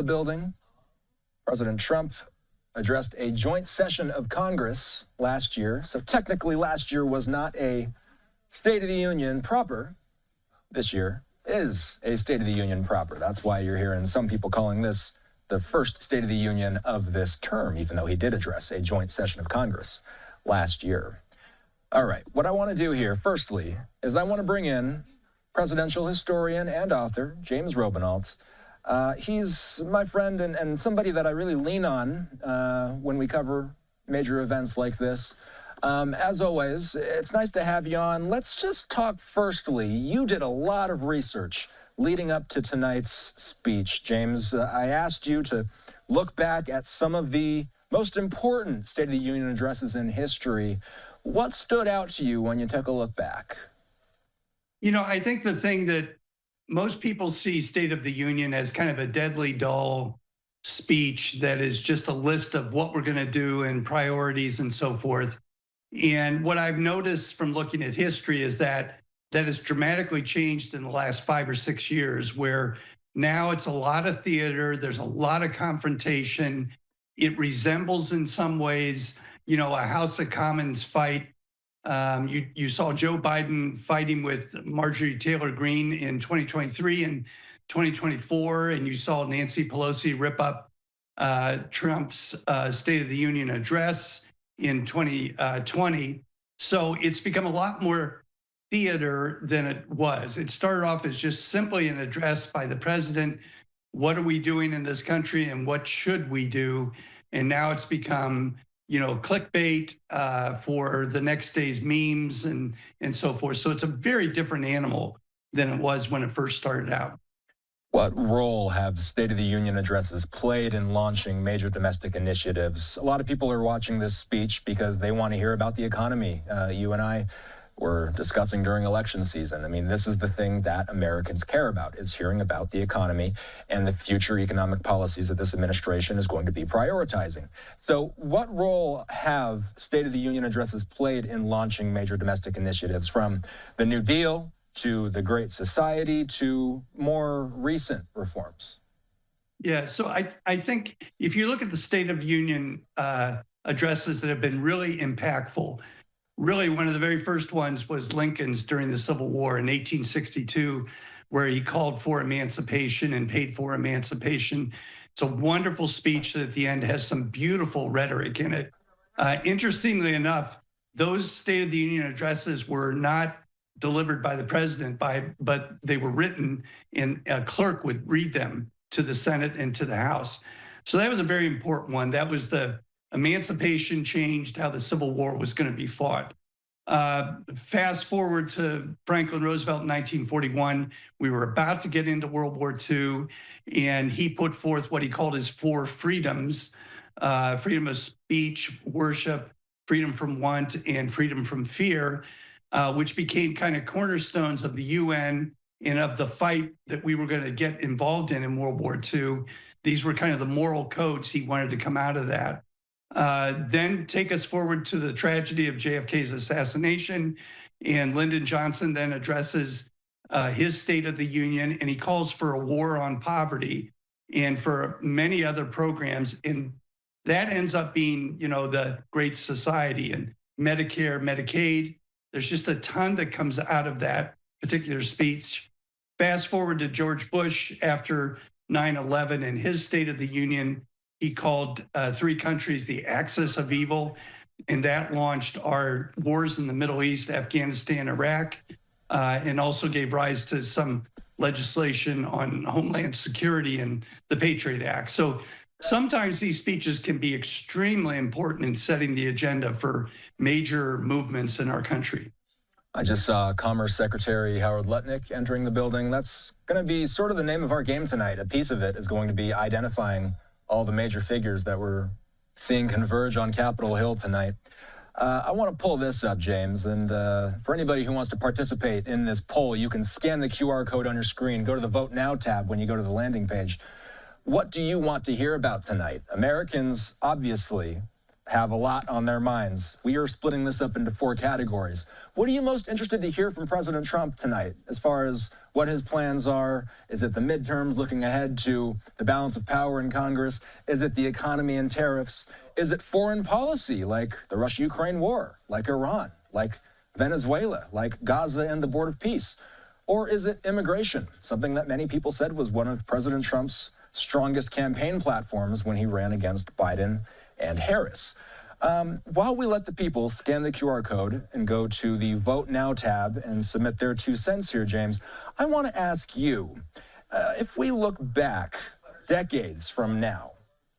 The building, President Trump addressed a joint session of Congress last year. So technically last year was not a State of the Union proper. This year is a State of the Union proper. That's why you're hearing some people calling this the first State of the Union of this term, even though he did address a joint session of Congress last year. All right, what I want to do here, firstly, is I want to bring in presidential historian and author James Robenalt. He's my friend and somebody that I really lean on when we cover major events like this. As always, it's nice to have you on. Let's just talk firstly. You did a lot of research leading up to tonight's speech, James. I asked you to look back at some of the most important State of the Union addresses in history. What stood out to you when you took a look back? You know, I think the thing that most people see State of the Union as kind of a deadly dull speech that is just a list of what we're going to do and priorities and so forth. And what I've noticed from looking at history is that has dramatically changed in the last 5 or 6 years, where now it's a lot of theater, there's a lot of confrontation. It resembles in some ways, you know, a House of Commons fight. You saw Joe Biden fighting with Marjorie Taylor Greene in 2023 and 2024, and you saw Nancy Pelosi rip up Trump's State of the Union address in 2020. So it's become a lot more theater than it was. It started off as just simply an address by the president. What are we doing in this country and what should we do? And now it's become, you know, clickbait for the next day's memes and so forth. So it's a very different animal than it was when it first started out. What role have State of the Union addresses played in launching major domestic initiatives? A lot of people are watching this speech because they want to hear about the economy. You and I were discussing during election season. I mean, this is the thing that Americans care about, is hearing about the economy and the future economic policies that this administration is going to be prioritizing. So what role have State of the Union addresses played in launching major domestic initiatives, from the New Deal to the Great Society to more recent reforms? Yeah, so I think if you look at the State of the Union addresses that have been really impactful, really, one of the very first ones was Lincoln's during the Civil War in 1862, where he called for emancipation and paid for emancipation. It's a wonderful speech that at the end has some beautiful rhetoric in it. Interestingly enough, those State of the Union addresses were not delivered by the president, but they were written, and a clerk would read them to the Senate and to the House. So that was a very important one. That was the emancipation changed how the Civil War was going to be fought. Fast forward to Franklin Roosevelt in 1941. We were about to get into World War II, and he put forth what he called his 4 freedoms: freedom of speech, worship, freedom from want, and freedom from fear, which became kind of cornerstones of the UN and of the fight that we were going to get involved in World War II. These were kind of the moral codes he wanted to come out of that. Then take us forward to the tragedy of JFK's assassination, and Lyndon Johnson then addresses his State of the Union, and he calls for a war on poverty and for many other programs. And that ends up being, you know, the Great Society and Medicare, Medicaid. There's just a ton that comes out of that particular speech. Fast forward to George Bush after 9/11 and his State of the Union. He called 3 countries the axis of evil, and that launched our wars in the Middle East, Afghanistan, Iraq, and also gave rise to some legislation on homeland security and the Patriot Act. So sometimes these speeches can be extremely important in setting the agenda for major movements in our country. I just saw Commerce Secretary Howard Lutnick entering the building. That's going to be sort of the name of our game tonight. A piece of it is going to be identifying all the major figures that we're seeing converge on Capitol Hill tonight. I want to pull this up, James, and for anybody who wants to participate in this poll, you can scan the QR code on your screen, go to the Vote Now tab when you go to the landing page. What do you want to hear about tonight? Americans obviously have a lot on their minds. We are splitting this up into 4 categories. What are you most interested to hear from President Trump tonight as far as what his plans are? Is it the midterms, looking ahead to the balance of power in Congress? Is it the economy and tariffs? Is it foreign policy, like the Russia-Ukraine war, like Iran, like Venezuela, like Gaza and the Board of Peace? Or is it immigration, something that many people said was one of President Trump's strongest campaign platforms when he ran against Biden and Harris? While we let the people scan the QR code and go to the Vote Now tab and submit their 2 cents here, James, I want to ask you, if we look back decades from now,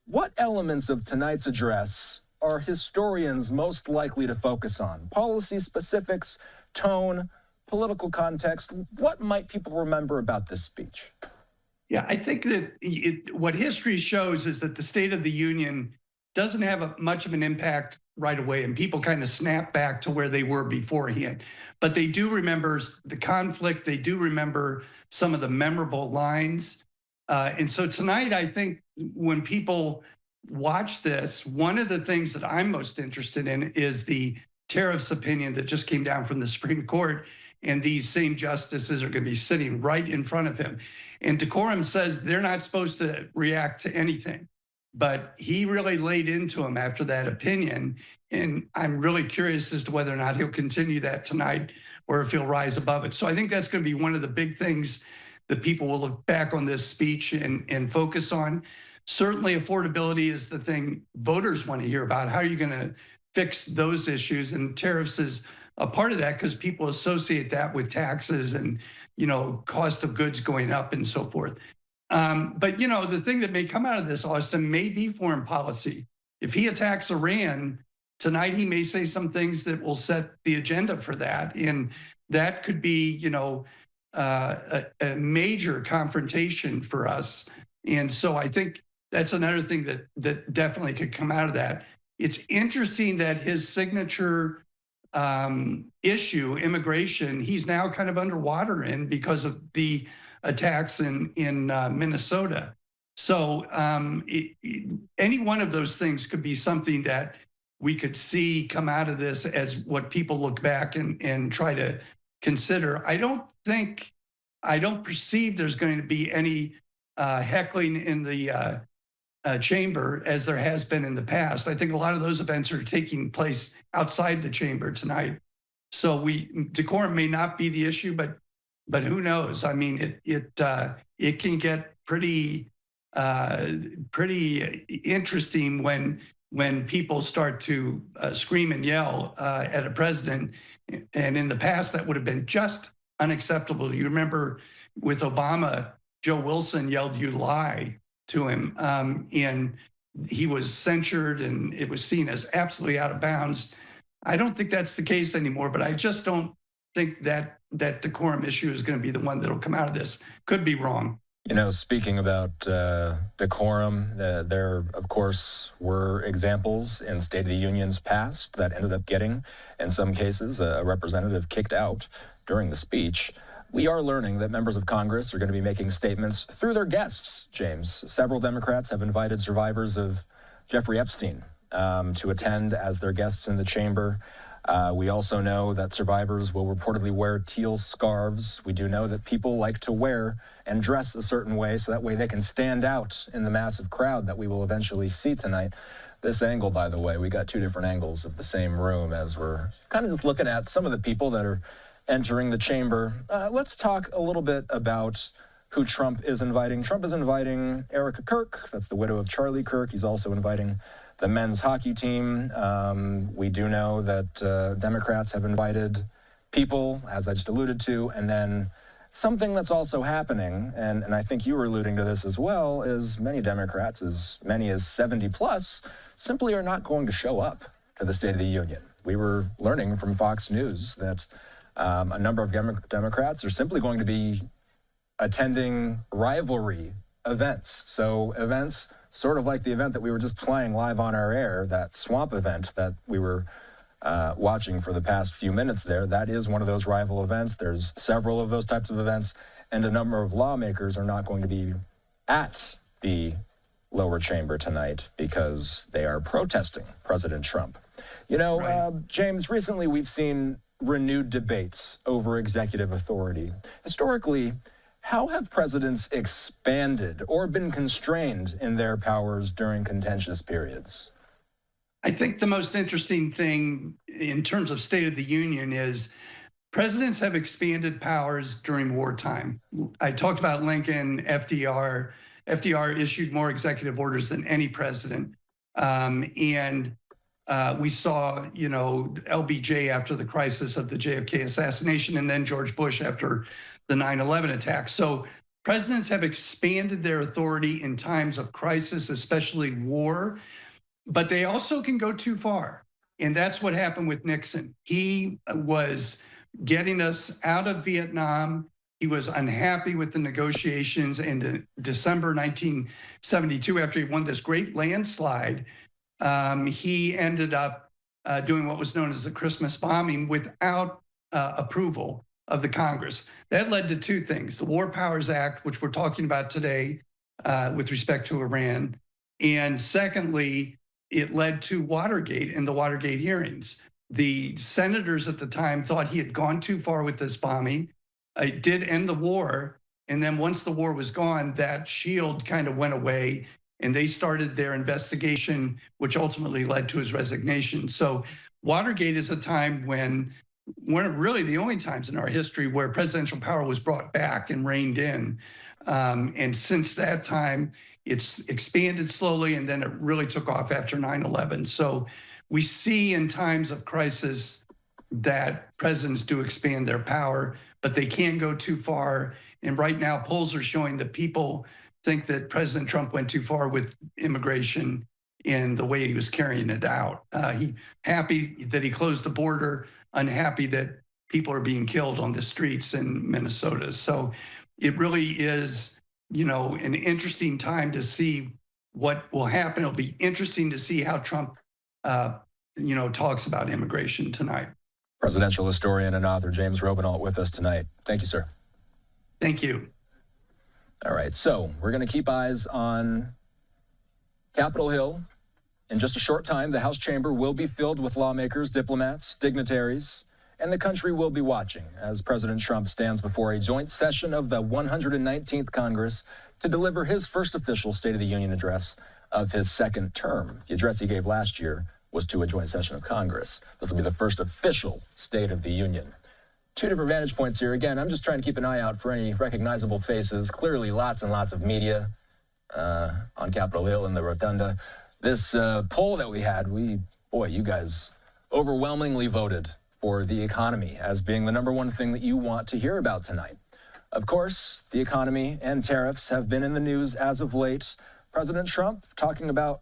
what elements of tonight's address are historians most likely to focus on? Policy specifics, tone, political context? What might people remember about this speech? Yeah, I think that what history shows is that the State of the Union doesn't have much of an impact right away, and people kind of snap back to where they were beforehand. But they do remember the conflict. They do remember some of the memorable lines. And so tonight, I think when people watch this, one of the things that I'm most interested in is the tariffs opinion that just came down from the Supreme Court. And these same justices are going to be sitting right in front of him. And decorum says they're not supposed to react to anything. But he really laid into him after that opinion. And I'm really curious as to whether or not he'll continue that tonight or if he'll rise above it. So I think that's going to be one of the big things that people will look back on this speech and focus on. Certainly affordability is the thing voters want to hear about. How are you going to fix those issues? And tariffs is a part of that because people associate that with taxes and, cost of goods going up and so forth. But, the thing that may come out of this, Austin, may be foreign policy. If he attacks Iran tonight, he may say some things that will set the agenda for that. And that could be, a major confrontation for us. And so I think that's another thing that definitely could come out of that. It's interesting that his signature issue, immigration, he's now kind of underwater in because of the attacks in Minnesota. So any one of those things could be something that we could see come out of this as what people look back and try to consider. I don't perceive there's going to be any heckling in the chamber as there has been in the past. I think a lot of those events are taking place outside the chamber tonight. So decorum may not be the issue, but who knows? I mean, it can get pretty interesting when people start to scream and yell at a president. And in the past, that would have been just unacceptable. You remember with Obama, Joe Wilson yelled, "You lie," to him, and he was censured, and it was seen as absolutely out of bounds. I don't think that's the case anymore, but I just don't think that decorum issue is going to be the one that'll come out of this. Could be wrong. Speaking about decorum, there, of course, were examples in State of the Union's past that ended up getting, in some cases, a representative kicked out during the speech. We are learning that members of Congress are going to be making statements through their guests, James. Several Democrats have invited survivors of Jeffrey Epstein to attend as their guests in the chamber. We also know that survivors will reportedly wear teal scarves. We do know that people like to wear and dress a certain way so that way they can stand out in the massive crowd that we will eventually see tonight. This angle, by the way, we got 2 different angles of the same room as we're kind of just looking at some of the people that are entering the chamber. Let's talk a little bit about who Trump is inviting. Trump is inviting Erica Kirk. That's the widow of Charlie Kirk. He's also inviting the men's hockey team. We do know that Democrats have invited people, as I just alluded to, and then something that's also happening, and I think you were alluding to this as well, is many Democrats, as many as 70 plus, simply are not going to show up to the State of the Union. We were learning from Fox News that a number of Democrats are simply going to be attending rivalry events. So events sort of like the event that we were just playing live on our air, that swamp event that we were watching for the past few minutes there. That is one of those rival events. There's several of those types of events, and a number of lawmakers are not going to be at the lower chamber tonight because they are protesting President Trump. You know, Right. James, recently we've seen renewed debates over executive authority. Historically, how have presidents expanded or been constrained in their powers during contentious periods? I think the most interesting thing in terms of State of the Union is presidents have expanded powers during wartime. I talked about Lincoln, FDR. FDR issued more executive orders than any president. And we saw, you know, LBJ after the crisis of the JFK assassination, and then George Bush after the 9/11 attacks. So presidents have expanded their authority in times of crisis, especially war, but they also can go too far. And that's what happened with Nixon. He was getting us out of Vietnam. He was unhappy with the negotiations. And in December 1972, after he won this great landslide, he ended up doing what was known as the Christmas bombing without approval of the Congress. That led to two things: the War Powers Act, which we're talking about today with respect to Iran, and secondly, it led to Watergate and the Watergate hearings. The senators at the time thought he had gone too far with this bombing. It did end the war. And then once the war was gone, that shield kind of went away and they started their investigation, which ultimately led to his resignation. So Watergate is a time when one of really the only times in our history where presidential power was brought back and reined in. And since that time, it's expanded slowly, and then it really took off after 9/11. So we see in times of crisis that presidents do expand their power, but they can go too far. And right now, polls are showing that people think that President Trump went too far with immigration in the way he was carrying it out. He happy that he closed the border, unhappy that people are being killed on the streets in Minnesota. So it really is, you know, an interesting time to see what will happen. It'll be interesting to see how Trump, you know, talks about immigration tonight. Presidential historian and author James Robinault with us tonight. Thank you, sir. Thank you. All right, so we're going to keep eyes on Capitol Hill. In just a short time, the House chamber will be filled with lawmakers, diplomats, dignitaries, and the country will be watching as President Trump stands before a joint session of the 119th Congress to deliver his first official State of the Union address of his second term. The address he gave last year was to a joint session of Congress. This will be the first official State of the Union. Two different vantage points here. Again, I'm just trying to keep an eye out for any recognizable faces. Clearly, lots and lots of media on Capitol Hill in the Rotunda. This poll that we had, you guys overwhelmingly voted for the economy as being the number one thing that you want to hear about tonight. Of course, the economy and tariffs have been in the news as of late. President Trump talking about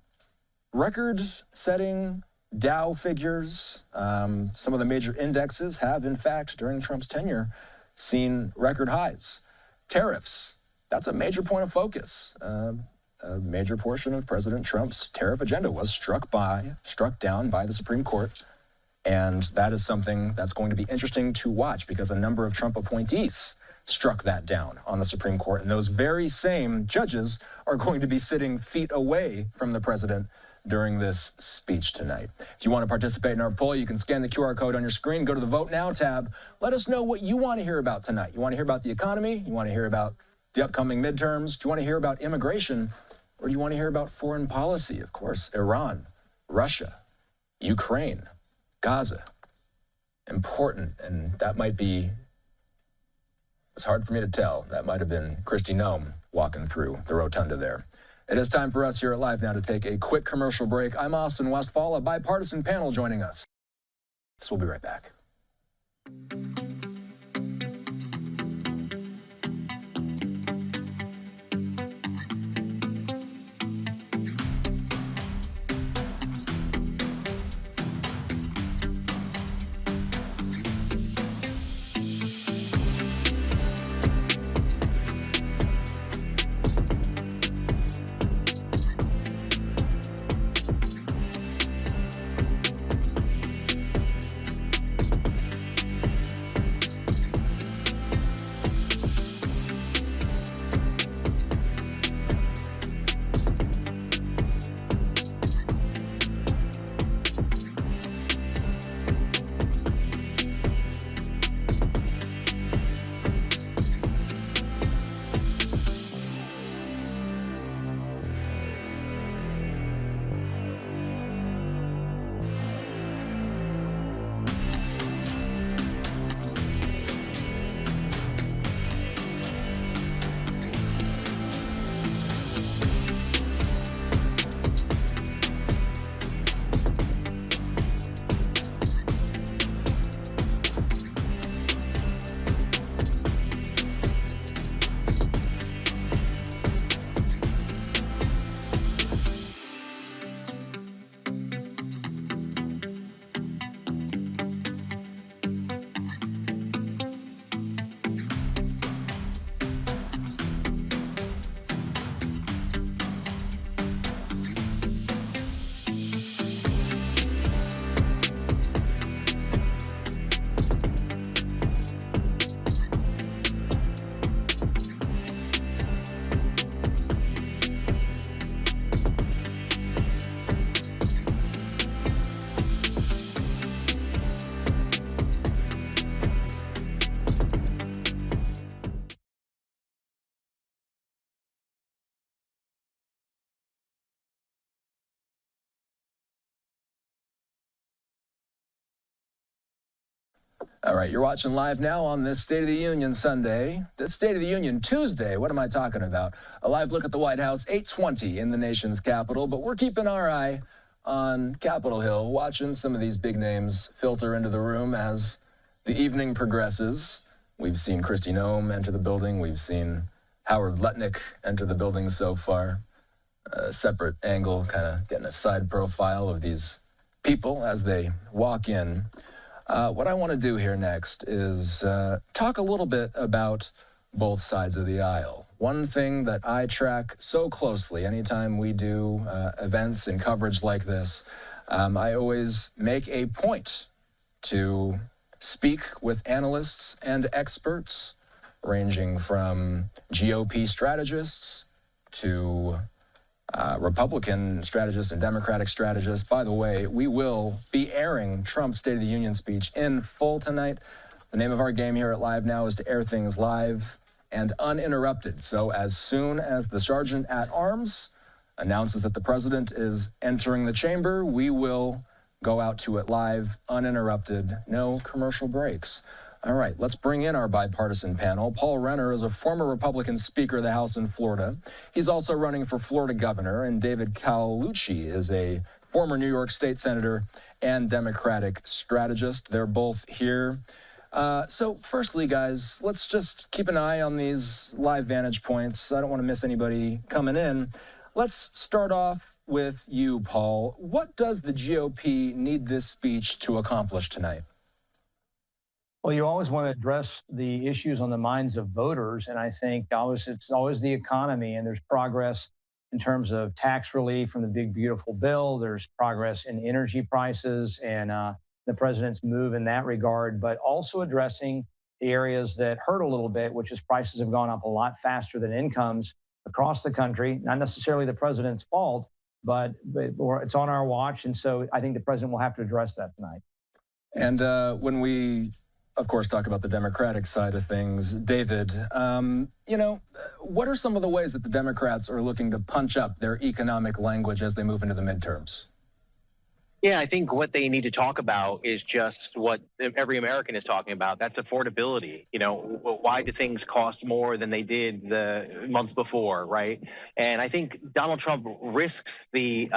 record-setting Dow figures. Some of the major indexes have, in fact, during Trump's tenure, seen record highs. Tariffs, that's a major point of focus. A major portion of President Trump's tariff agenda was struck down by the Supreme Court. And that is something that's going to be interesting to watch because a number of Trump appointees struck that down on the Supreme Court. And those very same judges are going to be sitting feet away from the president during this speech tonight. If you want to participate in our poll, you can scan the QR code on your screen, go to the Vote Now tab. Let us know what you want to hear about tonight. You want to hear about the economy? You want to hear about the upcoming midterms? Do you want to hear about immigration? Or do you want to hear about foreign policy? Of course, Iran, Russia, Ukraine, Gaza. Important, and that might be, it's hard for me to tell. That might have been Kristi Noem walking through the rotunda there. It is time for us here at Live Now to take a quick commercial break. I'm Austin Westfall, a bipartisan panel joining us. So we'll be right back. All right, you're watching Live Now on this State of the Union Sunday. This State of the Union Tuesday, what am I talking about? A live look at the White House, 8:20 in the nation's capital, but we're keeping our eye on Capitol Hill, watching some of these big names filter into the room as the evening progresses. We've seen Kristi Noem enter the building. We've seen Howard Lutnick enter the building so far. A separate angle, kind of getting a side profile of these people as they walk in. What I want to do here next is talk a little bit about both sides of the aisle. One thing that I track so closely anytime we do events and coverage like this, I always make a point to speak with analysts and experts, ranging from GOP strategists to Republican strategists and Democratic strategists. By the way, we will be airing Trump's State of the Union speech in full tonight. The name of our game here at Live Now is to air things live and uninterrupted. So as soon as the Sergeant at Arms announces that the president is entering the chamber, we will go out to it live, uninterrupted, no commercial breaks. All right, let's bring in our bipartisan panel. Paul Renner is a former Republican Speaker of the House in Florida. He's also running for Florida governor, and David Colucci is a former New York State Senator and Democratic strategist. They're both here. So firstly, guys, let's just keep an eye on these live vantage points. I don't want to miss anybody coming in. Let's start off with you, Paul. What does the GOP need this speech to accomplish tonight? Well, you always want to address the issues on the minds of voters. And I think it's always the economy, and there's progress in terms of tax relief from the big, beautiful bill. There's progress in energy prices and the president's move in that regard, but also addressing the areas that hurt a little bit, which is prices have gone up a lot faster than incomes across the country. Not necessarily the president's fault, but it's on our watch. And so I think the president will have to address that tonight. And when we, of course, talk about the Democratic side of things, David, what are some of the ways that the Democrats are looking to punch up their economic language as they move into the midterms? Yeah, I think what they need to talk about is just what every American is talking about. That's affordability. Why do things cost more than they did the month before, right? And I think Donald Trump risks the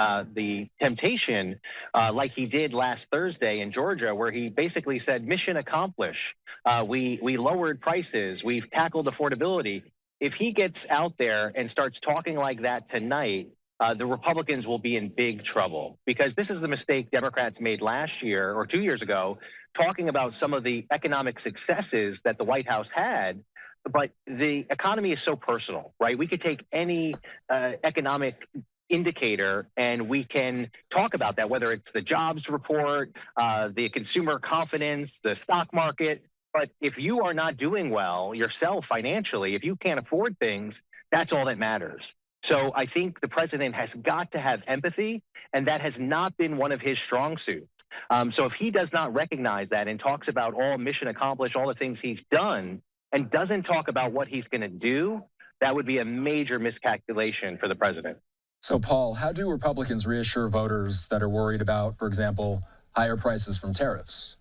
temptation, like he did last Thursday in Georgia, where he basically said, "Mission accomplished. We lowered prices. We've tackled affordability." If he gets out there and starts talking like that tonight, the Republicans will be in big trouble, because this is the mistake Democrats made last year or 2 years ago, talking about some of the economic successes that the White House had. But the economy is so personal, right? We could take any economic indicator and we can talk about that, whether it's the jobs report, the consumer confidence, the stock market. But if you are not doing well yourself financially, if you can't afford things, that's all that matters. So I think the president has got to have empathy, and that has not been one of his strong suits. So if he does not recognize that and talks about all mission accomplished, all the things he's done, and doesn't talk about what he's going to do, that would be a major miscalculation for the president. So, Paul, how do Republicans reassure voters that are worried about, for example, higher prices from tariffs?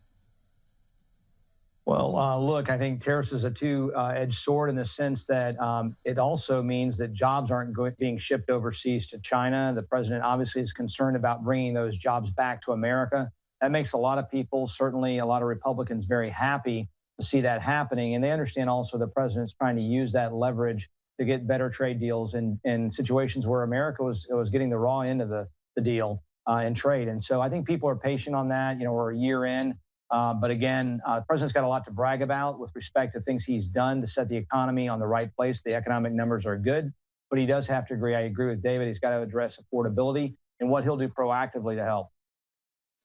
Well, look, I think tariffs is a two-edged sword in the sense that it also means that jobs aren't being shipped overseas to China. The president obviously is concerned about bringing those jobs back to America. That makes a lot of people, certainly a lot of Republicans, very happy to see that happening. And they understand also the president's trying to use that leverage to get better trade deals in situations where America was getting the raw end of the deal in trade. And so I think people are patient on that. We're a year in. But again, the president's got a lot to brag about with respect to things he's done to set the economy on the right place. The economic numbers are good, but he does have to agree. I agree with David. He's got to address affordability and what he'll do proactively to help.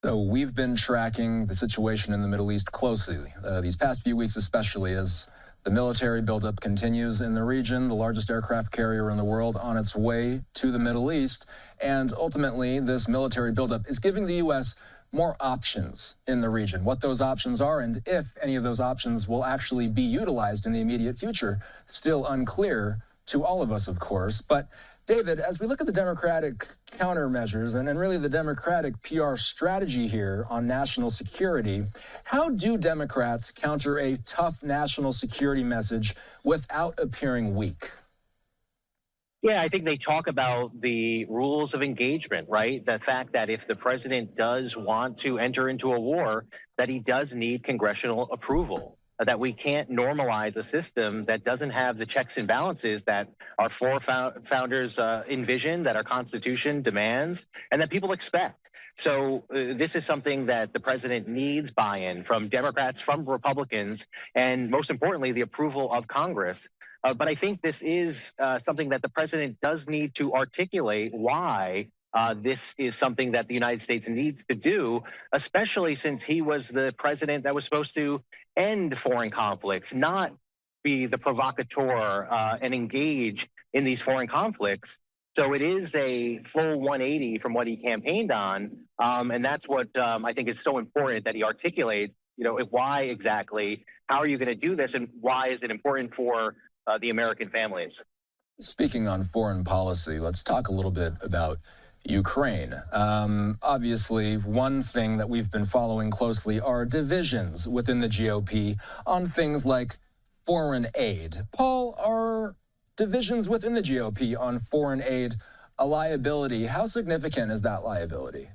So we've been tracking the situation in the Middle East closely these past few weeks, especially as the military buildup continues in the region, the largest aircraft carrier in the world on its way to the Middle East. And ultimately, this military buildup is giving the U.S. more options in the region. What those options are and if any of those options will actually be utilized in the immediate future, still unclear to all of us, of course. But David, as we look at the Democratic countermeasures and really the Democratic PR strategy here on national security, how do Democrats counter a tough national security message without appearing weak? Yeah, I think they talk about the rules of engagement, right? The fact that if the president does want to enter into a war, that he does need congressional approval, that we can't normalize a system that doesn't have the checks and balances that our founders envisioned, that our Constitution demands, and that people expect. So this is something that the president needs buy-in from Democrats, from Republicans, and most importantly, the approval of Congress. But I think this is something that the president does need to articulate why this is something that the United States needs to do, especially since he was the president that was supposed to end foreign conflicts, not be the provocateur and engage in these foreign conflicts. So it is a full 180 from what he campaigned on, and that's what I think is so important that he articulates. You know, why exactly? How are you going to do this, and why is it important for the American families? Speaking on foreign policy, let's talk a little bit about Ukraine. Obviously, one thing that we've been following closely are divisions within the GOP on things like foreign aid. Paul, are divisions within the GOP on foreign aid a liability? How significant is that liability?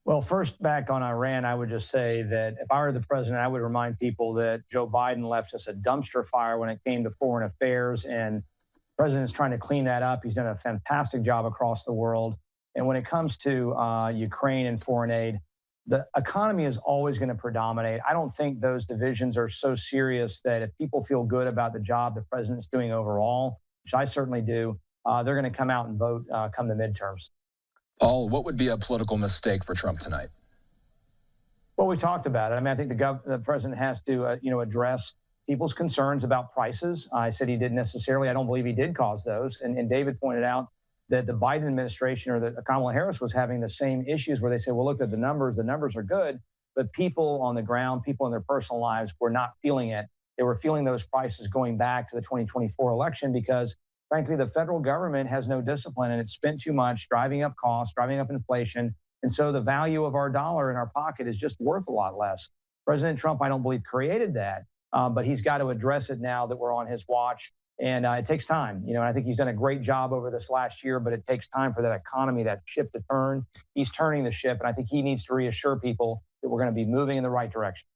Well, first, back on Iran, I would just say that if I were the president, I would remind people that Joe Biden left us a dumpster fire when it came to foreign affairs, and the president's trying to clean that up. He's done a fantastic job across the world. And when it comes to Ukraine and foreign aid, the economy is always going to predominate. I don't think those divisions are so serious that if people feel good about the job the president's doing overall, which I certainly do, they're going to come out and vote come the midterms. Paul, what would be a political mistake for Trump tonight? Well, we talked about it. I mean, I think the president has to, address people's concerns about prices. I said he didn't necessarily. I don't believe he did cause those. And David pointed out that the Biden administration or that Kamala Harris was having the same issues where they said, well, look at the numbers are good, but people on the ground, people in their personal lives were not feeling it. They were feeling those prices going back to the 2024 election because, frankly, the federal government has no discipline and it's spent too much, driving up costs, driving up inflation. And so the value of our dollar in our pocket is just worth a lot less. President Trump, I don't believe, created that, but he's got to address it now that we're on his watch. And it takes time. And I think he's done a great job over this last year, but it takes time for that economy, that ship to turn. He's turning the ship, and I think he needs to reassure people that we're going to be moving in the right direction.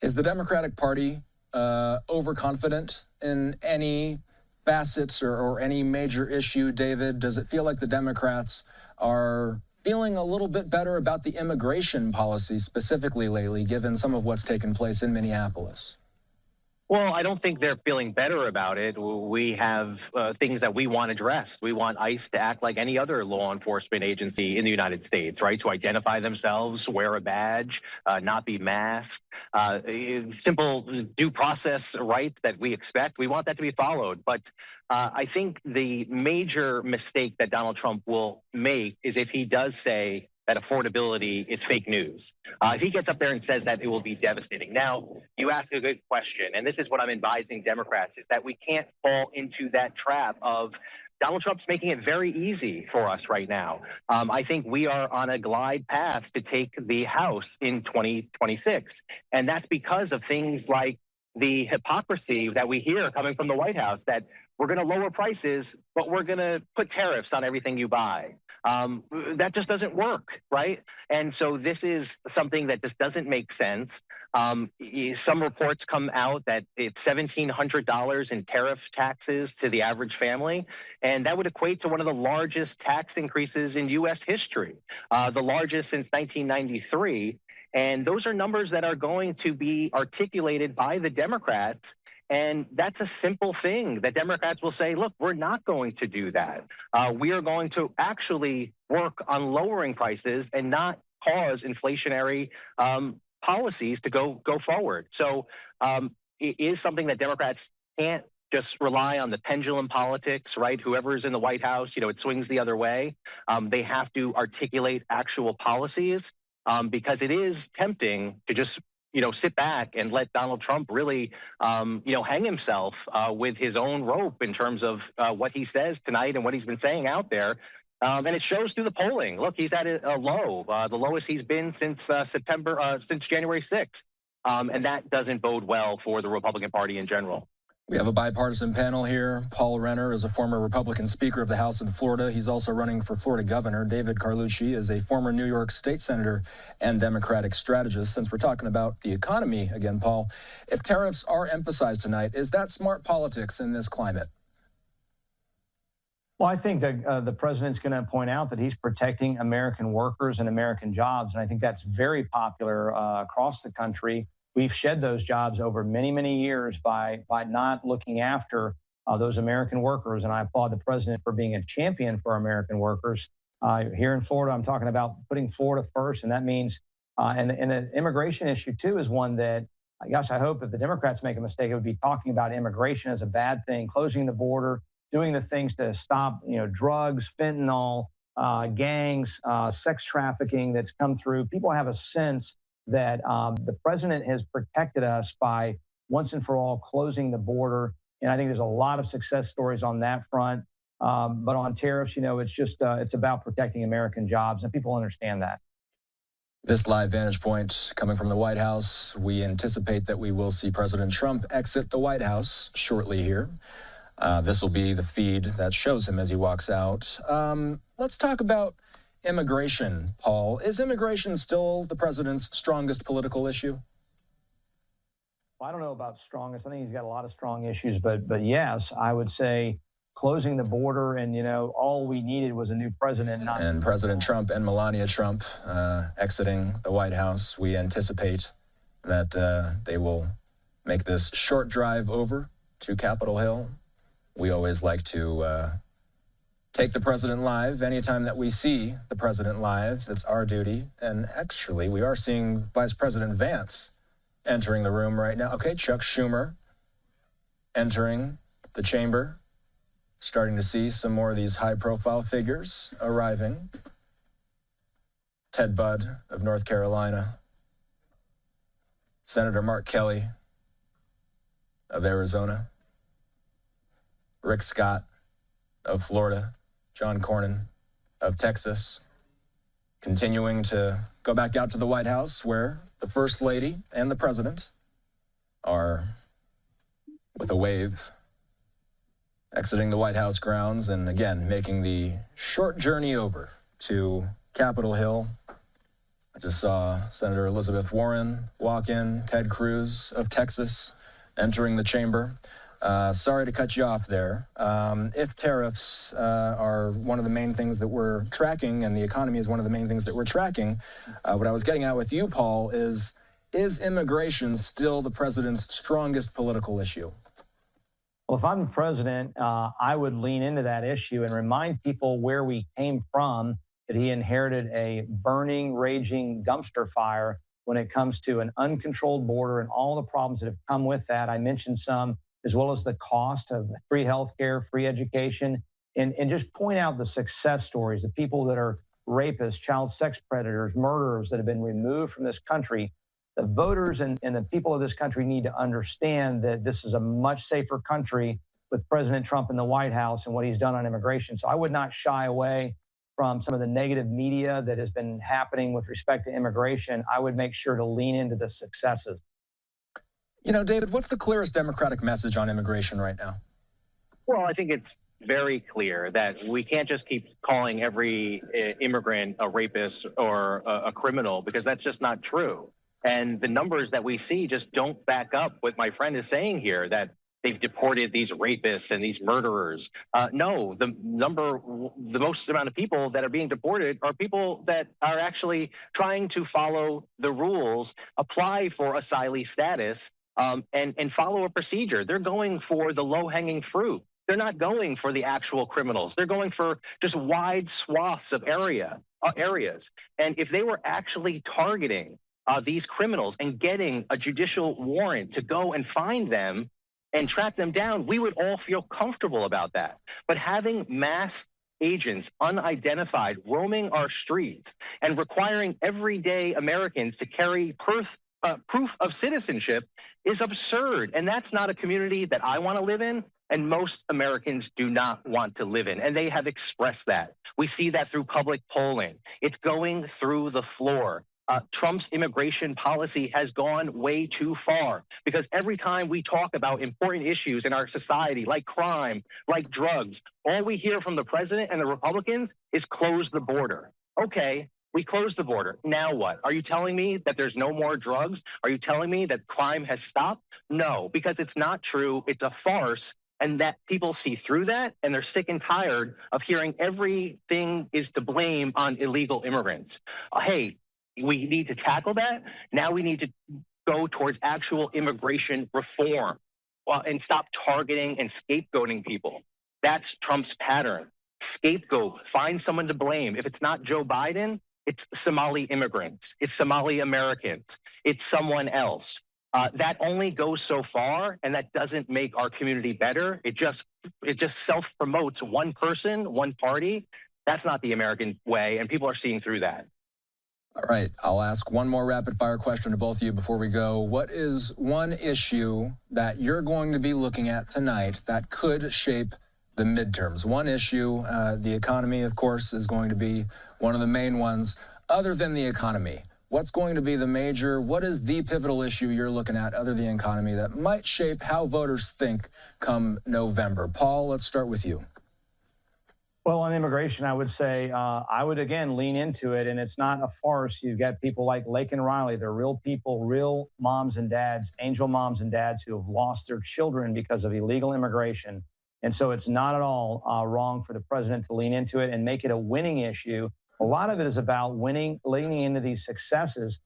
Is the Democratic Party overconfident in any facets or any major issue, David? Does it feel like the Democrats are feeling a little bit better about the immigration policy specifically lately, given some of what's taken place in Minneapolis? Well, I don't think they're feeling better about it. We have things that we want addressed. We want ICE to act like any other law enforcement agency in the United States, right? To identify themselves, wear a badge, not be masked. Simple due process rights that we expect. We want that to be followed. But I think the major mistake that Donald Trump will make is if he does say that affordability is fake news. If he gets up there and says that, it will be devastating. Now, you ask a good question, and this is what I'm advising Democrats, is that we can't fall into that trap of Donald Trump's making it very easy for us right now. I think we are on a glide path to take the House in 2026, and that's because of things like the hypocrisy that we hear coming from the White House, that we're going to lower prices, but we're going to put tariffs on everything you buy. That just doesn't work, right? And so this is something that just doesn't make sense. Some reports come out that it's $1,700 in tariff taxes to the average family, and that would equate to one of the largest tax increases in U.S. history, the largest since 1993. And those are numbers that are going to be articulated by the Democrats. And that's a simple thing that Democrats will say, look, we're not going to do that. We are going to actually work on lowering prices and not cause inflationary policies to go forward. So it is something that Democrats can't just rely on the pendulum politics, right? Whoever is in the White House, it swings the other way. They have to articulate actual policies because it is tempting to just sit back and let Donald Trump really, hang himself with his own rope in terms of what he says tonight and what he's been saying out there. And it shows through the polling. Look, he's at a low, the lowest he's been since since January 6th. And that doesn't bode well for the Republican Party in general. We have a bipartisan panel here. Paul Renner is a former Republican Speaker of the House in Florida. He's also running for Florida governor. David Carlucci is a former New York State Senator and Democratic strategist. Since we're talking about the economy again, Paul, if tariffs are emphasized tonight, is that smart politics in this climate? Well, I think that the president's going to point out that he's protecting American workers and American jobs. And I think that's very popular across the country. We've shed those jobs over many, many years by not looking after those American workers. And I applaud the president for being a champion for American workers. Here in Florida, I'm talking about putting Florida first. And that means, and the immigration issue, too, is one that, gosh, I hope if the Democrats make a mistake, it would be talking about immigration as a bad thing, closing the border, doing the things to stop, drugs, fentanyl, gangs, sex trafficking that's come through. People have a sense that the president has protected us by once and for all closing the border. And I think there's a lot of success stories on that front. But on tariffs, it's just it's about protecting American jobs, and people understand that. This live vantage point coming from the White House, we anticipate that we will see President Trump exit the White House shortly here. This will be the feed that shows him as he walks out. Let's talk about immigration, Paul. Is immigration still the president's strongest political issue? Well, I don't know about strongest. I think he's got a lot of strong issues, but yes, I would say closing the border and, all we needed was a new president. And President Trump and Melania Trump exiting the White House. We anticipate that they will make this short drive over to Capitol Hill. We always like to take the president live. Anytime that we see the president live, it's our duty. And actually, we are seeing Vice President Vance entering the room right now. Okay, Chuck Schumer entering the chamber. Starting to see some more of these high-profile figures arriving. Ted Budd of North Carolina. Senator Mark Kelly of Arizona. Rick Scott of Florida. John Cornyn of Texas. Continuing to go back out to the White House, where the First Lady and the President are, with a wave, exiting the White House grounds and, again, making the short journey over to Capitol Hill. I just saw Senator Elizabeth Warren walk in, Ted Cruz of Texas entering the chamber. Sorry to cut you off there. If tariffs are one of the main things that we're tracking, and the economy is one of the main things that we're tracking, what I was getting at with you, Paul, is immigration still the president's strongest political issue? Well, if I'm the president, I would lean into that issue and remind people where we came from, that he inherited a burning, raging dumpster fire when it comes to an uncontrolled border and all the problems that have come with that. I mentioned some, as well as the cost of free healthcare, free education, and just point out the success stories, the people that are rapists, child sex predators, murderers that have been removed from this country. The voters and the people of this country need to understand that this is a much safer country with President Trump in the White House and what he's done on immigration. So I would not shy away from some of the negative media that has been happening with respect to immigration. I would make sure to lean into the successes. David, what's the clearest Democratic message on immigration right now? Well, I think it's very clear that we can't just keep calling every immigrant a rapist or a criminal, because that's just not true. And the numbers that we see just don't back up what my friend is saying here, that they've deported these rapists and these murderers. No, the most amount of people that are being deported are people that are actually trying to follow the rules, apply for asylee status, and follow a procedure. They're going for the low-hanging fruit. They're not going for the actual criminals. They're going for just wide swaths of areas. And if they were actually targeting these criminals and getting a judicial warrant to go and find them and track them down, we would all feel comfortable about that. But having mass agents, unidentified, roaming our streets and requiring everyday Americans to carry proof of citizenship is absurd. And that's not a community that I want to live in. And most Americans do not want to live in. And they have expressed that. We see that through public polling. It's going through the floor. Trump's immigration policy has gone way too far, because every time we talk about important issues in our society, like crime, like drugs, all we hear from the president and the Republicans is close the border. Okay, we closed the border. Now what? Are you telling me that there's no more drugs? Are you telling me that crime has stopped? No, because it's not true. It's a farce. And that people see through that, and they're sick and tired of hearing everything is to blame on illegal immigrants. Hey, we need to tackle that. Now we need to go towards actual immigration reform, and stop targeting and scapegoating people. That's Trump's pattern. Scapegoat, find someone to blame. If it's not Joe Biden, it's Somali immigrants, it's Somali Americans, it's someone else. That only goes so far, and that doesn't make our community better. It just self-promotes one person, one party. That's not the American way, and people are seeing through that. All right, I'll ask one more rapid fire question to both of you before we go. What is one issue that you're going to be looking at tonight that could shape the midterms? One issue, the economy, of course, is going to be one of the main ones. Other than the economy, what's going to be what is the pivotal issue you're looking at other than the economy that might shape how voters think come November? Paul, let's start with you. Well, on immigration, I would say I would, again, lean into it. And it's not a farce. You've got people like Lake and Riley. They're real people, real moms and dads, angel moms and dads who have lost their children because of illegal immigration. And so it's not at all wrong for the president to lean into it and make it a winning issue. A lot of it is about winning, leaning into these successes.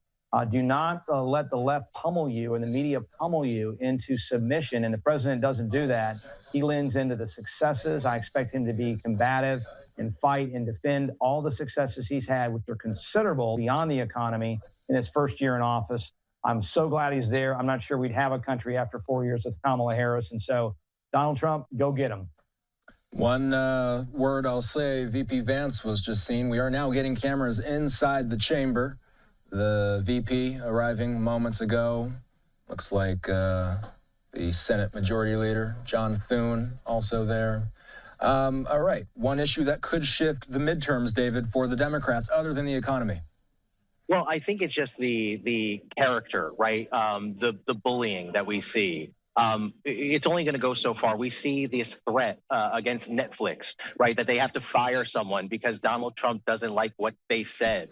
Do not let the left pummel you and the media pummel you into submission. And the president doesn't do that. He leans into the successes. I expect him to be combative and fight and defend all the successes he's had, which are considerable beyond the economy, in his first year in office. I'm so glad he's there. I'm not sure we'd have a country after 4 years with Kamala Harris. And so, Donald Trump, go get him. One word I'll say, VP Vance was just seen. We are now getting cameras inside the chamber. The VP arriving moments ago. Looks like the Senate Majority Leader, John Thune, also there. All right, one issue that could shift the midterms, David, for the Democrats, other than the economy. Well, I think it's just the character, right? The bullying that we see. It's only going to go so far. We see this threat against Netflix, right? That they have to fire someone because Donald Trump doesn't like what they said.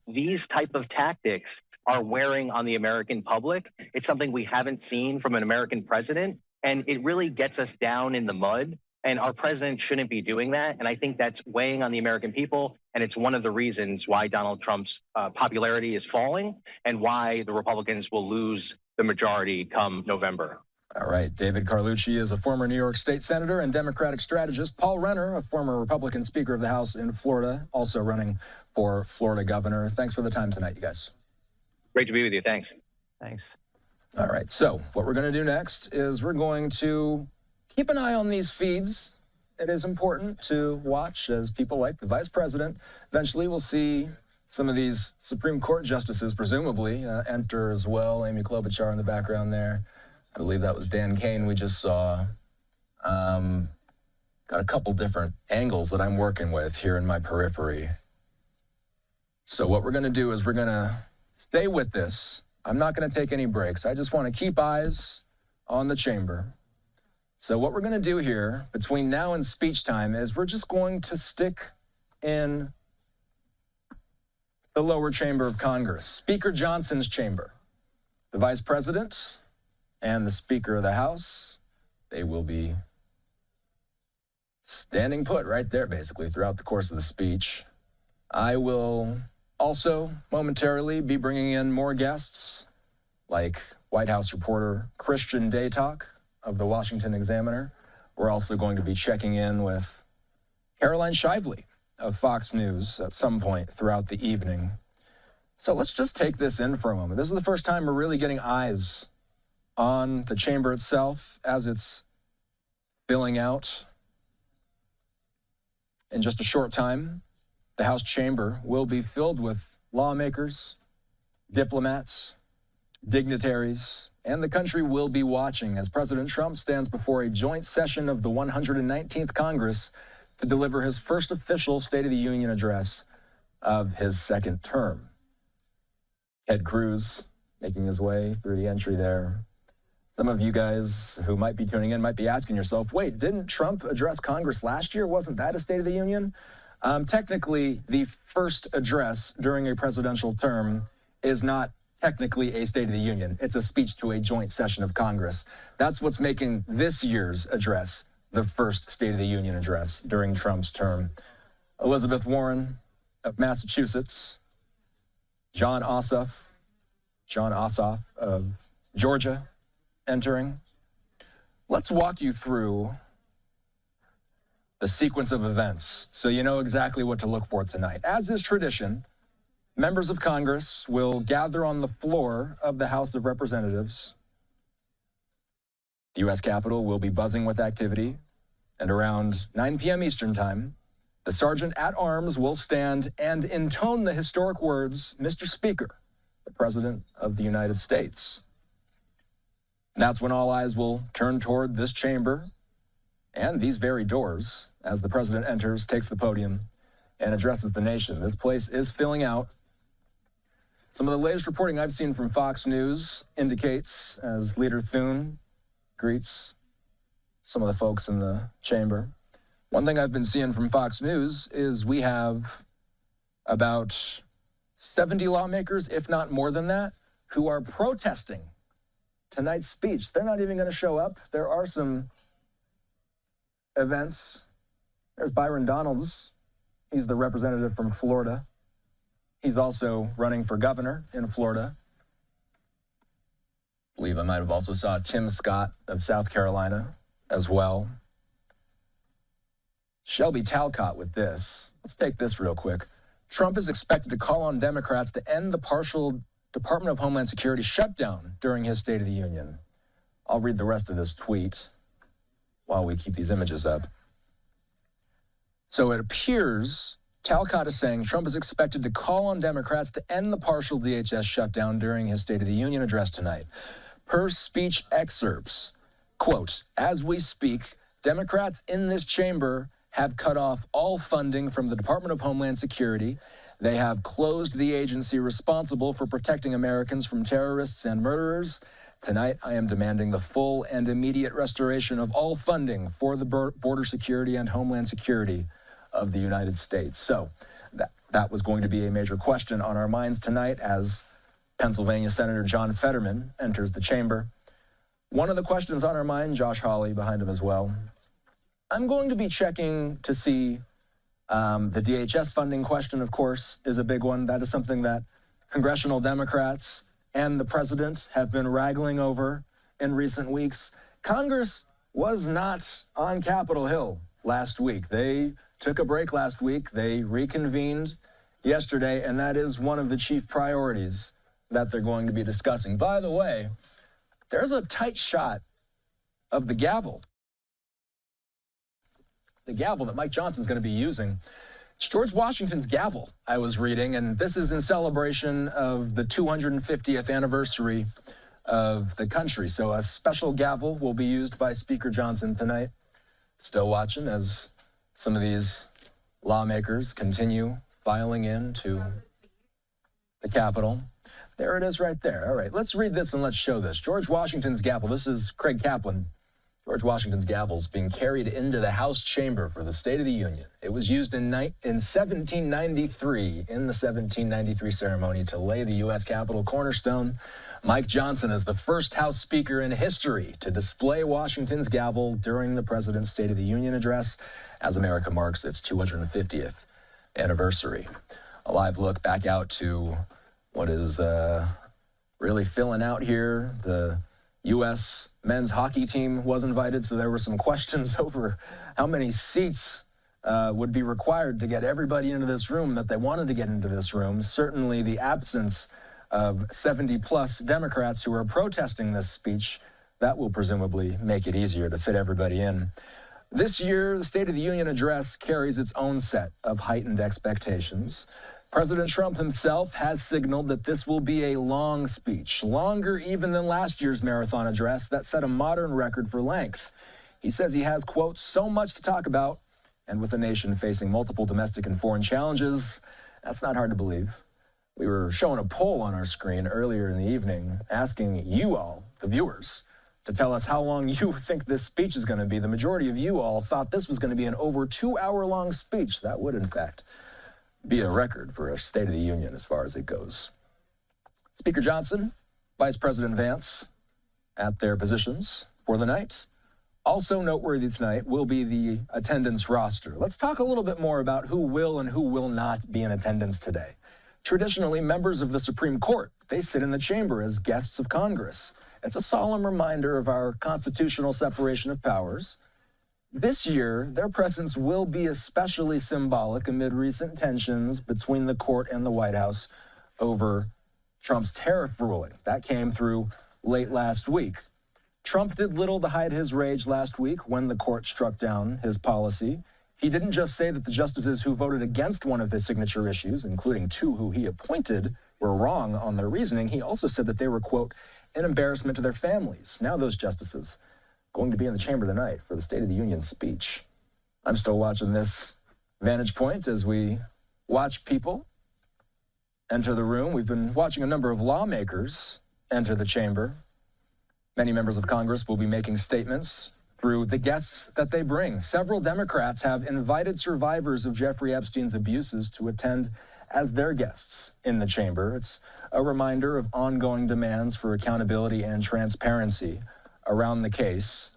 These type of tactics are wearing on the American public. It's something we haven't seen from an American president, and it really gets us down in the mud. And our president shouldn't be doing that. And I think that's weighing on the American people. And it's one of the reasons why Donald Trump's popularity is falling and why the Republicans will lose the majority come November. All right, David Carlucci is a former New York State Senator and Democratic strategist. Paul Renner, a former Republican Speaker of the House in Florida, also running for Florida governor. Thanks for the time tonight, you guys. Great to be with you. Thanks. Thanks. All right, so what we're going to do next is we're going to keep an eye on these feeds. It is important to watch as people like the vice president. Eventually, we'll see some of these Supreme Court justices, presumably, enter as well. Amy Klobuchar in the background there. I believe that was Dan Kane we just saw. Got a couple different angles that I'm working with here in my periphery. So what we're going to do is we're going to stay with this. I'm not going to take any breaks. I just want to keep eyes on the chamber. So what we're going to do here between now and speech time is we're just going to stick in the lower chamber of Congress, Speaker Johnson's chamber. The vice president and the Speaker of the House, they will be standing put right there, basically, throughout the course of the speech. I will also momentarily be bringing in more guests, like White House reporter Christian Daytalk of the Washington Examiner. We're also going to be checking in with Caroline Shively of Fox News at some point throughout the evening. So let's just take this in for a moment. This is the first time we're really getting eyes on the chamber itself as it's filling out. In just a short time, the House chamber will be filled with lawmakers, diplomats, dignitaries, and the country will be watching as President Trump stands before a joint session of the 119th Congress to deliver his first official State of the Union address of his second term. Ted Cruz making his way through the entry there. Some of you guys who might be tuning in might be asking yourself, wait, didn't Trump address Congress last year? Wasn't that a State of the Union? Technically, the first address during a presidential term is not technically a State of the Union. It's a speech to a joint session of Congress. That's what's making this year's address the first State of the Union address during Trump's term. Elizabeth Warren of Massachusetts, John Ossoff of Georgia entering. Let's walk you through the sequence of events so you know exactly what to look for tonight. As is tradition, members of Congress will gather on the floor of the House of Representatives. The U.S. Capitol will be buzzing with activity, and around 9 p.m. Eastern Time, the Sergeant at Arms will stand and intone the historic words, "Mr. Speaker, the President of the United States." And that's when all eyes will turn toward this chamber and these very doors as the President enters, takes the podium, and addresses the nation. This place is filling out. Some of the latest reporting I've seen from Fox News indicates, as Leader Thune greets some of the folks in the chamber, one thing I've been seeing from Fox News is we have about 70 lawmakers, if not more than that, who are protesting tonight's speech. They're not even going to show up. There are some events. There's Byron Donalds. He's the representative from Florida. He's also running for governor in Florida. I believe I might have also saw Tim Scott of South Carolina as well. Shelby Talcott with this. Let's take this real quick. Trump is expected to call on Democrats to end the partial Department of Homeland Security shutdown during his State of the Union. I'll read the rest of this tweet while we keep these images up. So it appears Talcott is saying Trump is expected to call on Democrats to end the partial DHS shutdown during his State of the Union address tonight. Per speech excerpts, quote, "As we speak, Democrats in this chamber have cut off all funding from the Department of Homeland Security. They have closed the agency responsible for protecting Americans from terrorists and murderers. Tonight, I am demanding the full and immediate restoration of all funding for the border security and homeland security of the United States." So that was going to be a major question on our minds tonight as Pennsylvania Senator John Fetterman enters the chamber. One of the questions on our mind, Josh Hawley behind him as well. I'm going to be checking to see the DHS funding question, of course, is a big one. That is something that congressional Democrats and the president have been wrangling over in recent weeks. Congress was not on Capitol Hill last week. They took a break last week. They reconvened yesterday, and that is one of the chief priorities that they're going to be discussing. By the way, there's a tight shot of the gavel. The gavel that Mike Johnson's going to be using. It's George Washington's gavel, I was reading, and this is in celebration of the 250th anniversary of the country. So a special gavel will be used by Speaker Johnson tonight. Still watching as some of these lawmakers continue filing into the Capitol. There it is right there. All right, let's read this and let's show this. George Washington's gavel. This is Craig Kaplan. George Washington's gavel is being carried into the House chamber for the State of the Union. It was used in 1793, in the 1793 ceremony to lay the U.S. Capitol cornerstone. Mike Johnson is the first House Speaker in history to display Washington's gavel during the President's State of the Union address as America marks its 250th anniversary. A live look back out to what is really filling out here. The U.S. men's hockey team was invited, so there were some questions over how many seats would be required to get everybody into this room that they wanted to get into this room. Certainly the absence of 70-plus Democrats who are protesting this speech, that will presumably make it easier to fit everybody in. This year, the State of the Union address carries its own set of heightened expectations. President Trump himself has signaled that this will be a long speech, longer even than last year's marathon address that set a modern record for length. He says he has, quote, so much to talk about, and with the nation facing multiple domestic and foreign challenges, that's not hard to believe. We were showing a poll on our screen earlier in the evening asking you all, the viewers, to tell us how long you think this speech is going to be. The majority of you all thought this was going to be an over 2-hour-long speech. That would, in fact, be a record for a State of the Union as far as it goes. Speaker Johnson, Vice President Vance at their positions for the night. Also noteworthy tonight will be the attendance roster. Let's talk a little bit more about who will and who will not be in attendance today. Traditionally, members of the Supreme Court, they sit in the chamber as guests of Congress. It's a solemn reminder of our constitutional separation of powers. This year, their presence will be especially symbolic amid recent tensions between the court and the White House over Trump's tariff ruling. That came through late last week. Trump did little to hide his rage last week when the court struck down his policy. He didn't just say that the justices who voted against one of his signature issues, including 2 who he appointed, were wrong on their reasoning. He also said that they were, quote, an embarrassment to their families. Now those justices going to be in the chamber tonight for the State of the Union speech. I'm still watching this vantage point as we watch people enter the room. We've been watching a number of lawmakers enter the chamber. Many members of Congress will be making statements through the guests that they bring. Several Democrats have invited survivors of Jeffrey Epstein's abuses to attend as their guests in the chamber. It's a reminder of ongoing demands for accountability and transparency around the case.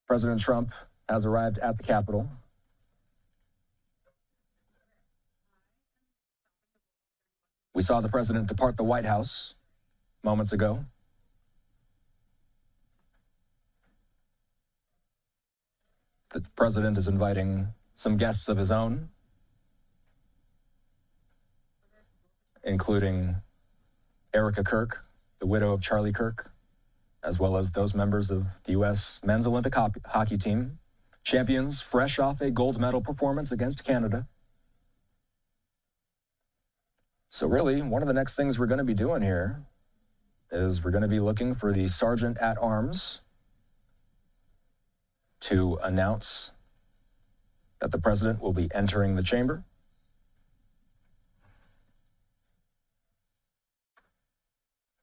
President Trump has arrived at the Capitol. We saw the president depart the White House moments ago. The president is inviting some guests of his own, including Erica Kirk, the widow of Charlie Kirk, as well as those members of the U.S. men's Olympic hockey team, champions fresh off a gold medal performance against Canada. So really, one of the next things we're going to be doing here is we're going to be looking for the Sergeant at Arms to announce that the president will be entering the chamber.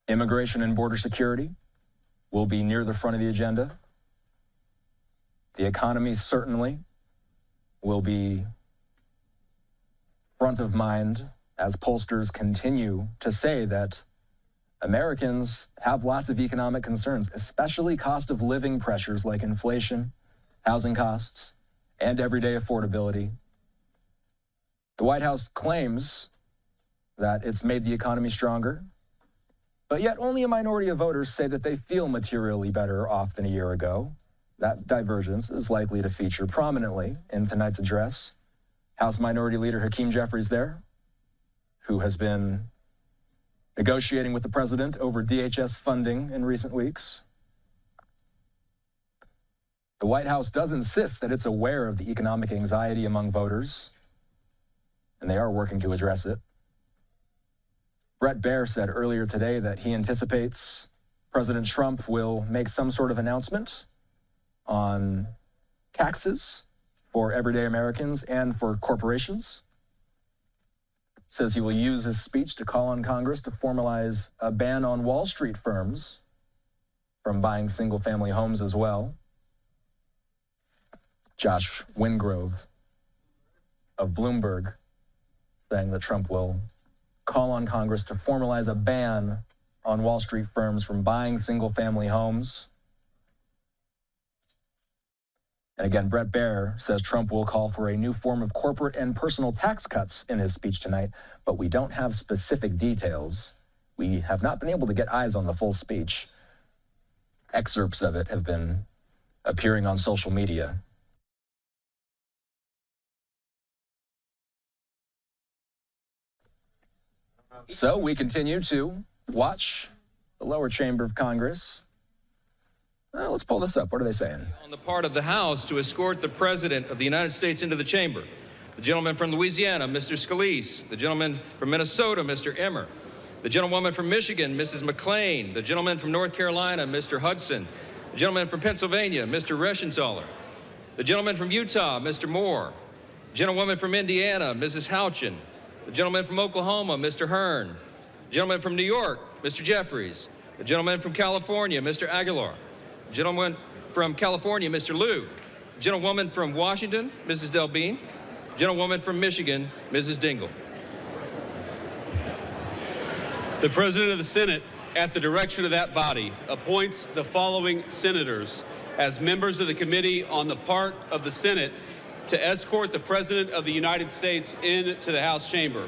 Immigration and border security will be near the front of the agenda. The economy certainly will be front of mind as pollsters continue to say that Americans have lots of economic concerns, especially cost of living pressures like inflation, housing costs, and everyday affordability. The White House claims that it's made the economy stronger, but yet only a minority of voters say that they feel materially better off than a year ago. That divergence is likely to feature prominently in tonight's address. House Minority Leader Hakeem Jeffries there, who has been negotiating with the president over DHS funding in recent weeks. The White House does insist that it's aware of the economic anxiety among voters, and they are working to address it. Brett Baer said earlier today that he anticipates President Trump will make some sort of announcement on taxes for everyday Americans and for corporations. Says he will use his speech to call on Congress to formalize a ban on Wall Street firms from buying single-family homes as well. Josh Wingrove of Bloomberg saying that Trump will call on Congress to formalize a ban on Wall Street firms from buying single-family homes. And again, Brett Baer says Trump will call for a new form of corporate and personal tax cuts in his speech tonight, but we don't have specific details. We have not been able to get eyes on the full speech. Excerpts of it have been appearing on social media. So we continue to watch the lower chamber of Congress. Let's pull this up. What are they saying? On the part of the House to escort the President of the United States into the chamber. The gentleman from Louisiana, Mr. Scalise. The gentleman from Minnesota, Mr. Emmer. The gentlewoman from Michigan, Mrs. McClain. The gentleman from North Carolina, Mr. Hudson. The gentleman from Pennsylvania, Mr. Reschenthaler. The gentleman from Utah, Mr. Moore. The gentlewoman from Indiana, Mrs. Houchin. The gentleman from Oklahoma, Mr. Hearn. The gentleman from New York, Mr. Jeffries. The gentleman from California, Mr. Aguilar. The gentleman from California, Mr. Liu. The gentlewoman from Washington, Mrs. Delbene. The gentlewoman from Michigan, Mrs. Dingell. The President of the Senate, at the direction of that body, appoints the following senators as members of the Committee on the part of the Senate to escort the President of the United States into the House chamber.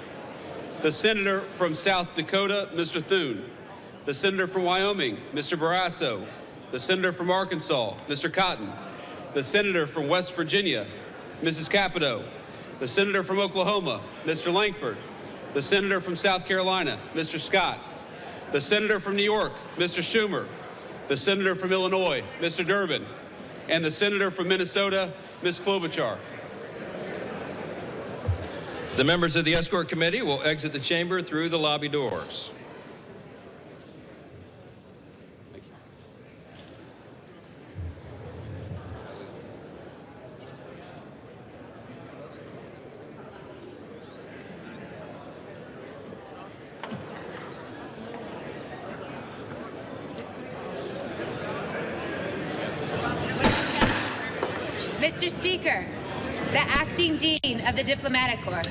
The Senator from South Dakota, Mr. Thune. The Senator from Wyoming, Mr. Barrasso. The Senator from Arkansas, Mr. Cotton. The Senator from West Virginia, Mrs. Capito. The Senator from Oklahoma, Mr. Langford. The Senator from South Carolina, Mr. Scott. The Senator from New York, Mr. Schumer. The Senator from Illinois, Mr. Durbin. And the Senator from Minnesota, Ms. Klobuchar. The members of the escort committee will exit the chamber through the lobby doors. Mr. Speaker, the Acting Dean of the Diplomatic Corps.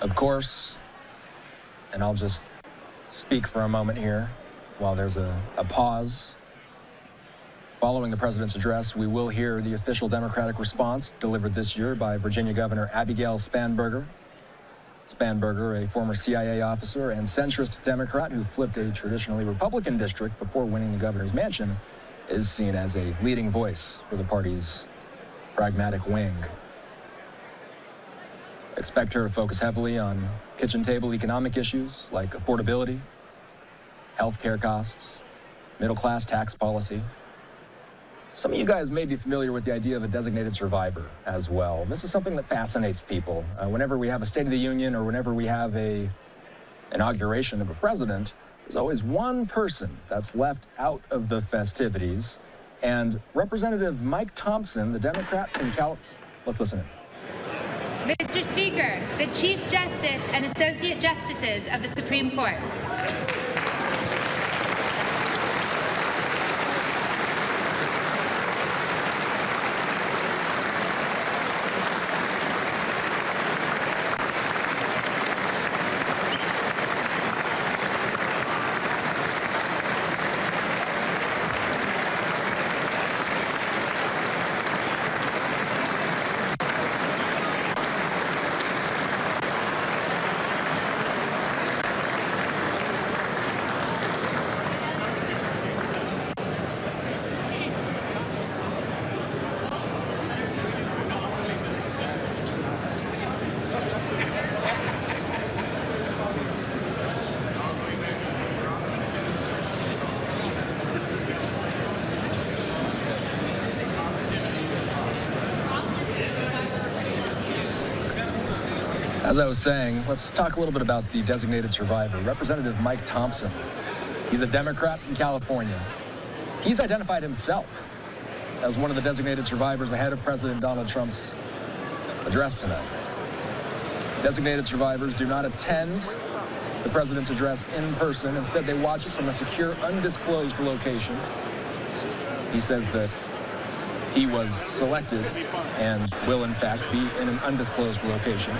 Of course, and I'll just speak for a moment here while there's a pause. Following the president's address, we will hear the official Democratic response delivered this year by Virginia Governor Abigail Spanberger. Spanberger, a former CIA officer and centrist Democrat who flipped a traditionally Republican district before winning the governor's mansion, is seen as a leading voice for the party's pragmatic wing. Expect her to focus heavily on kitchen table economic issues like affordability, healthcare costs, middle-class tax policy. Some of you guys may be familiar with the idea of a designated survivor as well. This is something that fascinates people. Whenever we have a State of the Union or whenever we have a inauguration of a president, there's always one person that's left out of the festivities. And Representative Mike Thompson, the Democrat from let's listen in. Mr. Speaker, the Chief Justice and Associate Justices of the Supreme Court. As I was saying, let's talk a little bit about the designated survivor, Representative Mike Thompson. He's a Democrat from California. He's identified himself as one of the designated survivors ahead of President Donald Trump's address tonight. Designated survivors do not attend the president's address in person. Instead, they watch it from a secure, undisclosed location. He says that he was selected and will, in fact, be in an undisclosed location.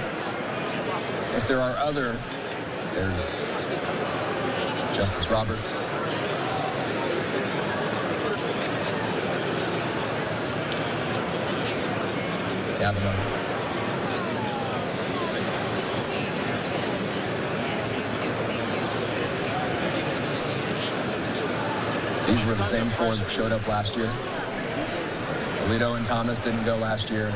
If there are other, there's Justice Roberts. Kavanaugh. These were the same four that showed up last year. Alito and Thomas didn't go last year.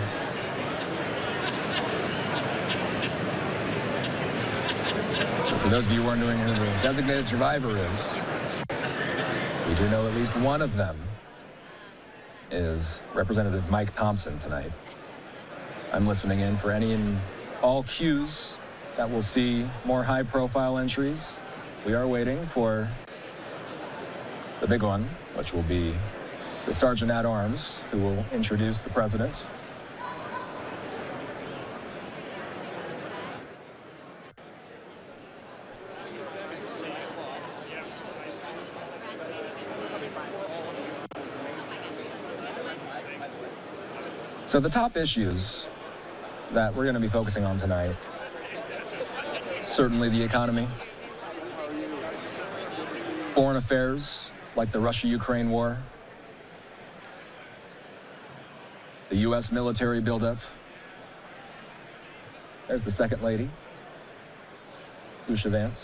So for those of you who aren't knowing who the designated survivor is, we do know at least one of them is Representative Mike Thompson tonight. I'm listening in for any and all cues that will see more high-profile entries. We are waiting for the big one, which will be the Sergeant at Arms, who will introduce the president. So the top issues that we're going to be focusing on tonight, certainly the economy, foreign affairs, like the Russia-Ukraine war, the U.S. military buildup. There's the second lady, Usha Vance,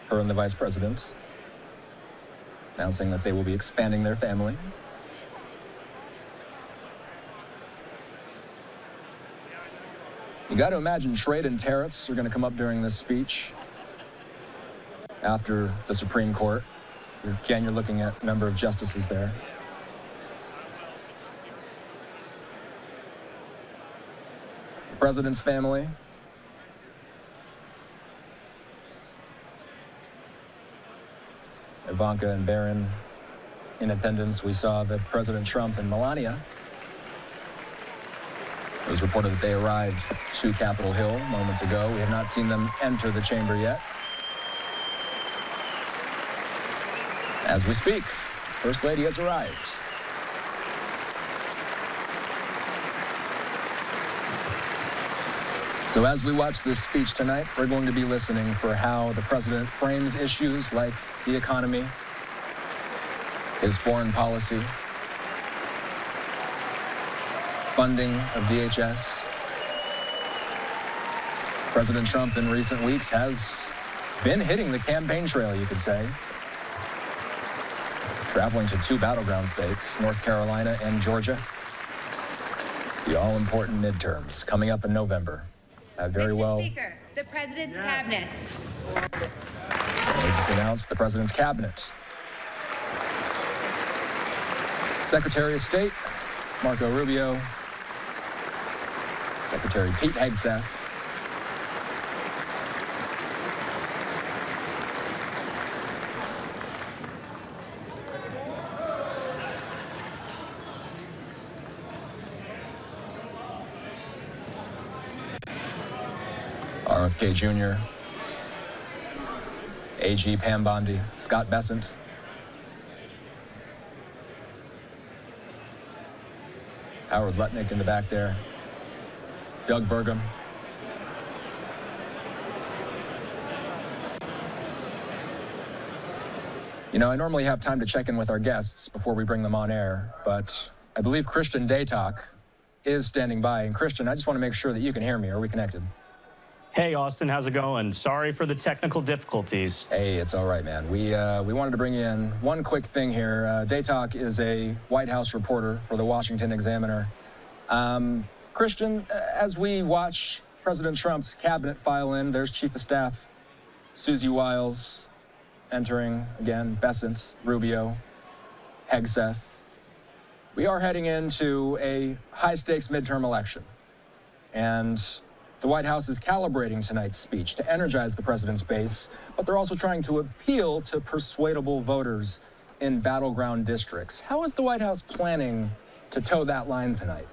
her and the vice president, announcing that they will be expanding their family. You got to imagine trade and tariffs are going to come up during this speech after the Supreme Court. Again, you're looking at a number of justices there. The president's family. Ivanka and Barron in attendance. We saw that President Trump and Melania. It was reported that they arrived to Capitol Hill moments ago. We have not seen them enter the chamber yet. As we speak, First Lady has arrived. So as we watch this speech tonight, we're going to be listening for how the president frames issues like the economy, his foreign policy, funding of DHS. President Trump in recent weeks has been hitting the campaign trail, you could say. Traveling to two battleground states, North Carolina and Georgia. The all-important midterms coming up in November. Mr. Speaker, the President's Cabinet. They just announced the President's Cabinet. Secretary of State, Marco Rubio. Secretary Pete Hegseth. RFK Jr., AG Pam Bondi, Scott Bessent, Howard Lutnick in the back there, Doug Burgum. You know, I normally have time to check in with our guests before we bring them on air, but I believe Christian Daytalk is standing by. And Christian, I just want to make sure that you can hear me. Are we connected? Hey, Austin, how's it going? Sorry for the technical difficulties. Hey, it's all right, man. We wanted to bring you in one quick thing here. Daytalk is a White House reporter for the Washington Examiner. Christian, as we watch President Trump's cabinet file in, there's Chief of Staff Susie Wiles entering again, Bessent, Rubio, Hegseth. We are heading into a high-stakes midterm election. And the White House is calibrating tonight's speech to energize the president's base, but they're also trying to appeal to persuadable voters in battleground districts. How is the White House planning to toe that line tonight?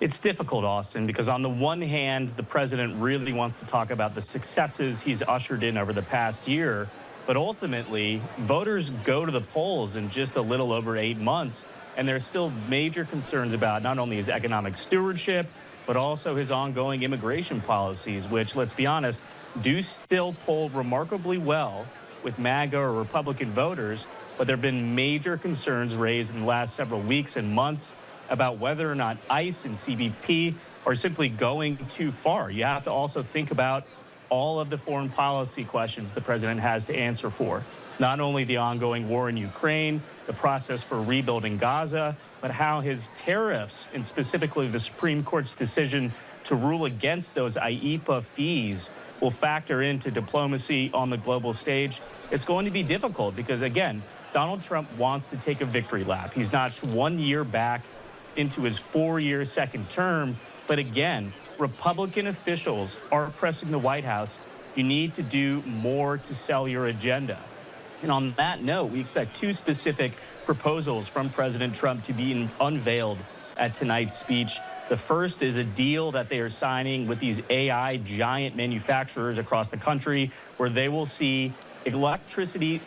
It's difficult, Austin, because on the one hand, the president really wants to talk about the successes he's ushered in over the past year. But ultimately, voters go to the polls in just a little over 8 months, and there's still major concerns about not only his economic stewardship, but also his ongoing immigration policies, which, let's be honest, do still poll remarkably well with MAGA or Republican voters. But there have been major concerns raised in the last several weeks and months about whether or not ICE and CBP are simply going too far. You have to also think about all of the foreign policy questions the president has to answer for. Not only the ongoing war in Ukraine, the process for rebuilding Gaza, but how his tariffs, and specifically the Supreme Court's decision to rule against those IEEPA fees, will factor into diplomacy on the global stage. It's going to be difficult because, again, Donald Trump wants to take a victory lap. He's notched 1 year back into his 4-year second term. But again, Republican officials are pressing the White House. You need to do more to sell your agenda. And on that note, we expect 2 specific proposals from President Trump to be unveiled at tonight's speech. The first is a deal that they are signing with these AI giant manufacturers across the country, where they will see electricity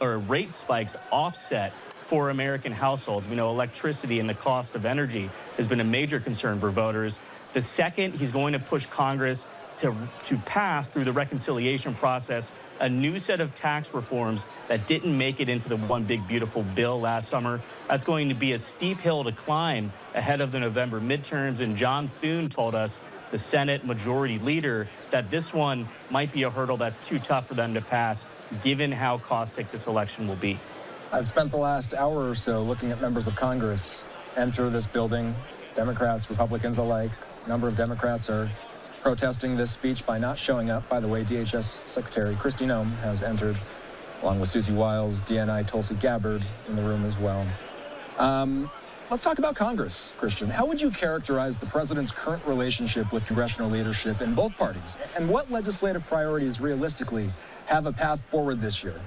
rate spikes offset for American households. We know electricity and the cost of energy has been a major concern for voters. The second, he's going to push Congress to pass through the reconciliation process a new set of tax reforms that didn't make it into the one big beautiful bill last summer. That's going to be a steep hill to climb ahead of the November midterms. And John Thune told us, the Senate Majority Leader, that this one might be a hurdle that's too tough for them to pass, given how caustic this election will be. I've spent the last hour or so looking at members of Congress enter this building, Democrats, Republicans alike. A number of Democrats are protesting this speech by not showing up. By the way, DHS Secretary Kristi Noem has entered, along with Susie Wiles, DNI Tulsi Gabbard in the room as well. Let's talk about Congress, Christian. How would you characterize the president's current relationship with congressional leadership in both parties? And what legislative priorities realistically have a path forward this year?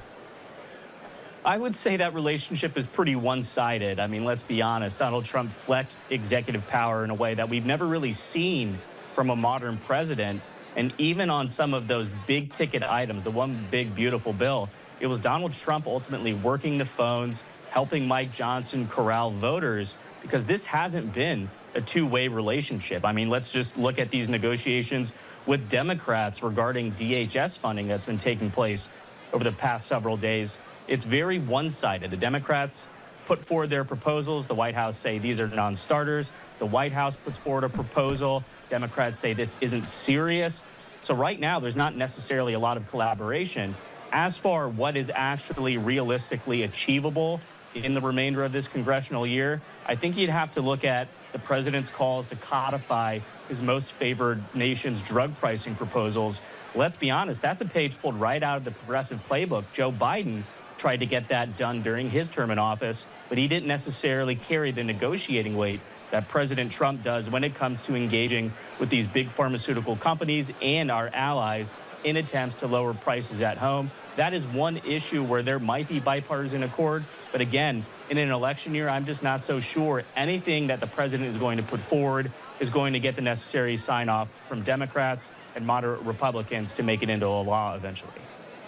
I would say that relationship is pretty one-sided. I mean, let's be honest. Donald Trump flexed executive power in a way that we've never really seen from a modern president. And even on some of those big ticket items, the one big beautiful bill, it was Donald Trump ultimately working the phones, helping Mike Johnson corral voters, because this hasn't been a two-way relationship. I mean, let's just look at these negotiations with Democrats regarding DHS funding that's been taking place over the past several days. It's very one-sided. The Democrats put forward their proposals. The White House say these are non-starters. The White House puts forward a proposal. Democrats say this isn't serious. So right now, there's not necessarily a lot of collaboration. As for what is actually realistically achievable in the remainder of this congressional year, I think you'd have to look at the president's calls to codify his most favored nation's drug pricing proposals. Let's be honest, that's a page pulled right out of the progressive playbook. Joe Biden tried to get that done during his term in office, but he didn't necessarily carry the negotiating weight that President Trump does when it comes to engaging with these big pharmaceutical companies and our allies in attempts to lower prices at home. That is one issue where there might be bipartisan accord. But again, in an election year, I'm just not so sure anything that the president is going to put forward is going to get the necessary sign-off from Democrats and moderate Republicans to make it into a law eventually.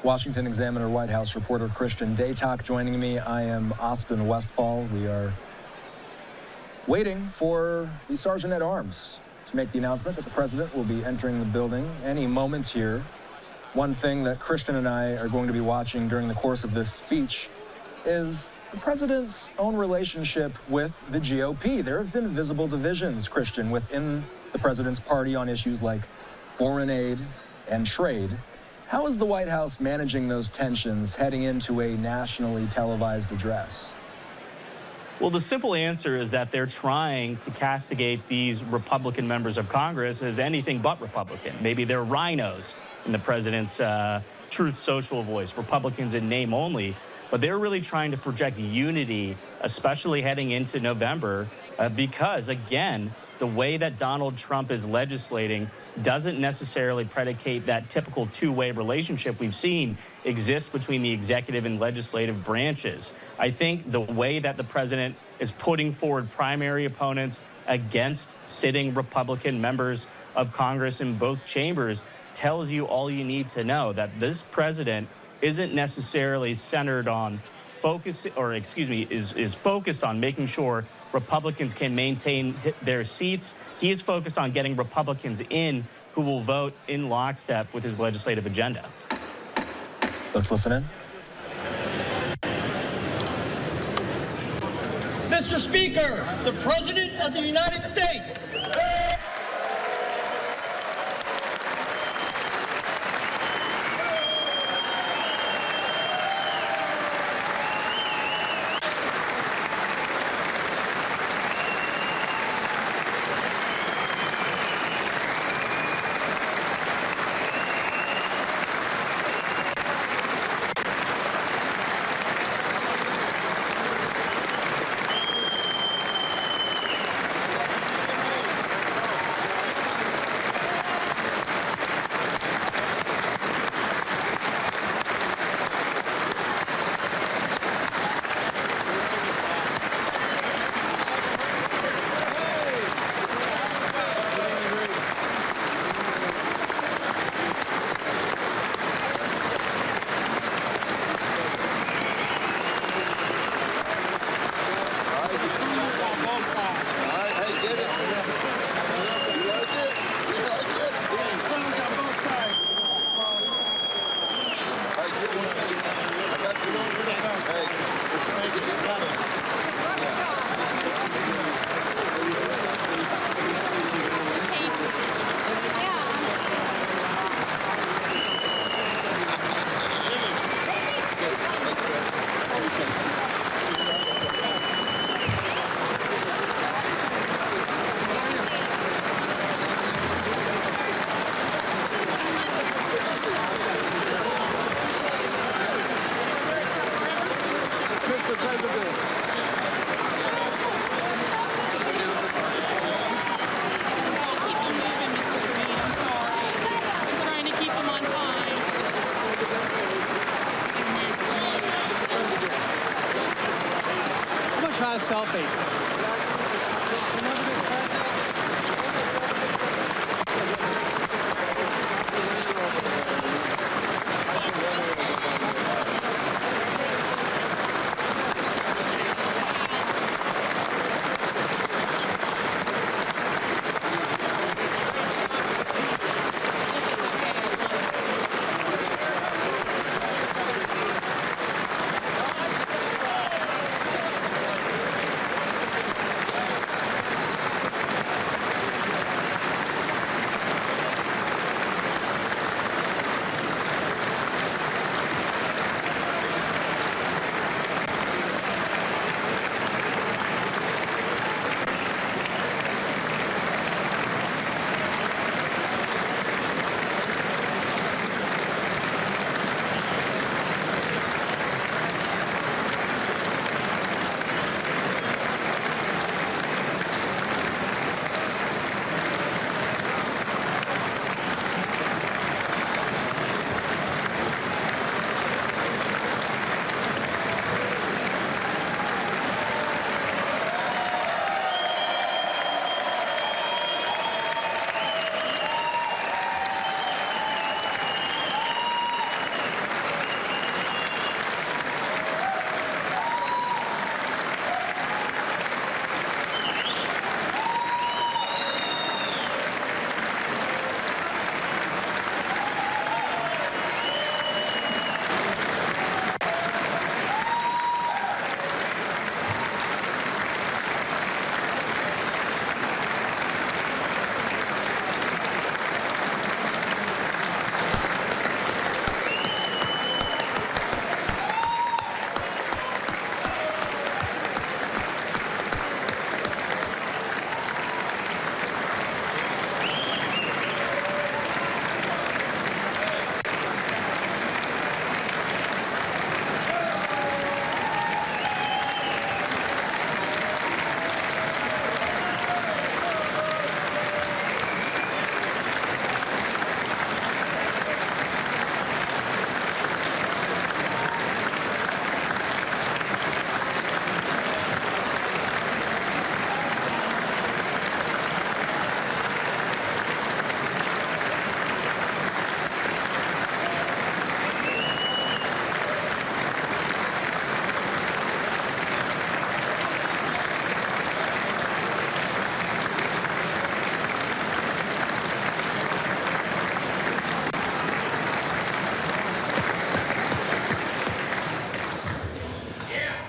Washington Examiner White House reporter Christian Daytok joining me. I am Austin Westfall. We are waiting for the Sergeant at Arms to make the announcement that the president will be entering the building any moment here. One thing that Christian and I are going to be watching during the course of this speech is the president's own relationship with the GOP. There have been visible divisions, Christian, within the president's party on issues like foreign aid and trade. How is the White House managing those tensions heading into a nationally televised address? Well, the simple answer is that they're trying to castigate these Republican members of Congress as anything but Republican. Maybe they're rhinos in the president's Truth Social voice, Republicans in name only. But they're really trying to project unity, especially heading into November, because, again, the way that Donald Trump is legislating doesn't necessarily predicate that typical two-way relationship we've seen exist between the executive and legislative branches. I think the way that the president is putting forward primary opponents against sitting Republican members of Congress in both chambers tells you all you need to know, that this president isn't necessarily centered on is focused on making sure Republicans can maintain their seats. He is focused on getting Republicans in who will vote in lockstep with his legislative agenda. Let's listen in. Mr. Speaker, the President of the United States.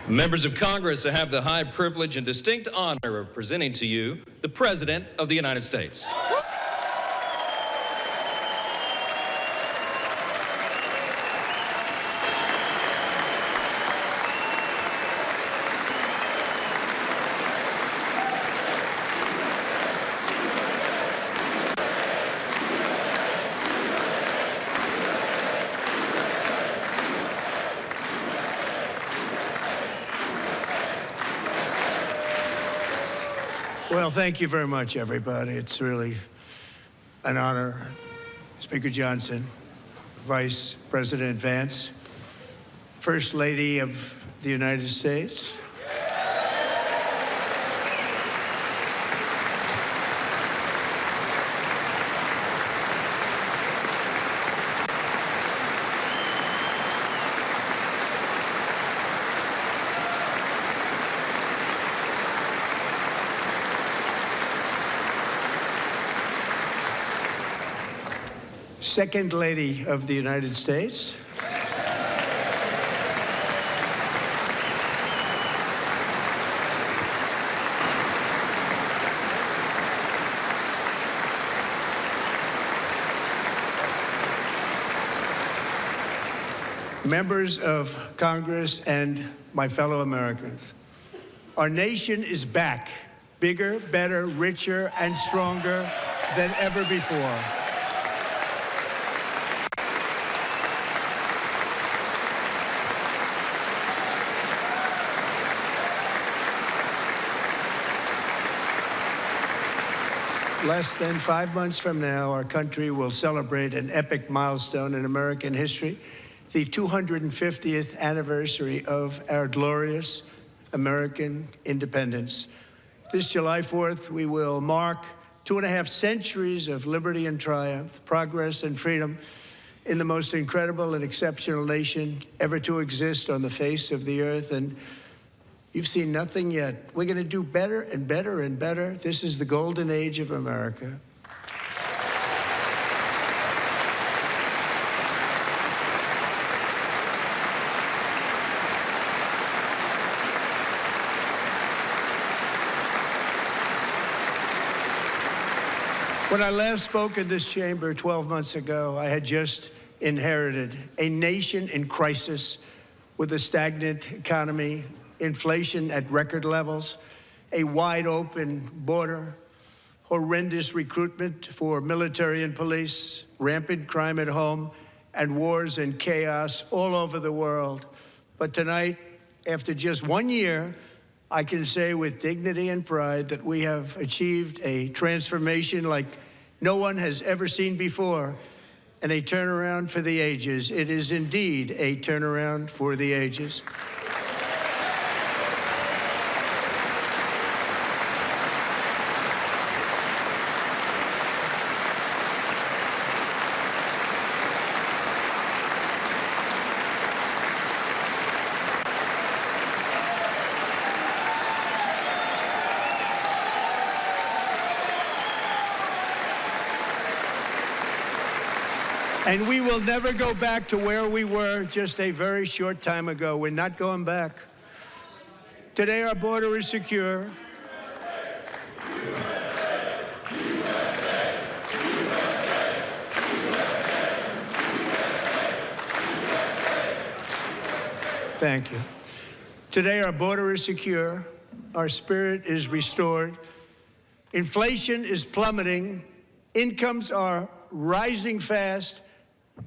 Members of Congress, I have the high privilege and distinct honor of presenting to you the President of the United States. Well, thank you very much, everybody. It's really an honor. Speaker Johnson, Vice President Vance, First Lady of the United States. Second Lady of the United States. Members of Congress and my fellow Americans, our nation is back, bigger, better, richer, and stronger than ever before. Less than 5 months from now, our country will celebrate an epic milestone in American history, the 250th anniversary of our glorious American independence. This July 4th, we will mark 2.5 centuries of liberty and triumph, progress and freedom in the most incredible and exceptional nation ever to exist on the face of the earth. And you've seen nothing yet. We're going to do better and better and better. This is the golden age of America. When I last spoke in this chamber 12 months ago, I had just inherited a nation in crisis with a stagnant economy, inflation at record levels, a wide open border, horrendous recruitment for military and police, rampant crime at home, and wars and chaos all over the world. But tonight, after just 1 year, I can say with dignity and pride that we have achieved a transformation like no one has ever seen before, and a turnaround for the ages. It is indeed a turnaround for the ages. And we will never go back to where we were just a very short time ago. We're not going back. Today, our border is secure. Thank you. Today, our border is secure. Our spirit is restored. Inflation is plummeting. Incomes are rising fast.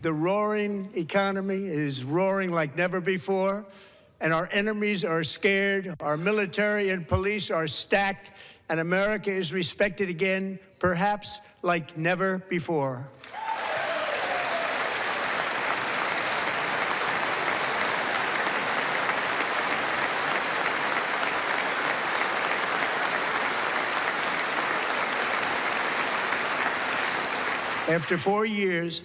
The roaring economy is roaring like never before, and our enemies are scared. Our military and police are stacked, and America is respected again, perhaps like never before. After 4 years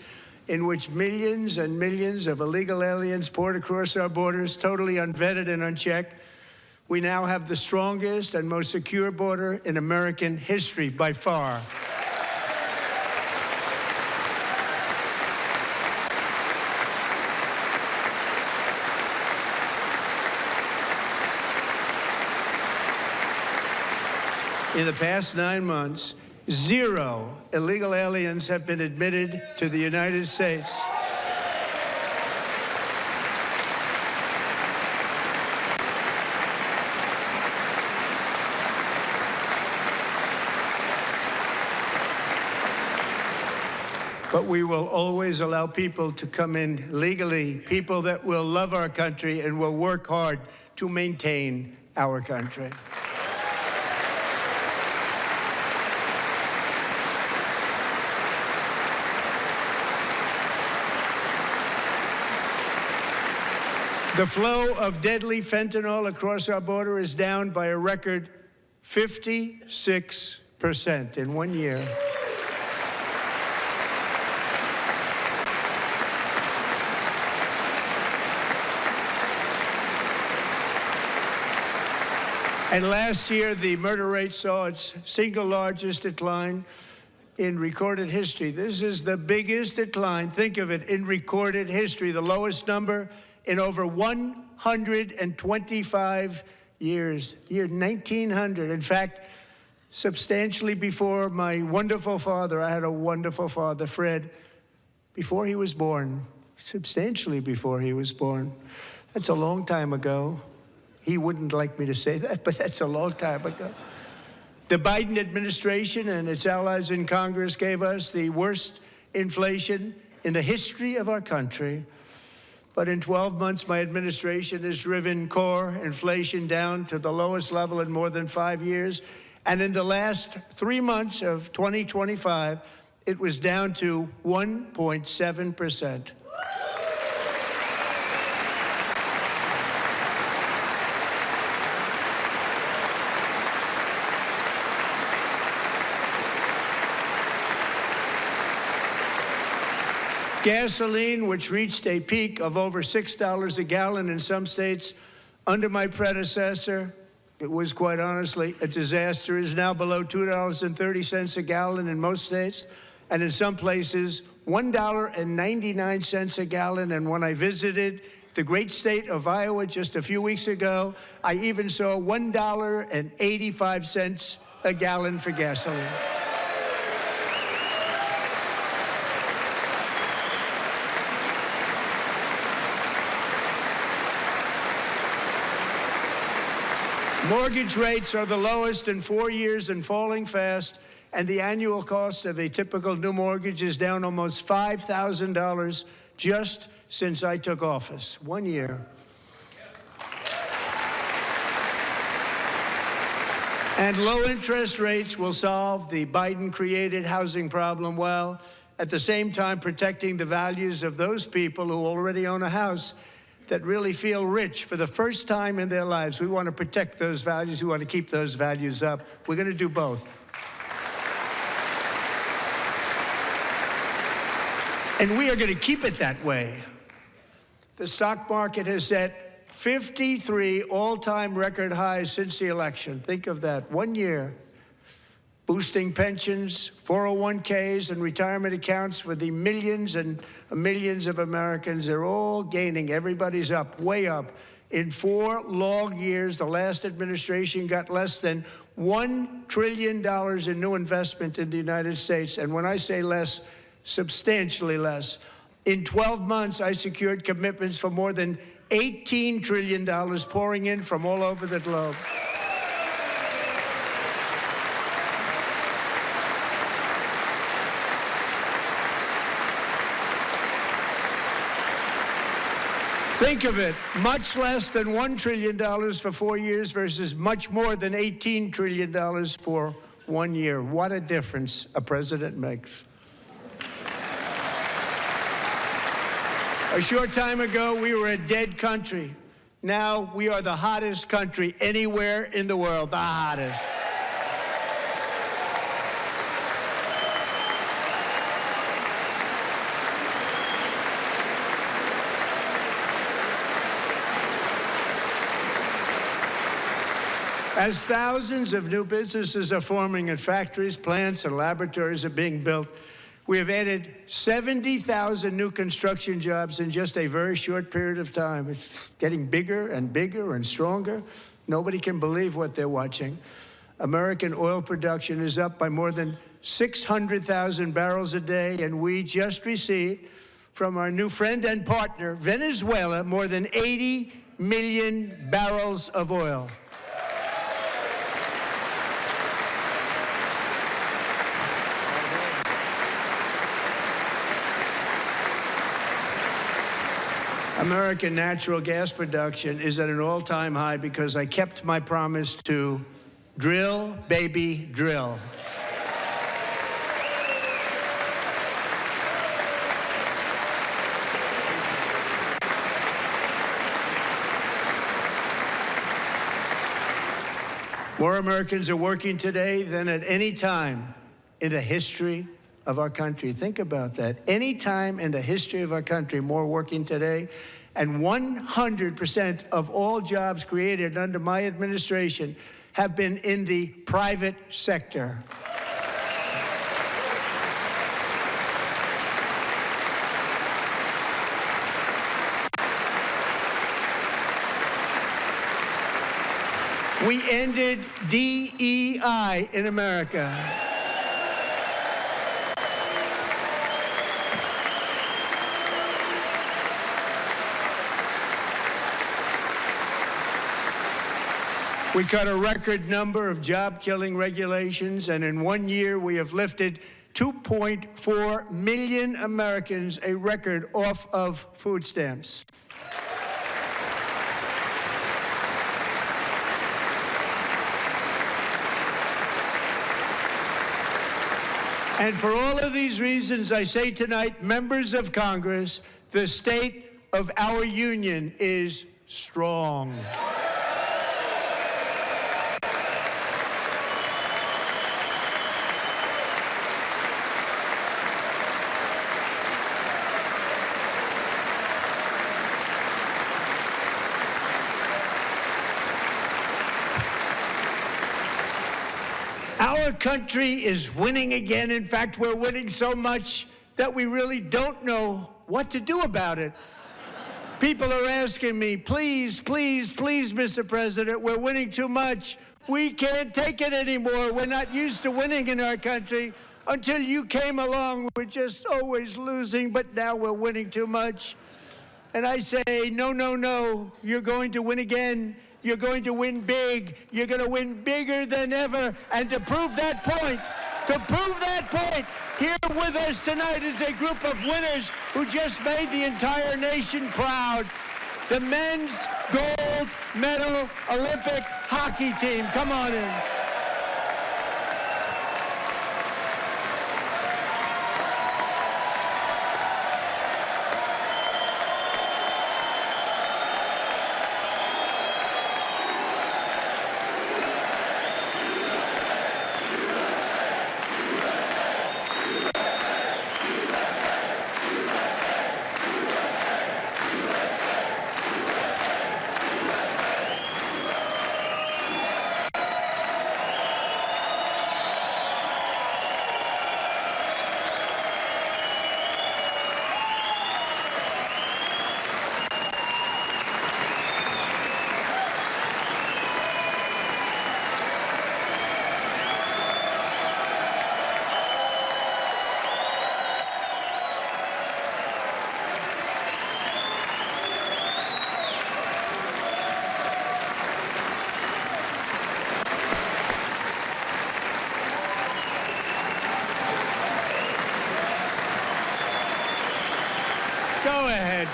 in which millions and millions of illegal aliens poured across our borders, totally unvetted and unchecked, we now have the strongest and most secure border in American history by far. In the past 9 months, 0 illegal aliens have been admitted to the United States. But we will always allow people to come in legally, people that will love our country and will work hard to maintain our country. The flow of deadly fentanyl across our border is down by a record 56% in 1 year. And last year, the murder rate saw its single largest decline in recorded history. This is the biggest decline, think of it, in recorded history, the lowest number in over 125 years, year 1900. In fact, substantially before my wonderful father, I had a wonderful father, Fred, before he was born, substantially before he was born. That's a long time ago. He wouldn't like me to say that, but that's a long time ago. The Biden administration and its allies in Congress gave us the worst inflation in the history of our country. But in 12 months, my administration has driven core inflation down to the lowest level in more than 5 years. And in the last 3 months of 2025, it was down to 1.7%. Gasoline, which reached a peak of over $6 a gallon in some states under my predecessor, it was quite honestly a disaster, is now below $2.30 a gallon in most states, and in some places, $1.99 a gallon. And when I visited the great state of Iowa just a few weeks ago, I even saw $1.85 a gallon for gasoline. Mortgage rates are the lowest in 4 years and falling fast, and the annual cost of a typical new mortgage is down almost $5,000 just since I took office. 1 year. And low interest rates will solve the Biden-created housing problem while at the same time protecting the values of those people who already own a house that really feel rich for the first time in their lives. We want to protect those values. We want to keep those values up. We're going to do both. And we are going to keep it that way. The stock market has set 53 all-time record highs since the election. Think of that, 1 year. Boosting pensions, 401ks, and retirement accounts for the millions and millions of Americans. They're all gaining. Everybody's up, way up. In 4 long years, the last administration got less than $1 trillion in new investment in the United States. And when I say less, substantially less. In 12 months, I secured commitments for more than $18 trillion pouring in from all over the globe. Think of it, much less than $1 trillion for 4 years versus much more than $18 trillion for 1 year. What a difference a president makes. A short time ago, we were a dead country. Now we are the hottest country anywhere in the world, the hottest. As thousands of new businesses are forming and factories, plants, and laboratories are being built, we have added 70,000 new construction jobs in just a very short period of time. It's getting bigger and bigger and stronger. Nobody can believe what they're watching. American oil production is up by more than 600,000 barrels a day, and we just received from our new friend and partner, Venezuela, more than 80 million barrels of oil. American natural gas production is at an all-time high because I kept my promise to drill, baby, drill. More Americans are working today than at any time in the history of our country. Think about that. Any time in the history of our country, more working today. And 100% of all jobs created under my administration have been in the private sector. We ended DEI in America. We cut a record number of job-killing regulations, and in 1 year, we have lifted 2.4 million Americans, a record, off of food stamps. And for all of these reasons, I say tonight, members of Congress, the state of our union is strong. Our country is winning again. In fact, we're winning so much that we really don't know what to do about it. People are asking me, please, please, please, Mr. President, we're winning too much. We can't take it anymore. We're not used to winning in our country. Until you came along, we're just always losing, but now we're winning too much. And I say, no, no, no, you're going to win again. You're going to win big. You're going to win bigger than ever. And to prove that point, here with us tonight is a group of winners who just made the entire nation proud. The men's gold medal Olympic hockey team. Come on in. Go ahead.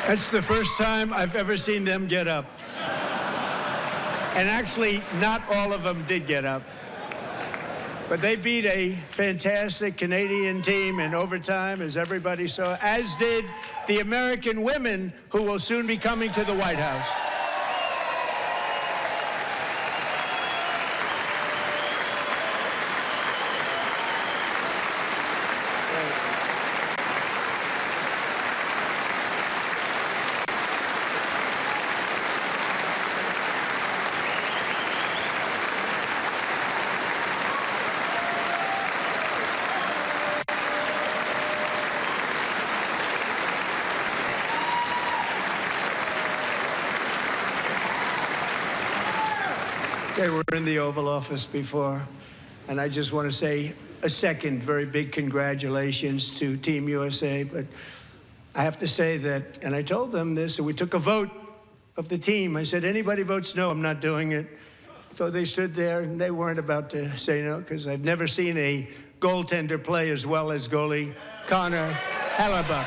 That's the first time I've ever seen them get up. And actually, not all of them did get up. But they beat a fantastic Canadian team in overtime, as everybody saw, as did the American women who will soon be coming to the White House. They were in the Oval Office before. And I just want to say a second very big congratulations to Team USA. But I have to say that, and I told them this, and we took a vote of the team. I said, anybody votes no, I'm not doing it. So they stood there, and they weren't about to say no, because I've never seen a goaltender play as well as goalie Connor Hellebuck.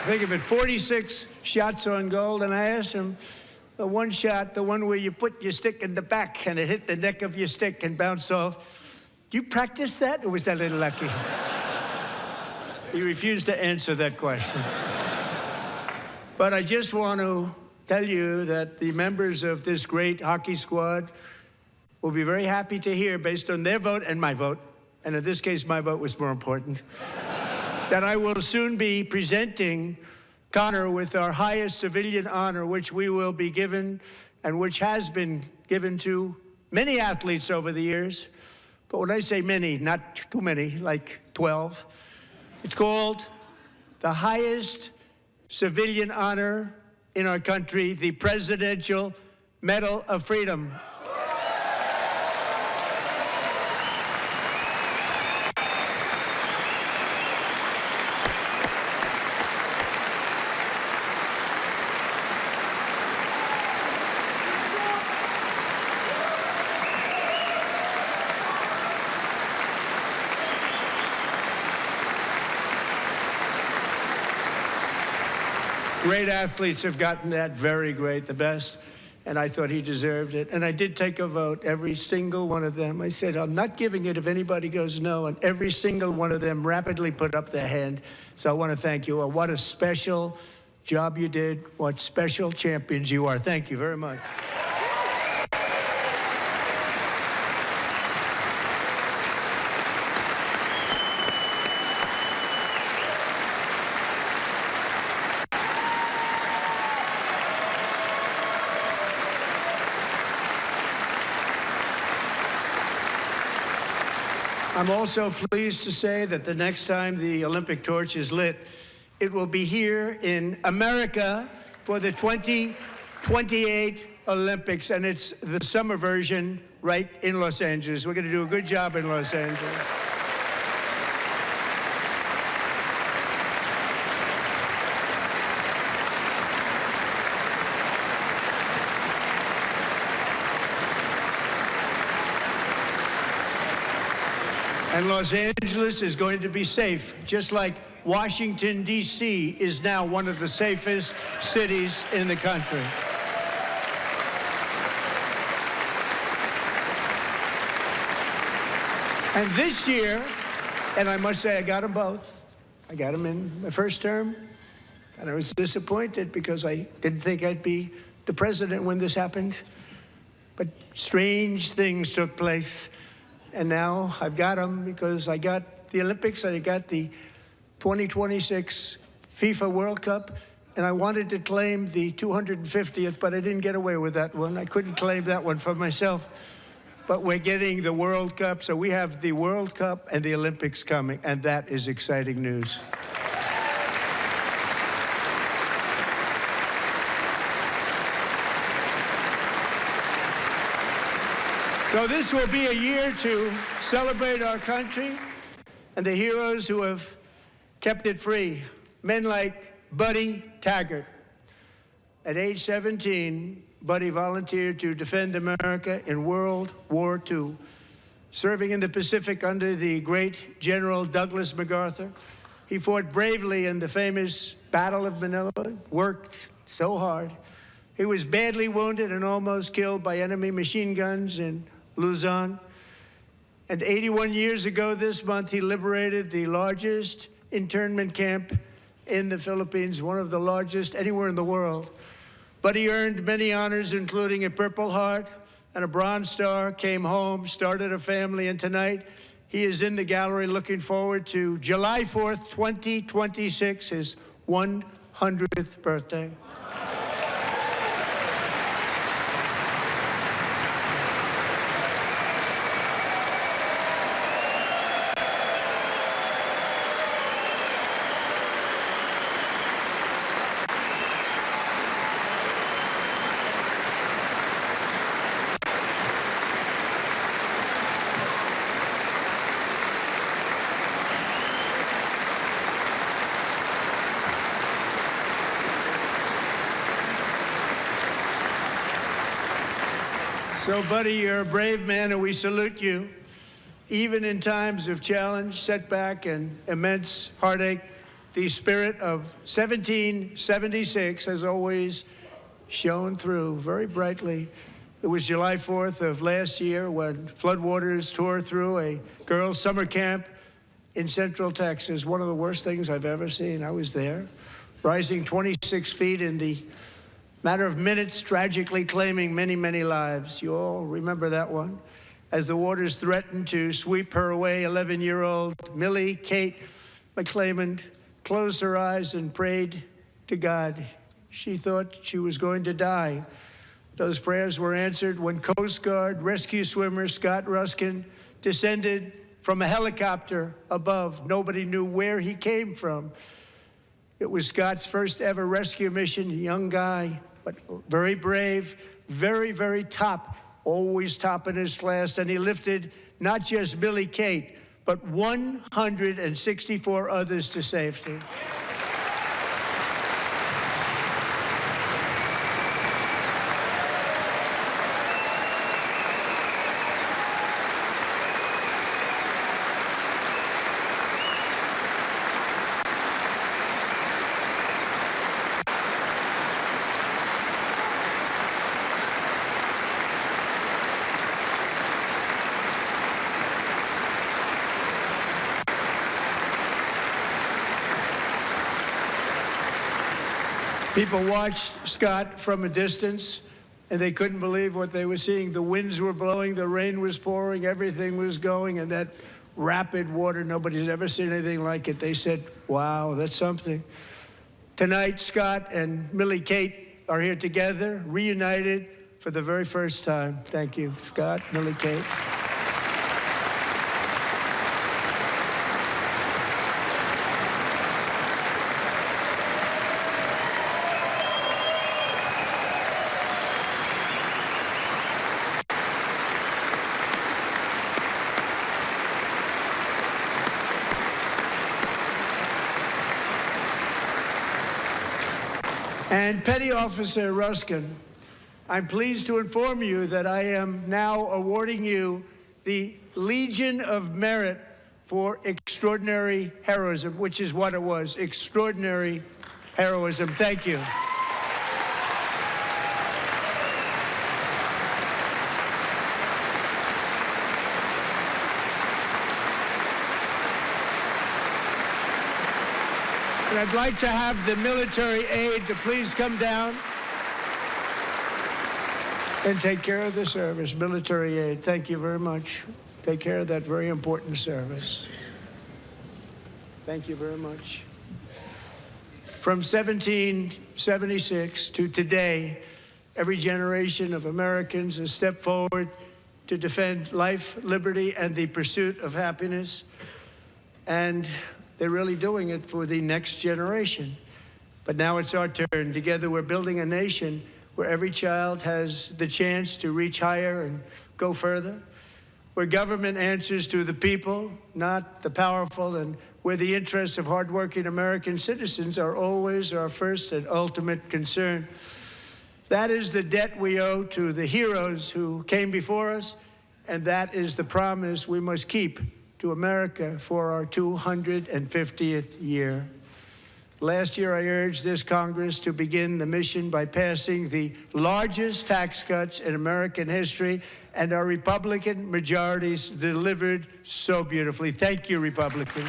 Think of it, 46 shots on goal, and I asked him, the one shot, the one where you put your stick in the back and it hit the neck of your stick and bounced off, do you practice that, or was that a little lucky? He refused to answer that question. But I just want to tell you that the members of this great hockey squad will be very happy to hear, based on their vote and my vote, and in this case, my vote was more important, that I will soon be presenting Connor with our highest civilian honor, which we will be given, and which has been given to many athletes over the years. But when I say many, not too many, like 12, it's called the highest civilian honor in our country, the Presidential Medal of Freedom. Great athletes have gotten that, very great, the best, and I thought he deserved it. And I did take a vote, every single one of them. I said, I'm not giving it if anybody goes no, and every single one of them rapidly put up their hand. So I want to thank you all. What a special job you did. What special champions you are. Thank you very much. I'm also pleased to say that the next time the Olympic torch is lit, it will be here in America for the 2028 Olympics, and it's the summer version right in Los Angeles. We're going to do a good job in Los Angeles. And Los Angeles is going to be safe, just like Washington, D.C. is now one of the safest cities in the country. And this year, and I must say I got them both. I got them in my first term, and I was disappointed because I didn't think I'd be the president when this happened. But strange things took place. And now I've got them because I got the Olympics and I got the 2026 FIFA World Cup. And I wanted to claim the 250th, but I didn't get away with that one. I couldn't claim that one for myself. But we're getting the World Cup. So we have the World Cup and the Olympics coming. And that is exciting news. So this will be a year to celebrate our country and the heroes who have kept it free. Men like Buddy Taggart. At age 17, Buddy volunteered to defend America in World War II, serving in the Pacific under the great General Douglas MacArthur. He fought bravely in the famous Battle of Manila, worked so hard. He was badly wounded and almost killed by enemy machine guns in Luzon. And 81 years ago this month, he liberated the largest internment camp in the Philippines, one of the largest anywhere in the world. Buddy earned many honors, including a Purple Heart and a Bronze Star, came home, started a family, and tonight he is in the gallery looking forward to July 4th, 2026, his 100th birthday. So, buddy, you're a brave man, and we salute you. Even in times of challenge, setback, and immense heartache, the spirit of 1776 has always shone through very brightly. It was July 4th of last year when floodwaters tore through a girls' summer camp in Central Texas. One of the worst things I've ever seen. I was there, rising 26 feet in the matter of minutes, tragically claiming many, many lives. You all remember that one. As the waters threatened to sweep her away, 11-year-old Millie Kate McClelland closed her eyes and prayed to God. She thought she was going to die. Those prayers were answered when Coast Guard rescue swimmer Scott Ruskin descended from a helicopter above. Nobody knew where he came from. It was Scott's first ever rescue mission, a young guy, but very brave, very, very top, always top in his class. And he lifted not just Millie Kate, but 164 others to safety. People watched Scott from a distance, and they couldn't believe what they were seeing. The winds were blowing, the rain was pouring, everything was going, and that rapid water, nobody's ever seen anything like it. They said, wow, that's something. Tonight, Scott and Millie Kate are here together, reunited for the very first time. Thank you, Scott, Millie Kate. And Petty Officer Ruskin, I'm pleased to inform you that I am now awarding you the Legion of Merit for extraordinary heroism, which is what it was, extraordinary heroism. Thank you. And I'd like to have the military aide to please come down and take care of the service. Military aide, thank you very much. Take care of that very important service. Thank you very much. From 1776 to today, every generation of Americans has stepped forward to defend life, liberty, and the pursuit of happiness. And they're really doing it for the next generation. But now it's our turn. Together, we're building a nation where every child has the chance to reach higher and go further, where government answers to the people, not the powerful, and where the interests of hardworking American citizens are always our first and ultimate concern. That is the debt we owe to the heroes who came before us, and that is the promise we must keep to America for our 250th year. Last year, I urged this Congress to begin the mission by passing the largest tax cuts in American history, and our Republican majorities delivered so beautifully. Thank you, Republicans.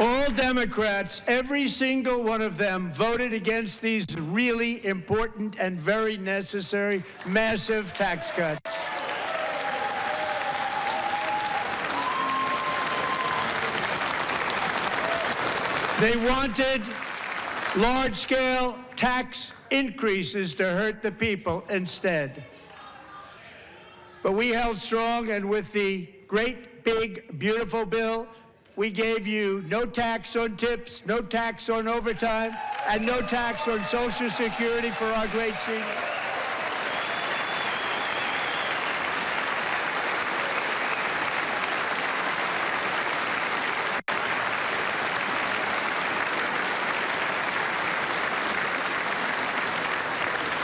All Democrats, every single one of them, voted against these really important and very necessary massive tax cuts. They wanted large-scale tax increases to hurt the people instead. But we held strong, and with the great, big, beautiful bill, we gave you no tax on tips, no tax on overtime, and no tax on Social Security for our great seniors.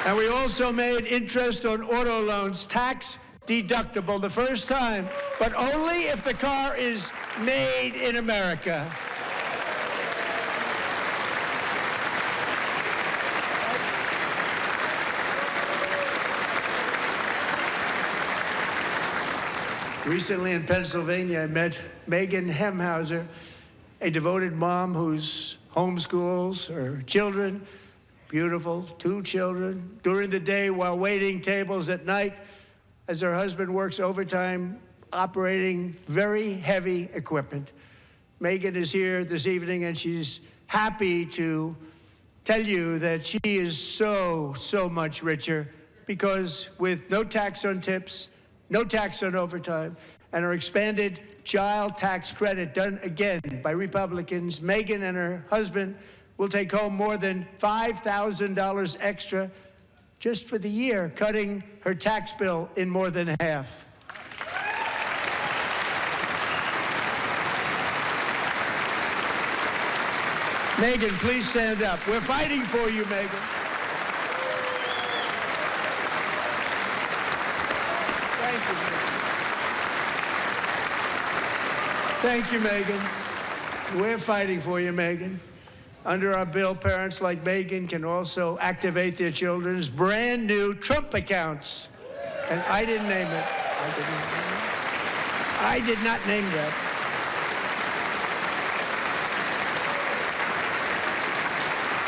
And we also made interest on auto loans tax deductible the first time, but only if the car is made in America. Recently in Pennsylvania, I met Megan Hemhauser, a devoted mom who's homeschools her children, beautiful, 2 children, during the day while waiting tables at night as her husband works overtime operating very heavy equipment. Megan is here this evening, and she's happy to tell you that she is so much richer because with no tax on tips, no tax on overtime, and her expanded child tax credit done again by Republicans, Megan and her husband will take home more than $5,000 extra just for the year, cutting her tax bill in more than half. Megan, please stand up. We're fighting for you, Megan. Thank you, Megan. Thank you, Megan. We're fighting for you, Megan. Under our bill, parents like Megan can also activate their children's brand new Trump accounts. And I didn't name it. I did not name that.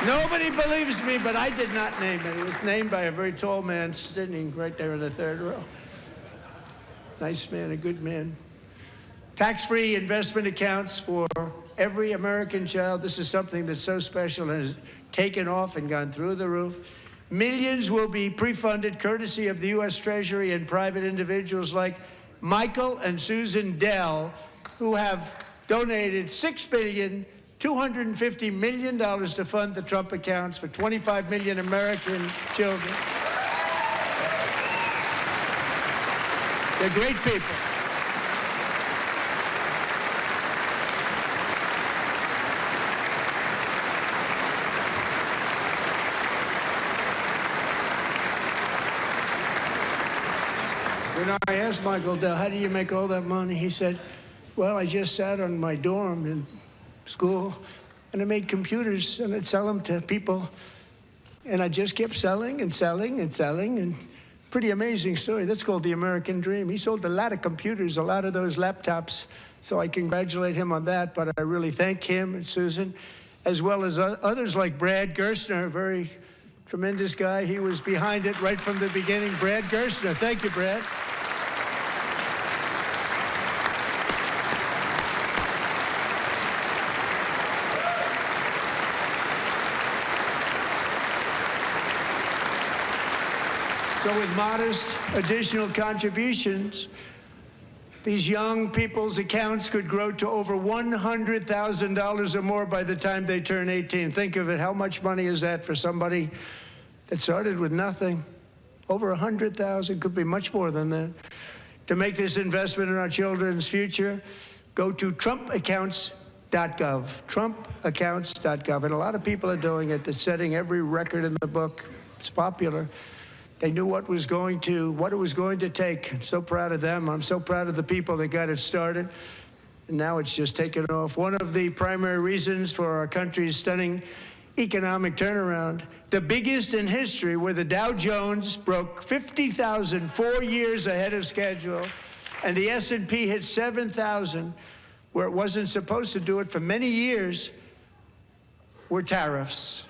Nobody believes me, but I did not name it. It was named by a very tall man sitting right there in the third row. Nice man, a good man. Tax-free investment accounts for every American child. This is something that's so special and has taken off and gone through the roof. Millions will be pre-funded courtesy of the U.S. Treasury and private individuals like Michael and Susan Dell, who have donated $6,250 million to fund the Trump accounts for 25 million American children. They're great people. When I asked Michael Dell, how do you make all that money? He said, well, I just sat on my dorm in school, and I made computers, and I'd sell them to people. And I just kept selling and selling and selling, and pretty amazing story. That's called the American dream. He sold a lot of computers, a lot of those laptops, so I congratulate him on that, but I really thank him and Susan, as well as others like Brad Gerstner, a very tremendous guy. He was behind it right from the beginning. Brad Gerstner. Thank you, Brad. So with modest additional contributions, these young people's accounts could grow to over $100,000 or more by the time they turn 18. Think of it, how much money is that for somebody that started with nothing? Over 100,000, could be much more than that. To make this investment in our children's future, go to trumpaccounts.gov, trumpaccounts.gov. And a lot of people are doing it. They're setting every record in the book. It's popular. They knew what it was going to take. I'm so proud of them. I'm so proud of the people that got it started. And now it's just taken off. One of the primary reasons for our country's stunning economic turnaround, the biggest in history, where the Dow Jones broke 50,000 4 years ahead of schedule, and the S&P hit 7,000, where it wasn't supposed to do it for many years, were tariffs.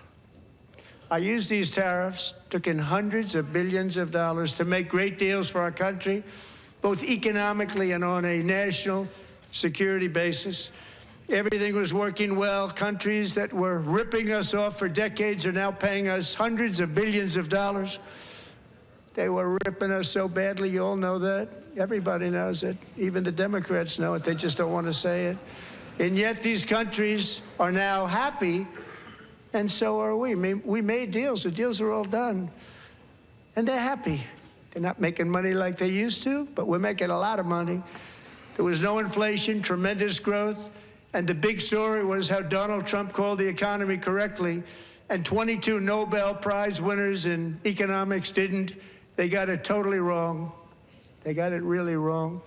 I used these tariffs, took in hundreds of billions of dollars to make great deals for our country, both economically and on a national security basis. Everything was working well. Countries that were ripping us off for decades are now paying us hundreds of billions of dollars. They were ripping us so badly, you all know that. Everybody knows it. Even the Democrats know it. They just don't want to say it. And yet these countries are now happy, and so are we. We made deals. The deals are all done. And they're happy. They're not making money like they used to, but we're making a lot of money. There was no inflation, tremendous growth, and the big story was how Donald Trump called the economy correctly, and 22 Nobel Prize winners in economics didn't. They got it totally wrong. They got it really wrong.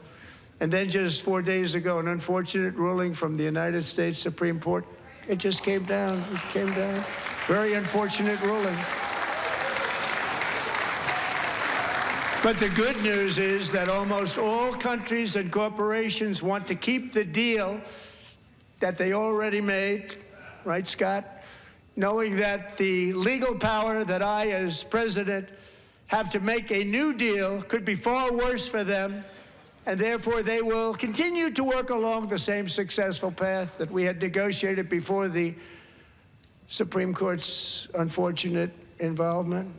And then just 4 days ago, an unfortunate ruling from the United States Supreme Court. It just came down. It came down. Very unfortunate ruling. But the good news is that almost all countries and corporations want to keep the deal that they already made, right, Scott? Knowing that the legal power that I, as president, have to make a new deal could be far worse for them, and therefore they will continue to work along the same successful path that we had negotiated before the Supreme Court's unfortunate involvement.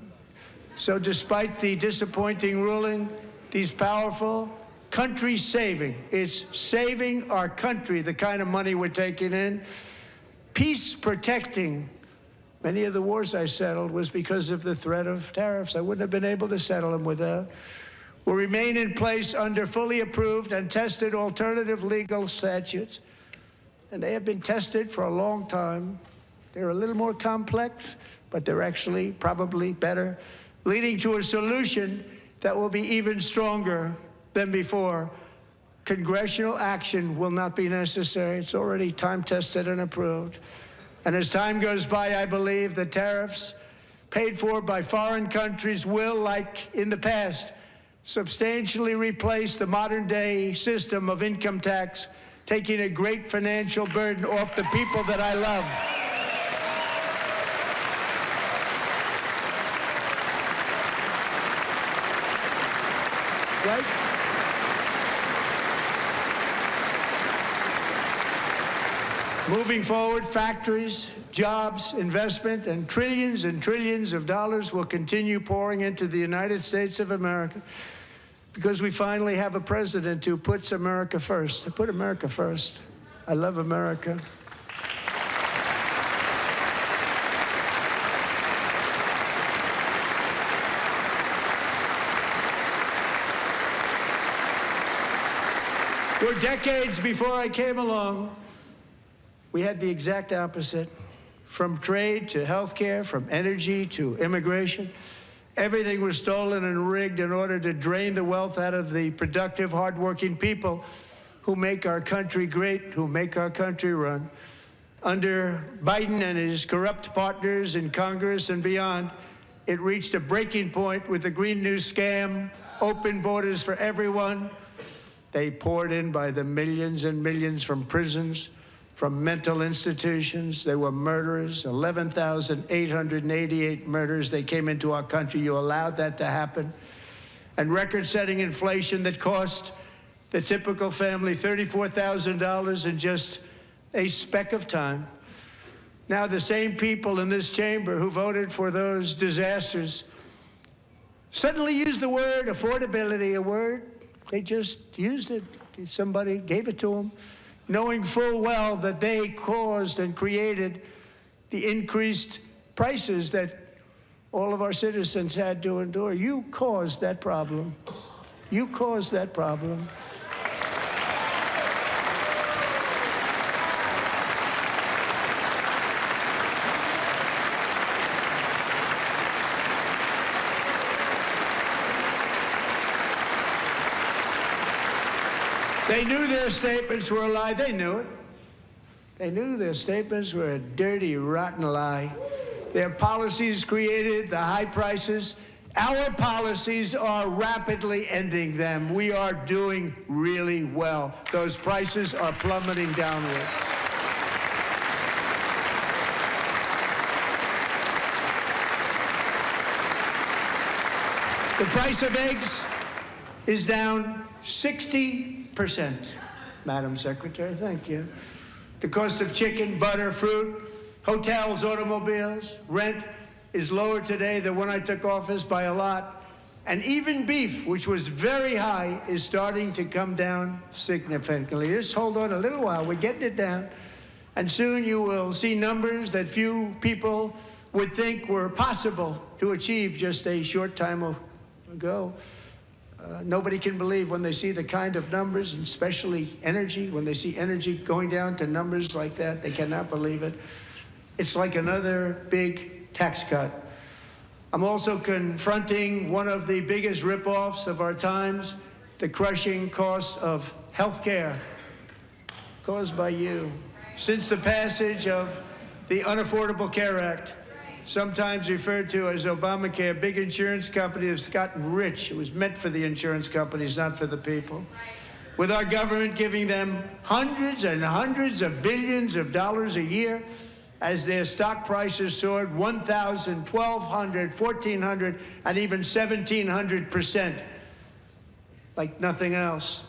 So despite the disappointing ruling, these powerful, country-saving, it's saving our country, the kind of money we're taking in, peace-protecting. Many of the wars I settled was because of the threat of tariffs. I wouldn't have been able to settle them without. Will remain in place under fully approved and tested alternative legal statutes. And they have been tested for a long time. They're a little more complex, but they're actually probably better, leading to a solution that will be even stronger than before. Congressional action will not be necessary. It's already time-tested and approved. And as time goes by, I believe the tariffs paid for by foreign countries will, like in the past, substantially replace the modern-day system of income tax, taking a great financial burden off the people that I love. Right? Moving forward, factories, jobs, investment, and trillions of dollars will continue pouring into the United States of America because we finally have a president who puts America first. I put America first. I love America. For decades before I came along, we had the exact opposite. From trade to healthcare, from energy to immigration, everything was stolen and rigged in order to drain the wealth out of the productive, hardworking people who make our country great, who make our country run. Under Biden and his corrupt partners in Congress and beyond, it reached a breaking point with the Green New scam, open borders for everyone. They poured in by the millions and millions from prisons, from mental institutions. They were murderers, 11,888 murders. They came into our country. You allowed that to happen. And record-setting inflation that cost the typical family $34,000 in just a speck of time. Now the same people in this chamber who voted for those disasters suddenly used the word affordability, a word. They just used it. Somebody gave it to them, knowing full well that they caused and created the increased prices that all of our citizens had to endure. You caused that problem. You caused that problem. They knew their statements were a lie. They knew it. They knew their statements were a dirty, rotten lie. Their policies created the high prices Our policies are rapidly ending them. We are doing really well. Those prices are plummeting downward. The price of eggs is down 60%. Madam Secretary, thank you. The cost of chicken, butter, fruit, hotels, automobiles, rent is lower today than when I took office by a lot. And even beef, which was very high, is starting to come down significantly. Just hold on a little while. We're getting it down. And soon you will see numbers that few people would think were possible to achieve just a short time ago. Nobody can believe when they see the kind of numbers, and especially energy, when they see energy going down to numbers like that, they cannot believe it. It's like another big tax cut. I'm also confronting one of the biggest ripoffs of our times, the crushing cost of health care caused by you. Since the passage of the Unaffordable Care Act, sometimes referred to as Obamacare, big insurance companies have gotten rich. It was meant for the insurance companies, not for the people. With our government giving them hundreds and hundreds of billions of dollars a year as their stock prices soared 1,000, 1,200, 1,400, and even 1,700%, like nothing else.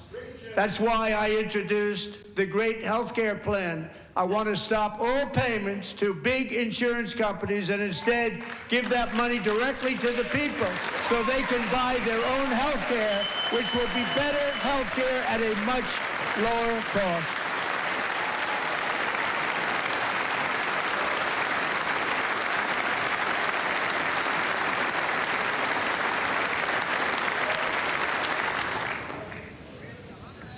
That's why I introduced the great health care plan. I want to stop all payments to big insurance companies and instead give that money directly to the people so they can buy their own health care, which will be better health care at a much lower cost.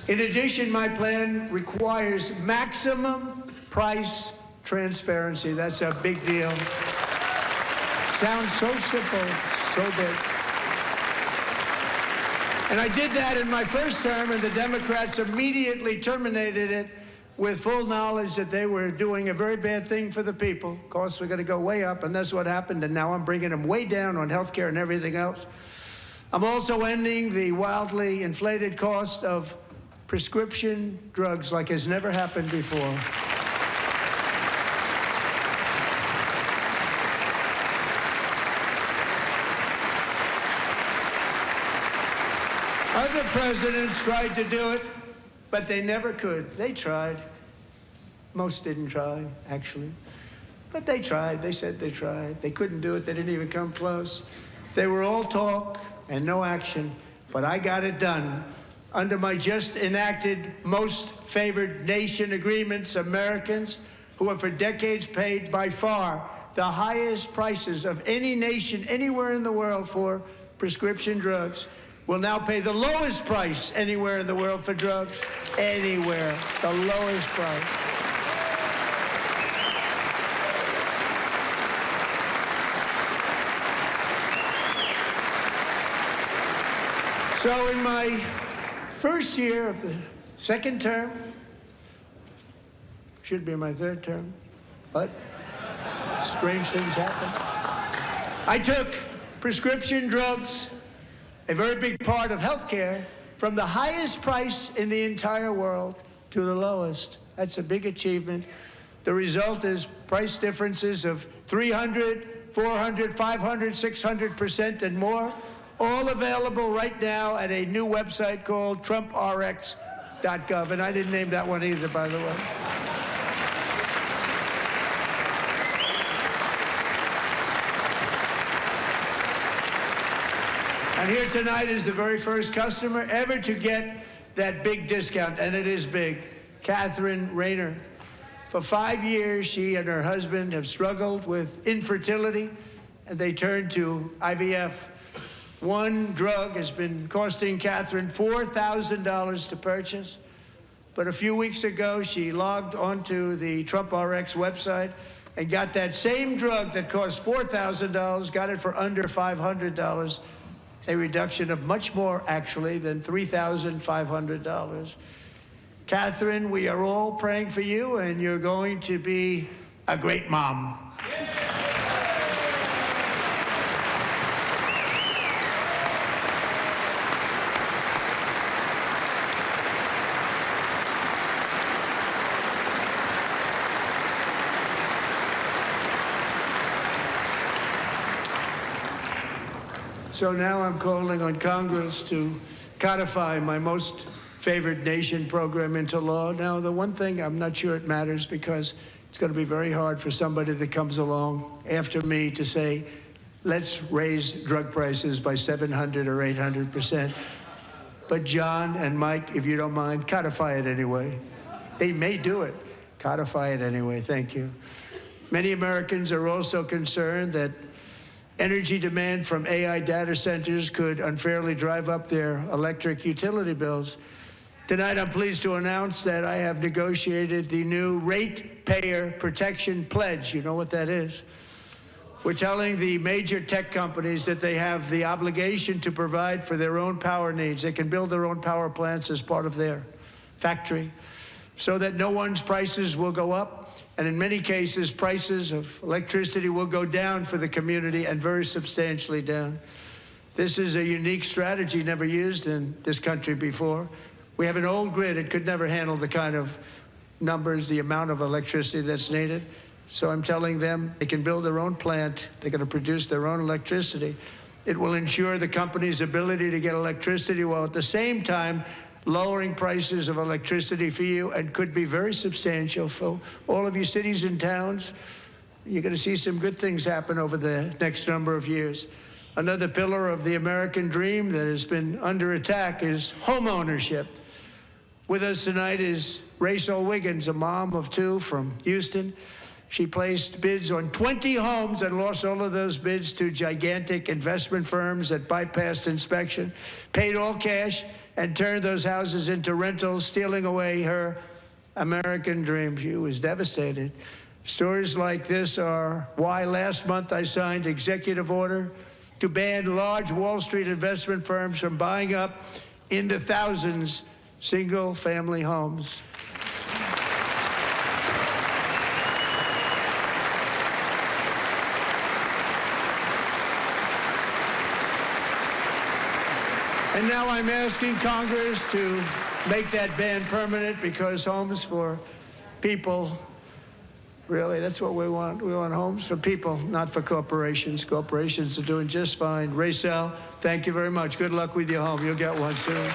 In addition, my plan requires maximum price transparency. That's a big deal. Sounds so simple, so big. And I did that in my first term, and the Democrats immediately terminated it with full knowledge that they were doing a very bad thing for the people. Costs were going to go way up, and that's what happened, and now I'm bringing them way down on health care and everything else. I'm also ending the wildly inflated cost of prescription drugs like has never happened before. Other presidents tried to do it, but they never could. They tried. Most didn't try, actually. But they tried. They said they tried. They couldn't do it. They didn't even come close. They were all talk and no action, but I got it done. Under my just enacted most favored nation agreements, Americans who have for decades paid by far the highest prices of any nation anywhere in the world for prescription drugs will now pay the lowest price anywhere in the world for drugs. Anywhere, the lowest price. So in my first year of the second term, should be my third term, but strange things happen. I took prescription drugs, a very big part of healthcare, from the highest price in the entire world to the lowest. That's a big achievement. The result is price differences of 300, 400, 500, 600% and more, all available right now at a new website called TrumpRx.gov. And I didn't name that one either, by the way. And here tonight is the very first customer ever to get that big discount, and it is big, Catherine Rayner. For 5 years, she and her husband have struggled with infertility, and they turned to IVF. One drug has been costing Catherine $4,000 to purchase, but a few weeks ago, she logged onto the TrumpRx website and got that same drug that cost $4,000, got it for under $500. A reduction of much more, actually, than $3,500. Catherine, we are all praying for you, and you're going to be a great mom. So now I'm calling on Congress to codify my most favored nation program into law. Now, the one thing, I'm not sure it matters because it's going to be very hard for somebody that comes along after me to say, let's raise drug prices by 700 or 800%. But John and Mike, if you don't mind, codify it anyway. They may do it. Codify it anyway. Thank you. Many Americans are also concerned that energy demand from AI data centers could unfairly drive up their electric utility bills. Tonight, I'm pleased to announce that I have negotiated the new Ratepayer Protection Pledge. You know what that is? We're telling the major tech companies that they have the obligation to provide for their own power needs. They can build their own power plants as part of their factory so that no one's prices will go up. And in many cases, prices of electricity will go down for the community and very substantially down. This is a unique strategy never used in this country before. We have an old grid. It could never handle the kind of numbers, the amount of electricity that's needed. So I'm telling them they can build their own plant. They're going to produce their own electricity. It will ensure the company's ability to get electricity while at the same time lowering prices of electricity for you, and could be very substantial for all of you cities and towns. You're going to see some good things happen over the next number of years. Another pillar of the American dream that has been under attack is home ownership. With us tonight is Rachel Wiggins, a mom of two from Houston. She placed bids on 20 homes and lost all of those bids to gigantic investment firms that bypassed inspection, paid all cash, and turned those houses into rentals, stealing away her American dream. She was devastated. Stories like this are why last month I signed executive order to ban large Wall Street investment firms from buying up in the thousands single-family homes. And now I'm asking Congress to make that ban permanent, because homes for people, really, that's what we want. We want homes for people, not for corporations. Corporations are doing just fine. Rachel, thank you very much. Good luck with your home. You'll get one soon.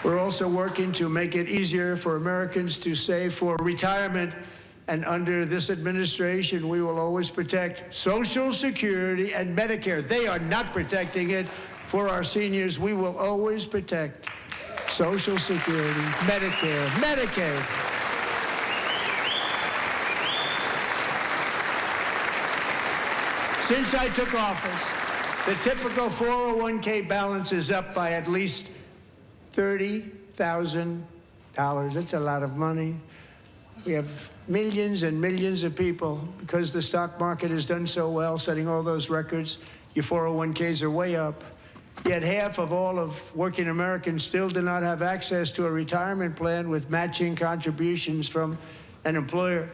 We're also working to make it easier for Americans to save for retirement. And under this administration, we will always protect Social Security and Medicare. They are not protecting it for our seniors. We will always protect Social Security, Medicare, Medicaid. Since I took office, the typical 401k balance is up by at least $30,000. That's a lot of money. We have millions and millions of people, because the stock market has done so well, setting all those records. Your 401ks are way up. Yet half of all of working Americans still do not have access to a retirement plan with matching contributions from an employer.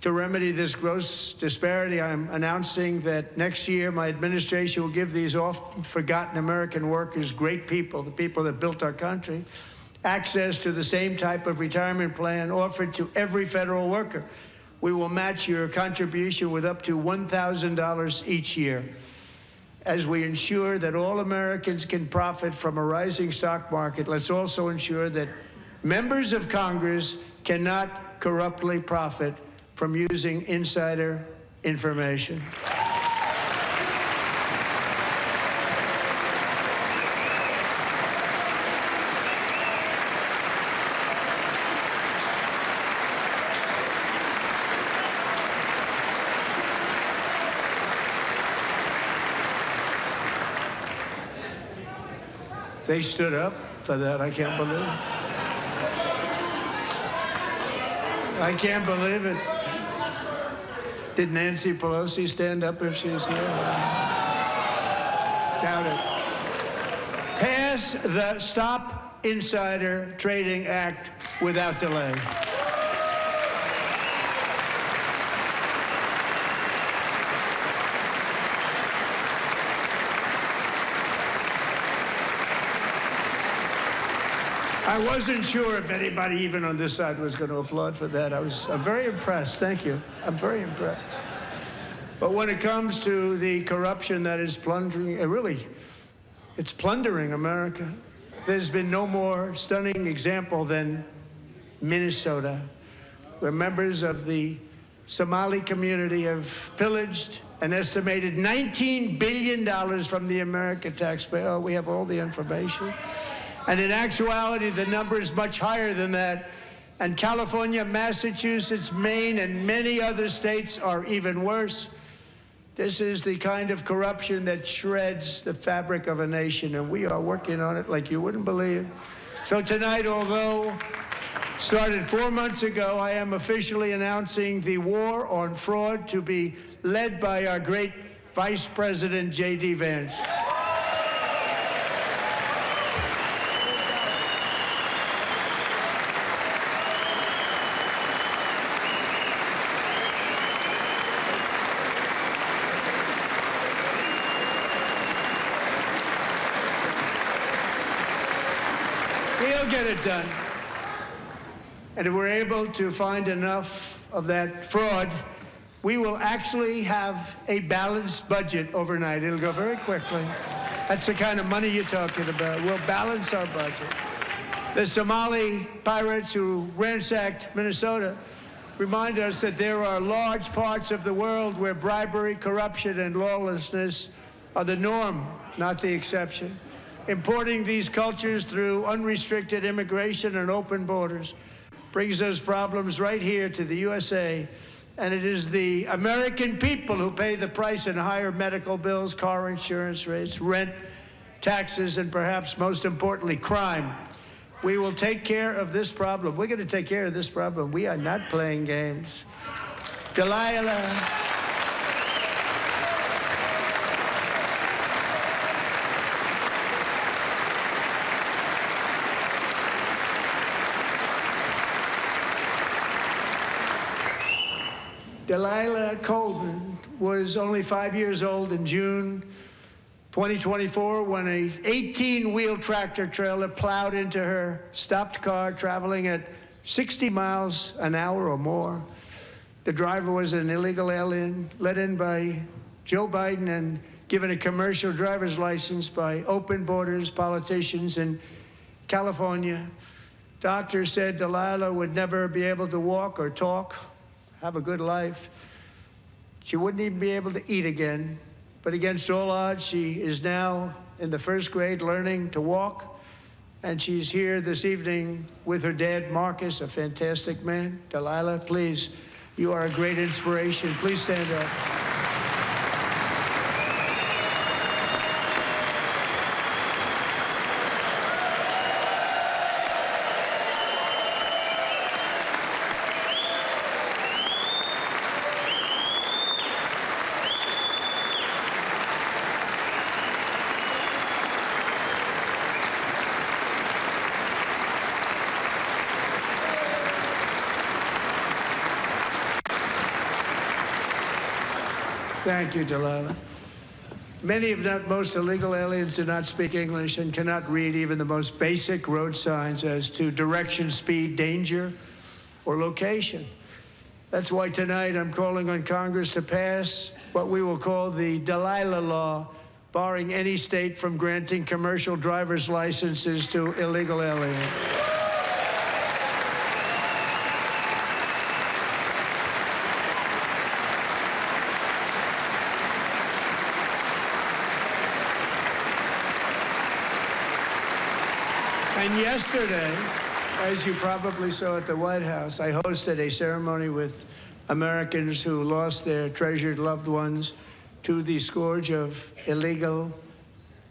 To remedy this gross disparity, I'm announcing that next year my administration will give these often forgotten American workers, great people, the people that built our country, access to the same type of retirement plan offered to every federal worker. We will match your contribution with up to $1,000 each year. As we ensure that all Americans can profit from a rising stock market, let's also ensure that members of Congress cannot corruptly profit from using insider information. They stood up for that. I can't believe it. I can't believe it. Did Nancy Pelosi stand up if she's here? Doubt it. Pass the Stop Insider Trading Act without delay. I wasn't sure if anybody even on this side was going to applaud for that. I'm very impressed. Thank you. I'm very impressed. But when it comes to the corruption that is plundering, it's plundering America. There's been no more stunning example than Minnesota, where members of the Somali community have pillaged an estimated $19 billion from the American taxpayer. Oh, we have all the information. And in actuality, the number is much higher than that. And California, Massachusetts, Maine, and many other states are even worse. This is the kind of corruption that shreds the fabric of a nation, and we are working on it like you wouldn't believe. So tonight, although started 4 months ago, I am officially announcing the war on fraud to be led by our great Vice President, J.D. Vance. He'll get it done. And if we're able to find enough of that fraud, we will actually have a balanced budget overnight. It'll go very quickly. That's the kind of money you're talking about. We'll balance our budget. The Somali pirates who ransacked Minnesota remind us that there are large parts of the world where bribery, corruption, and lawlessness are the norm, not the exception. Importing these cultures through unrestricted immigration and open borders brings those problems right here to the USA. And it is the American people who pay the price in higher medical bills, car insurance rates, rent, taxes, and perhaps most importantly, crime. We will take care of this problem. We're going to take care of this problem. We are not playing games. Delilah. Delilah Coleman was only 5 years old in June 2024 when a 18-wheel tractor trailer plowed into her stopped car traveling at 60 miles an hour or more. The driver was an illegal alien let in by Joe Biden and given a commercial driver's license by open borders politicians in California. Doctors said Delilah would never be able to walk or talk, have a good life. She wouldn't even be able to eat again. But against all odds, she is now in the first grade learning to walk. And she's here this evening with her dad, Marcus, a fantastic man. Delilah, please, you are a great inspiration. Please stand up. Thank you, Delilah. Many, if not most, illegal aliens do not speak English and cannot read even the most basic road signs as to direction, speed, danger, or location. That's why tonight I'm calling on Congress to pass what we will call the Delilah Law, barring any state from granting commercial driver's licenses to illegal aliens. And yesterday, as you probably saw at the White House, I hosted a ceremony with Americans who lost their treasured loved ones to the scourge of illegal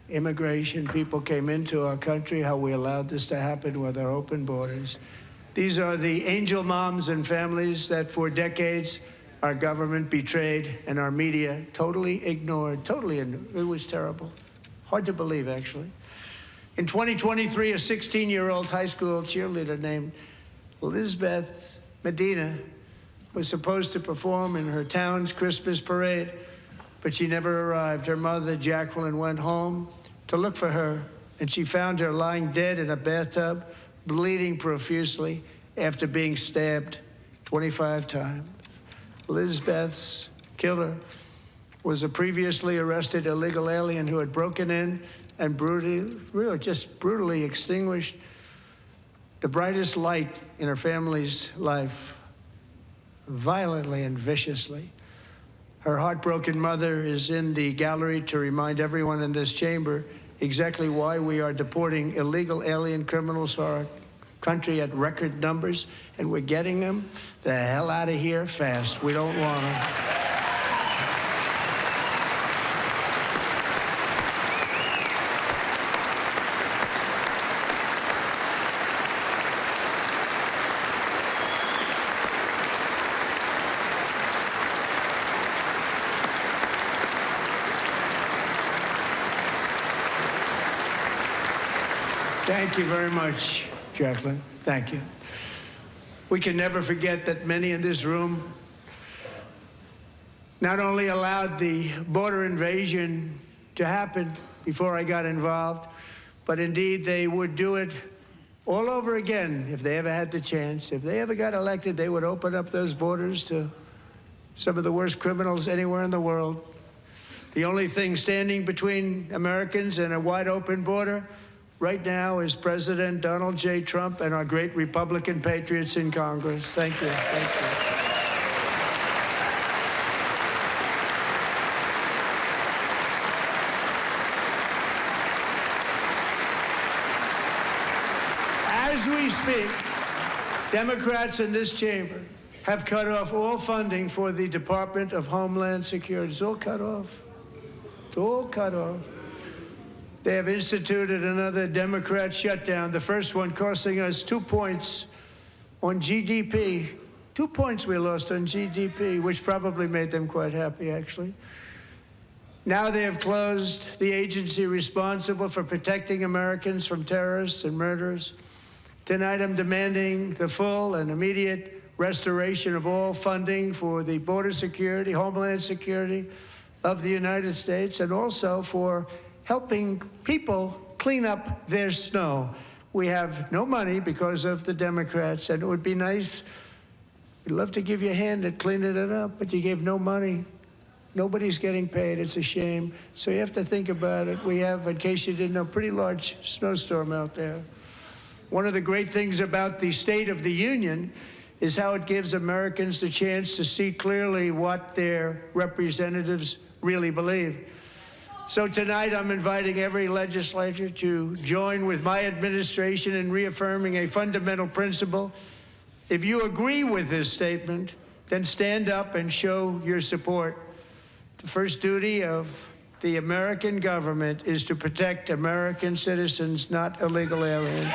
immigration. People came into our country, how we allowed this to happen with our open borders. These are the angel moms and families that for decades our government betrayed and our media totally ignored. It was terrible. Hard to believe, actually. In 2023, a 16-year-old high school cheerleader named Elizabeth Medina was supposed to perform in her town's Christmas parade, but she never arrived. Her mother, Jacqueline, went home to look for her, and she found her lying dead in a bathtub bleeding profusely after being stabbed 25 times. Lizbeth's killer was a previously arrested illegal alien who had broken in and brutally extinguished the brightest light in her family's life, violently and viciously. Her heartbroken mother is in the gallery to remind everyone in this chamber exactly why we are deporting illegal alien criminals to our country at record numbers, and we're getting them the hell out of here fast. We don't want them. Thank you very much, Jacqueline. Thank you. We can never forget that many in this room not only allowed the border invasion to happen before I got involved, but indeed they would do it all over again if they ever had the chance. If they ever got elected, they would open up those borders to some of the worst criminals anywhere in the world. The only thing standing between Americans and a wide open border right now is President Donald J. Trump and our great Republican patriots in Congress. Thank you. Thank you. As we speak, Democrats in this chamber have cut off all funding for the Department of Homeland Security. It's all cut off. It's all cut off. They have instituted another Democrat shutdown, the first one costing us 2 points on GDP. 2 points we lost on GDP, which probably made them quite happy, actually. Now they have closed the agency responsible for protecting Americans from terrorists and murderers. Tonight I'm demanding the full and immediate restoration of all funding for the border security, homeland security of the United States, and also for helping people clean up their snow. We have no money because of the Democrats, and it would be nice, we'd love to give you a hand at cleaning it up, but you gave no money. Nobody's getting paid. It's a shame. So you have to think about it. We have, in case you didn't know, a pretty large snowstorm out there. One of the great things about the State of the Union is how it gives Americans the chance to see clearly what their representatives really believe. So tonight, I'm inviting every legislator to join with my administration in reaffirming a fundamental principle. If you agree with this statement, then stand up and show your support. The first duty of the American government is to protect American citizens, not illegal aliens.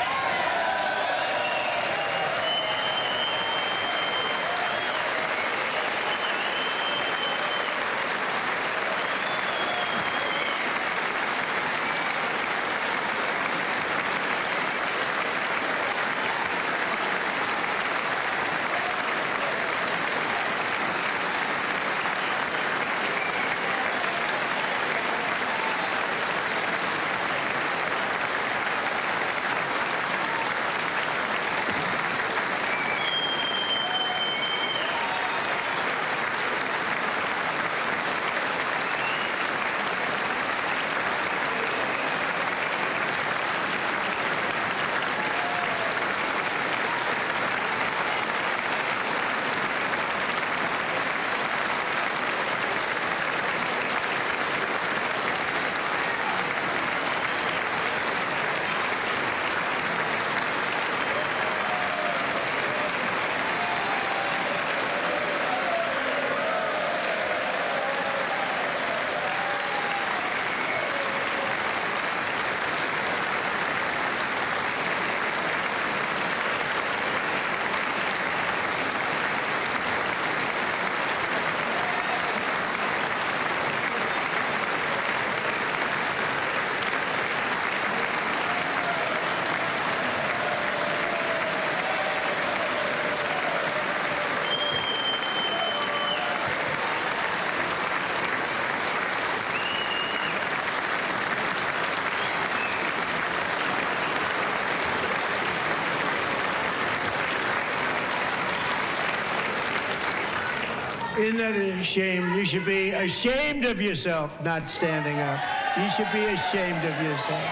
Isn't that a shame? You should be ashamed of yourself, not standing up. You should be ashamed of yourself.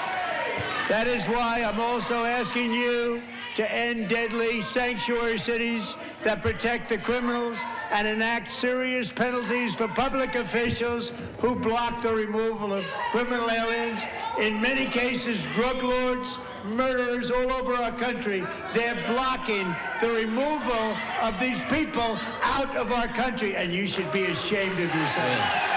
That is why I'm also asking you to end deadly sanctuary cities that protect the criminals and enact serious penalties for public officials who block the removal of criminal aliens. In many cases, drug lords, murderers all over our country, they're blocking the removal of these people out of our country, and you should be ashamed of yourself.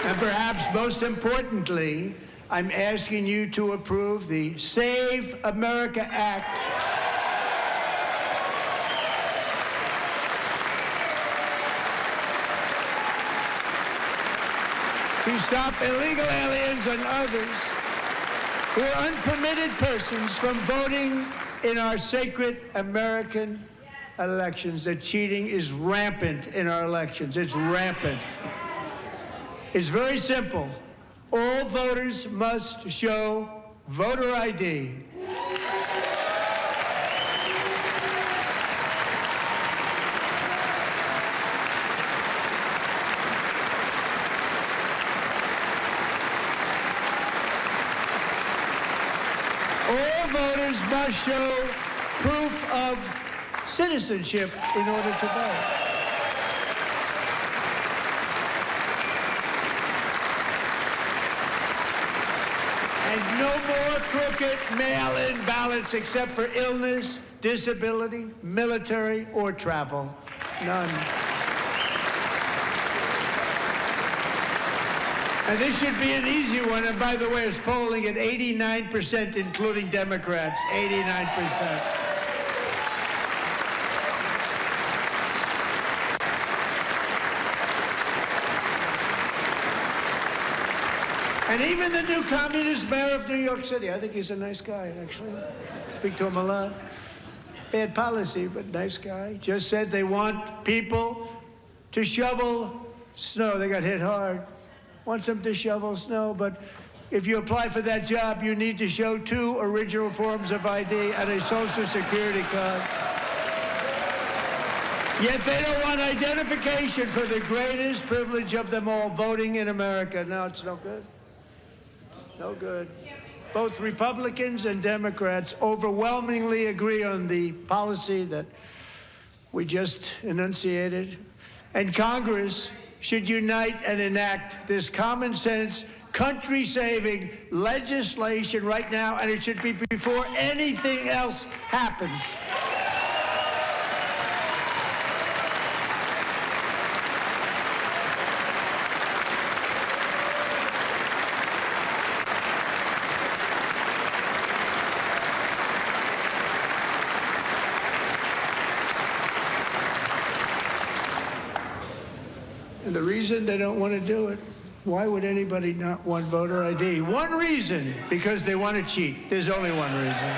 And perhaps most importantly, I'm asking you to approve the Save America Act. To stop illegal aliens and others who are unpermitted persons from voting in our sacred American elections. The cheating is rampant in our elections. It's rampant. It's very simple. All voters must show voter ID. All voters must show proof of citizenship in order to vote. And no more crooked mail-in ballots except for illness, disability, military, or travel. None. And this should be an easy one. And by the way, it's polling at 89%, including Democrats. 89%. And even the new communist mayor of New York City, I think he's a nice guy, actually. Speak to him a lot. Bad policy, but nice guy. Just said they want people to shovel snow. They got hit hard. Wants them to shovel snow, but if you apply for that job, you need to show 2 original forms of ID and a Social Security card. Yet they don't want identification for the greatest privilege of them all, voting in America. No, it's no good. No good. Both Republicans and Democrats overwhelmingly agree on the policy that we just enunciated. And Congress should unite and enact this common sense, country-saving legislation right now, and it should be before anything else happens. And the reason they don't want to do it, why would anybody not want voter ID? One reason, because they want to cheat. There's only one reason.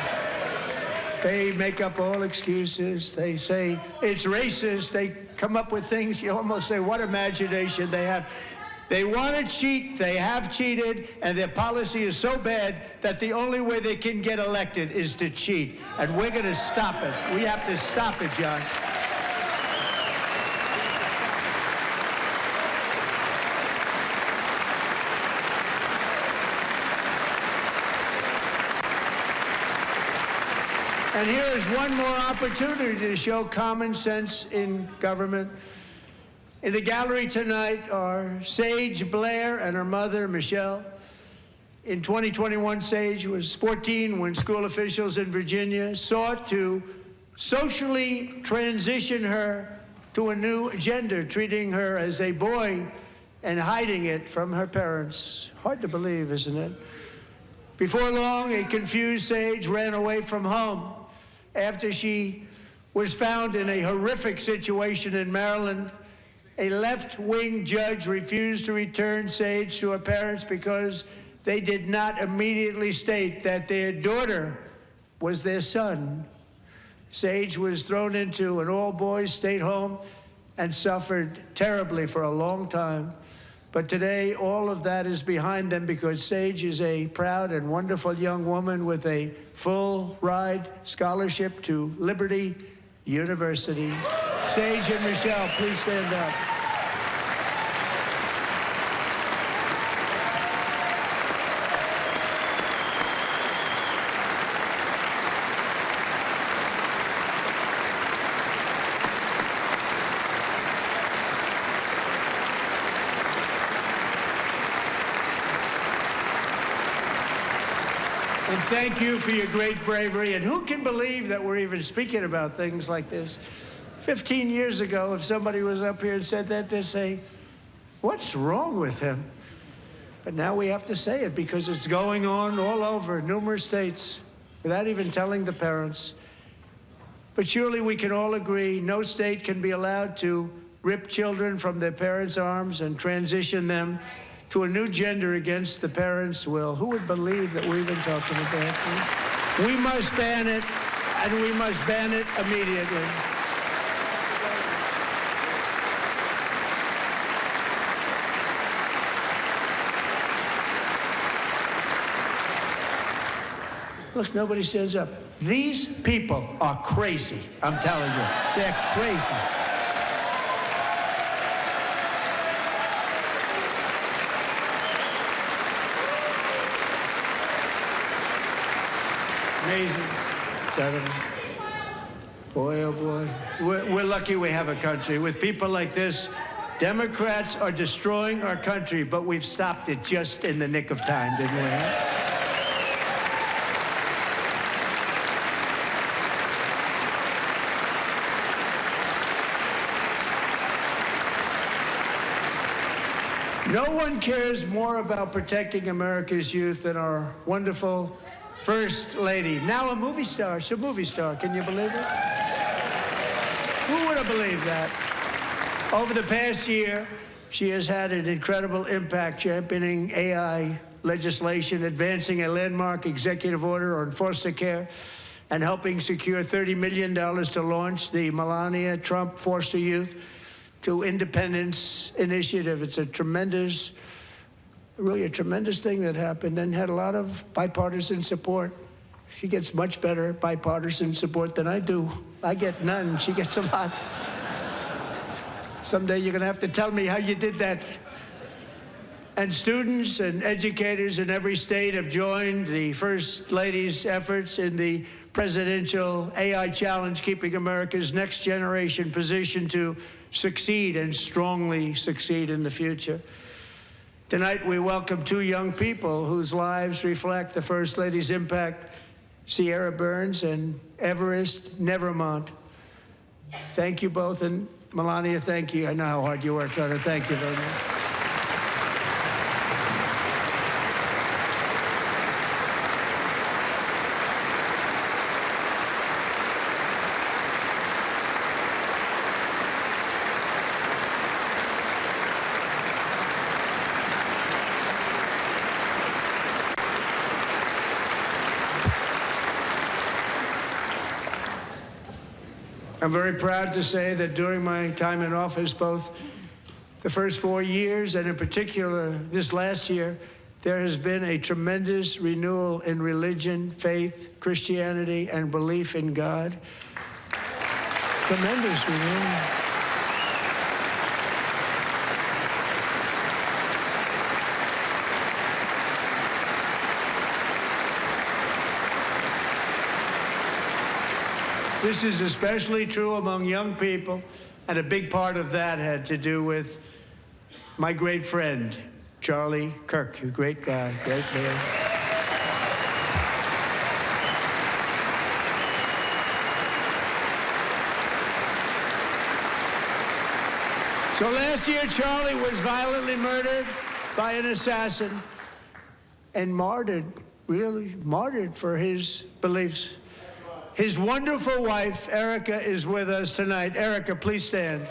They make up all excuses. They say it's racist. They come up with things. You almost say, what imagination they have. They want to cheat. They have cheated. And their policy is so bad that the only way they can get elected is to cheat. And we're going to stop it. We have to stop it, John. And here is one more opportunity to show common sense in government. In the gallery tonight are Sage Blair and her mother, Michelle. In 2021, Sage was 14 when school officials in Virginia sought to socially transition her to a new gender, treating her as a boy and hiding it from her parents. Hard to believe, isn't it? Before long, a confused Sage ran away from home after she was found in a horrific situation in Maryland A left-wing judge refused to return Sage to her parents because they did not immediately state that their daughter was their son. Sage was thrown into an all-boys state home and suffered terribly for a long time. But today, all of that is behind them because Sage is a proud and wonderful young woman with a full-ride scholarship to Liberty University. Sage and Michelle, please stand up. And thank you for your great bravery. And who can believe that we're even speaking about things like this? 15 years ago, if somebody was up here and said that, they'd say, what's wrong with him? But now we have to say it because it's going on all over numerous states without even telling the parents. But surely we can all agree no state can be allowed to rip children from their parents' arms and transition them to a new gender against the parents' will. Who would believe that we're even talking about this? We must ban it, and we must ban it immediately. Look, nobody stands up. These people are crazy, I'm telling you. They're crazy. Amazing. Boy, oh boy. We're lucky we have a country. With people like this, Democrats are destroying our country, but we've stopped it just in the nick of time, didn't we? No one cares more about protecting America's youth than our wonderful First Lady, now a movie star. She's a movie star. Can you believe it? Who would have believed that? Over the past year, she has had an incredible impact championing AI legislation, advancing a landmark executive order on foster care, and helping secure $30 million to launch the Melania Trump Foster Youth to Independence Initiative. It's a tremendous, really a tremendous thing that happened and had a lot of bipartisan support. She gets much better bipartisan support than I do. I get none. She gets a lot. Someday you're going to have to tell me how you did that. And students and educators in every state have joined the First Lady's efforts in the presidential AI challenge, keeping America's next generation positioned to succeed and strongly succeed in the future. Tonight, we welcome two young people whose lives reflect the First Lady's impact, Sierra Burns and Everest Nevermont. Thank you both, and Melania, thank you. I know how hard you worked on it. Thank you very much. I'm very proud to say that during my time in office, both the first 4 years and in particular this last year, there has been a tremendous renewal in religion, faith, Christianity, and belief in God. Tremendous renewal. This is especially true among young people, and a big part of that had to do with my great friend, Charlie Kirk, a great guy, great man. So last year, Charlie was violently murdered by an assassin and martyred, really martyred for his beliefs. His wonderful wife, Erica, is with us tonight. Erica, please stand.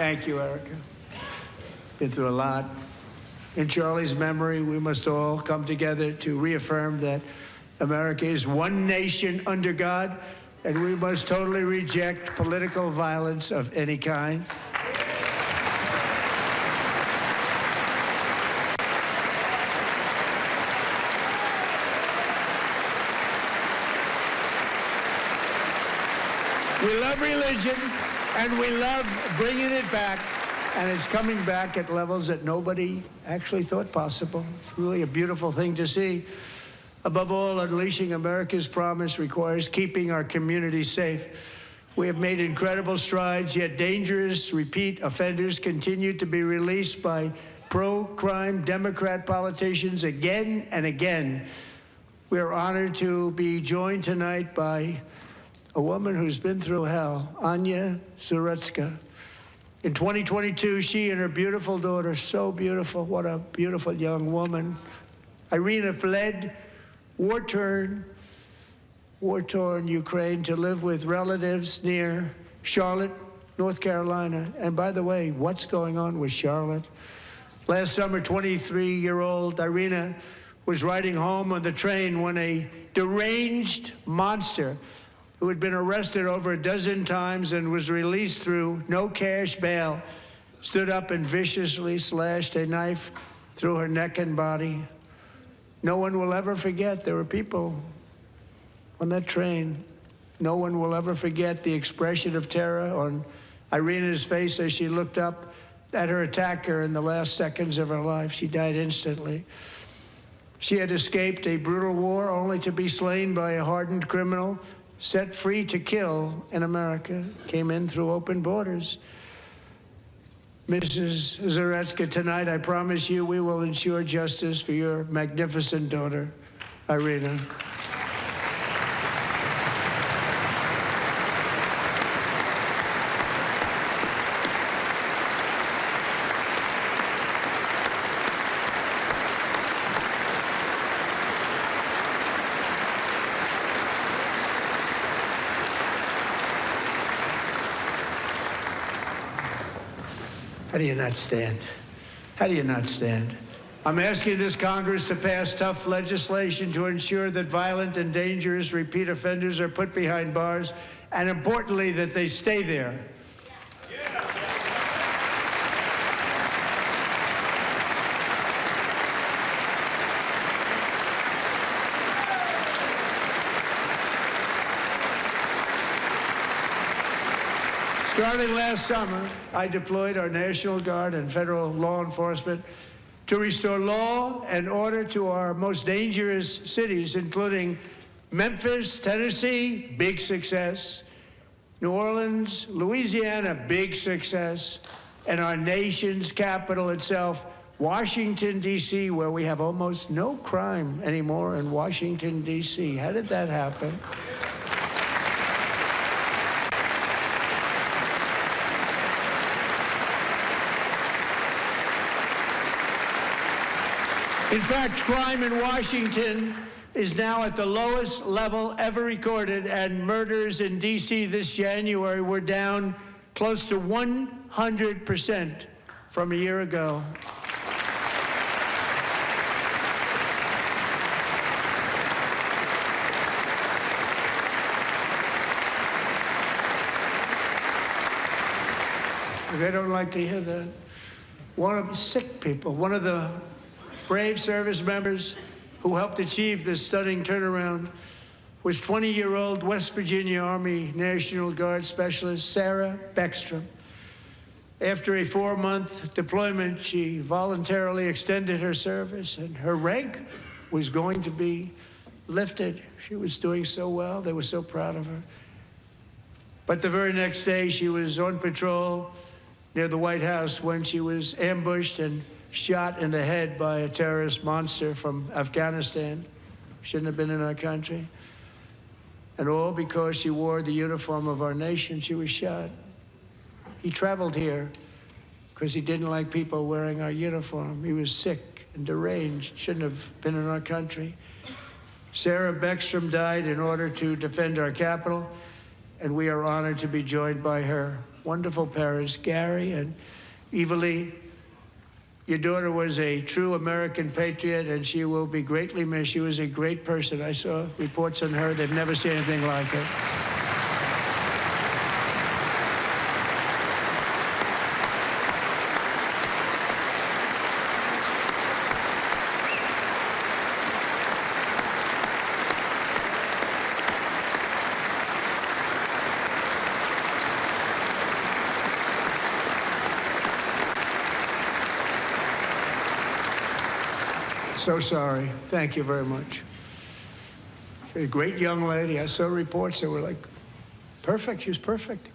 Thank you, Erica. Been through a lot. In Charlie's memory, we must all come together to reaffirm that America is one nation under God, and we must totally reject political violence of any kind. We love religion, and we love bringing it back, and it's coming back at levels that nobody actually thought possible. It's really a beautiful thing to see. Above all, unleashing America's promise requires keeping our communities safe. We have made incredible strides, yet dangerous repeat offenders continue to be released by pro-crime Democrat politicians again and again. We are honored to be joined tonight by a woman who's been through hell, Anya Zuretska. In 2022, she and her beautiful daughter, so beautiful, what a beautiful young woman, Irina, fled war-torn Ukraine to live with relatives near Charlotte, North Carolina. And by the way, what's going on with Charlotte? Last summer, 23-year-old Irina was riding home on the train when a deranged monster who had been arrested over a dozen times and was released through no cash bail, stood up and viciously slashed a knife through her neck and body. No one will ever forget. There were people on that train. No one will ever forget the expression of terror on Irina's face as she looked up at her attacker in the last seconds of her life. She died instantly. She had escaped a brutal war only to be slain by a hardened criminal set free to kill in America, came in through open borders. Mrs. Zuretska, tonight I promise you we will ensure justice for your magnificent daughter, Irina. How do you not stand? How do you not stand? I'm asking this Congress to pass tough legislation to ensure that violent and dangerous repeat offenders are put behind bars, and importantly, that they stay there. Starting last summer, I deployed our National Guard and federal law enforcement to restore law and order to our most dangerous cities, including Memphis, Tennessee, big success, New Orleans, Louisiana, big success, and our nation's capital itself, Washington, D.C., where we have almost no crime anymore in Washington, D.C. How did that happen? In fact, crime in Washington is now at the lowest level ever recorded, and murders in D.C. this January were down close to 100% from a year ago. They don't like to hear that. One of the sick people, one of the brave service members who helped achieve this stunning turnaround was 20-year-old West Virginia Army National Guard Specialist Sarah Beckstrom. After a 4-month deployment, she voluntarily extended her service, and her rank was going to be lifted. She was doing so well. They were so proud of her. But the very next day, she was on patrol near the White House when she was ambushed and shot in the head by a terrorist monster from Afghanistan. Shouldn't have been in our country. And all because she wore the uniform of our nation, she was shot. He traveled here because he didn't like people wearing our uniform. He was sick and deranged, shouldn't have been in our country. Sarah Beckstrom died in order to defend our capital, and we are honored to be joined by her wonderful parents, Gary and Evalie. Your daughter was a true American patriot, and she will be greatly missed. She was a great person. I saw reports on her. They've never seen anything like it. So sorry. Thank you very much. A great young lady. I saw reports that were like, perfect. She was perfect.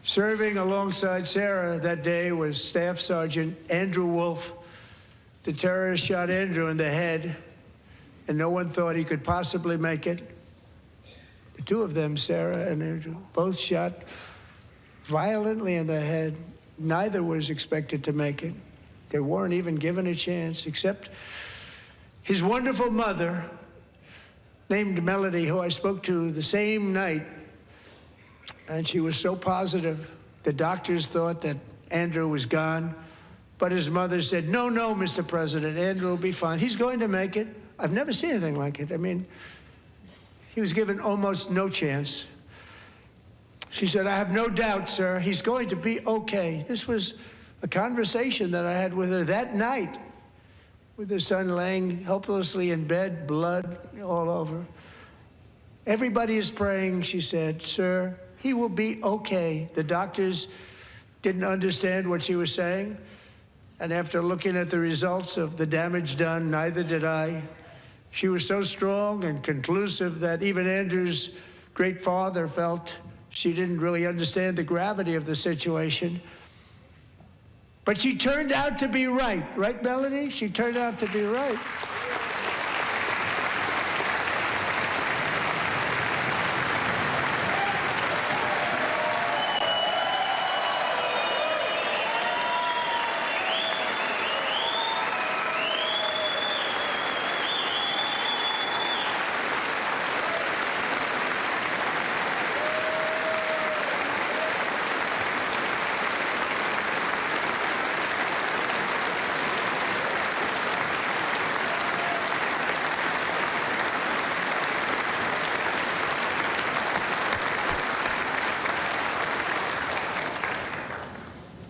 Serving alongside Sarah that day was Staff Sergeant Andrew Wolf. The terrorist shot Andrew in the head, and no one thought he could possibly make it. The two of them, Sarah and Andrew, both shot violently in the head. Neither was expected to make it. They weren't even given a chance, except his wonderful mother, named Melody, who I spoke to the same night. And she was so positive. The doctors thought that Andrew was gone. But his mother said, no, no, Mr. President, Andrew will be fine. He's going to make it. I've never seen anything like it. I mean, he was given almost no chance. She said, I have no doubt, sir, he's going to be okay. This was a conversation that I had with her that night, with her son laying helplessly in bed, blood all over. Everybody is praying, she said, sir, he will be okay. The doctors didn't understand what she was saying. And after looking at the results of the damage done, neither did I. She was so strong and conclusive that even Andrew's great father felt she didn't really understand the gravity of the situation. But she turned out to be right. Right, Melanie? She turned out to be right.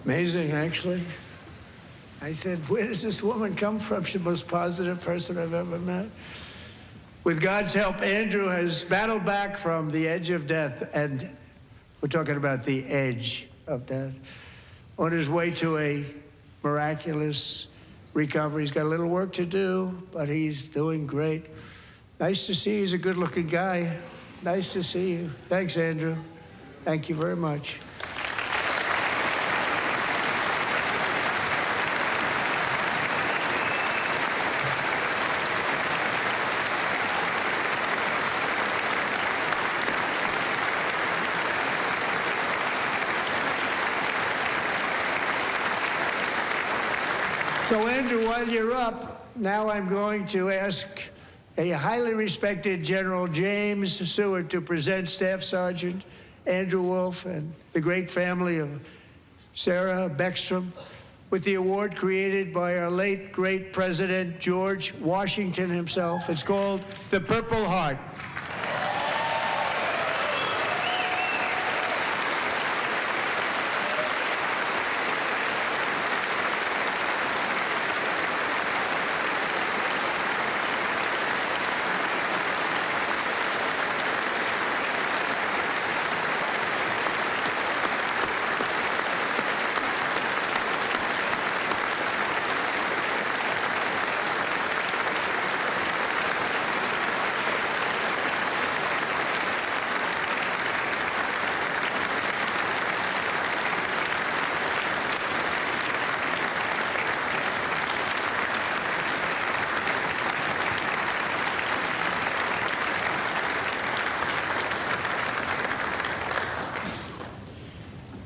Amazing, actually. I said, where does this woman come from? She's the most positive person I've ever met. With God's help, Andrew has battled back from the edge of death, and we're talking about the edge of death, on his way to a miraculous recovery. He's got a little work to do, but he's doing great. Nice to see you. He's a good-looking guy. Nice to see you. Thanks, Andrew. Thank you very much. So, Andrew, while you're up, now I'm going to ask a highly respected General James Seward to present Staff Sergeant Andrew Wolf and the great family of Sarah Beckstrom with the award created by our late, great President George Washington himself. It's called the Purple Heart.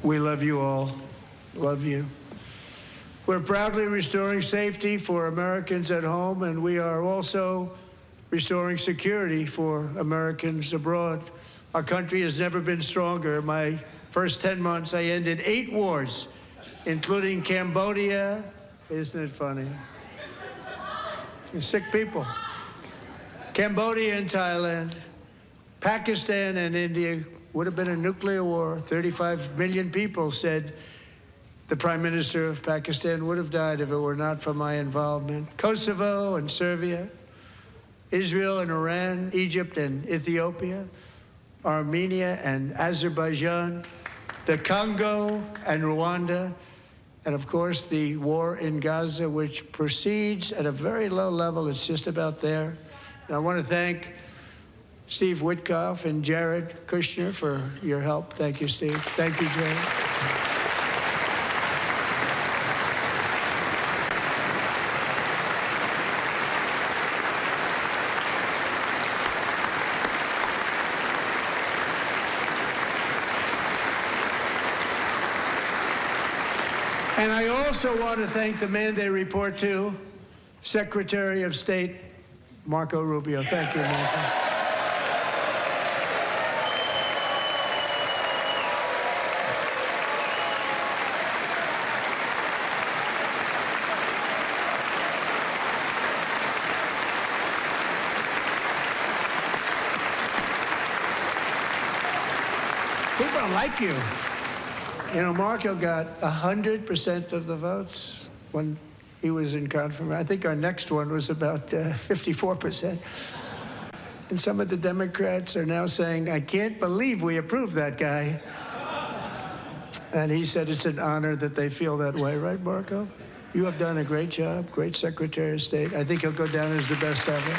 We love you all. Love you. We're proudly restoring safety for Americans at home, and we are also restoring security for Americans abroad. Our country has never been stronger. My first 10 months, I ended 8 wars, including Cambodia. Isn't it funny? You're sick people. Cambodia and Thailand, Pakistan and India. Would have been a nuclear war. 35 million people said the Prime Minister of Pakistan would have died if it were not for my involvement. Kosovo and Serbia, Israel and Iran, Egypt and Ethiopia, Armenia and Azerbaijan, the Congo and Rwanda, and of course the war in Gaza, which proceeds at a very low level. It's just about there. And I want to thank Steve Witkoff and Jared Kushner for your help. Thank you, Steve. Thank you, Jared. And I also want to thank the man they report to, Secretary of State Marco Rubio. Thank you, Marco. People don't like you. You know, Marco got 100% of the votes when he was in confirmation. I think our next one was about 54%. And some of the Democrats are now saying, I can't believe we approved that guy. And he said it's an honor that they feel that way, right, Marco? You have done a great job, great Secretary of State. I think he'll go down as the best ever.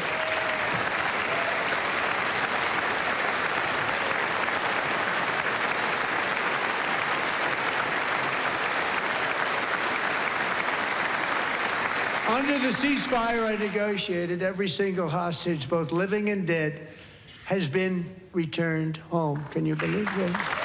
Under the ceasefire I negotiated, every single hostage, both living and dead, has been returned home. Can you believe that?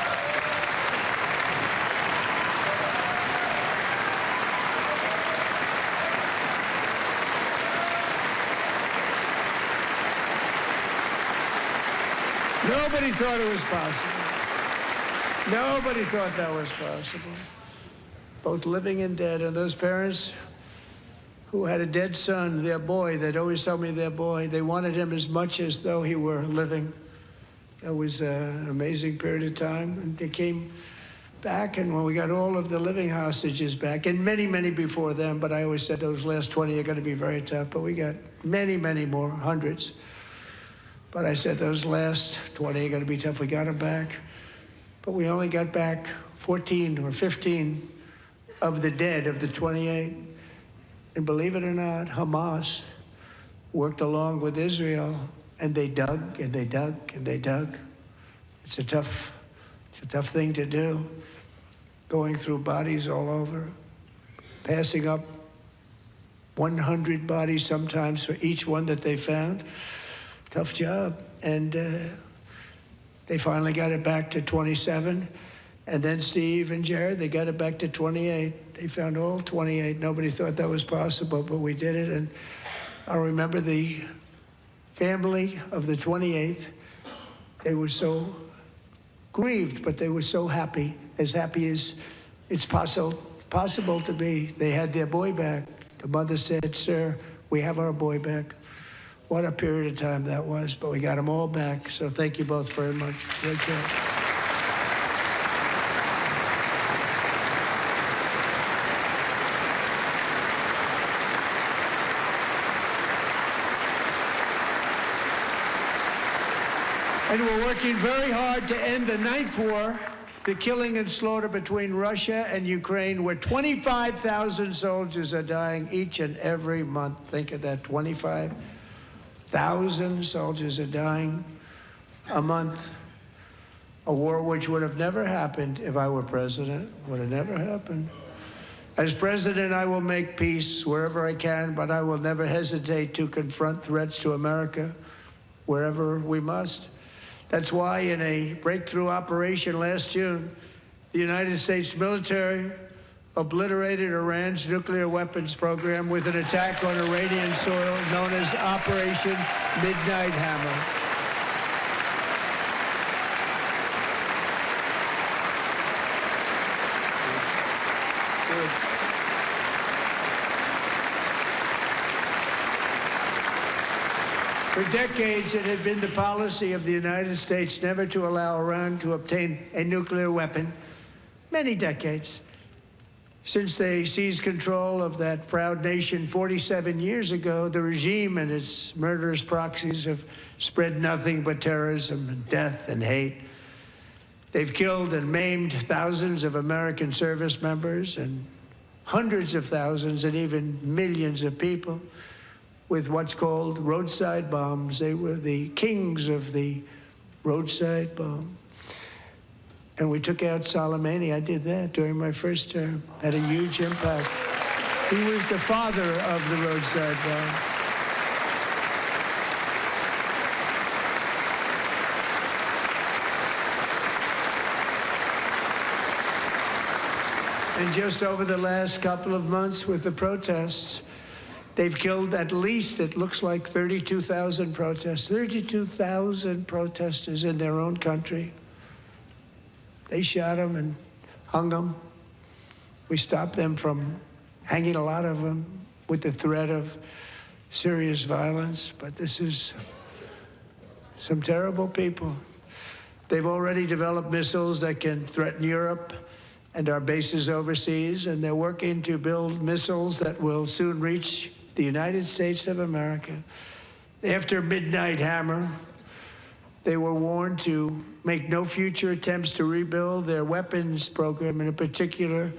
Nobody thought it was possible. Nobody thought that was possible. Both living and dead, and those parents who had a dead son, their boy, they'd always tell me their boy, they wanted him as much as though he were living. That was an amazing period of time. And they came back, and when we got all of the living hostages back, and many, many before them, but I always said those last 20 are going to be very tough, but we got many, many more, hundreds. But I said those last 20 are going to be tough. We got them back. But we only got back 14 or 15 of the dead, of the 28. And believe it or not, Hamas worked along with Israel, and they dug and they dug and they dug. It's a tough thing to do, going through bodies all over, passing up 100 bodies sometimes for each one that they found. Tough job. And they finally got it back to 27. And then Steve and Jared, they got it back to 28. They found all 28. Nobody thought that was possible, but we did it. And I remember the family of the 28th. They were so grieved, but they were so happy as it's possible to be. They had their boy back. The mother said, "Sir, we have our boy back." What a period of time that was, but we got them all back. So thank you both very much. Great job. And we're working very hard to end the 9th war, the killing and slaughter between Russia and Ukraine, where 25,000 soldiers are dying each and every month. Think of that, 25,000 soldiers are dying a month. A war which would have never happened if I were president, would have never happened. As president, I will make peace wherever I can, but I will never hesitate to confront threats to America wherever we must. That's why in a breakthrough operation last June, the United States military obliterated Iran's nuclear weapons program with an attack on Iranian soil known as Operation Midnight Hammer. For decades, it had been the policy of the United States never to allow Iran to obtain a nuclear weapon. Many decades. Since they seized control of that proud nation 47 years ago, the regime and its murderous proxies have spread nothing but terrorism and death and hate. They've killed and maimed thousands of American service members and hundreds of thousands and even millions of people with what's called roadside bombs. They were the kings of the roadside bomb. And we took out Soleimani. I did that during my first term. Had a huge impact. He was the father of the roadside bomb. And just over the last couple of months with the protests, they've killed at least, it looks like, 32,000 protesters. 32,000 protesters in their own country. They shot them and hung them. We stopped them from hanging a lot of them with the threat of serious violence. But this is some terrible people. They've already developed missiles that can threaten Europe and our bases overseas, and they're working to build missiles that will soon reach the United States of America. After Midnight Hammer, they were warned to make no future attempts to rebuild their weapons program, and in particular,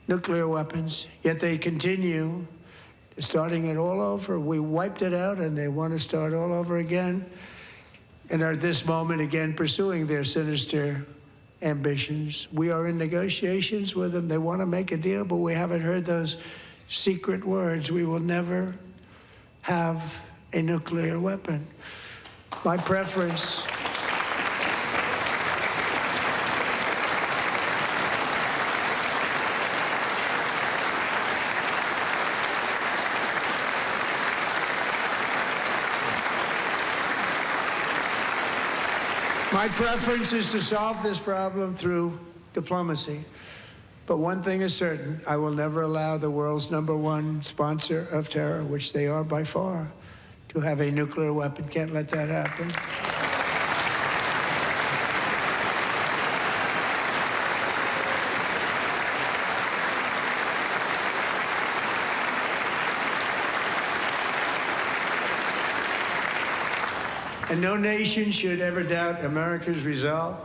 nuclear weapons. Yet they continue, starting it all over. We wiped it out, and they want to start all over again, and are at this moment again pursuing their sinister ambitions. We are in negotiations with them. They want to make a deal, but we haven't heard those secret words. We will never have a nuclear weapon. My preference is to solve this problem through diplomacy. But one thing is certain, I will never allow the world's #1 sponsor of terror, which they are by far, to have a nuclear weapon. Can't let that happen. And no nation should ever doubt America's resolve.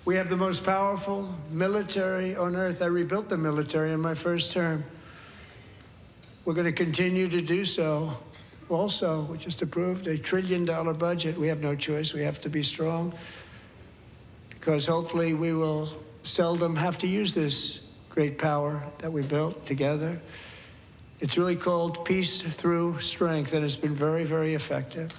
We have the most powerful military on earth. I rebuilt the military in my first term. We're going to continue to do so. Also, we just approved a $1 trillion budget. We have no choice. We have to be strong, because hopefully we will seldom have to use this great power that we built together. It's really called peace through strength, and it's been very, very effective.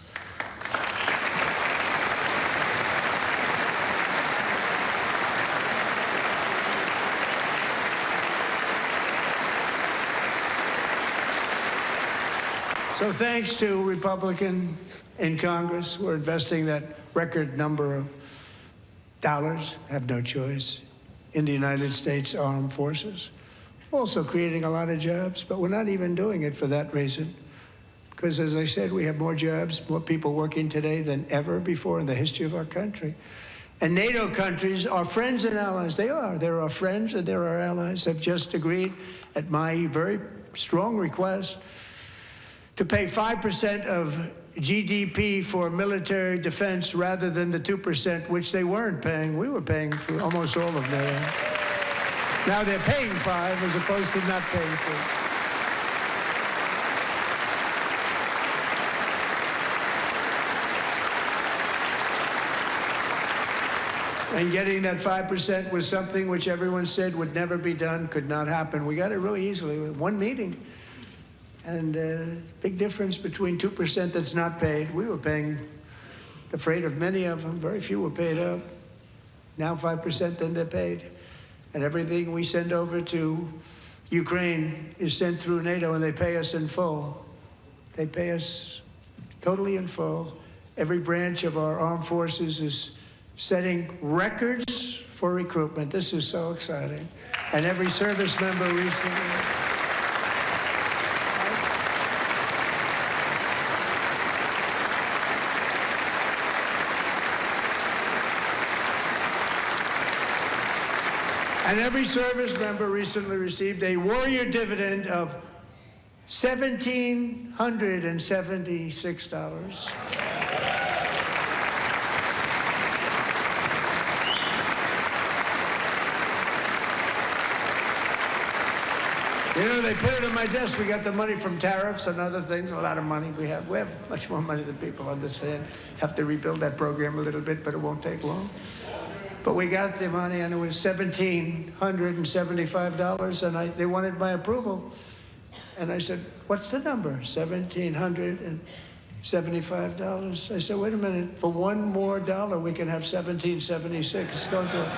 So thanks to Republicans in Congress, we're investing that record number of dollars, have no choice, in the United States Armed Forces. Also creating a lot of jobs, but we're not even doing it for that reason. Because as I said, we have more jobs, more people working today than ever before in the history of our country. And NATO countries are friends and allies. They are. They're our friends and they're our allies. Have just agreed, at my very strong request, to pay 5% of GDP for military defense rather than the 2%, which they weren't paying. We were paying for almost all of NATO. Now they're paying 5 as opposed to not paying 2. And getting that 5% was something which everyone said would never be done, could not happen. We got it really easily with one meeting. And big difference between 2% that's not paid. We were paying the freight of many of them. Very few were paid up. Now 5%, then they're paid. And everything we send over to Ukraine is sent through NATO, and they pay us in full. They pay us totally in full. Every branch of our armed forces is setting records for recruitment. This is so exciting. And every service member recently. And every service member recently received a warrior dividend of $1,776. You know, they put it on my desk. We got the money from tariffs and other things, a lot of money we have. We have much more money than people understand. Have to rebuild that program a little bit, but it won't take long. But we got the money, and it was $1,775, and they wanted my approval. And I said, what's the number? $1,775. I said, wait a minute. For $1 more, we can have $1,776. It's going to...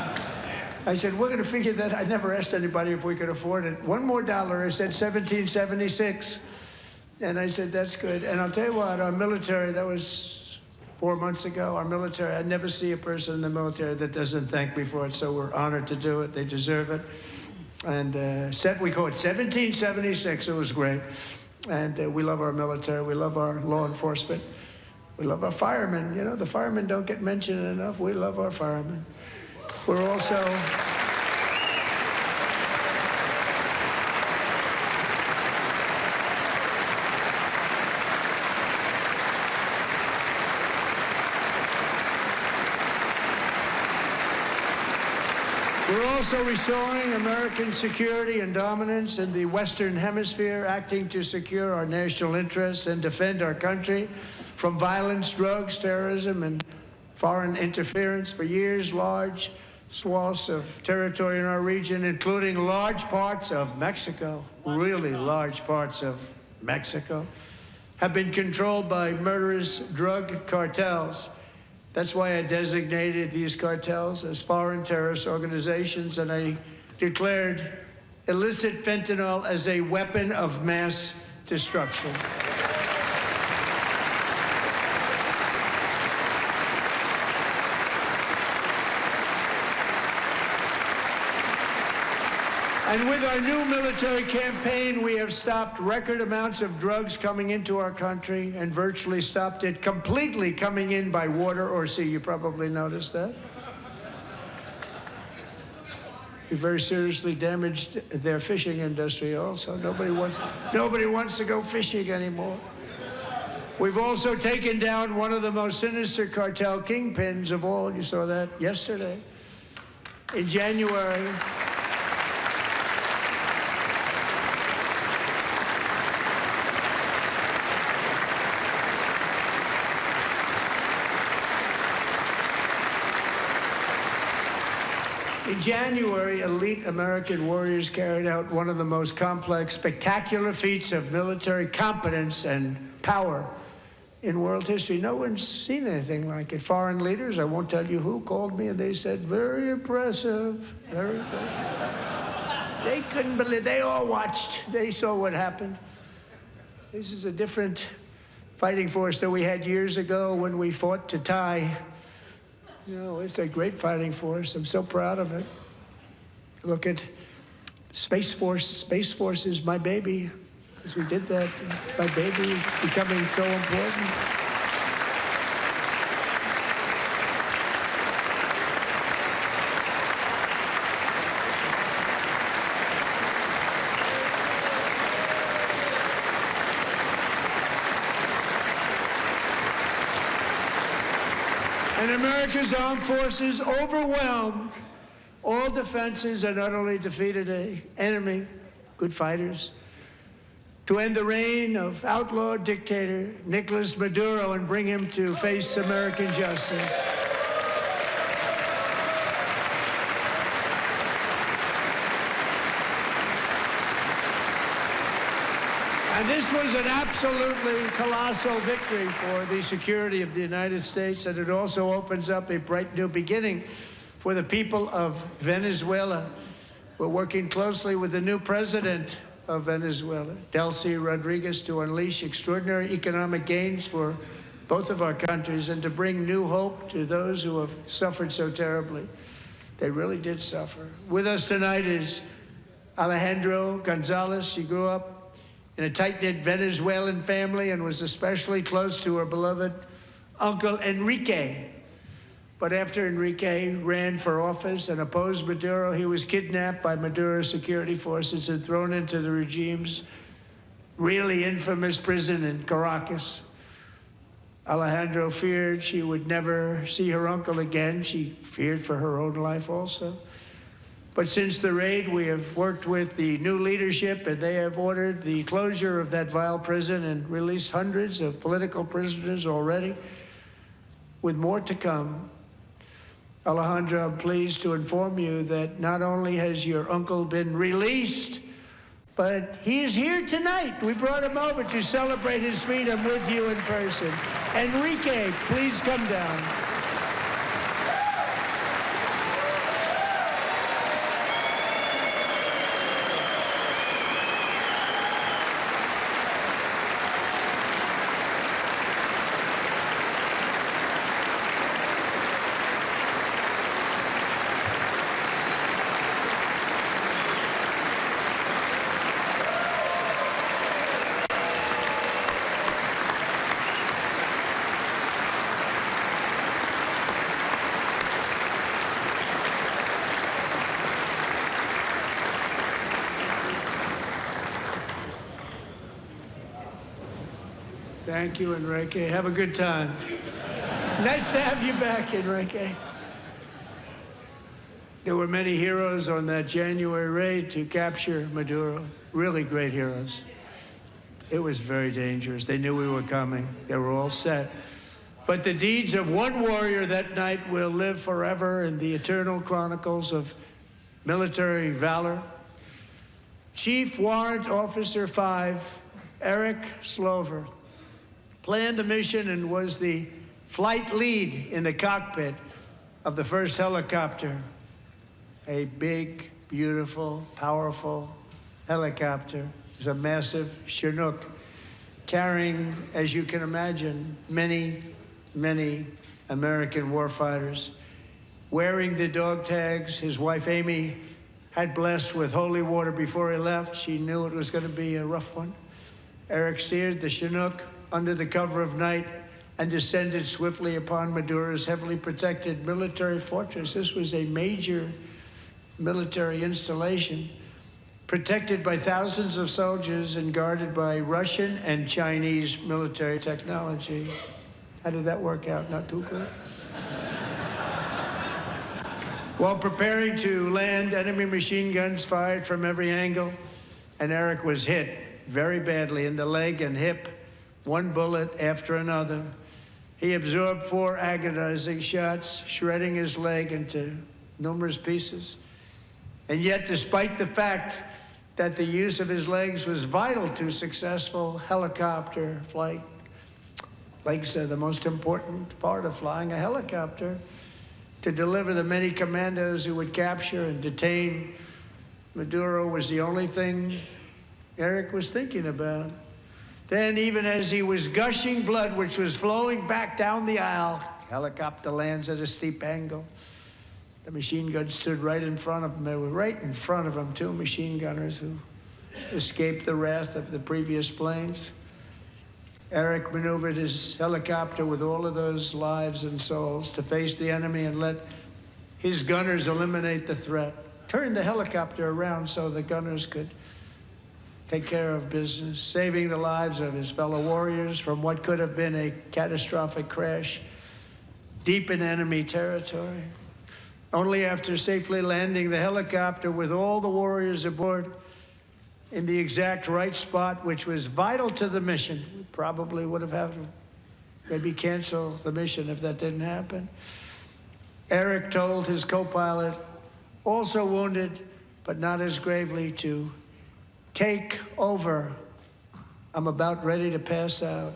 I said, we're going to figure that. I never asked anybody if we could afford it. $1 more. I said, $1,776. And I said, that's good. And I'll tell you what, our military, that was 4 months ago, our military, I never see a person in the military that doesn't thank me for it. So we're honored to do it. They deserve it. And we call it 1776. It was great. And we love our military. We love our law enforcement. We love our firemen. You know, the firemen don't get mentioned enough. We love our firemen. We're also... We're also restoring American security and dominance in the Western Hemisphere, acting to secure our national interests and defend our country from violence, drugs, terrorism, and foreign interference. For years, large swaths of territory in our region, including large parts of Mexico, really large parts of Mexico, have been controlled by murderous drug cartels. That's why I designated these cartels as foreign terrorist organizations, and I declared illicit fentanyl as a weapon of mass destruction. And with our new military campaign, we have stopped record amounts of drugs coming into our country and virtually stopped it completely coming in by water or sea. You probably noticed that. We very seriously damaged their fishing industry also. Nobody wants to go fishing anymore. We've also taken down one of the most sinister cartel kingpins of all. You saw that yesterday. In January, elite American warriors carried out one of the most complex, spectacular feats of military competence and power in world history. No one's seen anything like it. Foreign leaders, I won't tell you who, called me and they said, very impressive, very impressive. They couldn't believe, they all watched. They saw what happened. This is a different fighting force that we had years ago when we fought to tie. You know, it's a great fighting force. I'm so proud of it. Look at Space Force. Space Force is my baby, because we did that. My baby is becoming so important. And America's armed forces overwhelmed all defenses and utterly defeated an enemy, good fighters, to end the reign of outlawed dictator Nicolas Maduro and bring him to face American justice. And this was an absolutely colossal victory for the security of the United States, and it also opens up a bright new beginning for the people of Venezuela. We're working closely with the new president of Venezuela, Delcy Rodriguez, to unleash extraordinary economic gains for both of our countries and to bring new hope to those who have suffered so terribly. They really did suffer. With us tonight is Alejandro Gonzalez. She grew up in a tight-knit Venezuelan family and was especially close to her beloved Uncle Enrique, But after Enrique ran for office and opposed Maduro, he was kidnapped by Maduro's security forces and thrown into the regime's really infamous prison in Caracas. Alejandro feared she would never see her uncle again. She feared for her own life also. But since the raid, we have worked with the new leadership, and they have ordered the closure of that vile prison and released hundreds of political prisoners already, with more to come. Alejandro, I'm pleased to inform you that not only has your uncle been released, but he is here tonight. We brought him over to celebrate his freedom with you in person. Enrique, please come down. Thank you, Enrique. Have a good time. Nice to have you back, Enrique. There were many heroes on that January raid to capture Maduro. Really great heroes. It was very dangerous. They knew we were coming. They were all set. But the deeds of one warrior that night will live forever in the eternal chronicles of military valor. Chief Warrant Officer 5, Eric Slover, planned the mission and was the flight lead in the cockpit of the first helicopter. A big, beautiful, powerful helicopter. It was a massive Chinook carrying, as you can imagine, many, many American warfighters. Wearing the dog tags, his wife Amy had blessed with holy water before he left. She knew it was going to be a rough one. Eric steered the Chinook under the cover of night and descended swiftly upon Maduro's heavily protected military fortress. This was a major military installation, protected by thousands of soldiers and guarded by Russian and Chinese military technology. How did that work out? Not too good. While preparing to land, enemy machine guns fired from every angle, and Eric was hit very badly in the leg and hip, one bullet after another. He absorbed 4 agonizing shots, shredding his leg into numerous pieces. And yet, despite the fact that the use of his legs was vital to successful helicopter flight, legs are the most important part of flying a helicopter, to deliver the many commandos who would capture and detain Maduro was the only thing Eric was thinking about. Then, even as he was gushing blood, which was flowing back down the aisle, helicopter lands at a steep angle. The machine guns stood right in front of him. They were right in front of him, 2 machine gunners who escaped the wrath of the previous planes. Eric maneuvered his helicopter with all of those lives and souls to face the enemy and let his gunners eliminate the threat. Turned the helicopter around so the gunners could take care of business, saving the lives of his fellow warriors from what could have been a catastrophic crash deep in enemy territory. Only after safely landing the helicopter with all the warriors aboard in the exact right spot, which was vital to the mission. We probably would have had to maybe cancel the mission if that didn't happen. Eric told his co-pilot, also wounded, but not as gravely, to take over. I'm about ready to pass out.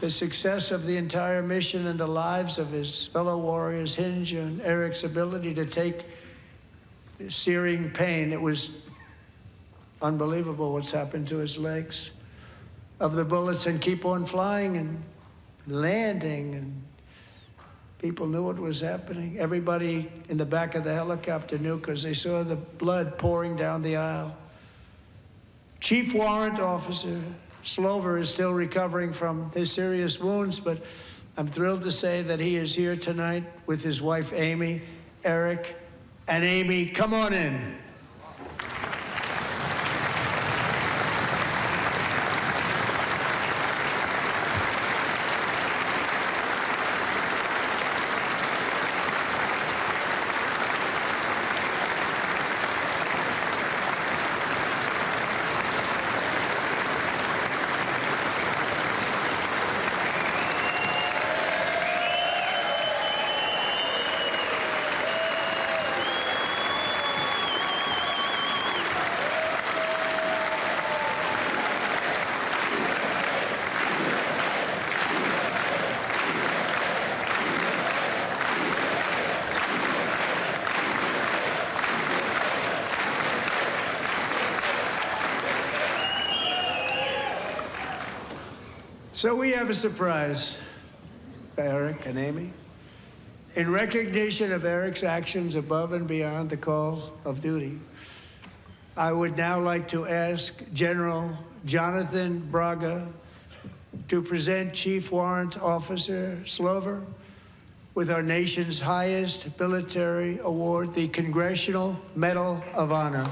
The success of the entire mission and the lives of his fellow warriors hinge on Eric's ability to take the searing pain. It was unbelievable what's happened to his legs of the bullets and keep on flying and landing, and people knew what was happening. Everybody in the back of the helicopter knew because they saw the blood pouring down the aisle. Chief Warrant Officer Slover is still recovering from his serious wounds, but I'm thrilled to say that he is here tonight with his wife, Amy, Eric, and Amy. Come on in. So we have a surprise for Eric and Amy. In recognition of Eric's actions above and beyond the call of duty, I would now like to ask General Jonathan Braga to present Chief Warrant Officer Slover with our nation's highest military award, the Congressional Medal of Honor.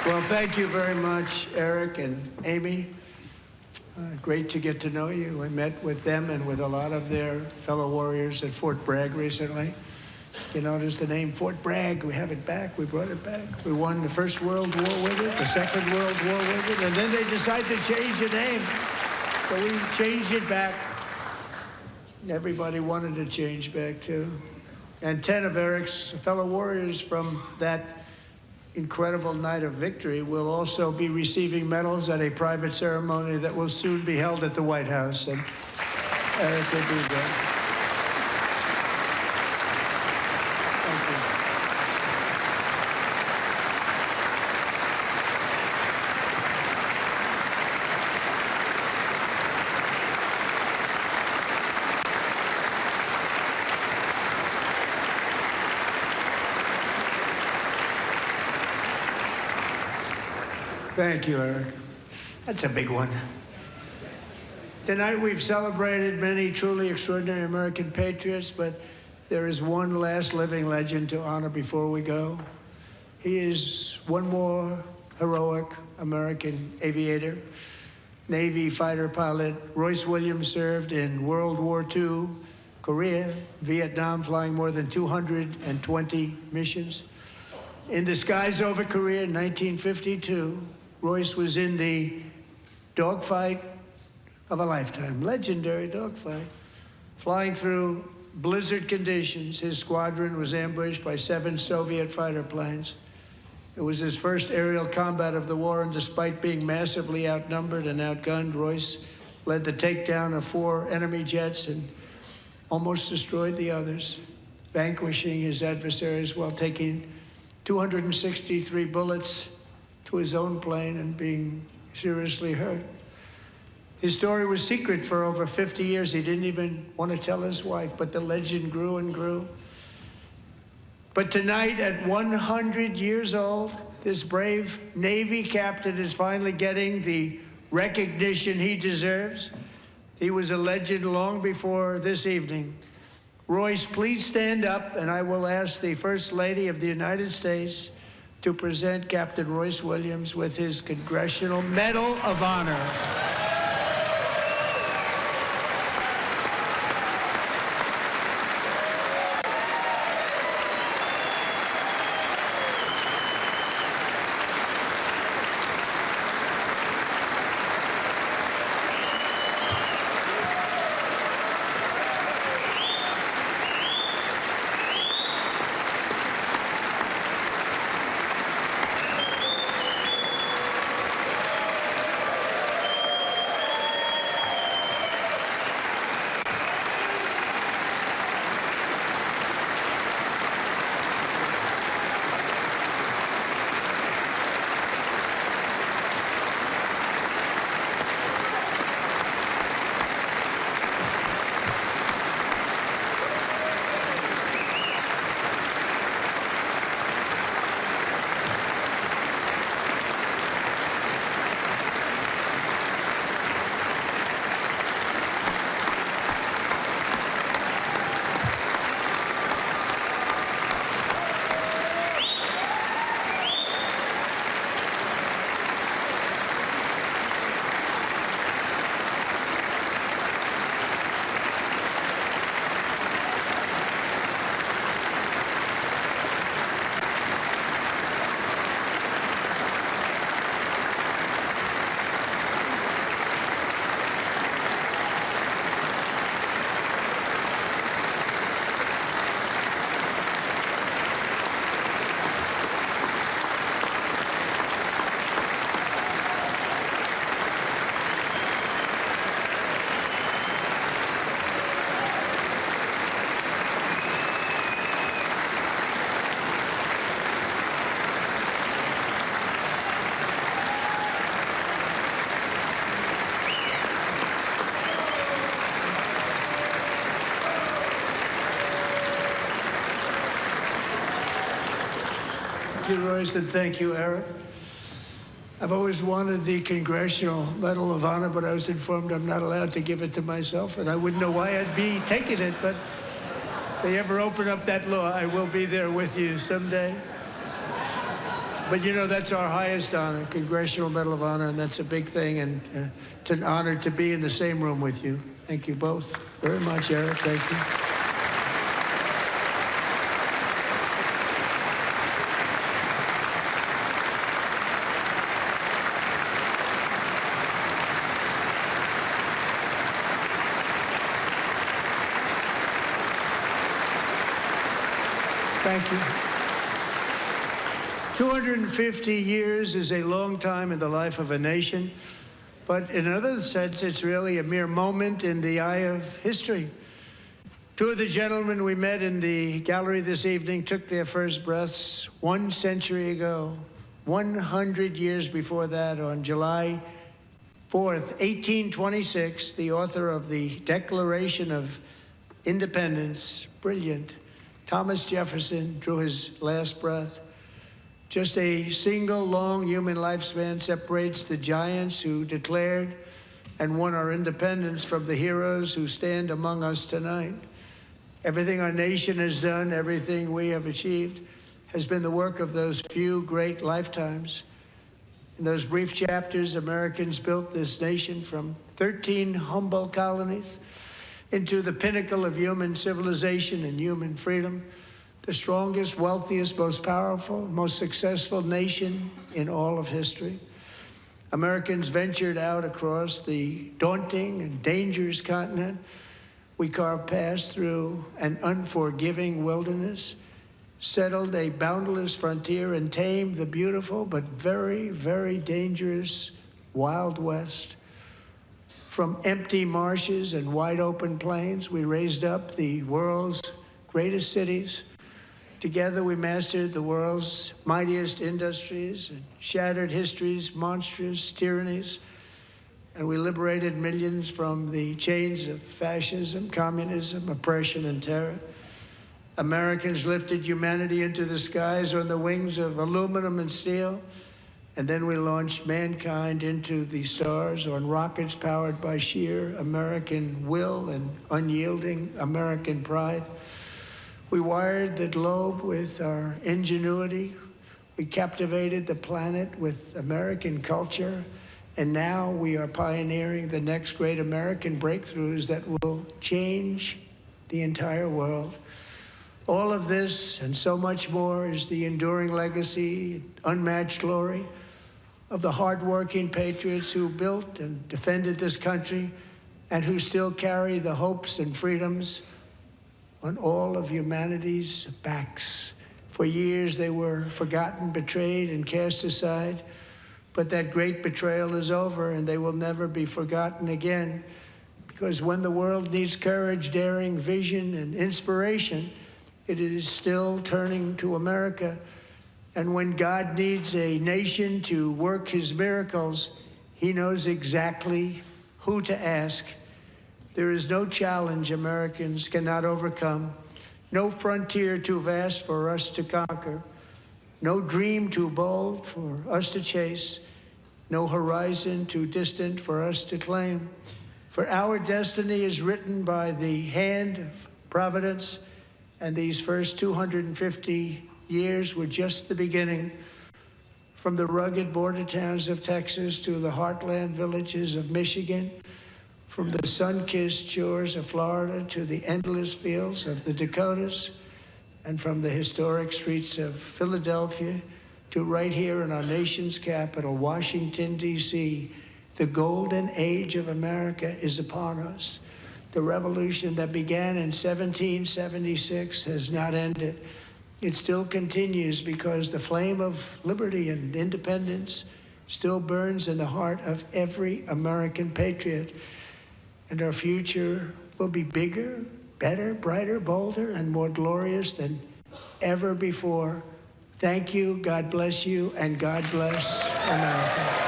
Well, thank you very much, Eric and Amy. Great to get to know you. I met with them and with a lot of their fellow warriors at Fort Bragg recently. You notice the name Fort Bragg. We have it back. We brought it back. We won the First World War with it, the Second World War with it, and then they decided to change the name. So we changed it back. Everybody wanted to change back, too. And 10 of Eric's fellow warriors from that incredible night of victory will also be receiving medals at a private ceremony that will soon be held at the White House. And Eric will be there. Thank you. Thank you, Eric. That's a big one. Tonight we've celebrated many truly extraordinary American patriots, but there is one last living legend to honor before we go. He is one more heroic American aviator, Navy fighter pilot. Royce Williams served in World War II, Korea, Vietnam, flying more than 220 missions. In the skies over Korea in 1952, Royce was in the dogfight of a lifetime, legendary dogfight. Flying through blizzard conditions, his squadron was ambushed by 7 Soviet fighter planes. It was his first aerial combat of the war, and despite being massively outnumbered and outgunned, Royce led the takedown of 4 enemy jets and almost destroyed the others, vanquishing his adversaries while taking 263 bullets to his own plane and being seriously hurt. His story was secret for over 50 years. He didn't even want to tell his wife, but the legend grew and grew. But tonight, at 100 years old, this brave Navy captain is finally getting the recognition he deserves. He was a legend long before this evening. Royce, please stand up, and I will ask the First Lady of the United States to present Captain Royce Williams with his Congressional Medal of Honor. Thank you, Royce, and thank you, Eric. I've always wanted the Congressional Medal of Honor, but I was informed I'm not allowed to give it to myself, and I wouldn't know why I'd be taking it, but if they ever open up that law, I will be there with you someday. But you know, that's our highest honor, Congressional Medal of Honor, and that's a big thing, and it's an honor to be in the same room with you. Thank you both very much, Eric. Thank you. Thank you. 250 years is a long time in the life of a nation, but in another sense, it's really a mere moment in the eye of history. Two of the gentlemen we met in the gallery this evening took their first breaths 1 century ago, 100 years before that, on July 4th, 1826, the author of the Declaration of Independence, brilliant, Thomas Jefferson, drew his last breath. Just a single long human lifespan separates the giants who declared and won our independence from the heroes who stand among us tonight. Everything our nation has done, everything we have achieved, has been the work of those few great lifetimes. In those brief chapters, Americans built this nation from 13 humble colonies into the pinnacle of human civilization and human freedom, the strongest, wealthiest, most powerful, most successful nation in all of history. Americans ventured out across the daunting and dangerous continent. We carved paths through an unforgiving wilderness, settled a boundless frontier, and tamed the beautiful but very, very dangerous Wild West. From empty marshes and wide open plains, we raised up the world's greatest cities. Together, we mastered the world's mightiest industries and shattered history's monstrous tyrannies. And we liberated millions from the chains of fascism, communism, oppression, and terror. Americans lifted humanity into the skies on the wings of aluminum and steel. And then we launched mankind into the stars on rockets powered by sheer American will and unyielding American pride. We wired the globe with our ingenuity. We captivated the planet with American culture. And now we are pioneering the next great American breakthroughs that will change the entire world. All of this and so much more is the enduring legacy, unmatched glory of the hardworking patriots who built and defended this country and who still carry the hopes and freedoms on all of humanity's backs. For years they were forgotten, betrayed, and cast aside. But that great betrayal is over, and they will never be forgotten again. Because when the world needs courage, daring, vision, and inspiration, it is still turning to America. And when God needs a nation to work his miracles, he knows exactly who to ask. There is no challenge Americans cannot overcome, no frontier too vast for us to conquer, no dream too bold for us to chase, no horizon too distant for us to claim. For our destiny is written by the hand of providence, and these first 250 years were just the beginning. From the rugged border towns of Texas to the heartland villages of Michigan, from the sun-kissed shores of Florida to the endless fields of the Dakotas, and from the historic streets of Philadelphia to right here in our nation's capital, Washington, D.C., the golden age of America is upon us. The revolution that began in 1776 has not ended. It still continues because the flame of liberty and independence still burns in the heart of every American patriot. And our future will be bigger, better, brighter, bolder, and more glorious than ever before. Thank you, God bless you, and God bless America.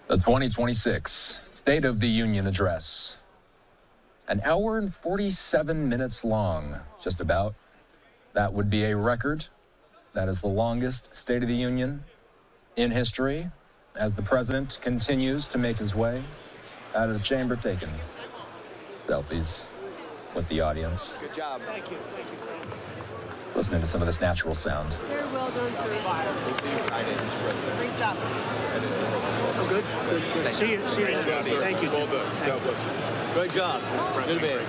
The 2026 State of the Union Address. An hour and 47 minutes long, just about. That would be a record. That is the longest State of the Union in history as the president continues to make his way out of the chamber, taking selfies with the audience. Good job. Thank you. Listening to some of this natural sound. Very well done, sir. We'll see you Friday, Mr. President. Great job. Oh, good. See you. Thank you. Great job, Mr. President. Good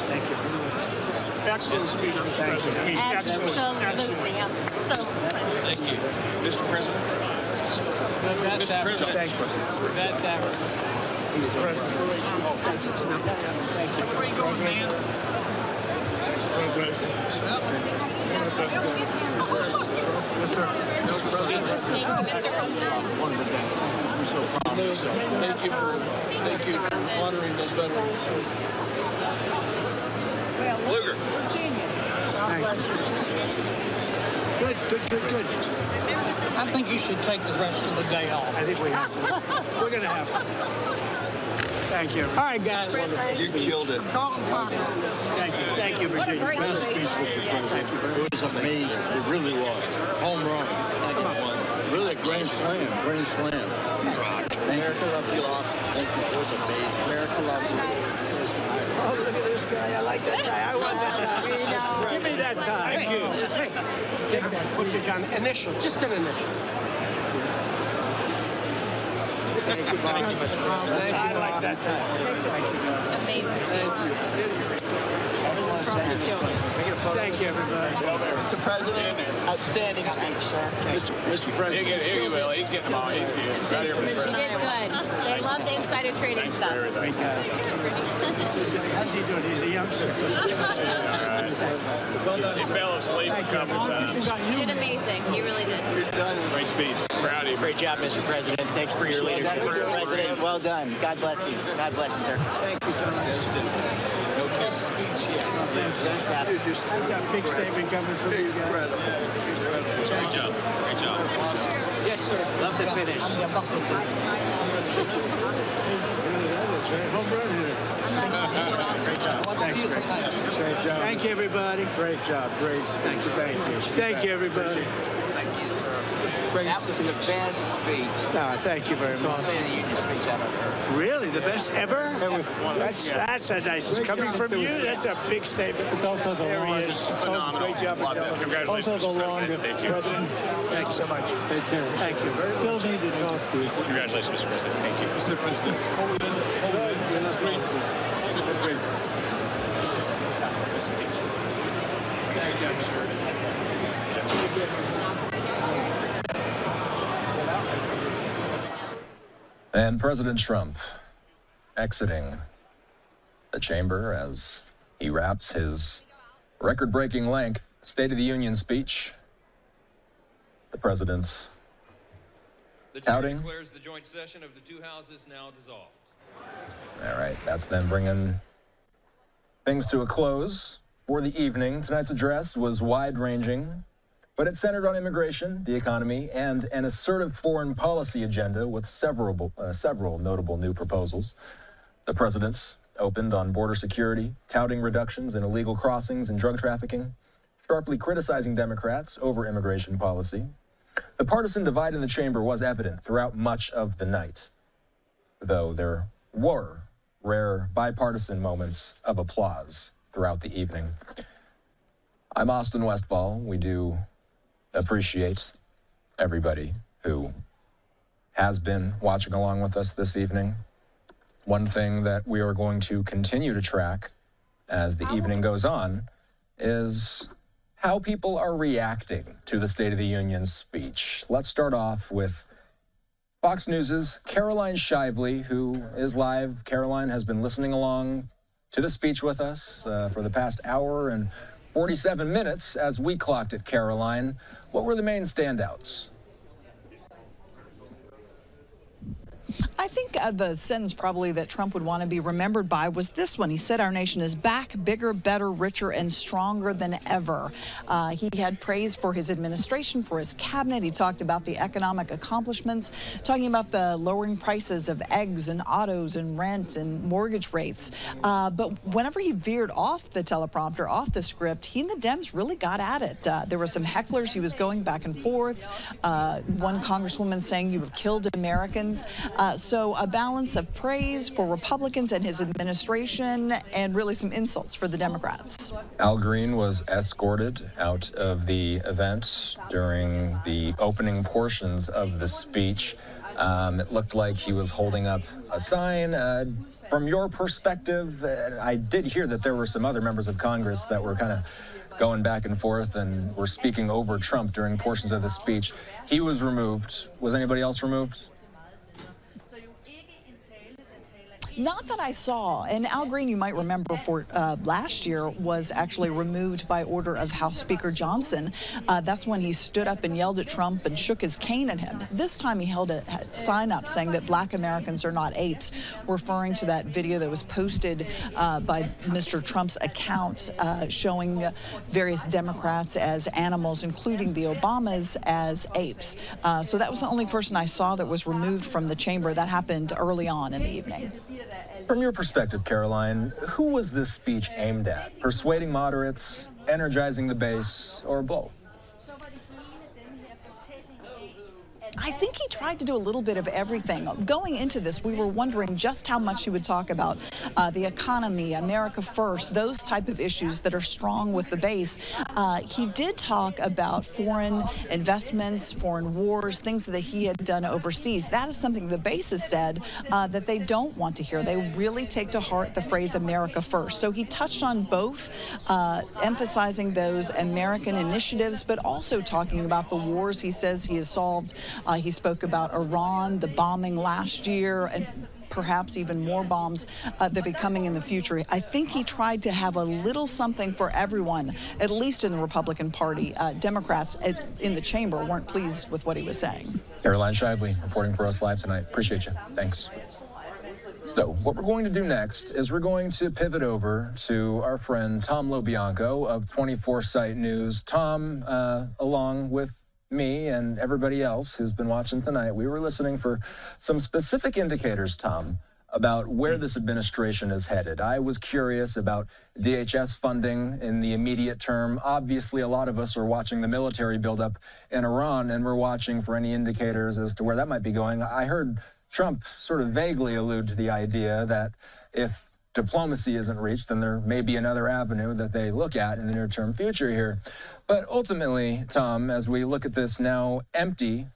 Thank you. Excellent speech, Mr. President. Absolutely. I'm so proud. Thank you. Mr. President. Mr. President. Thank you. Best ever. Mr. President. Thank you. Where you going, man? One of the best. We're so proud of yourself. Thank you for honoring those veterans. Luger. Good. I think you should take the rest of the day off. I think we have to. We're going to have to. Thank you. All right, guys. You killed it. Thank you, Virginia. Thank you very much. It was amazing. It really was. Home run. Really a grand slam. America loves you. Thank you. It was amazing. America loves you. Oh, look at this I like that tie. I want that tie. Give me that tie. Thank you. Hey, take that footage on initial, just an initial. Thank you, boss. I like that tie. Amazing. Thank you. Thank you, everybody. Mr. President, outstanding speech, sir. Mr. President. Here you will. He's getting them all. He's good. Thanks for mentioning. You did good. They love the insider trading stuff. Great guy. How's he doing? He's a youngster. He fell asleep a couple times. You did amazing. You really did. Great speech. Proud of you. Great job, Mr. President. Thanks for your leadership. Mr. President, well done. God bless you. God bless you, sir. Thank you, fellas. No best speech yet. Fantastic. That's a big statement coming from you guys. Incredible. Great job. Great job. Yes, sir. Love the finish. I'm the ambassador. Home run here. Great job. Thanks, great job. Thank you, everybody. Great job. Great speech. Thank you. Thank you, everybody. That was the best speech. No, thank you very much. You just speech I've ever heard. Really, the best ever? That's a nice. Coming from you, that's a big statement. It's also the There he longest. is. Phenomenal. Great job on television. Congratulations, Also the Mr. President. longest Thank you. president. Thank you so much. Take care. Thank you very much. Still need to talk to you. Congratulations, Mr. President. Thank you. Mr. President. That's great. That's great. Thank you, sir. And President Trump exiting the chamber as he wraps his record-breaking length State of the Union speech. The president's The chair touting. declares the joint session of the two houses now dissolved. All right, that's them bringing things to a close for the evening. Tonight's address was wide-ranging, but it centered on immigration, the economy, and an assertive foreign policy agenda with several notable new proposals. The president opened on border security, touting reductions in illegal crossings and drug trafficking, sharply criticizing Democrats over immigration policy. The partisan divide in the chamber was evident throughout much of the night, though there were rare bipartisan moments of applause throughout the evening. I'm Austin Westfall. We do appreciate everybody who has been watching along with us this evening. One thing that we are going to continue to track as the evening goes on is how people are reacting to the State of the Union speech. Let's start off with Fox News' Caroline Shively, who is live. Caroline has been listening along to the speech with us for the past hour and 47 minutes as we clocked it, Caroline. What were the main standouts? I think the sentence probably that Trump would want to be remembered by was this one. He said our nation is back, bigger, better, richer, and stronger than ever. He had praise for his administration, for his cabinet. He talked about the economic accomplishments, talking about the lowering prices of eggs and autos and rent and mortgage rates. But whenever he veered off the teleprompter, off the script, he and the Dems really got at it. There were some hecklers. He was going back and forth. One congresswoman saying, "You have killed Americans." So a balance of praise for Republicans and his administration and really some insults for the Democrats. Al Green was escorted out of the event during the opening portions of the speech. It looked like he was holding up a sign. From your perspective, I did hear that there were some other members of Congress that were kind of going back and forth and were speaking over Trump during portions of the speech. He was removed. Was anybody else removed? Not that I saw. And Al Green, you might remember, for last year was actually removed by order of House Speaker Johnson. That's when he stood up and yelled at Trump and shook his cane at him. This time he held a sign up saying that Black Americans are not apes, referring to that video that was posted by Mr. Trump's account showing various Democrats as animals, including the Obamas as apes. So that was the only person I saw that was removed from the chamber. That happened early on in the evening. From your perspective, Caroline, who was this speech aimed at? Persuading moderates, energizing the base, or both? I think he tried to do a little bit of everything. Going into this, we were wondering just how much he would talk about the economy, America first, those type of issues that are strong with the base. He did talk about foreign investments, foreign wars, things that he had done overseas. That is something the base has said that they don't want to hear. They really take to heart the phrase America first. So he touched on both, emphasizing those American initiatives, but also talking about the wars he says he has solved. He spoke about Iran, the bombing last year, and perhaps even more bombs that be coming in the future. I think he tried to have a little something for everyone, at least in the Republican Party. Democrats in the chamber weren't pleased with what he was saying. Caroline Shively reporting for us live tonight. Appreciate you. Thanks. So what we're going to do next is we're going to pivot over to our friend Tom LoBianco of 24 Site News. Tom, along with me and everybody else who's been watching tonight, we were listening for some specific indicators, Tom, about where this administration is headed. I was curious about DHS funding in the immediate term. Obviously, a lot of us are watching the military buildup in Iran, and we're watching for any indicators as to where that might be going. I heard Trump sort of vaguely allude to the idea that if diplomacy isn't reached, then there may be another avenue that they look at in the near-term future here. But ultimately, Tom, as we look at this now empty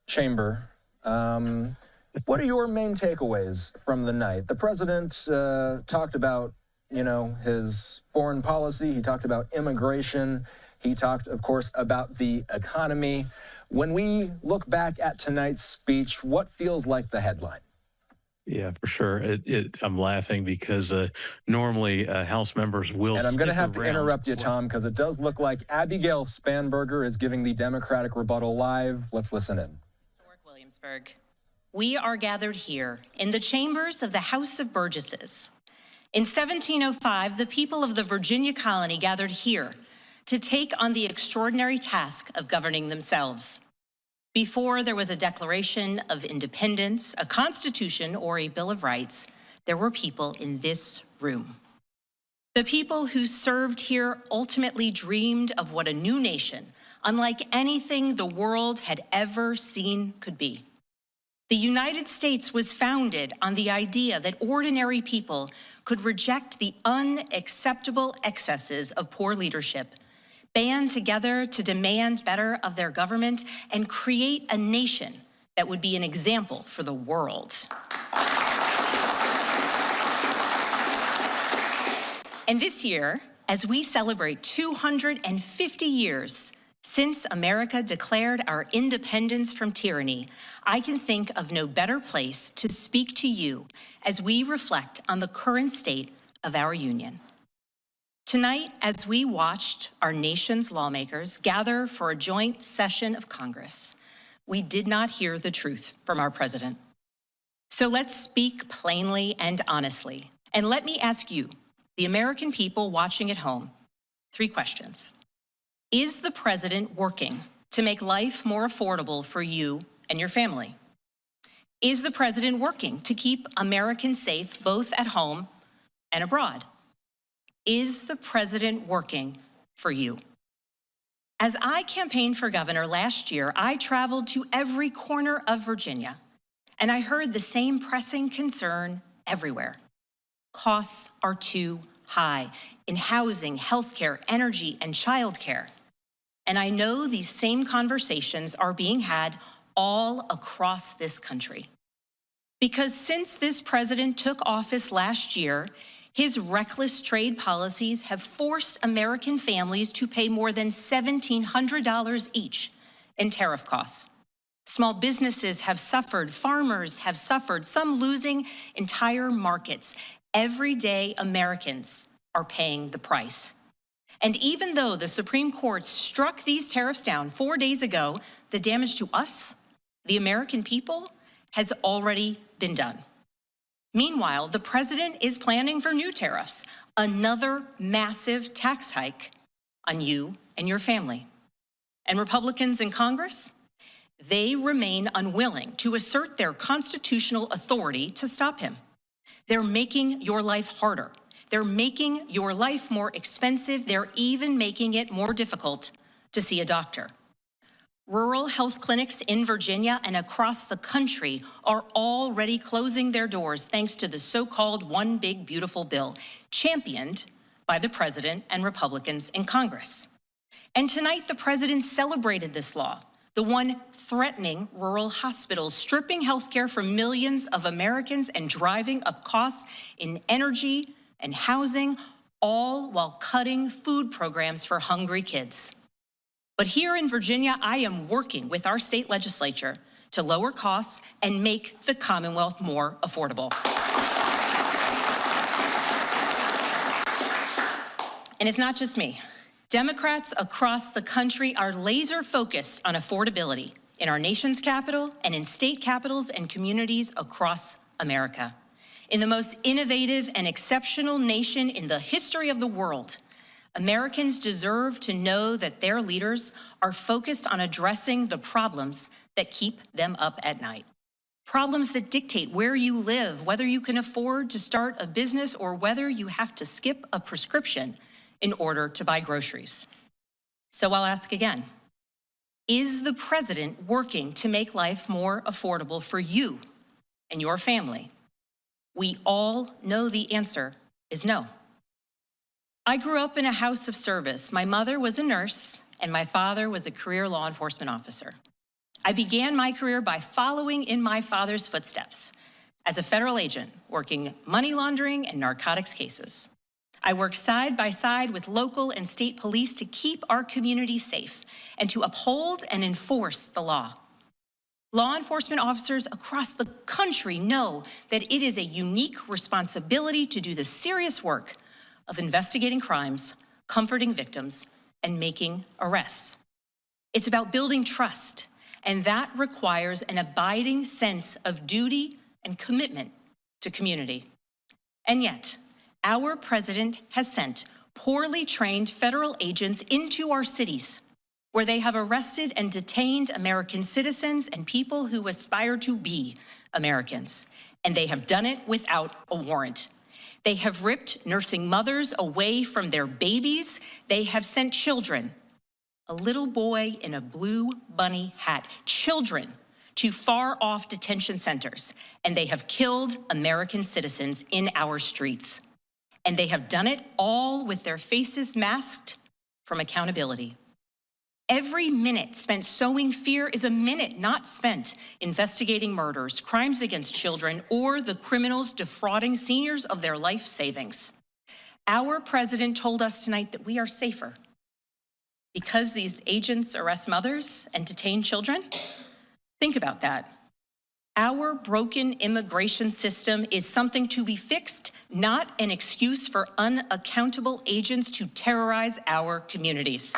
chamber, what are your main takeaways from the night? The president talked about, his foreign policy. He talked about immigration. He talked, of course, about the economy. When we look back at tonight's speech, what feels like the headline? Yeah, for sure. I'm laughing because normally House members will. And I'm going to have to interrupt you, Tom, because it does look like Abigail Spanberger is giving the Democratic rebuttal live. Let's listen in. Historic Williamsburg. We are gathered here in the chambers of the House of Burgesses. In 1705, the people of the Virginia colony gathered here to take on the extraordinary task of governing themselves. Before there was a Declaration of Independence, a Constitution, or a Bill of Rights, there were people in this room. The people who served here ultimately dreamed of what a new nation, unlike anything the world had ever seen, could be. The United States was founded on the idea that ordinary people could reject the unacceptable excesses of poor leadership, band together to demand better of their government, and create a nation that would be an example for the world. And this year, as we celebrate 250 years since America declared our independence from tyranny, I can think of no better place to speak to you as we reflect on the current state of our union. Tonight, as we watched our nation's lawmakers gather for a joint session of Congress, we did not hear the truth from our president. So let's speak plainly and honestly. And let me ask you, the American people watching at home, 3 questions. Is the president working to make life more affordable for you and your family? Is the president working to keep Americans safe both at home and abroad? Is the president working for you? As I campaigned for governor last year, I traveled to every corner of Virginia, and I heard the same pressing concern everywhere. Costs are too high in housing, healthcare, energy, and childcare. And I know these same conversations are being had all across this country. Because since this president took office last year, his reckless trade policies have forced American families to pay more than $1,700 each in tariff costs. Small businesses have suffered, farmers have suffered, some losing entire markets. Everyday Americans are paying the price. And even though the Supreme Court struck these tariffs down 4 days ago, the damage to us, the American people, has already been done. Meanwhile, the president is planning for new tariffs, another massive tax hike on you and your family. And Republicans in Congress, they remain unwilling to assert their constitutional authority to stop him. They're making your life harder. They're making your life more expensive. They're even making it more difficult to see a doctor. Rural health clinics in Virginia and across the country are already closing their doors thanks to the so-called One Big Beautiful Bill, championed by the president and Republicans in Congress. And tonight, the president celebrated this law, the one threatening rural hospitals, stripping healthcare from millions of Americans and driving up costs in energy and housing, all while cutting food programs for hungry kids. But here in Virginia, I am working with our state legislature to lower costs and make the Commonwealth more affordable. And it's not just me. Democrats across the country are laser focused on affordability in our nation's capital and in state capitals and communities across America. In the most innovative and exceptional nation in the history of the world, Americans deserve to know that their leaders are focused on addressing the problems that keep them up at night. Problems that dictate where you live, whether you can afford to start a business or whether you have to skip a prescription in order to buy groceries. So I'll ask again, is the president working to make life more affordable for you and your family? We all know the answer is no. I grew up in a house of service. My mother was a nurse and my father was a career law enforcement officer. I began my career by following in my father's footsteps as a federal agent working money laundering and narcotics cases. I worked side by side with local and state police to keep our community safe and to uphold and enforce the law. Law enforcement officers across the country know that it is a unique responsibility to do the serious work of investigating crimes, comforting victims, and making arrests. It's about building trust, and that requires an abiding sense of duty and commitment to community. And yet, our president has sent poorly trained federal agents into our cities, where they have arrested and detained American citizens and people who aspire to be Americans. And they have done it without a warrant. They have ripped nursing mothers away from their babies. They have sent children, a little boy in a blue bunny hat, children to far-off detention centers. And they have killed American citizens in our streets. And they have done it all with their faces masked from accountability. Every minute spent sowing fear is a minute not spent investigating murders, crimes against children, or the criminals defrauding seniors of their life savings. Our president told us tonight that we are safer because these agents arrest mothers and detain children. Think about that. Our broken immigration system is something to be fixed, not an excuse for unaccountable agents to terrorize our communities.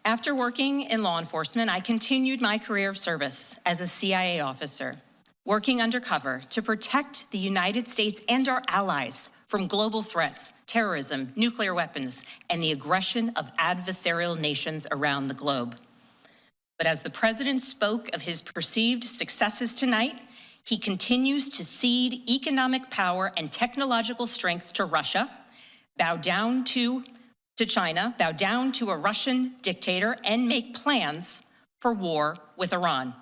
After working in law enforcement, I continued my career of service as a CIA officer, working undercover to protect the United States and our allies from global threats, terrorism, nuclear weapons, and the aggression of adversarial nations around the globe. But as the president spoke of his perceived successes tonight, he continues to cede economic power and technological strength to Russia, bow down to China, bow down to a Russian dictator, and make plans for war with Iran.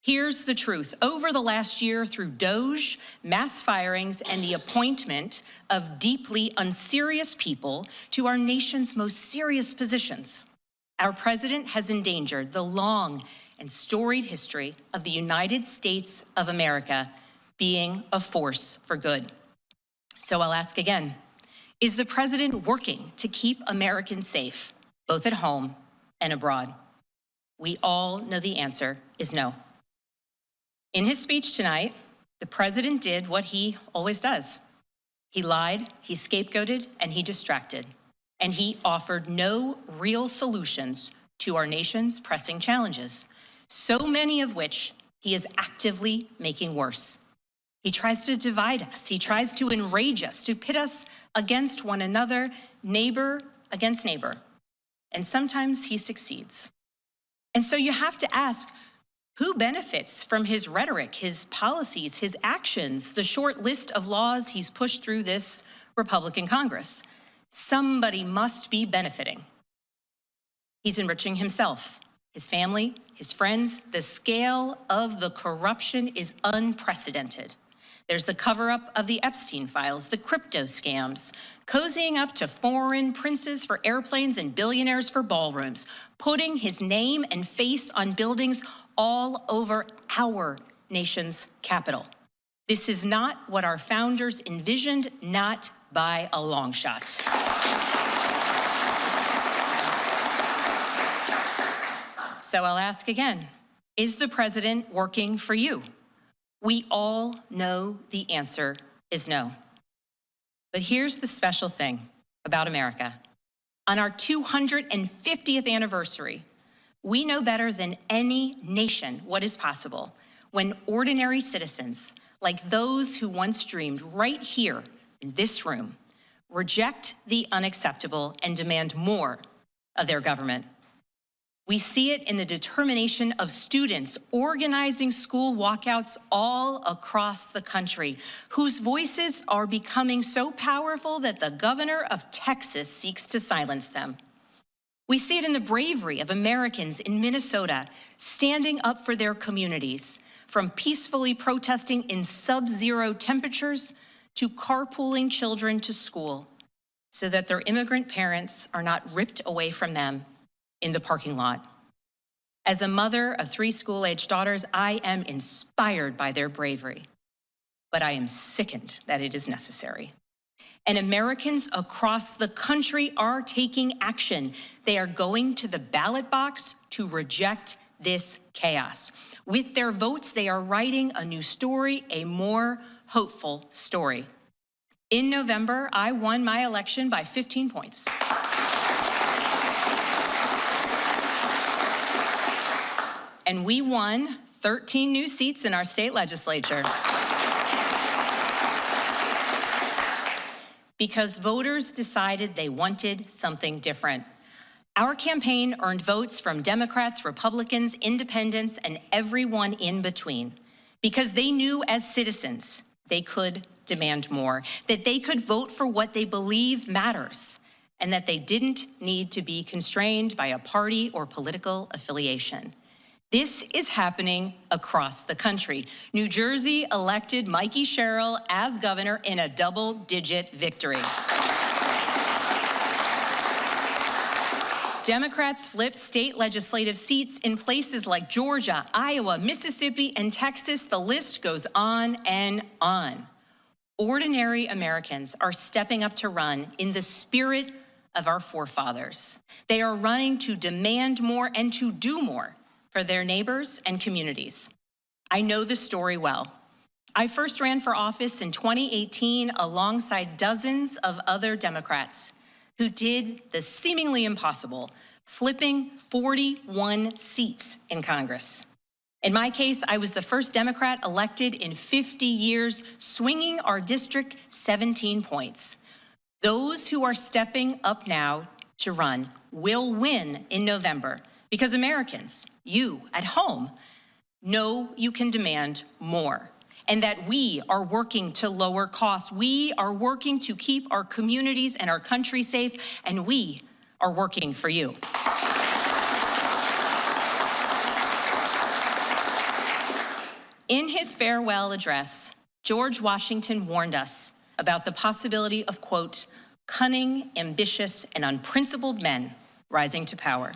Here's the truth. Over the last year, through DOJ, mass firings, and the appointment of deeply unserious people to our nation's most serious positions, our president has endangered the long and storied history of the United States of America being a force for good. So I'll ask again, is the president working to keep Americans safe, both at home and abroad? We all know the answer is no. In his speech tonight, the president did what he always does. He lied, he scapegoated, and he distracted. And he offered no real solutions to our nation's pressing challenges, so many of which he is actively making worse. He tries to divide us. He tries to enrage us, to pit us against one another, neighbor against neighbor. And sometimes he succeeds. And so you have to ask, who benefits from his rhetoric, his policies, his actions, the short list of laws he's pushed through this Republican Congress? Somebody must be benefiting. He's enriching himself, his family, his friends. The scale of the corruption is unprecedented. There's the cover-up of the Epstein files, the crypto scams, cozying up to foreign princes for airplanes and billionaires for ballrooms, putting his name and face on buildings all over our nation's capital. This is not what our founders envisioned, not by a long shot. So I'll ask again, is the president working for you? We all know the answer is no. But here's the special thing about America. On our 250th anniversary, we know better than any nation what is possible when ordinary citizens, like those who once dreamed right here in this room, reject the unacceptable and demand more of their government. We see it in the determination of students organizing school walkouts all across the country, whose voices are becoming so powerful that the governor of Texas seeks to silence them. We see it in the bravery of Americans in Minnesota standing up for their communities, from peacefully protesting in sub-zero temperatures to carpooling children to school so that their immigrant parents are not ripped away from them in the parking lot. As a mother of 3 school-aged daughters, I am inspired by their bravery, but I am sickened that it is necessary. And Americans across the country are taking action. They are going to the ballot box to reject this chaos. With their votes, they are writing a new story, a more hopeful story. In November, I won my election by 15 points. And we won 13 new seats in our state legislature. Because voters decided they wanted something different. Our campaign earned votes from Democrats, Republicans, independents, and everyone in between. Because they knew as citizens they could demand more, that they could vote for what they believe matters, and that they didn't need to be constrained by a party or political affiliation. This is happening across the country. New Jersey elected Mikey Sherrill as governor in a double-digit victory. Democrats flipped state legislative seats in places like Georgia, Iowa, Mississippi, and Texas. The list goes on and on. Ordinary Americans are stepping up to run in the spirit of our forefathers. They are running to demand more and to do more for their neighbors and communities. I know this story well. I first ran for office in 2018 alongside dozens of other Democrats who did the seemingly impossible, flipping 41 seats in Congress. In my case, I was the first Democrat elected in 50 years, swinging our district 17 points. Those who are stepping up now to run will win in November because Americans, you at home, know you can demand more and that we are working to lower costs. We are working to keep our communities and our country safe, and we are working for you. In his farewell address, George Washington warned us about the possibility of, quote, cunning, ambitious, and unprincipled men rising to power.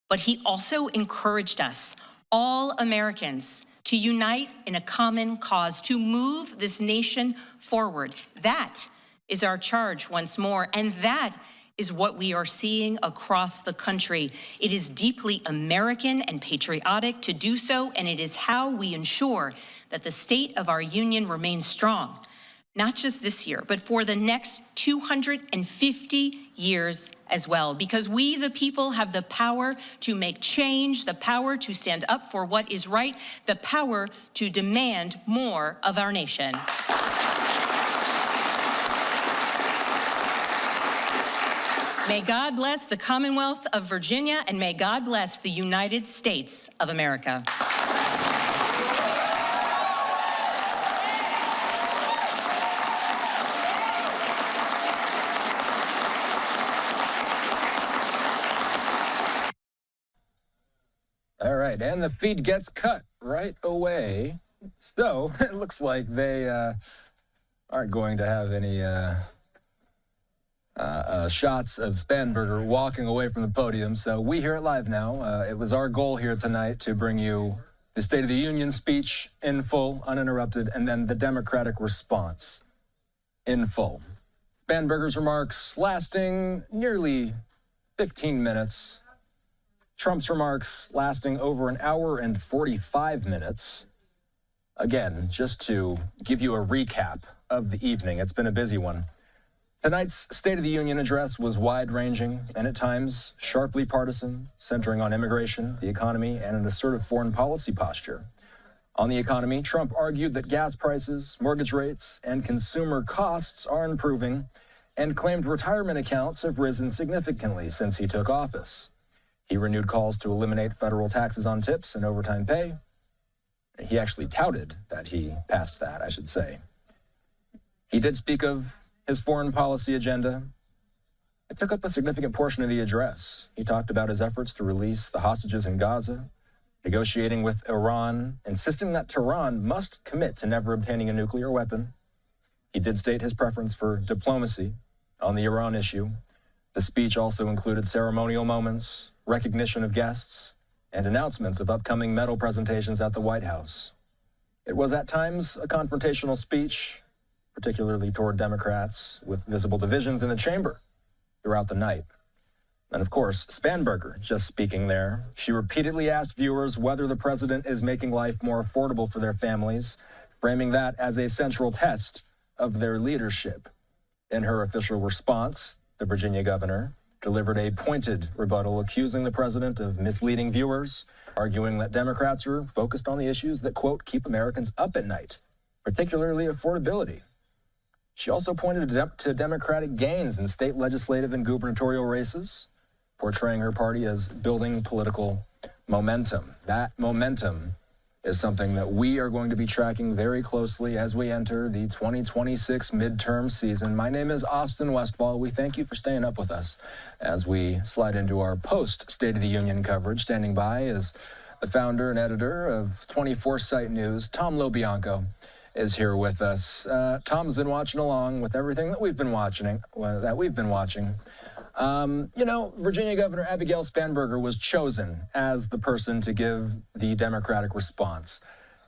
But he also encouraged us, all Americans, to unite in a common cause, to move this nation forward. That is our charge once more, and that is what we are seeing across the country. It is deeply American and patriotic to do so, and it is how we ensure that the state of our union remains strong, not just this year, but for the next 250 years as well, because we, the people, have the power to make change, the power to stand up for what is right, the power to demand more of our nation. May God bless the Commonwealth of Virginia, and may God bless the United States of America. right, and the feed gets cut right away. So it looks like they aren't going to have any shots of Spanberger walking away from the podium. So we here at LiveNOW, it was our goal here tonight to bring you the State of the Union speech in full, uninterrupted, and then the Democratic response in full. Spanberger's remarks lasting nearly 15 minutes. Trump's remarks lasting over an hour and 45 minutes. Again, just to give you a recap of the evening, it's been a busy one. Tonight's State of the Union address was wide-ranging and at times sharply partisan, centering on immigration, the economy, and an assertive foreign policy posture. On the economy, Trump argued that gas prices, mortgage rates, and consumer costs are improving and claimed retirement accounts have risen significantly since he took office. He renewed calls to eliminate federal taxes on tips and overtime pay. He actually touted that he passed that, I should say. He did speak of his foreign policy agenda. It took up a significant portion of the address. He talked about his efforts to release the hostages in Gaza, negotiating with Iran, insisting that Tehran must commit to never obtaining a nuclear weapon. He did state his preference for diplomacy on the Iran issue. The speech also included ceremonial moments, recognition of guests, and announcements of upcoming medal presentations at the White House. It was at times a confrontational speech, particularly toward Democrats, with visible divisions in the chamber throughout the night. And of course, Spanberger just speaking there. She repeatedly asked viewers whether the president is making life more affordable for their families, framing that as a central test of their leadership. In her official response, the Virginia governor delivered a pointed rebuttal accusing the president of misleading viewers, arguing that Democrats are focused on the issues that, quote, keep Americans up at night, particularly affordability. She also pointed to Democratic gains in state legislative and gubernatorial races, portraying her party as building political momentum. That momentum is something that we are going to be tracking very closely as we enter the 2026 midterm season. My name is Austin Westfall. We thank you for staying up with us as we slide into our post-State of the Union coverage. Standing by is the founder and editor of 24 Site News, Tom LoBianco, is here with us. Tom's been watching along with everything that we've been watching. Virginia Governor Abigail Spanberger was chosen as the person to give the Democratic response.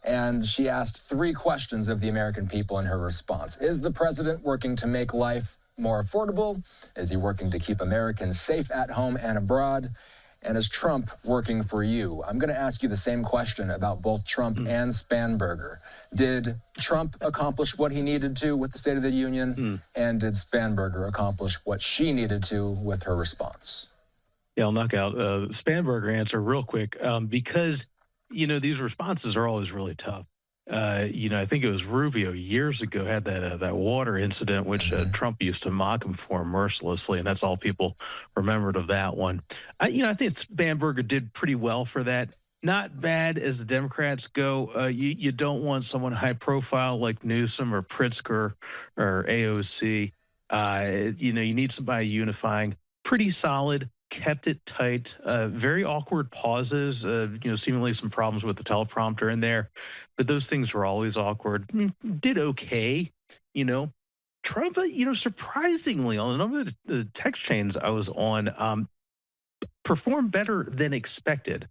And she asked 3 questions of the American people in her response. Is the president working to make life more affordable? Is he working to keep Americans safe at home and abroad? And is Trump working for you? I'm going to ask you the same question about both Trump and Spanberger. Did Trump accomplish what he needed to with the State of the Union? And did Spanberger accomplish what she needed to with her response? Yeah, I'll knock out Spanberger answer real quick because, these responses are always really tough. I think it was Rubio years ago had that water incident, which Trump used to mock him for mercilessly, and that's all people remembered of that one. I think Spanberger did pretty well for that. Not bad as the Democrats go. You don't want someone high profile like Newsom or Pritzker or AOC. You need somebody unifying. Pretty solid. Kept it tight, very awkward pauses, seemingly some problems with the teleprompter in there, but those things were always awkward. Did okay, Trump, surprisingly on a number of the text chains I was on, performed better than expected.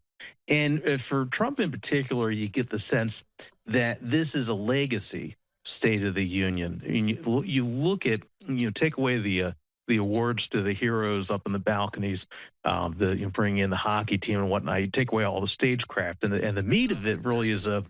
And for Trump in particular, you get the sense that this is a legacy State of the Union. I mean, you look at, take away the awards to the heroes up in the balconies, bringing in the hockey team and whatnot. You take away all the stagecraft, and the meat of it really is a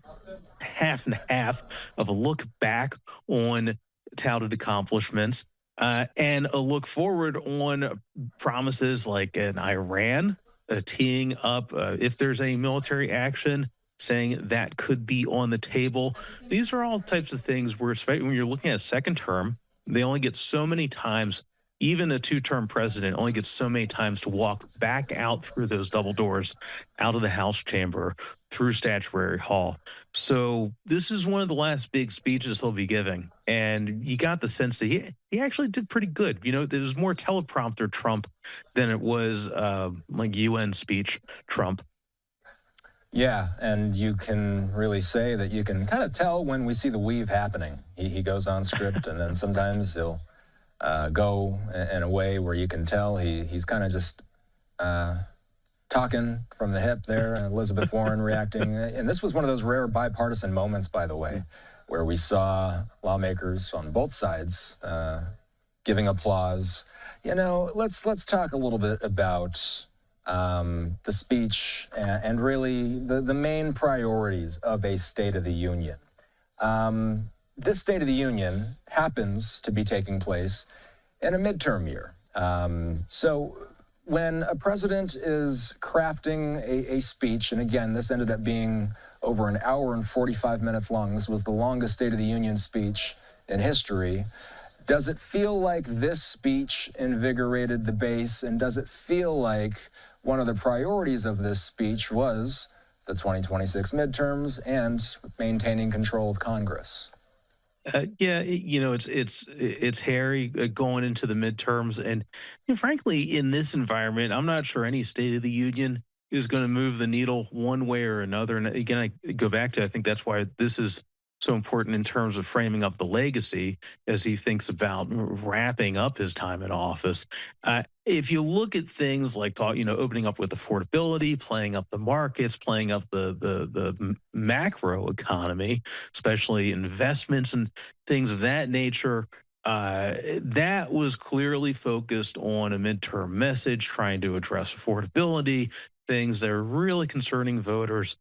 half and half of a look back on touted accomplishments and a look forward on promises like an Iran teeing up if there's any military action, saying that could be on the table. These are all types of things where, especially when you're looking at a second term, they only get so many times. Even a 2-term president only gets so many times to walk back out through those double doors, out of the House chamber, through Statuary Hall. So this is one of the last big speeches he'll be giving. And you got the sense that he actually did pretty good. There was more teleprompter Trump than it was like UN speech Trump. Yeah, and you can really say that you can kind of tell when we see the weave happening. He goes on script, and then sometimes he'll go in a way where you can tell he's kind of just talking from the hip there. Elizabeth Warren reacting. And this was one of those rare bipartisan moments, by the way, where we saw lawmakers on both sides giving applause. You know, let's talk a little bit about the speech and really the main priorities of a State of the Union. This State of the Union happens to be taking place in a midterm year. So when a president is crafting a speech, and again, this ended up being over an hour and 45 minutes long. This was the longest State of the Union speech in history. Does it feel like this speech invigorated the base, and does it feel like one of the priorities of this speech was the 2026 midterms and maintaining control of Congress? Yeah, it's hairy going into the midterms, and frankly, in this environment, I'm not sure any State of the Union is going to move the needle one way or another. And again, I go back to, I think that's why this is so important in terms of framing up the legacy as he thinks about wrapping up his time in office. If you look at things like opening up with affordability, playing up the markets, playing up the macro economy, especially investments and things of that nature, that was clearly focused on a midterm message, trying to address affordability, things that are really concerning voters,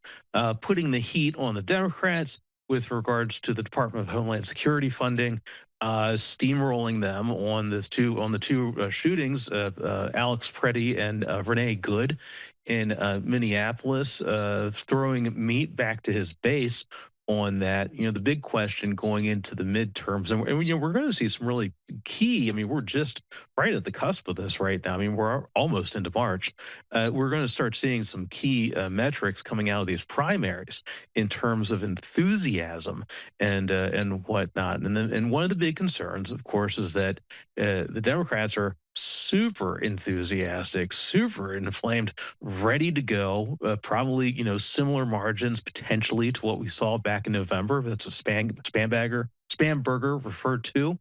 putting the heat on the Democrats with regards to the Department of Homeland Security funding, steamrolling them on the two shootings of Alex Preddy and Renee Good in Minneapolis, throwing meat back to his base on that. The big question going into the midterms, and we're going to see some really key. We're just right at the cusp of this right now. We're almost into March. We're going to start seeing some key metrics coming out of these primaries in terms of enthusiasm and whatnot. And one of the big concerns, of course, is that the Democrats are super enthusiastic, super inflamed, ready to go, probably, similar margins potentially to what we saw back in November. That's a spam burger referred to.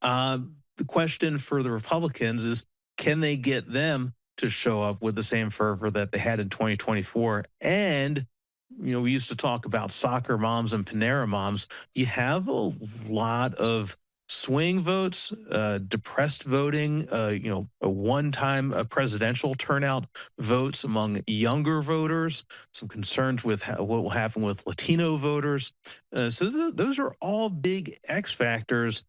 The question for the Republicans is, can they get them to show up with the same fervor that they had in 2024? And, we used to talk about soccer moms and Panera moms. You have a lot of swing votes, depressed voting, a one-time presidential turnout votes among younger voters, some concerns with what will happen with Latino voters. So those are all big X factors.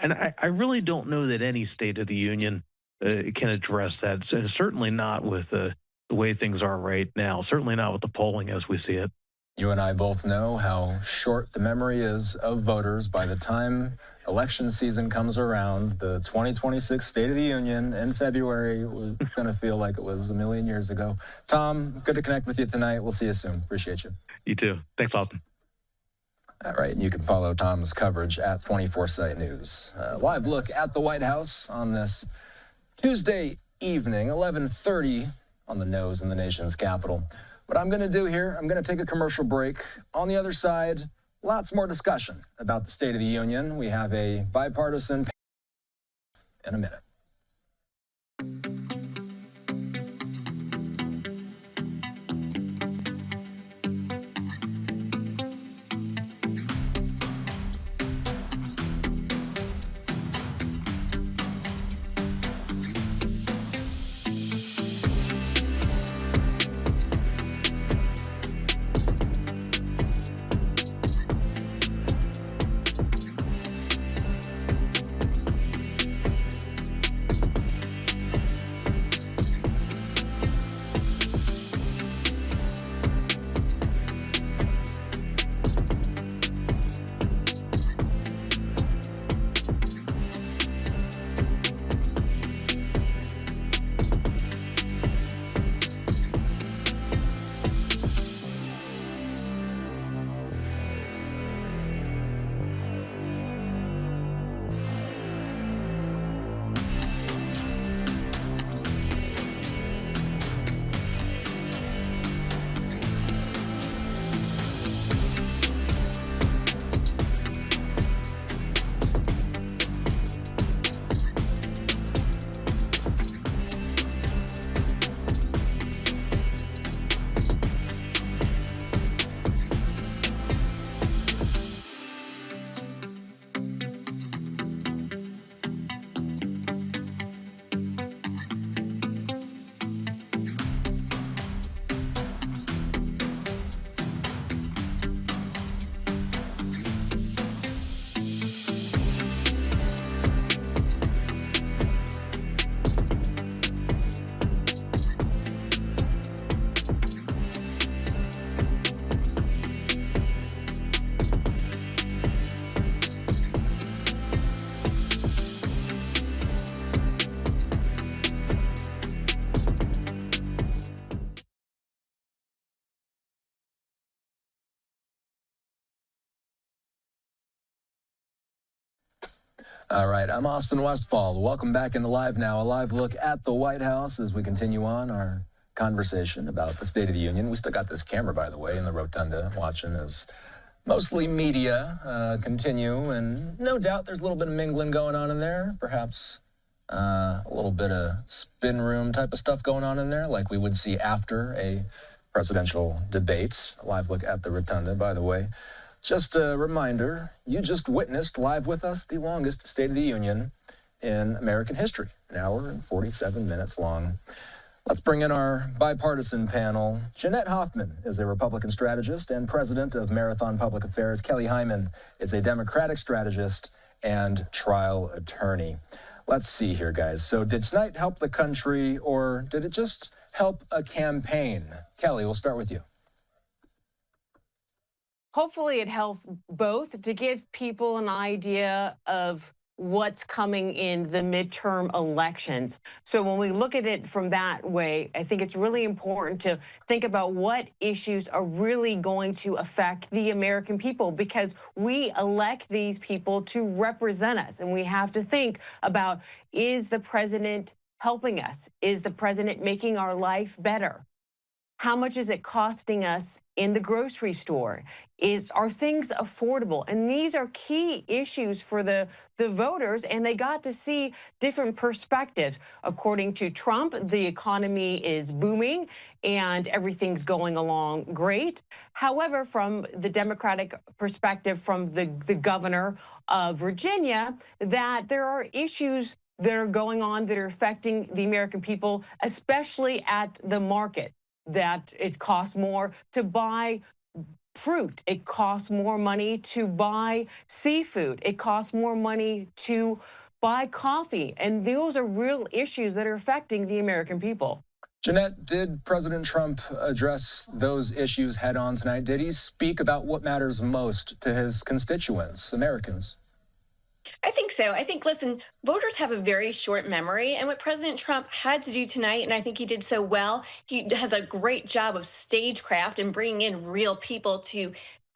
And I really don't know that any State of the Union can address that. Certainly not with the way things are right now. Certainly not with the polling as we see it. You and I both know how short the memory is of voters. By the time election season comes around, the 2026 State of the Union in February was going to feel like it was a million years ago. Tom, good to connect with you tonight. We'll see you soon. Appreciate you. You too. Thanks, Austin. All right, and you can follow Tom's coverage at 24/7 News. Live look at the White House on this Tuesday evening, 11:30 on the nose in the nation's capital. What I'm going to do here, I'm going to take a commercial break. On the other side, lots more discussion about the State of the Union. We have a bipartisan in a minute. All right, I'm Austin Westfall. Welcome back into Live Now, a live look at the White House as we continue on our conversation about the State of the Union. We still got this camera, by the way, in the rotunda watching as mostly media continue, and no doubt there's a little bit of mingling going on in there, perhaps a little bit of spin room type of stuff going on in there, like we would see after a presidential debate. A live look at the rotunda, by the way. Just a reminder, you just witnessed live with us the longest State of the Union in American history, an hour and 47 minutes long. Let's bring in our bipartisan panel. Jeanette Hoffman is a Republican strategist and president of Marathon Public Affairs. Kelly Hyman is a Democratic strategist and trial attorney. Let's see here, guys. So did tonight help the country, or did it just help a campaign? Kelly, we'll start with you. Hopefully it helps both to give people an idea of what's coming in the midterm elections. So when we look at it from that way, I think it's really important to think about what issues are really going to affect the American people, because we elect these people to represent us. And we have to think about, is the president helping us? Is the president making our life better? How much is it costing us in the grocery store? Are things affordable? And these are key issues for the voters, and they got to see different perspectives. According to Trump, the economy is booming and everything's going along great. However, from the Democratic perspective, from the governor of Virginia, that there are issues that are going on that are affecting the American people, especially at the market. That it costs more to buy fruit. It costs more money to buy seafood. It costs more money to buy coffee. And those are real issues that are affecting the American people. Jeanette, did President Trump address those issues head on tonight? Did he speak about what matters most to his constituents, Americans? I think so. I think, listen, voters have a very short memory. And what President Trump had to do tonight, and I think he did so well, he has a great job of stagecraft and bringing in real people to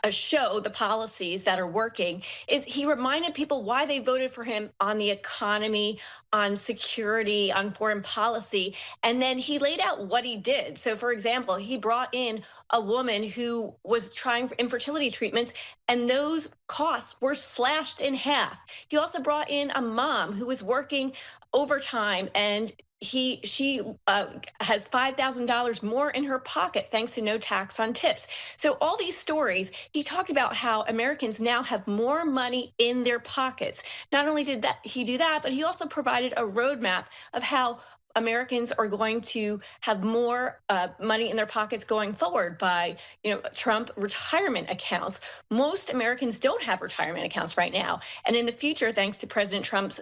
show the policies that are working, is he reminded people why they voted for him on the economy, on security, on foreign policy. And then he laid out what he did. So, for example, he brought in a woman who was trying for infertility treatments, and those costs were slashed in half. He also brought in a mom who was working overtime, and she has $5,000 more in her pocket thanks to no tax on tips. So all these stories, he talked about how Americans now have more money in their pockets. Not only did he do that, but he also provided a roadmap of how Americans are going to have more money in their pockets going forward by, Trump retirement accounts. Most Americans don't have retirement accounts right now. And in the future, thanks to President Trump's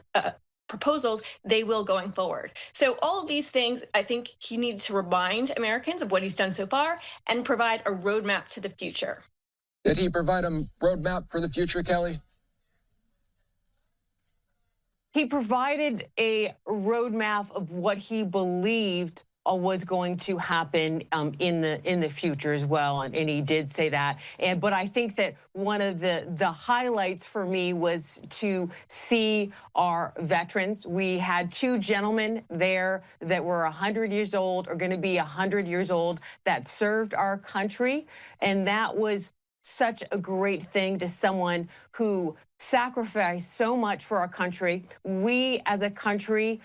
proposals, they will going forward. So all of these things, I think he needs to remind Americans of what he's done so far and provide a roadmap to the future. Did he provide a roadmap for the future, Kelly? He provided a roadmap of what he believed was going to happen in the future as well, and he did say that. But I think that one of the highlights for me was to see our veterans. We had two gentlemen there that were 100 years old, or going to be 100 years old, that served our country, and that was such a great thing to someone who sacrificed so much for our country. We as a country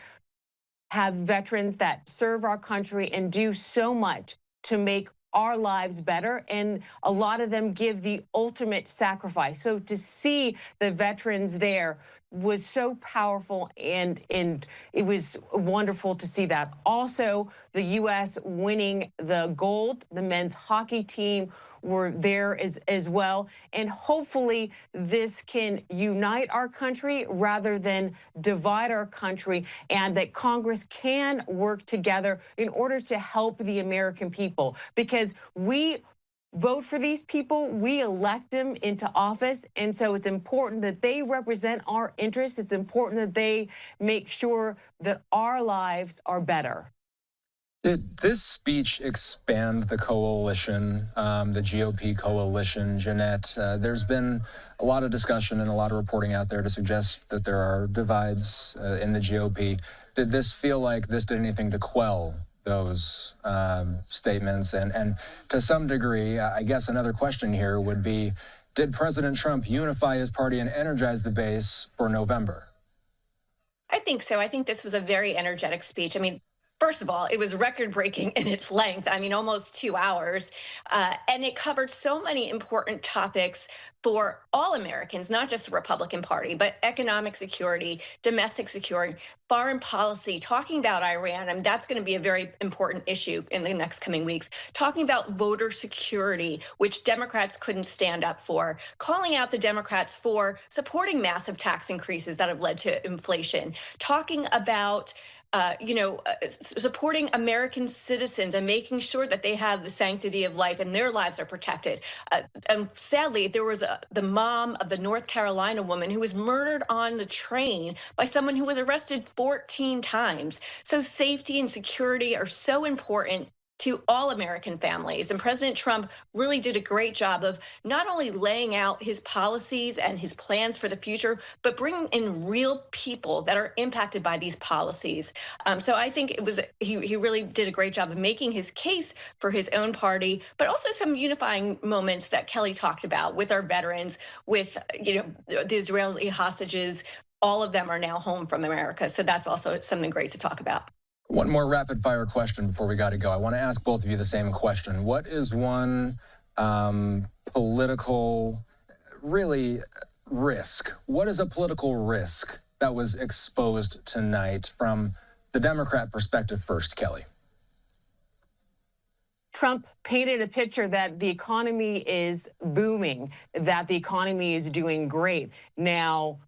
have veterans that serve our country and do so much to make our lives better, and a lot of them give the ultimate sacrifice. So to see the veterans there was so powerful, and it was wonderful to see that. Also, the U.S. winning the gold, the men's hockey team were there as well. And hopefully this can unite our country rather than divide our country, and that Congress can work together in order to help the American people, because we vote for these people, we elect them into office, and so it's important that they represent our interests. It's important that they make sure that our lives are better. Did this speech expand the coalition, the GOP coalition, Jeanette? There's been a lot of discussion and a lot of reporting out there to suggest that there are divides in the GOP. Did this feel like this did anything to quell those statements? And to some degree, I guess another question here would be, did President Trump unify his party and energize the base for November? I think so. I think this was a very energetic speech. I mean, first of all, it was record-breaking in its length. I mean, almost 2 hours. And it covered so many important topics for all Americans, not just the Republican Party, but economic security, domestic security, foreign policy, talking about Iran. I mean, that's going to be a very important issue in the next coming weeks. Talking about voter security, which Democrats couldn't stand up for. Calling out the Democrats for supporting massive tax increases that have led to inflation. Talking about supporting American citizens and making sure that they have the sanctity of life and their lives are protected. And sadly, there was the mom of the North Carolina woman who was murdered on the train by someone who was arrested 14 times. So safety and security are so important to all American families. And President Trump really did a great job of not only laying out his policies and his plans for the future, but bringing in real people that are impacted by these policies. So I think it was he really did a great job of making his case for his own party, but also some unifying moments that Kelly talked about with our veterans, with the Israeli hostages. All of them are now home from America. So that's also something great to talk about. One more rapid fire question before we got to go. I want to ask both of you the same question. What is one political, really, risk? What is a political risk that was exposed tonight from the Democrat perspective first, Kelly? Trump painted a picture that the economy is booming, that the economy is doing great. Now,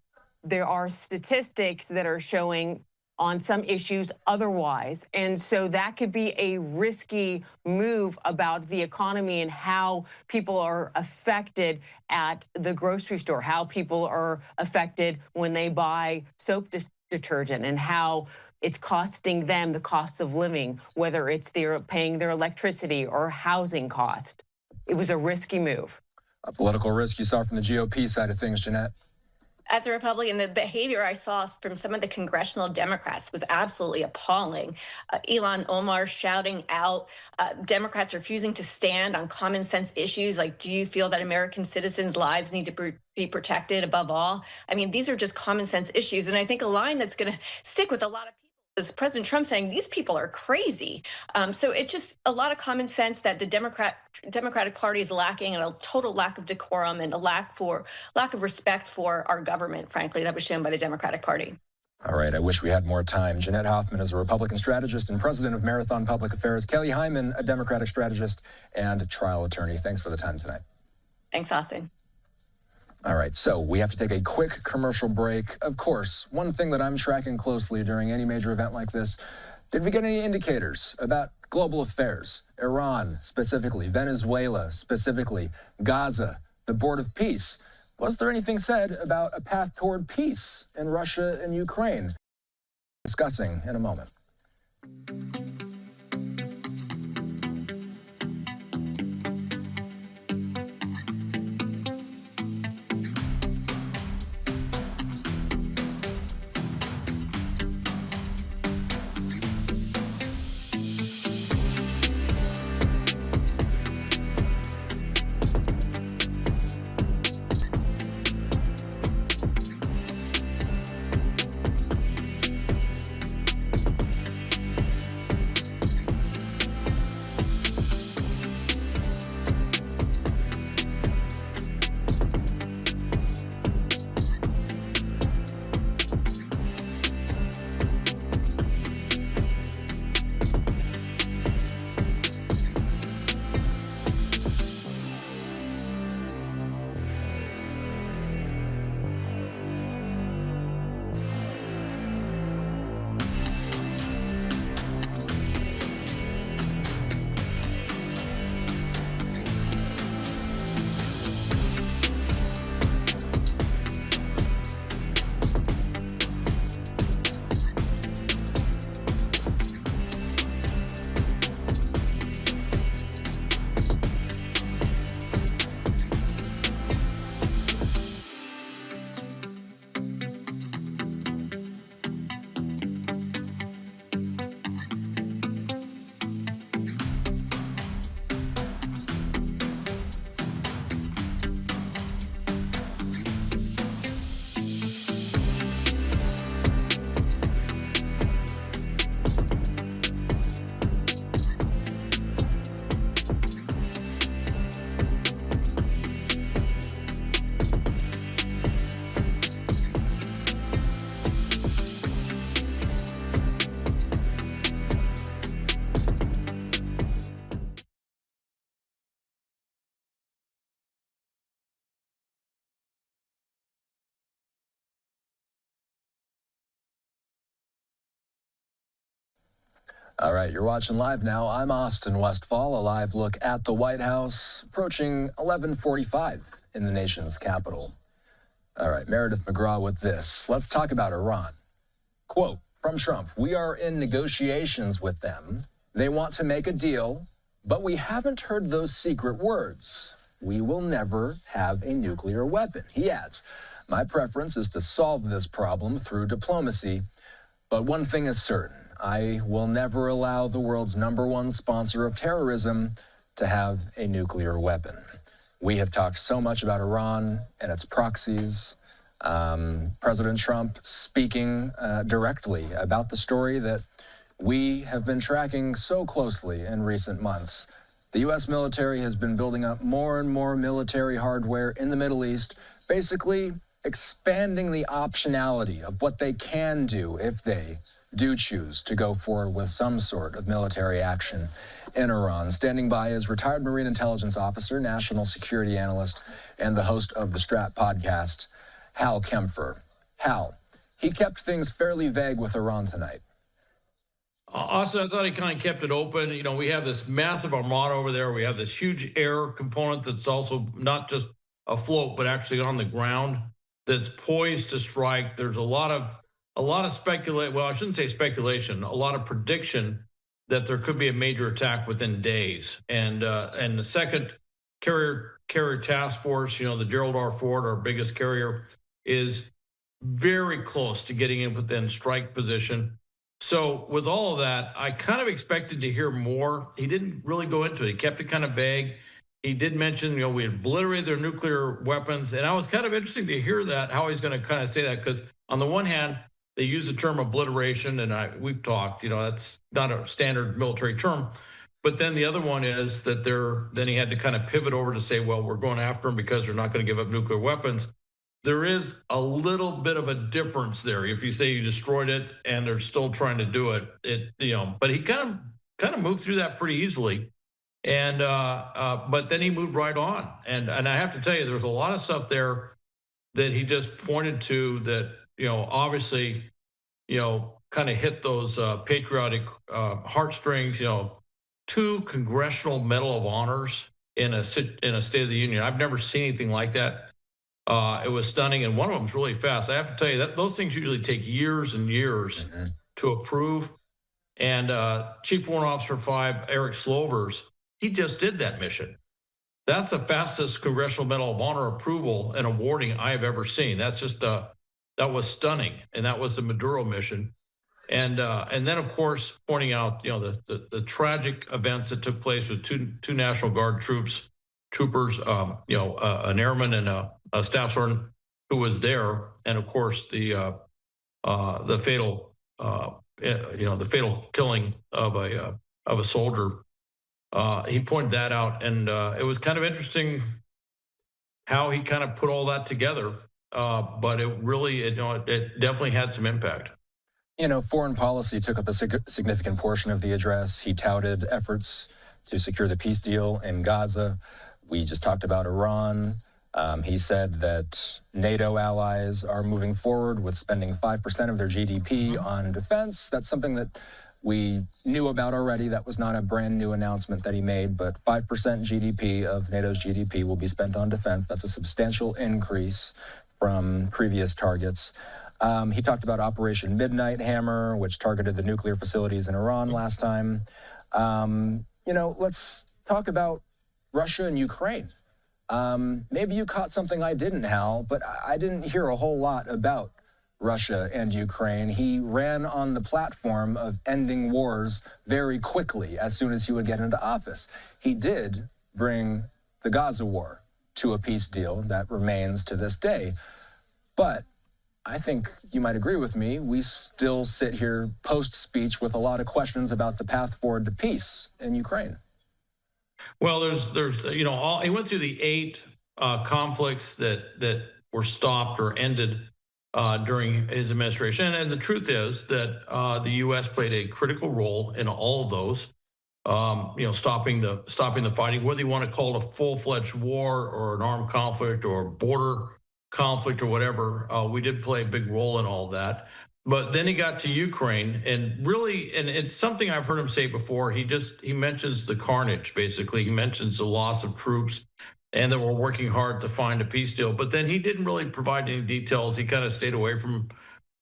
there are statistics that are showing on some issues otherwise. And so that could be a risky move about the economy and how people are affected at the grocery store, how people are affected when they buy soap detergent, and how it's costing them the cost of living, whether it's they're paying their electricity or housing cost. It was a risky move. A political risk you saw from the GOP side of things, Jeanette? As a Republican, the behavior I saw from some of the congressional Democrats was absolutely appalling. Ilhan Omar shouting out, Democrats refusing to stand on common sense issues like, do you feel that American citizens' lives need to be protected above all? I mean, these are just common sense issues. And I think a line that's going to stick with a lot of people is President Trump saying these people are crazy. So it's just a lot of common sense that the Democratic Party is lacking, and a total lack of decorum and a lack of respect for our government, frankly, that was shown by the Democratic Party. All right, I wish we had more time. Jeanette Hoffman is a Republican strategist and president of Marathon Public Affairs. Kelly Hyman, a Democratic strategist and trial attorney. Thanks for the time tonight. Thanks, Austin. All right, so we have to take a quick commercial break. Of course, one thing that I'm tracking closely during any major event like this, did we get any indicators about global affairs? Iran specifically, Venezuela specifically, Gaza, the Board of Peace. Was there anything said about a path toward peace in Russia and Ukraine? Discussing in a moment. All right, you're watching Live Now. I'm Austin Westfall, a live look at the White House, approaching 11:45 in the nation's capital. All right, Meredith McGraw with this. Let's talk about Iran. Quote from Trump, "We are in negotiations with them. They want to make a deal, but we haven't heard those secret words. We will never have a nuclear weapon." He adds, "My preference is to solve this problem through diplomacy, but one thing is certain. I will never allow the world's #1 sponsor of terrorism to have a nuclear weapon." We have talked so much about Iran and its proxies. President Trump speaking directly about the story that we have been tracking so closely in recent months. The U.S. military has been building up more and more military hardware in the Middle East, basically expanding the optionality of what they can do if they do choose to go forward with some sort of military action in Iran. Standing by is retired Marine Intelligence Officer, national security analyst, and the host of the Strat podcast, Hal Kempfer. Hal, he kept things fairly vague with Iran tonight. Austin, I thought he kind of kept it open. You know, we have this massive armada over there. We have this huge air component that's also not just afloat, but actually on the ground that's poised to strike. There's a lot of speculation. Well, I shouldn't say speculation. A lot of prediction that there could be a major attack within days. And the second carrier task force, you know, the Gerald R. Ford, our biggest carrier, is very close to getting in within strike position. So with all of that, I kind of expected to hear more. He didn't really go into it. He kept it kind of vague. He did mention, you know, we obliterated their nuclear weapons. And I was kind of interesting to hear that, how he's going to kind of say that, because on the one hand, they use the term obliteration, and we've talked, you know, that's not a standard military term. But then the other one is that then he had to kind of pivot over to say, well, we're going after them because they're not going to give up nuclear weapons. There is a little bit of a difference there. If you say you destroyed it and they're still trying to do it, but he kind of moved through that pretty easily. And but then he moved right on. And I have to tell you, there's a lot of stuff there that he just pointed to that, you know, obviously, you know, kind of hit those patriotic heartstrings. You know, 2 Congressional Medal of Honors in a State of the Union. I've never seen anything like that. It was stunning, and one of them is really fast. I have to tell you that those things usually take years and years to approve. And Chief Warrant Officer 5, Eric Slovers, he just did that mission. That's the fastest Congressional Medal of Honor approval and awarding I have ever seen. That's just that was stunning, and that was the Maduro mission. And then, of course, pointing out, you know, the tragic events that took place with two National Guard troopers, you know, an airman and a staff sergeant who was there, and of course the fatal the fatal killing of a soldier. He pointed that out, and it was kind of interesting how he kind of put all that together. But it definitely had some impact. You know, foreign policy took up a significant portion of the address. He touted efforts to secure the peace deal in Gaza. We just talked about Iran. He said that NATO allies are moving forward with spending 5% of their GDP on defense. That's something that we knew about already. That was not a brand new announcement that he made, but 5% GDP of NATO's GDP will be spent on defense. That's a substantial increase from previous targets. He talked about Operation Midnight Hammer, which targeted the nuclear facilities in Iran last time. You know, let's talk about Russia and Ukraine. Maybe you caught something I didn't, Hal, but I didn't hear a whole lot about Russia and Ukraine. He ran on the platform of ending wars very quickly as soon as he would get into office. He did bring the Gaza war to a peace deal that remains to this day. But I think you might agree with me, we still sit here post-speech with a lot of questions about the path forward to peace in Ukraine. Well, there's he went through the 8 conflicts that were stopped or ended during his administration, and the truth is that the U.S. played a critical role in all of those. Stopping the fighting, whether you want to call it a full-fledged war or an armed conflict or border conflict or whatever, we did play a big role in all that. But then he got to Ukraine, and really, and it's something I've heard him say before. He mentions the carnage, basically. He mentions the loss of troops and that we're working hard to find a peace deal. But then he didn't really provide any details. He kind of stayed away from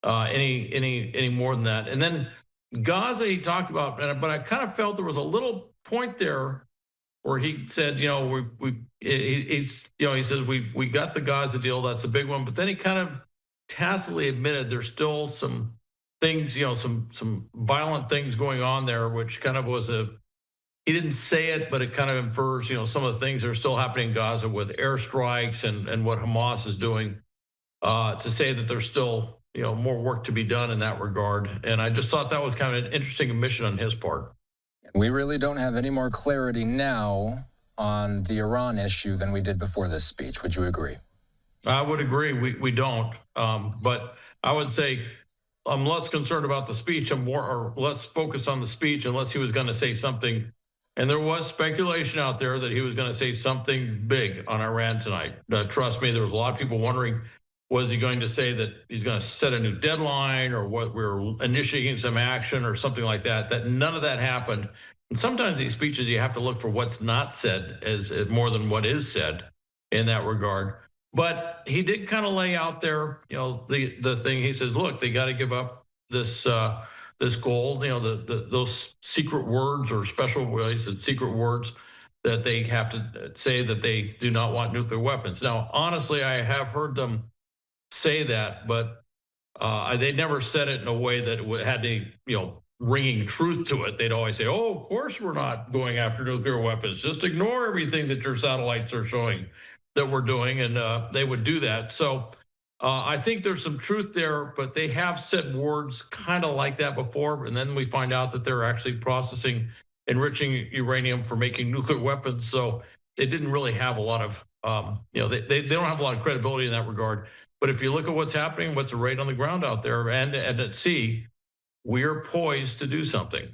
any more than that. And then Gaza, he talked about, but I kind of felt there was a little point there where he said, he says we got the Gaza deal. That's a big one. But then he kind of tacitly admitted there's still some things, some violent things going on there, which kind of was he didn't say it, but it kind of infers, some of the things that are still happening in Gaza with airstrikes and what Hamas is doing, to say that there's still, more work to be done in that regard. And I just thought that was kind of an interesting admission on his part. We really don't have any more clarity now on the Iran issue than we did before this speech. Would you agree? I would agree. We don't. But I would say I'm less concerned about the speech. I'm less focused on the speech unless he was going to say something. And there was speculation out there that he was going to say something big on Iran tonight. Trust me, there was a lot of people wondering, was he going to say that he's going to set a new deadline or what we're initiating some action or something like that? That none of that happened. And sometimes these speeches, you have to look for what's not said as more than what is said in that regard. But he did kind of lay out there, the thing. He says, look, they got to give up this this goal, those secret words or special, he said secret words that they have to say that they do not want nuclear weapons. Now, honestly, I have heard them say that, but they never said it in a way that it had any, ringing truth to it. They'd always say, oh, of course we're not going after nuclear weapons. Just ignore everything that your satellites are showing that we're doing, and they would do that. So I think there's some truth there, but they have said words kind of like that before, and then we find out that they're actually processing, enriching uranium for making nuclear weapons. So they didn't really have a lot of, they don't have a lot of credibility in that regard. But if you look at what's happening, what's right on the ground out there and at sea, we're poised to do something.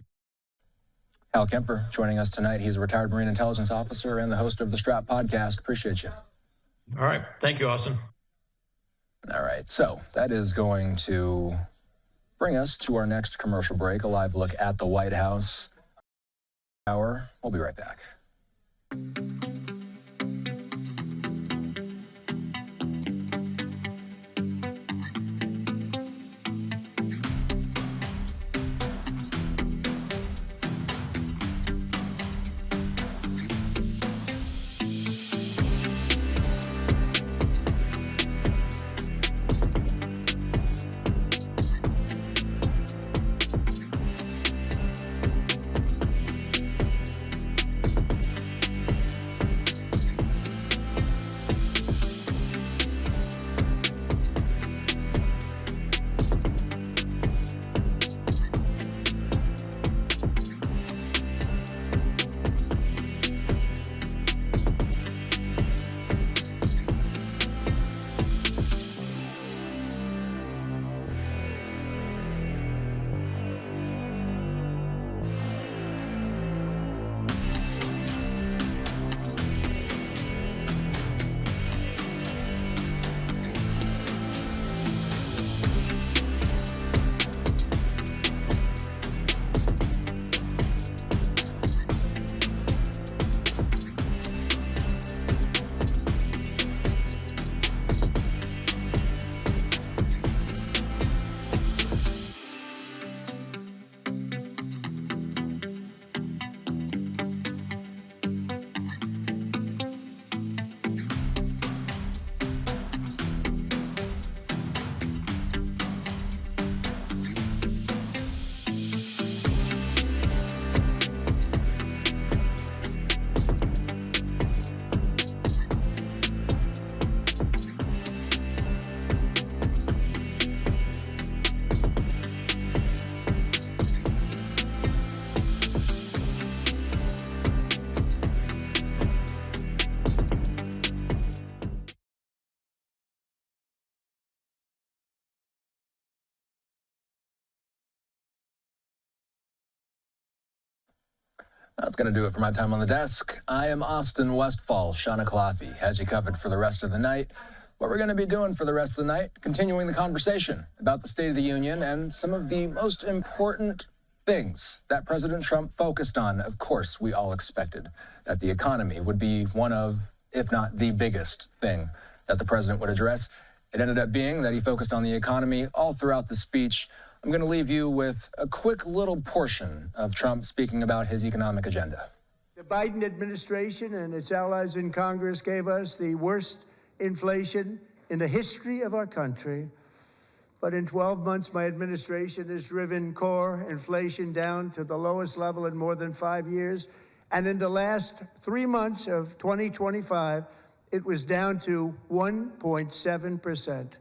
Hal Kemper joining us tonight. He's a retired Marine intelligence officer and the host of the Strap podcast. Appreciate you. All right. Thank you, Austin. All right. So that is going to bring us to our next commercial break, a live look at the White House. We'll be right back. That's going to do it for my time on the desk. I am Austin Westfall. Shauna Claffey has you covered for the rest of the night. what we're going to be doing for the rest of the night, continuing the conversation about the State of the Union and some of the most important things that President Trump focused on. Of course, we all expected that the economy would be one of, if not the biggest thing that the president would address. It ended up being that he focused on the economy all throughout the speech. I'm going to leave you with a quick little portion of Trump speaking about his economic agenda. The Biden administration and its allies in Congress gave us the worst inflation in the history of our country. But in 12 months, my administration has driven core inflation down to the lowest level in more than 5 years. And in the last 3 months of 2025, it was down to 1.7%.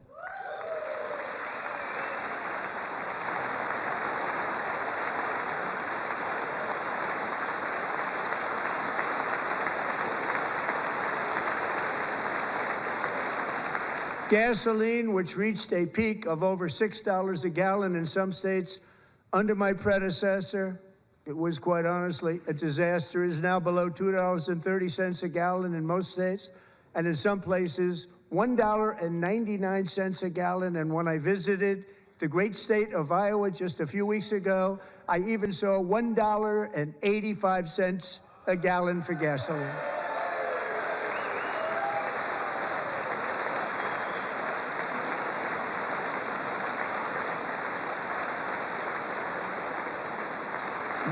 Gasoline, which reached a peak of over $6 a gallon in some states under my predecessor, it was quite honestly a disaster, is now below $2.30 a gallon in most states, and in some places, $1.99 a gallon. And when I visited the great state of Iowa just a few weeks ago, I even saw $1.85 a gallon for gasoline.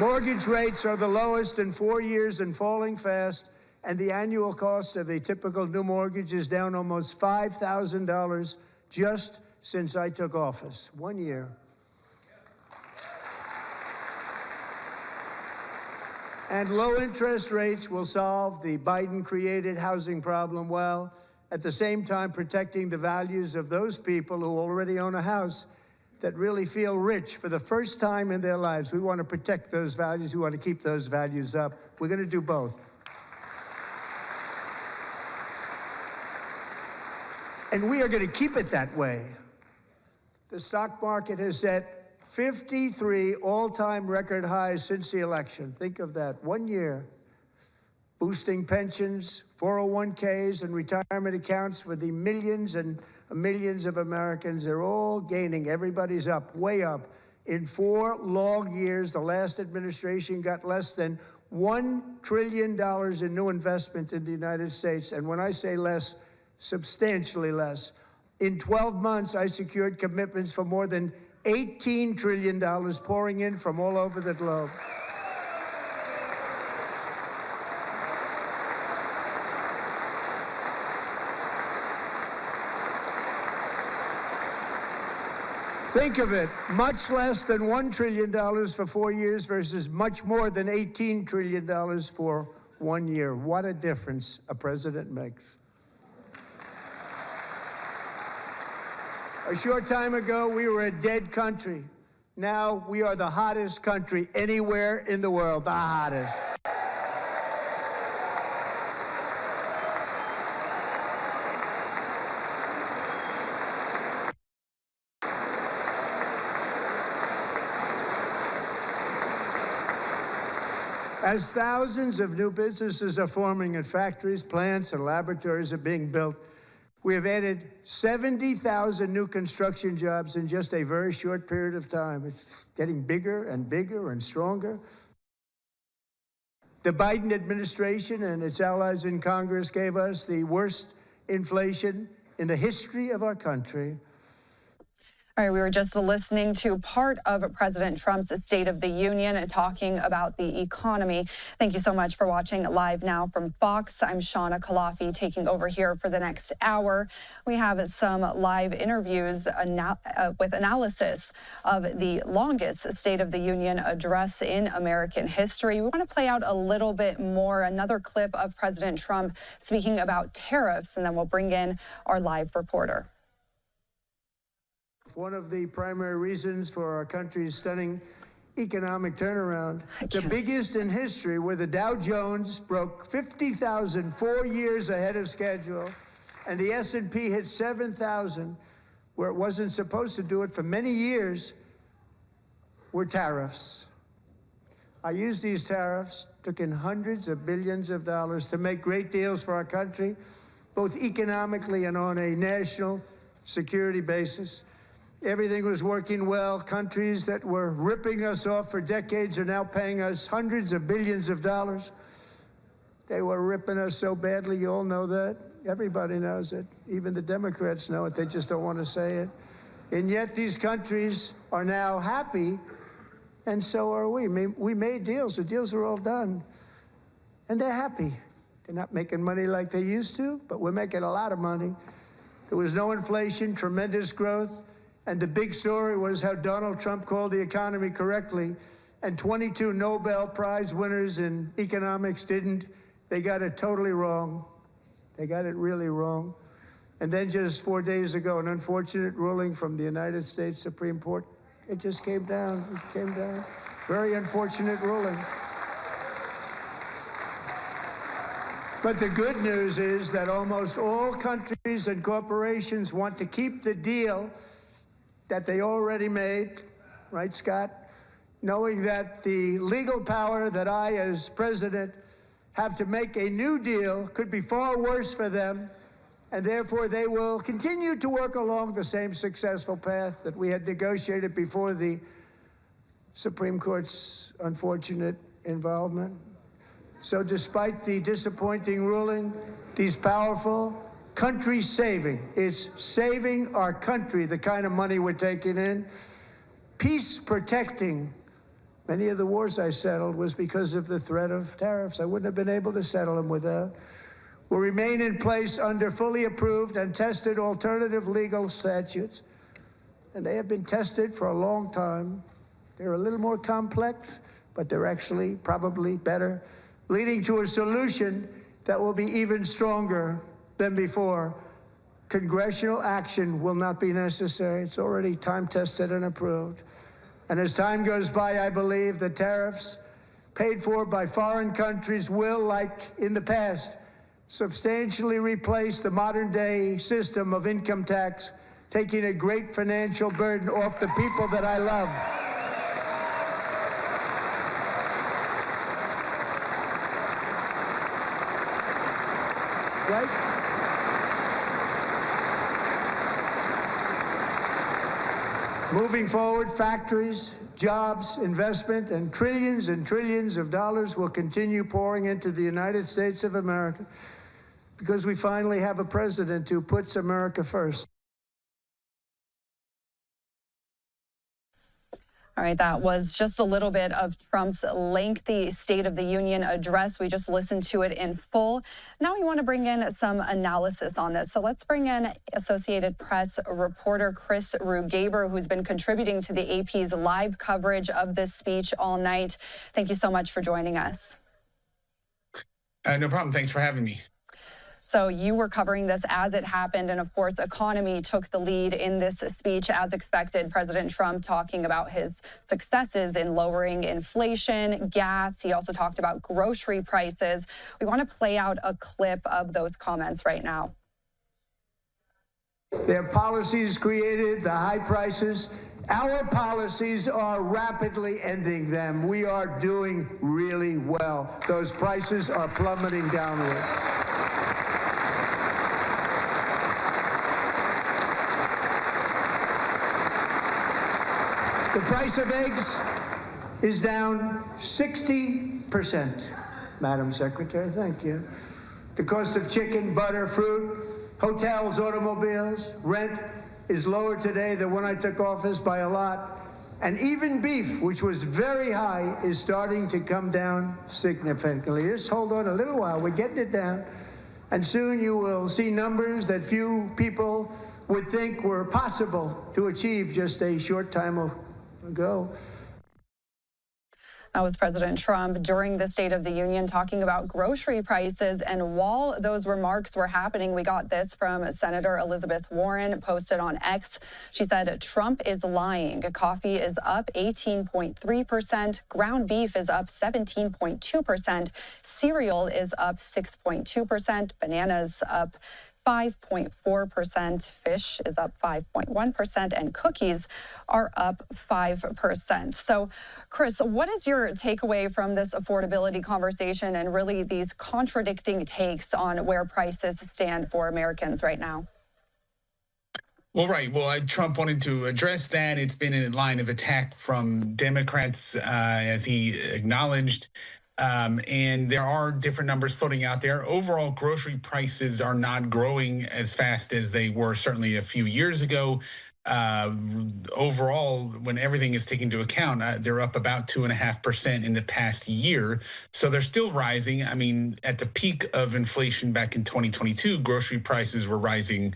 Mortgage rates are the lowest in 4 years and falling fast, and the annual cost of a typical new mortgage is down almost $5,000 just since I took office. 1 year. And low interest rates will solve the Biden-created housing problem well, at the same time protecting the values of those people who already own a house that really feel rich for the first time in their lives. We want to protect those values. We want to keep those values up. We're going to do both. And we are going to keep it that way. The stock market has set 53 all-time record highs since the election. Think of that, 1 year. Boosting pensions, 401ks, and retirement accounts for the millions and millions of Americans. They're all gaining. Everybody's up, way up. In 4 long years, the last administration got less than $1 trillion in new investment in the United States. And when I say less, substantially less. In 12 months, I secured commitments for more than $18 trillion pouring in from all over the globe. Think of it, much less than $1 trillion for 4 years versus much more than $18 trillion for 1 year. What a difference a president makes. A short time ago, we were a dead country. Now we are the hottest country anywhere in the world, the hottest. As thousands of new businesses are forming and factories, plants, and laboratories are being built, we have added 70,000 new construction jobs in just a very short period of time. It's getting bigger and bigger and stronger. The Biden administration and its allies in Congress gave us the worst inflation in the history of our country. All right, we were just listening to part of President Trump's State of the Union and talking about the economy. Thank you so much for watching Live Now from Fox. I'm Shauna Kalafi taking over here for the next hour. We have some live interviews with analysis of the longest State of the Union address in American history. We want to play out a little bit more, another clip of President Trump speaking about tariffs, and then we'll bring in our live reporter. One of the primary reasons for our country's stunning economic turnaround, the biggest in history, where the Dow Jones broke 50,000 4 years ahead of schedule, and the S&P hit 7,000, where it wasn't supposed to do it for many years, were tariffs. I used these tariffs, took in hundreds of billions of dollars to make great deals for our country, both economically and on a national security basis. Everything was working well. Countries that were ripping us off for decades are now paying us hundreds of billions of dollars. They were ripping us so badly, you all know that. Everybody knows it. Even the Democrats know it. They just don't want to say it. And yet these countries are now happy, and so are we. We made deals. The deals are all done. And they're happy. They're not making money like they used to, but we're making a lot of money. There was no inflation, tremendous growth, and the big story was how Donald Trump called the economy correctly, and 22 Nobel Prize winners in economics didn't. They got it totally wrong. They got it really wrong. And then just 4 days ago, an unfortunate ruling from the United States Supreme Court, it just came down. It came down. Very unfortunate ruling. But the good news is that almost all countries and corporations want to keep the deal that they already made, right, Scott? Knowing that the legal power that I, as president, have to make a new deal could be far worse for them, and therefore they will continue to work along the same successful path that we had negotiated before the Supreme Court's unfortunate involvement. So despite the disappointing ruling, these powerful country-saving, it's saving our country, the kind of money we're taking in, peace-protecting. Many of the wars I settled was because of the threat of tariffs. I wouldn't have been able to settle them without. Will remain in place under fully approved and tested alternative legal statutes. And they have been tested for a long time. They're a little more complex, but they're actually probably better, leading to a solution that will be even stronger than before. Congressional action will not be necessary. It's already time-tested and approved. And as time goes by, I believe the tariffs paid for by foreign countries will, like in the past, substantially replace the modern-day system of income tax, taking a great financial burden off the people that I love. Right? Moving forward, factories, jobs, investment, and trillions of dollars will continue pouring into the United States of America because we finally have a president who puts America first. All right, that was just a little bit of Trump's lengthy State of the Union address. We just listened to it in full. Now we want to bring in some analysis on this. So let's bring in Associated Press reporter Chris Rugaber, who's been contributing to the AP's live coverage of this speech all night. Thank you so much for joining us. No problem. Thanks for having me. So you were covering this as it happened, and of course, economy took the lead in this speech as expected. President Trump talking about his successes in lowering inflation, gas. He also talked about grocery prices. We want to play out a clip of those comments right now. Their policies created the high prices. Our policies are rapidly ending them. We are doing really well. Those prices are plummeting downward. The price of eggs is down 60%, Madam Secretary, thank you. The cost of chicken, butter, fruit, hotels, automobiles, rent is lower today than when I took office by a lot. And even beef, which was very high, is starting to come down significantly. Just hold on a little while, we're getting it down. And soon you will see numbers that few people would think were possible to achieve just a short time ago. That was President Trump during the State of the Union talking about grocery prices. And while those remarks were happening, we got this from Senator Elizabeth Warren, posted on X. She said, Trump is lying. Coffee is up 18.3%. Ground beef is up 17.2%. Cereal is up 6.2%. Bananas up 5.4%. Fish is up 5.1%, and cookies are up 5%. So, Chris, what is your takeaway from this affordability conversation and really these contradicting takes on where prices stand for Americans right now? Well, right. Well, Trump wanted to address that. It's been a line of attack from Democrats, as he acknowledged. And there are different numbers floating out there. Overall, grocery prices are not growing as fast as they were certainly a few years ago. Overall, when everything is taken into account, they're up about 2.5% in the past year. So they're still rising. I mean, at the peak of inflation back in 2022, grocery prices were rising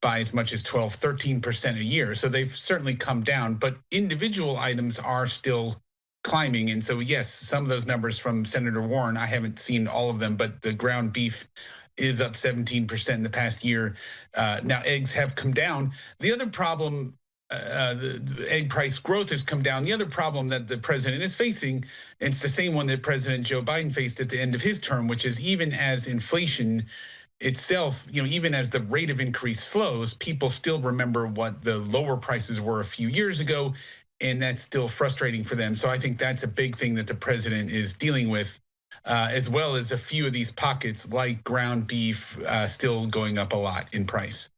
by as much as 12, 13% a year. So they've certainly come down, but individual items are still climbing. And so, yes, some of those numbers from Senator Warren, I haven't seen all of them, but the ground beef is up 17% in the past year. Now, eggs have come down. The other problem, the egg price growth has come down. The other problem that the president is facing, and it's the same one that President Joe Biden faced at the end of his term, which is even as inflation itself, even as the rate of increase slows, people still remember what the lower prices were a few years ago, and that's still frustrating for them. So I think that's a big thing that the president is dealing with, as well as a few of these pockets like ground beef still going up a lot in price.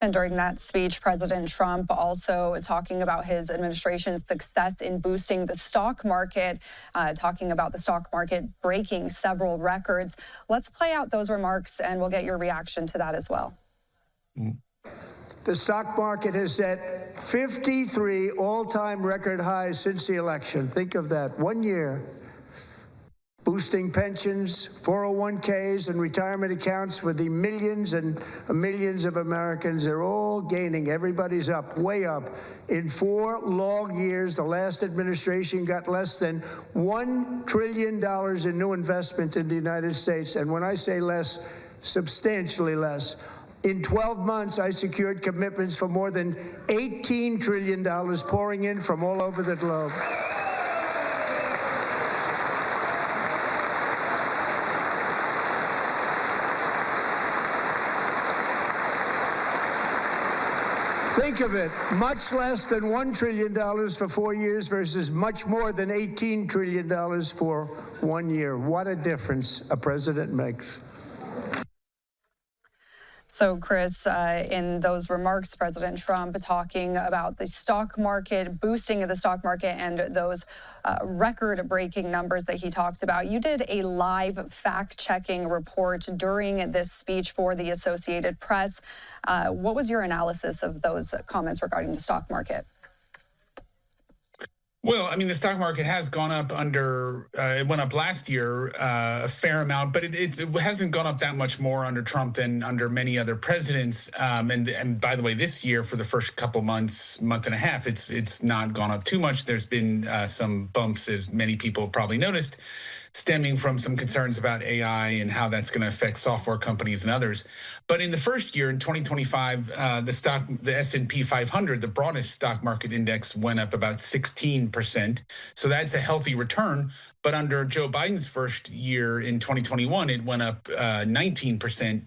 And during that speech, President Trump also talking about his administration's success in boosting the stock market, talking about the stock market breaking several records. Let's play out those remarks and we'll get your reaction to that as well. The stock market has set 53 all-time record highs since the election. Think of that, 1 year. Boosting pensions, 401ks, and retirement accounts for the millions and millions of Americans. They're all gaining. Everybody's up, way up. In 4 long years, the last administration got less than $1 trillion in new investment in the United States. And when I say less, substantially less. In 12 months, I secured commitments for more than $18 trillion pouring in from all over the globe. Think of it, much less than $1 trillion for 4 years versus much more than $18 trillion for 1 year. What a difference a president makes. So, Chris, in those remarks, President Trump talking about the stock market, boosting of the stock market, and those record-breaking numbers that he talked about. You did a live fact-checking report during this speech for the Associated Press. What was your analysis of those comments regarding the stock market? Well, I mean, the stock market has gone up it went up last year a fair amount, but it hasn't gone up that much more under Trump than under many other presidents. And by the way, this year, for the first couple months, month and a half, it's not gone up too much. There's been some bumps, as many people probably noticed, stemming from some concerns about AI and how that's going to affect software companies and others. But in the first year, in 2025, the S&P 500, the broadest stock market index, went up about 16%. So that's a healthy return. But under Joe Biden's first year in 2021, it went up 19%.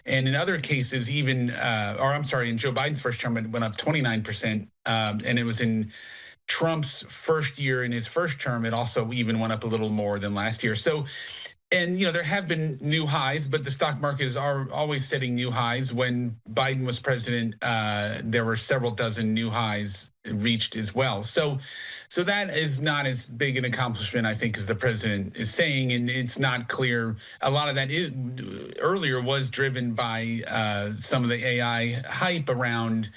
And in other cases, in Joe Biden's first term, it went up 29%. And it was in Trump's first year in his first term, it also even went up a little more than last year. So, and there have been new highs, but the stock markets are always setting new highs. When Biden was president, there were several dozen new highs reached as well. So that is not as big an accomplishment, I think, as the president is saying, and it's not clear. A lot of that earlier was driven by some of the AI hype around.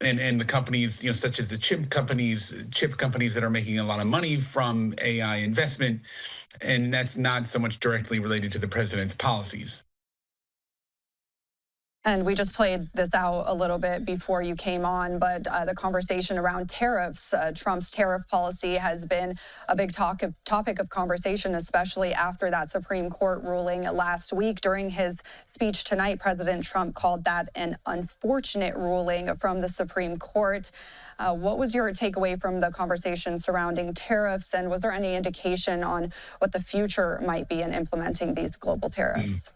And the companies, such as the chip companies that are making a lot of money from AI investment, and that's not so much directly related to the president's policies. And we just played this out a little bit before you came on, but the conversation around tariffs, Trump's tariff policy has been a big topic of conversation, especially after that Supreme Court ruling last week. During his speech tonight, President Trump called that an unfortunate ruling from the Supreme Court. What was your takeaway from the conversation surrounding tariffs, and was there any indication on what the future might be in implementing these global tariffs?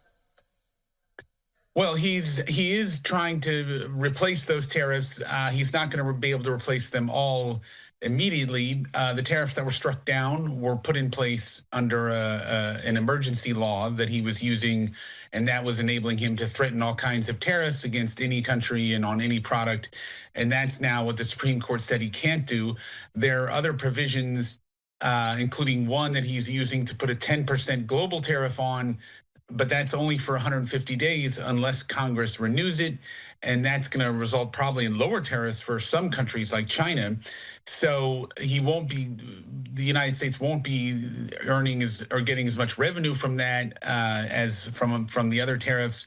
Well, he is trying to replace those tariffs. He's not going to be able to replace them all immediately. The tariffs that were struck down were put in place under an emergency law that he was using, and that was enabling him to threaten all kinds of tariffs against any country and on any product. And that's now what the Supreme Court said he can't do. There are other provisions, including one that he's using to put a 10% global tariff on, but that's only for 150 days unless Congress renews it. And that's going to result probably in lower tariffs for some countries like China. So the United States won't be earning or getting as much revenue from that as from the other tariffs.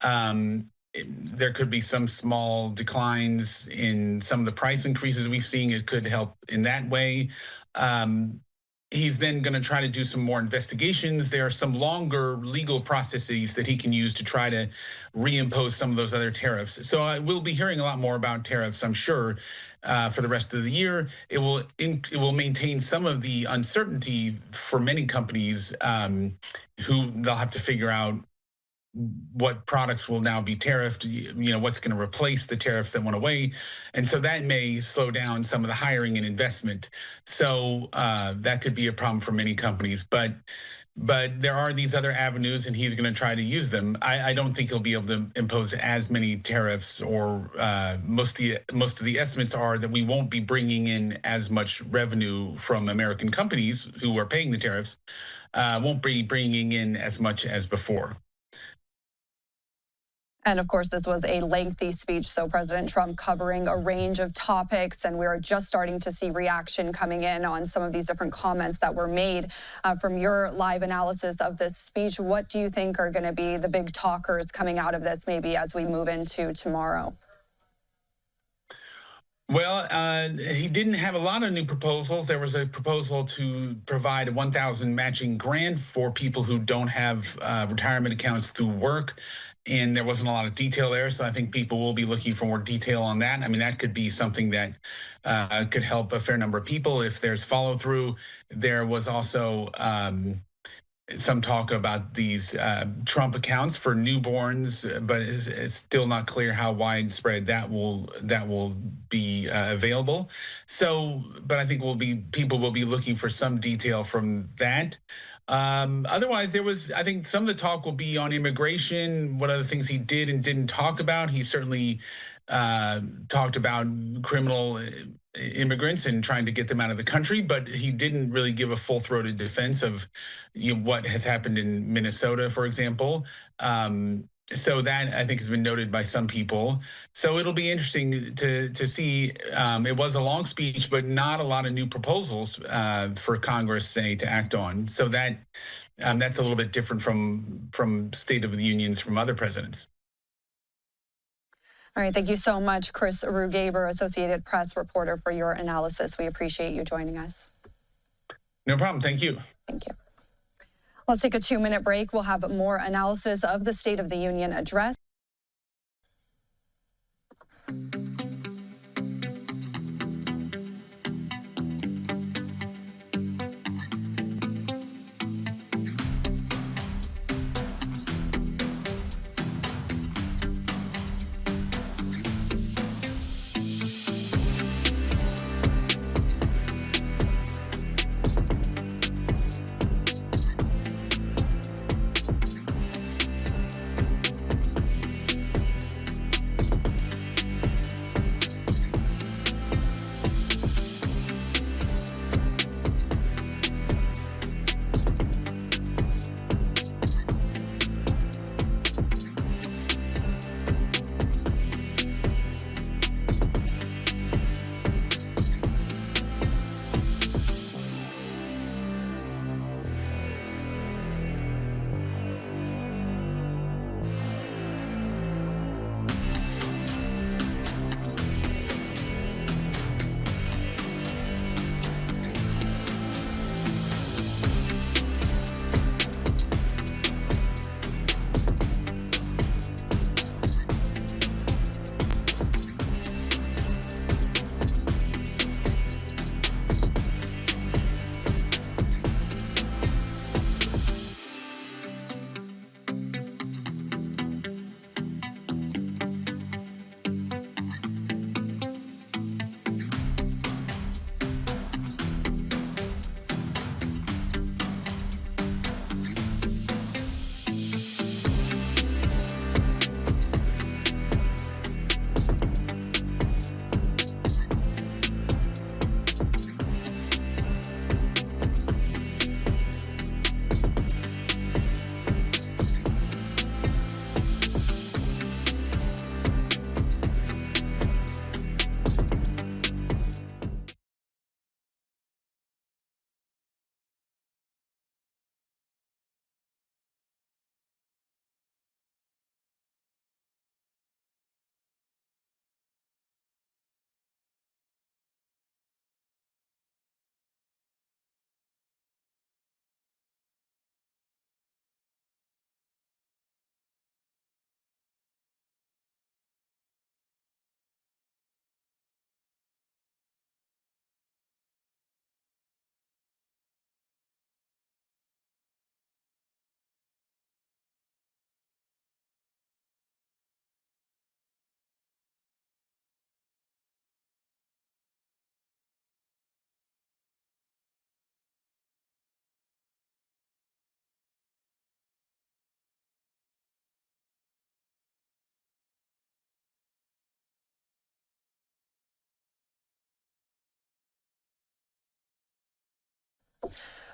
There could be some small declines in some of the price increases we've seen. It could help in that way. He's then going to try to do some more investigations. There are some longer legal processes that he can use to try to reimpose some of those other tariffs. So we'll be hearing a lot more about tariffs, I'm sure, for the rest of the year. It will maintain some of the uncertainty for many companies who they'll have to figure out what products will now be tariffed, what's going to replace the tariffs that went away. And so that may slow down some of the hiring and investment. So that could be a problem for many companies. But there are these other avenues, and he's going to try to use them. I don't think he'll be able to impose as many tariffs, or most of the estimates are that we won't be bringing in as much revenue from American companies who are paying the tariffs, won't be bringing in as much as before. And of course, this was a lengthy speech, so President Trump covering a range of topics, and we are just starting to see reaction coming in on some of these different comments that were made. From your live analysis of this speech, what do you think are going to be the big talkers coming out of this, maybe as we move into tomorrow? Well, he didn't have a lot of new proposals. There was a proposal to provide a $1,000 matching grant for people who don't have retirement accounts through work. And there wasn't a lot of detail there, so I think people will be looking for more detail on that. I mean, that could be something that could help a fair number of people if there's follow through. There was also some talk about these Trump accounts for newborns, but it's still not clear how widespread that will be available. So, but I think people will be looking for some detail from that. Otherwise, I think some of the talk will be on immigration, what other things he did and didn't talk about. He certainly talked about criminal immigrants and trying to get them out of the country, but he didn't really give a full-throated defense of what has happened in Minnesota, for example. So that, I think, has been noted by some people. So it'll be interesting to see. It was a long speech, but not a lot of new proposals for Congress, say, to act on. So that's a little bit different from State of the Unions from other presidents. All right. Thank you so much, Chris Rugaber, Associated Press reporter, for your analysis. We appreciate you joining us. No problem. Thank you. Thank you. Let's take a 2-minute break. We'll have more analysis of the State of the Union address.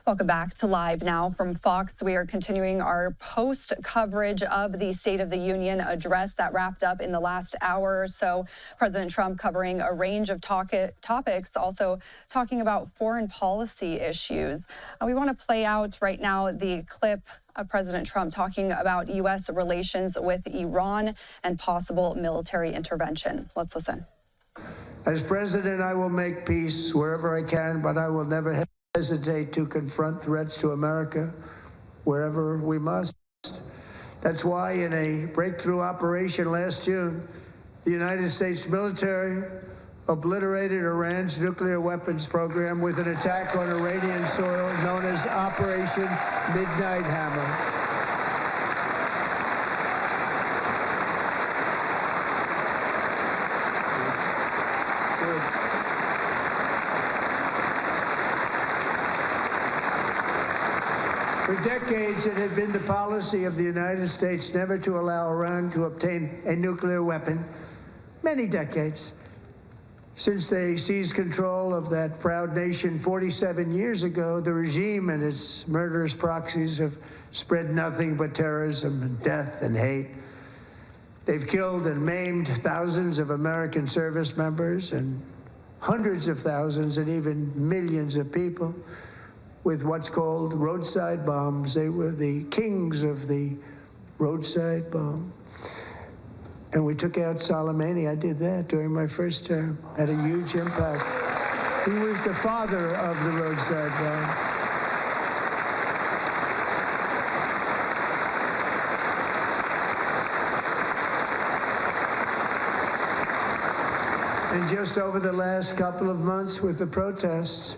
Welcome back to Live Now from Fox. We are continuing our post coverage of the State of the Union address that wrapped up in the last hour or so. President Trump covering a range of topics, also talking about foreign policy issues. We want to play out right now the clip of President Trump talking about U.S. relations with Iran and possible military intervention. Let's listen. As president, I will make peace wherever I can, but I will never hesitate to confront threats to America wherever we must. That's why in a breakthrough operation last June, the United States military obliterated Iran's nuclear weapons program with an attack on Iranian soil known as Operation Midnight Hammer. For decades, it had been the policy of the United States never to allow Iran to obtain a nuclear weapon. Many decades. Since they seized control of that proud nation 47 years ago, the regime and its murderous proxies have spread nothing but terrorism and death and hate. They've killed and maimed thousands of American service members and hundreds of thousands and even millions of people with what's called roadside bombs. They were the kings of the roadside bomb. And we took out Soleimani. I did that during my first term. Had a huge impact. He was the father of the roadside bomb. And just over the last couple of months with the protests,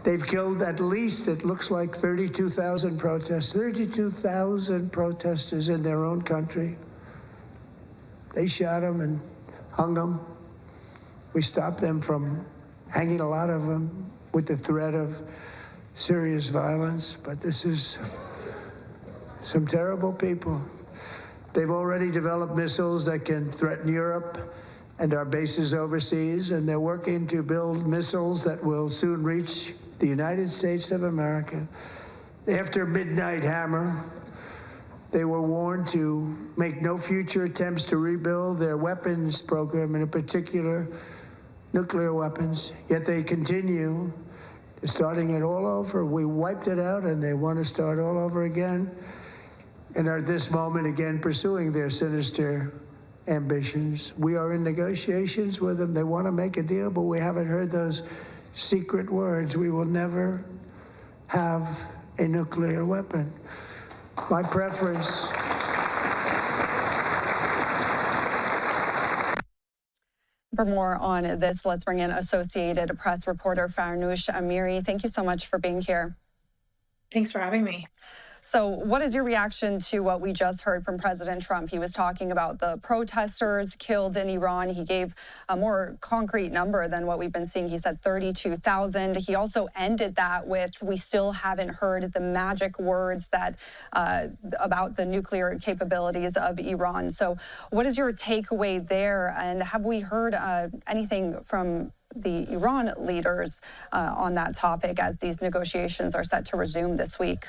they've killed at least, it looks like 32,000 protesters, 32,000 protesters in their own country. They shot them and hung them. We stopped them from hanging a lot of them with the threat of serious violence. But this is some terrible people. They've already developed missiles that can threaten Europe and our bases overseas, and they're working to build missiles that will soon reach the United States of America. After Midnight Hammer, they were warned to make no future attempts to rebuild their weapons program, and in particular, nuclear weapons. Yet they continue, starting it all over. We wiped it out, and they want to start all over again, and are at this moment again pursuing their sinister ambitions. We are in negotiations with them. They want to make a deal, but we haven't heard those secret words. We will never have a nuclear weapon. My preference. For more on this, let's bring in Associated Press reporter Farnoosh Amiri. Thank you so much for being here. Thanks for having me. So what is your reaction to what we just heard from President Trump? He was talking about the protesters killed in Iran. He gave a more concrete number than what we've been seeing. He said 32,000. He also ended that with, we still haven't heard the magic words that about the nuclear capabilities of Iran. So what is your takeaway there? And have we heard anything from the Iran leaders on that topic as these negotiations are set to resume this week?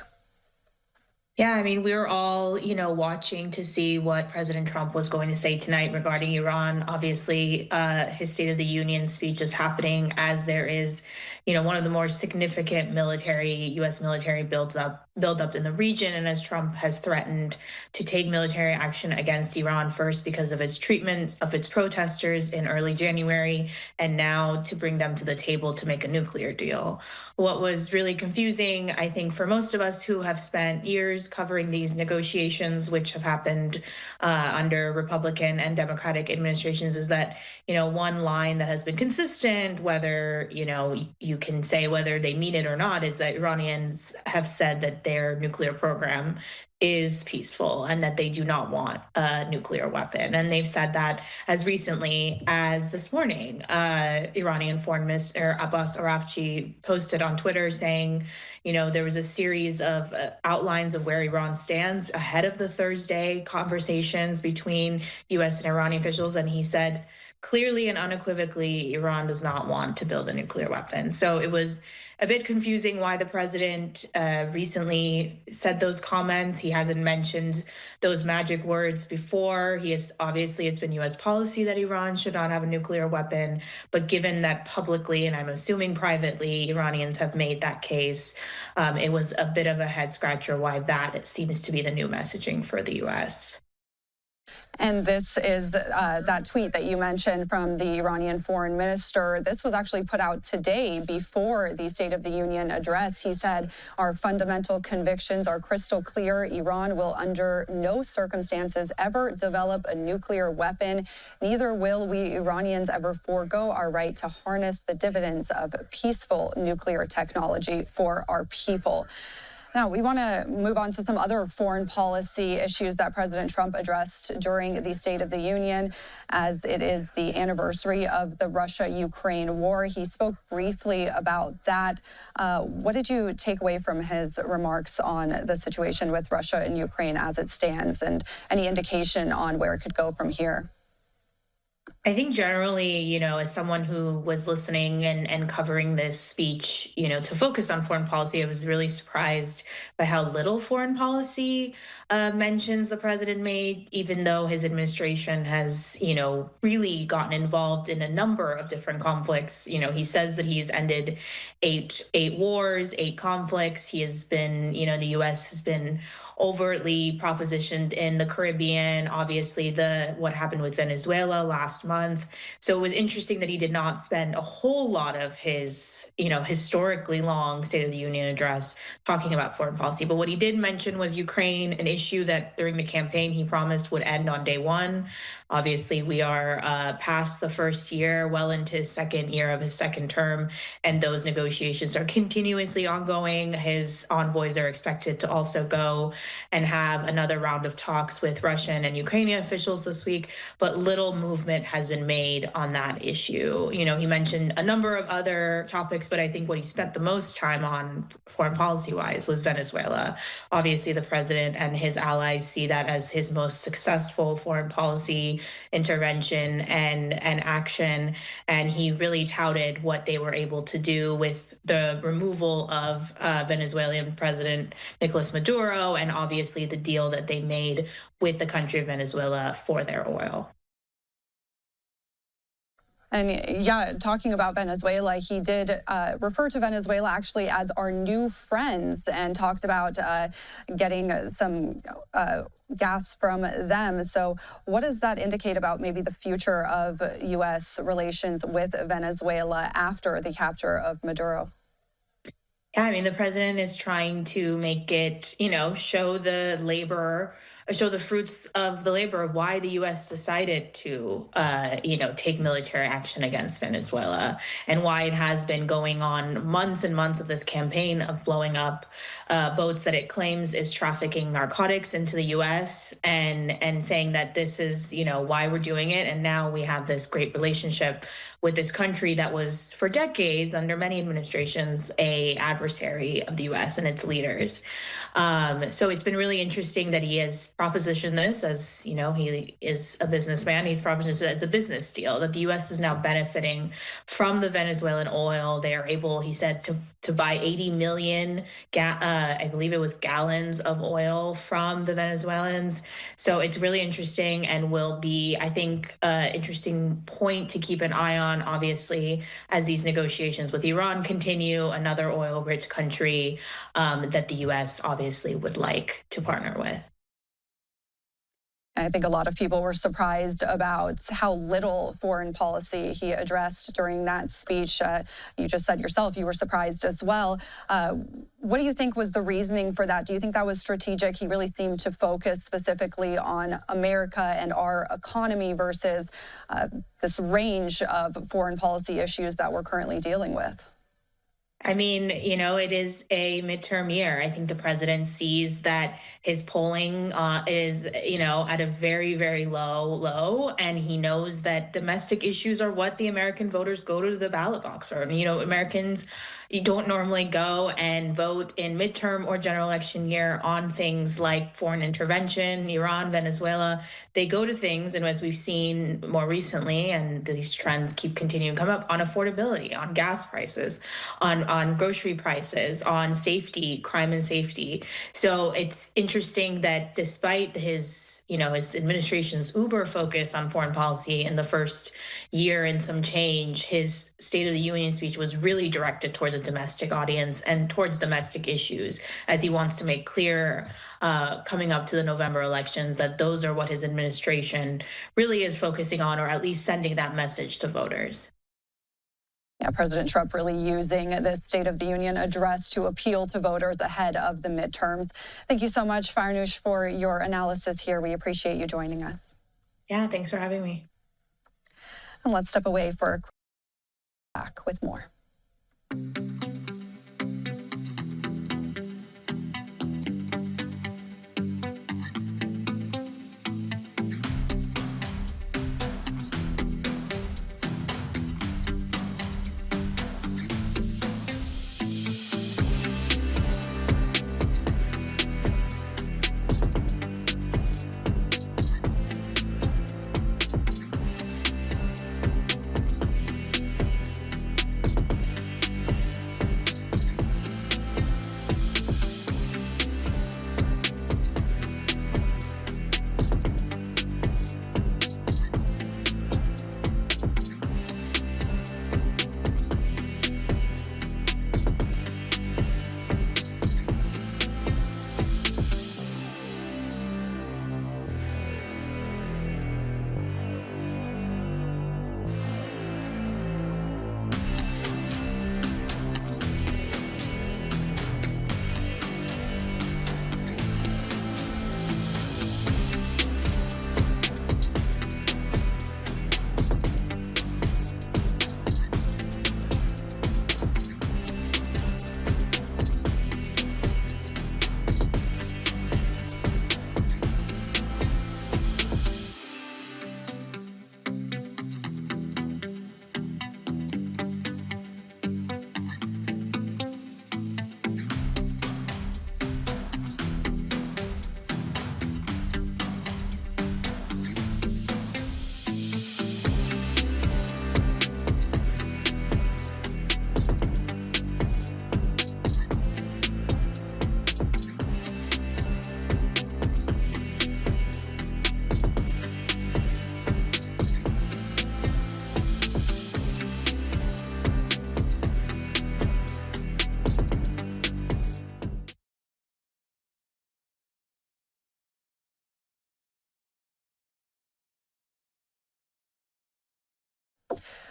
Yeah, I mean, we were all, watching to see what President Trump was going to say tonight regarding Iran. Obviously, his State of the Union speech is happening as there is, one of the more significant U.S. military buildup in the region. And as Trump has threatened to take military action against Iran, first because of its treatment of its protesters in early January, and now to bring them to the table to make a nuclear deal. What was really confusing, I think, for most of us who have spent years covering these negotiations, which have happened under Republican and Democratic administrations, is that, one line that has been consistent, whether, you can say whether they mean it or not, is that Iranians have said that their nuclear program is peaceful and that they do not want a nuclear weapon. And they've said that as recently as this morning. Iranian Foreign Minister Abbas Araghchi posted on Twitter saying, there was a series of outlines of where Iran stands ahead of the Thursday conversations between U.S. and Iranian officials. And he said, clearly and unequivocally, Iran does not want to build a nuclear weapon. So it was a bit confusing why the president recently said those comments. He hasn't mentioned those magic words before. Obviously, it's been U.S. policy that Iran should not have a nuclear weapon. But given that publicly, and I'm assuming privately, Iranians have made that case, it was a bit of a head scratcher why that seems to be the new messaging for the U.S. And this is that tweet that you mentioned from the Iranian foreign minister. This was actually put out today before the State of the Union address. He said, "Our fundamental convictions are crystal clear. Iran will under no circumstances ever develop a nuclear weapon. Neither will we Iranians ever forego our right to harness the dividends of peaceful nuclear technology for our people." Now, we want to move on to some other foreign policy issues that President Trump addressed during the State of the Union, as it is the anniversary of the Russia-Ukraine war. He spoke briefly about that. What did you take away from his remarks on the situation with Russia and Ukraine as it stands, and any indication on where it could go from here? I think generally, as someone who was listening and covering this speech, to focus on foreign policy, I was really surprised by how little foreign policy mentions the president made, even though his administration has, really gotten involved in a number of different conflicts. He says that he's ended eight wars, 8 conflicts. He has been, the U.S. has been overtly propositioned in the Caribbean, obviously what happened with Venezuela last month. So it was interesting that he did not spend a whole lot of his, historically long State of the Union address talking about foreign policy. But what he did mention was Ukraine, an issue that during the campaign he promised would end on day one. Obviously, we are past the first year, well into his second year of his second term, and those negotiations are continuously ongoing. His envoys are expected to also go and have another round of talks with Russian and Ukrainian officials this week, but little movement has been made on that issue. He mentioned a number of other topics, but I think what he spent the most time on foreign policy-wise was Venezuela. Obviously, the president and his allies see that as his most successful foreign policy intervention and action, and he really touted what they were able to do with the removal of Venezuelan President Nicolas Maduro, and obviously the deal that they made with the country of Venezuela for their oil. And yeah, talking about Venezuela, he did refer to Venezuela actually as our new friends, and talked about getting some gas from them. So what does that indicate about maybe the future of U.S. relations with Venezuela after the capture of Maduro? Yeah, I mean, the president is trying to make it, show the fruits of the labor of why the U.S. decided to, take military action against Venezuela, and why it has been going on months and months of this campaign of blowing up boats that it claims is trafficking narcotics into the U.S. and saying that this is, why we're doing it. And now we have this great relationship with this country that was for decades, under many administrations, a adversary of the U.S. and its leaders. So it's been really interesting that he has propositioned this as, he is a businessman. He's propositioned it as a business deal, that the U.S. is now benefiting from the Venezuelan oil. They are able, he said, to buy 80 million, I believe it was gallons of oil from the Venezuelans. So it's really interesting, and will be, I think, interesting point to keep an eye on, obviously, as these negotiations with Iran continue, another oil-rich country that the U.S. obviously would like to partner with. I think a lot of people were surprised about how little foreign policy he addressed during that speech. You just said yourself you were surprised as well. What do you think was the reasoning for that? Do you think that was strategic? He really seemed to focus specifically on America and our economy versus this range of foreign policy issues that we're currently dealing with. I mean, it is a midterm year. I think the president sees that his polling is, at a very, very low, and he knows that domestic issues are what the American voters go to the ballot box for. I mean, Americans, you don't normally go and vote in midterm or general election year on things like foreign intervention, Iran, Venezuela. They go to things, and as we've seen more recently, and these trends keep continuing to come up, on affordability, on gas prices, on grocery prices, on safety, crime and safety. So it's interesting that despite his administration's uber focus on foreign policy in the first year and some change, his State of the Union speech was really directed towards a domestic audience and towards domestic issues, as he wants to make clear coming up to the November elections that those are what his administration really is focusing on, or at least sending that message to voters. Yeah, President Trump really using this State of the Union address to appeal to voters ahead of the midterms. Thank you so much, Farnoosh, for your analysis here. We appreciate you joining us. Yeah, thanks for having me. And let's step away for a quick back with more.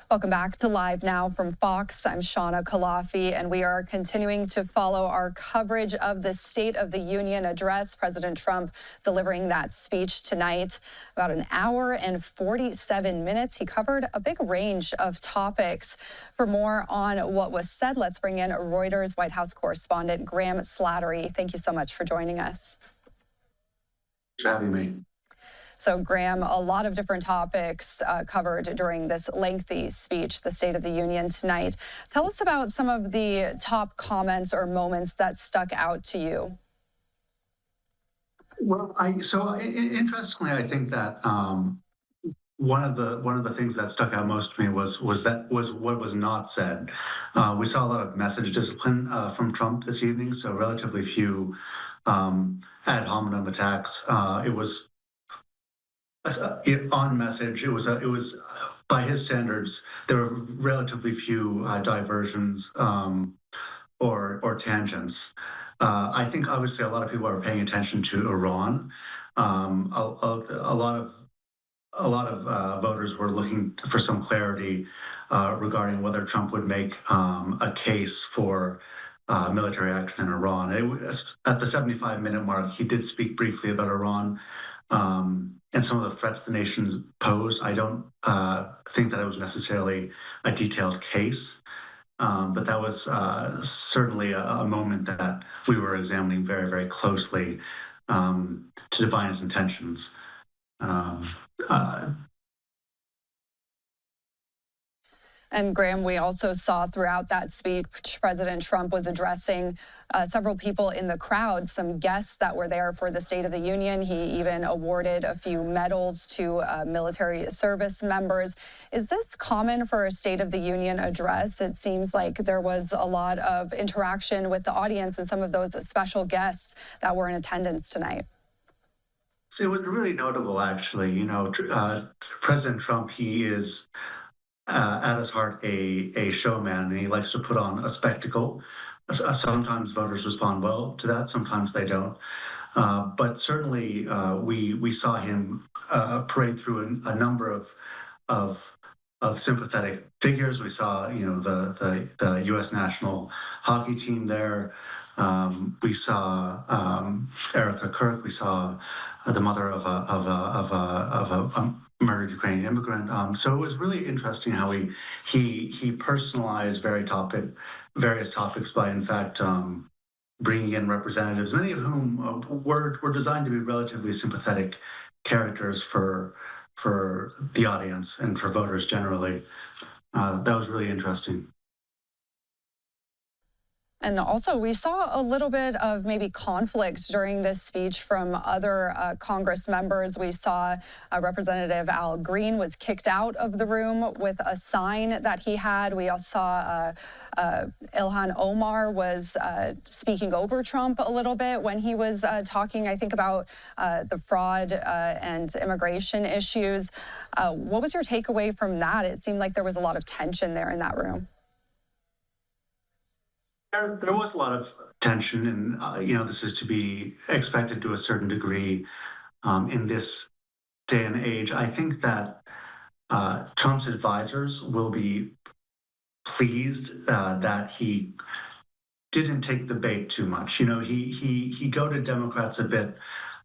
Welcome back to Live Now from Fox. I'm Shauna Kalafi, and we are continuing to follow our coverage of the State of the Union address. President Trump delivering that speech tonight, about an hour and 47 minutes. He covered a big range of topics. For more on what was said, let's bring in Reuters White House correspondent Graham Slattery. Thank you so much for joining us. Thanks for having me. So, Graham, a lot of different topics covered during this lengthy speech, the State of the Union tonight. Tell us about some of the top comments or moments that stuck out to you. Well, interestingly, I think that one of the things that stuck out most to me was what was not said. We saw a lot of message discipline from Trump this evening, so relatively few ad hominem attacks. It was on message. It was by his standards, there were relatively few diversions or tangents. I think obviously a lot of people are paying attention to Iran. A lot of voters were looking for some clarity regarding whether Trump would make a case for military action in Iran. At the 75-minute mark, he did speak briefly about Iran and some of the threats the nation posed. I don't think that it was necessarily a detailed case. But that was certainly a moment that we were examining very, very closely to define his intentions. And Graham, we also saw throughout that speech, President Trump was addressing several people in the crowd, some guests that were there for the State of the Union. He even awarded a few medals to military service members. Is this common for a State of the Union address? It seems like there was a lot of interaction with the audience and some of those special guests that were in attendance tonight. So it was really notable, actually. You know, President Trump, he is at his heart a showman, and he likes to put on a spectacle. Sometimes voters respond well to that, sometimes they don't. But certainly we saw him parade through a number of sympathetic figures. We saw, you know, the U.S. national hockey team there. We saw Erica Kirk. We saw the mother of a murdered Ukrainian immigrant. So it was really interesting how he personalized various topics by, in fact, bringing in representatives, many of whom were designed to be relatively sympathetic characters for the audience and for voters generally. That was really interesting. And also, we saw a little bit of maybe conflict during this speech from other Congress members. We saw Representative Al Green was kicked out of the room with a sign that he had. We also saw Ilhan Omar was speaking over Trump a little bit when he was talking, I think, about the fraud and immigration issues. What was your takeaway from that? It seemed like there was a lot of tension there in that room. There was a lot of tension, and you know, this is to be expected to a certain degree in this day and age. I think that Trump's advisors will be pleased that he didn't take the bait too much. You know, he goaded Democrats a bit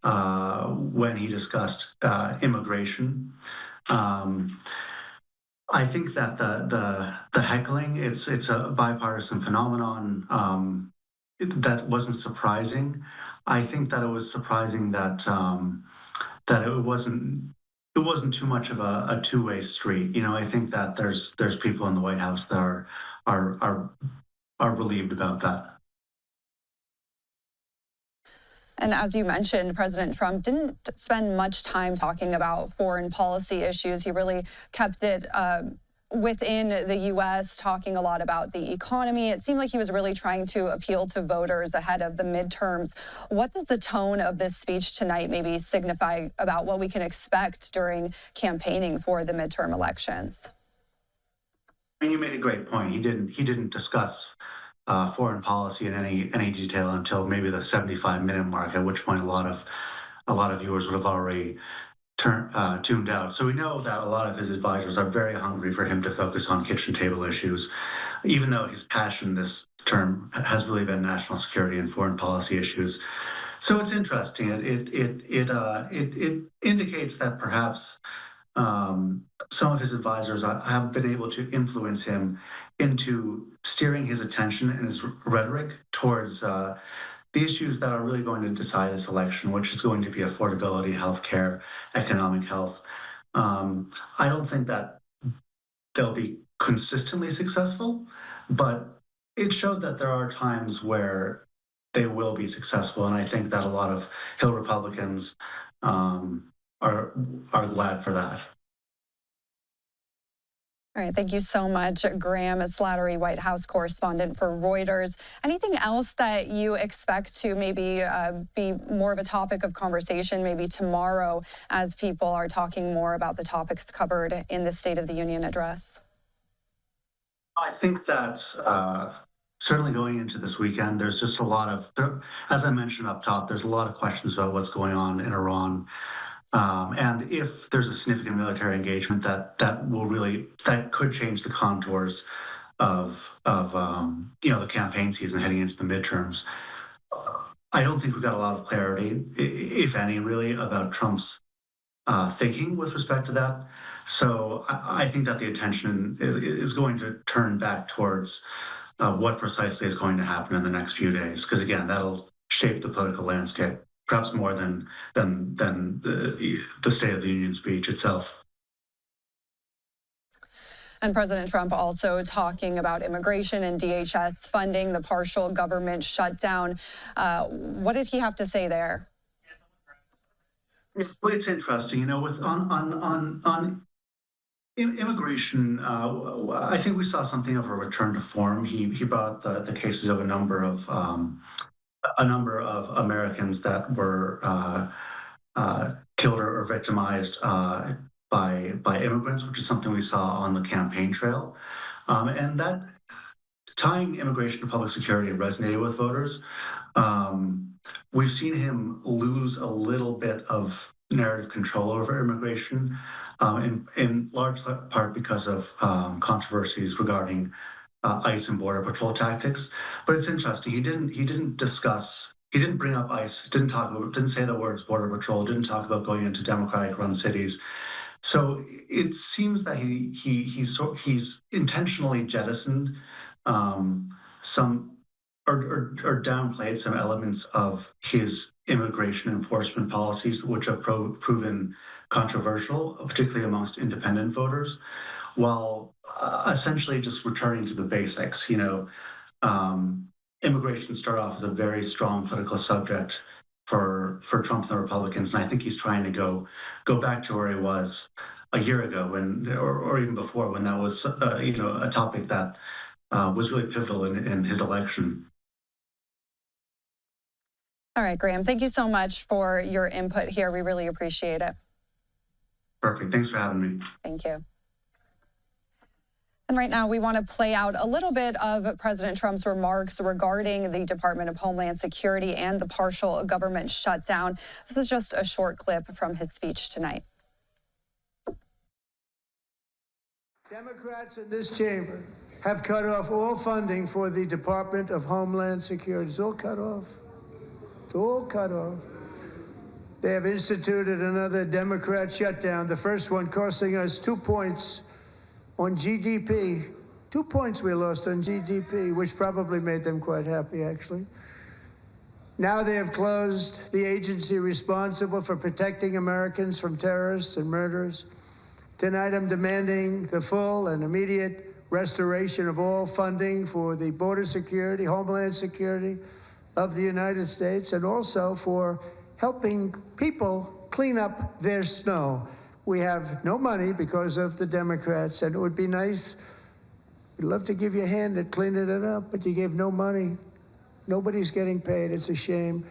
when he discussed immigration. I think that the heckling, it's a bipartisan phenomenon. That wasn't surprising. I think that it was surprising that that it wasn't too much of a two-way street. You know, I think that there's people in the White House that are relieved about that. And as you mentioned, President Trump didn't spend much time talking about foreign policy issues. He really kept it within the U.S., talking a lot about the economy. It seemed like he was really trying to appeal to voters ahead of the midterms. What does the tone of this speech tonight maybe signify about what we can expect during campaigning for the midterm elections? I mean, you made a great point. He didn't discuss foreign policy in any detail until maybe the 75-minute mark, at which point a lot of viewers would have already tuned out. So we know that a lot of his advisors are very hungry for him to focus on kitchen table issues, even though his passion this term has really been national security and foreign policy issues. So it's interesting. It indicates that perhaps some of his advisors have been able to influence him into steering his attention and his rhetoric towards the issues that are really going to decide this election, which is going to be affordability, healthcare, economic health. I don't think that they'll be consistently successful, but it showed that there are times where they will be successful, and I think that a lot of Hill Republicans are glad for that. All right, thank you so much, Graham Slattery, White House correspondent for Reuters. Anything else that you expect to maybe be more of a topic of conversation maybe tomorrow as people are talking more about the topics covered in the State of the Union address? I think that certainly going into this weekend, there's just a lot of, as I mentioned up top, there's a lot of questions about what's going on in Iran. And if there's a significant military engagement, that could change the contours of the campaign season heading into the midterms. I don't think we've got a lot of clarity, if any, really, about Trump's thinking with respect to that. So I think that the attention is going to turn back towards what precisely is going to happen in the next few days, because again, that'll shape the political landscape, perhaps more than the State of the Union speech itself. And President Trump also talking about immigration and DHS funding, the partial government shutdown. What did he have to say there? Well, it's interesting, with on immigration. I think we saw something of a return to form. He brought up the cases of a number of Americans that were killed or victimized by immigrants, which is something we saw on the campaign trail, and that tying immigration to public security resonated with voters. We've seen him lose a little bit of narrative control over immigration, in large part because of controversies regarding ICE and Border Patrol tactics. But it's interesting. He didn't bring up ICE. Didn't say the words Border Patrol. Didn't talk about going into Democratic-run cities. So it seems that he's intentionally jettisoned some or downplayed some elements of his immigration enforcement policies, which have proven controversial, particularly amongst independent voters, while essentially just returning to the basics. Immigration started off as a very strong political subject for Trump and the Republicans, and I think he's trying to go back to where he was a year ago, or even before, when that was a topic that was really pivotal in his election. All right, Graham, thank you so much for your input here. We really appreciate it. Perfect. Thanks for having me. Thank you. And right now, we want to play out a little bit of President Trump's remarks regarding the Department of Homeland Security and the partial government shutdown. This is just a short clip from his speech tonight. Democrats in this chamber have cut off all funding for the Department of Homeland Security. It's all cut off. It's all cut off. They have instituted another Democrat shutdown, the first one costing us 2 points on GDP. 2 points we lost on GDP, which probably made them quite happy, actually. Now they have closed the agency responsible for protecting Americans from terrorists and murderers. Tonight I'm demanding the full and immediate restoration of all funding for the border security, Homeland Security of the United States, and also for helping people clean up their snow. We have no money because of the Democrats, and it would be nice. We'd love to give you a hand at cleaning it up, but you gave no money. Nobody's getting paid. It's a shame.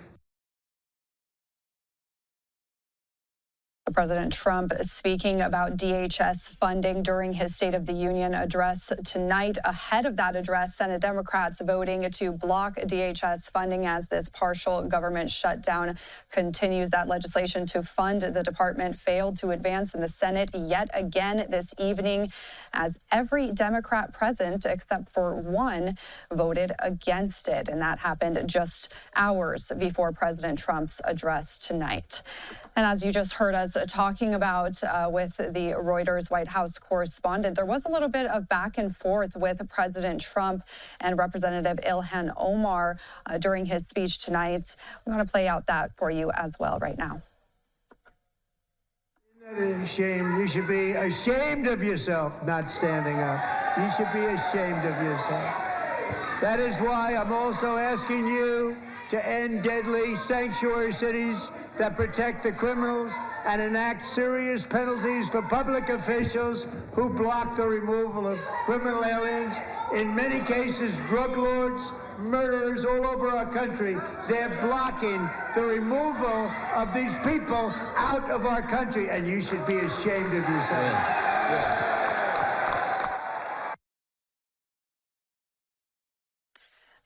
President Trump speaking about DHS funding during his State of the Union address tonight. Ahead of that address, Senate Democrats voting to block DHS funding as this partial government shutdown continues. That legislation to fund the department failed to advance in the Senate yet again this evening, as every Democrat present, except for one, voted against it. And that happened just hours before President Trump's address tonight. And as you just heard us talking about with the Reuters White House correspondent, there was a little bit of back and forth with President Trump and Representative Ilhan Omar during his speech tonight. We want to play out that for you as well right now. Isn't that a shame? You should be ashamed of yourself not standing up. You should be ashamed of yourself. That is why I'm also asking you to end deadly sanctuary cities that protect the criminals and enact serious penalties for public officials who block the removal of criminal aliens. In many cases, drug lords, murderers all over our country, they're blocking the removal of these people out of our country, and you should be ashamed of yourself.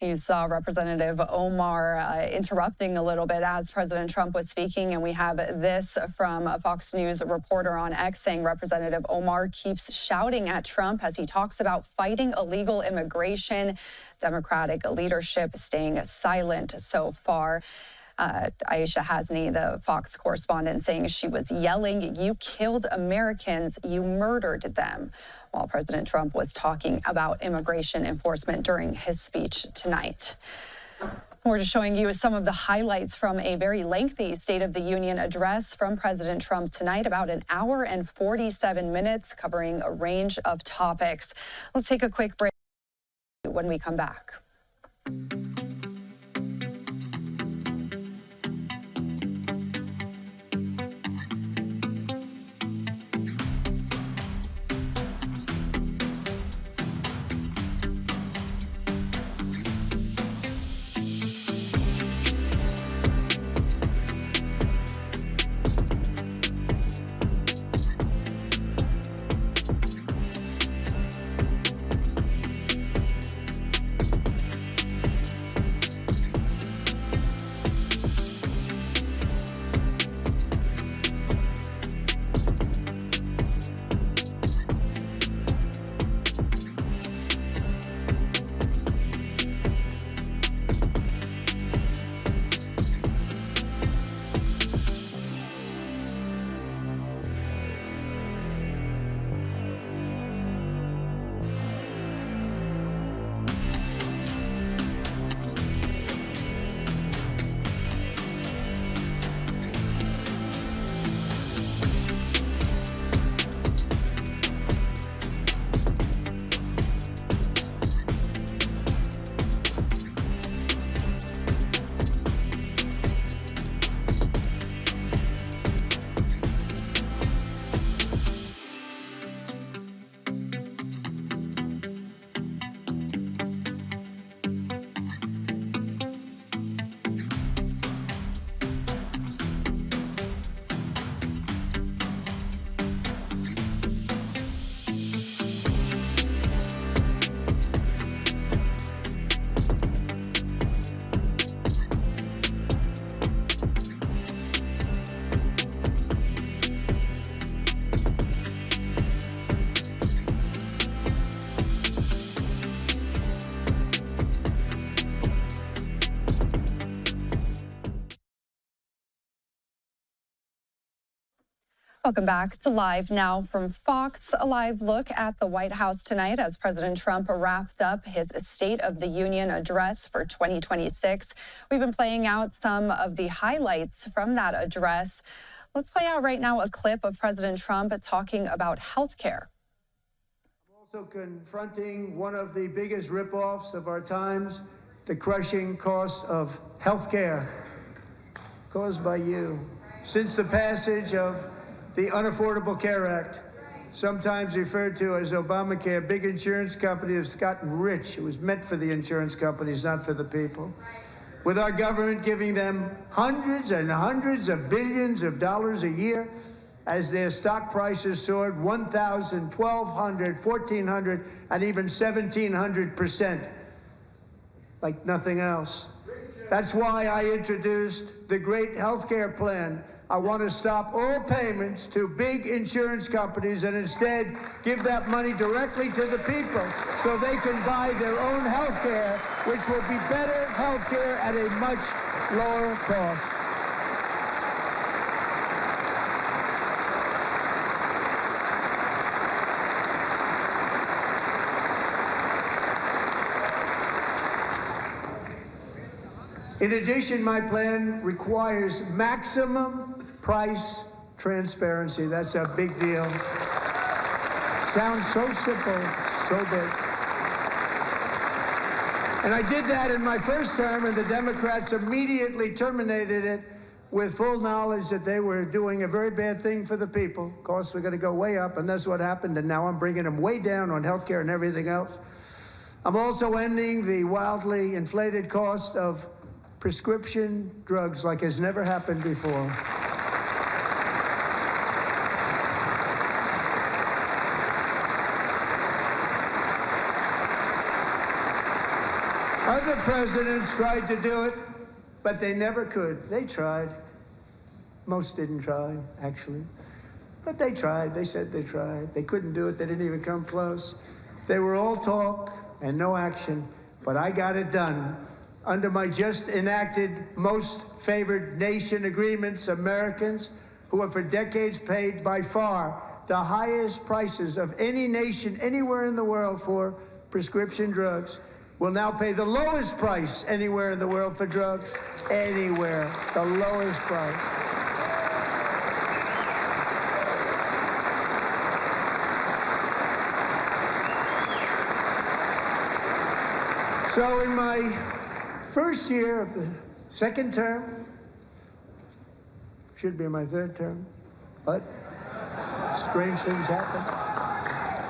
You saw Representative Omar interrupting a little bit as President Trump was speaking, and we have this from a Fox News reporter on X saying Representative Omar keeps shouting at Trump as he talks about fighting illegal immigration. Democratic leadership staying silent so far. Aisha Hasni, the Fox correspondent, saying she was yelling, "You killed Americans, you murdered them," while President Trump was talking about immigration enforcement during his speech tonight. We're just showing you some of the highlights from a very lengthy State of the Union address from President Trump tonight, about an hour and 47 minutes, covering a range of topics. Let's take a quick break. When we come back. Welcome back to Live Now from Fox. A live look at the White House tonight as President Trump wrapped up his State of the Union address for 2026. We've been playing out some of the highlights from that address. Let's play out right now a clip of President Trump talking about health care. I'm also confronting one of the biggest ripoffs of our times, the crushing cost of health care caused by you. Since the passage of the Unaffordable Care Act, sometimes referred to as Obamacare, big insurance companies have gotten rich. It was meant for the insurance companies, not for the people. With our government giving them hundreds and hundreds of billions of dollars a year as their stock prices soared 1,000, 1,200, 1,400, and even 1,700%, like nothing else. That's why I introduced the great health care plan. I want to stop all payments to big insurance companies and instead give that money directly to the people so they can buy their own health care, which will be better health care at a much lower cost. In addition, my plan requires maximum price transparency. That's a big deal. Sounds so simple, so big. And I did that in my first term, and the Democrats immediately terminated it with full knowledge that they were doing a very bad thing for the people. Costs were going to go way up, and that's what happened, and now I'm bringing them way down on health care and everything else. I'm also ending the wildly inflated cost of prescription drugs like has never happened before. Other presidents tried to do it, but they never could. They tried. Most didn't try, actually. But they tried. They said they tried. They couldn't do it. They didn't even come close. They were all talk and no action, but I got it done. under my just enacted most favored nation agreements, Americans who have for decades paid by far the highest prices of any nation anywhere in the world for prescription drugs will now pay the lowest price anywhere in the world for drugs. Anywhere, the lowest price. So in my first year of the second term, should be my third term, but strange things happen.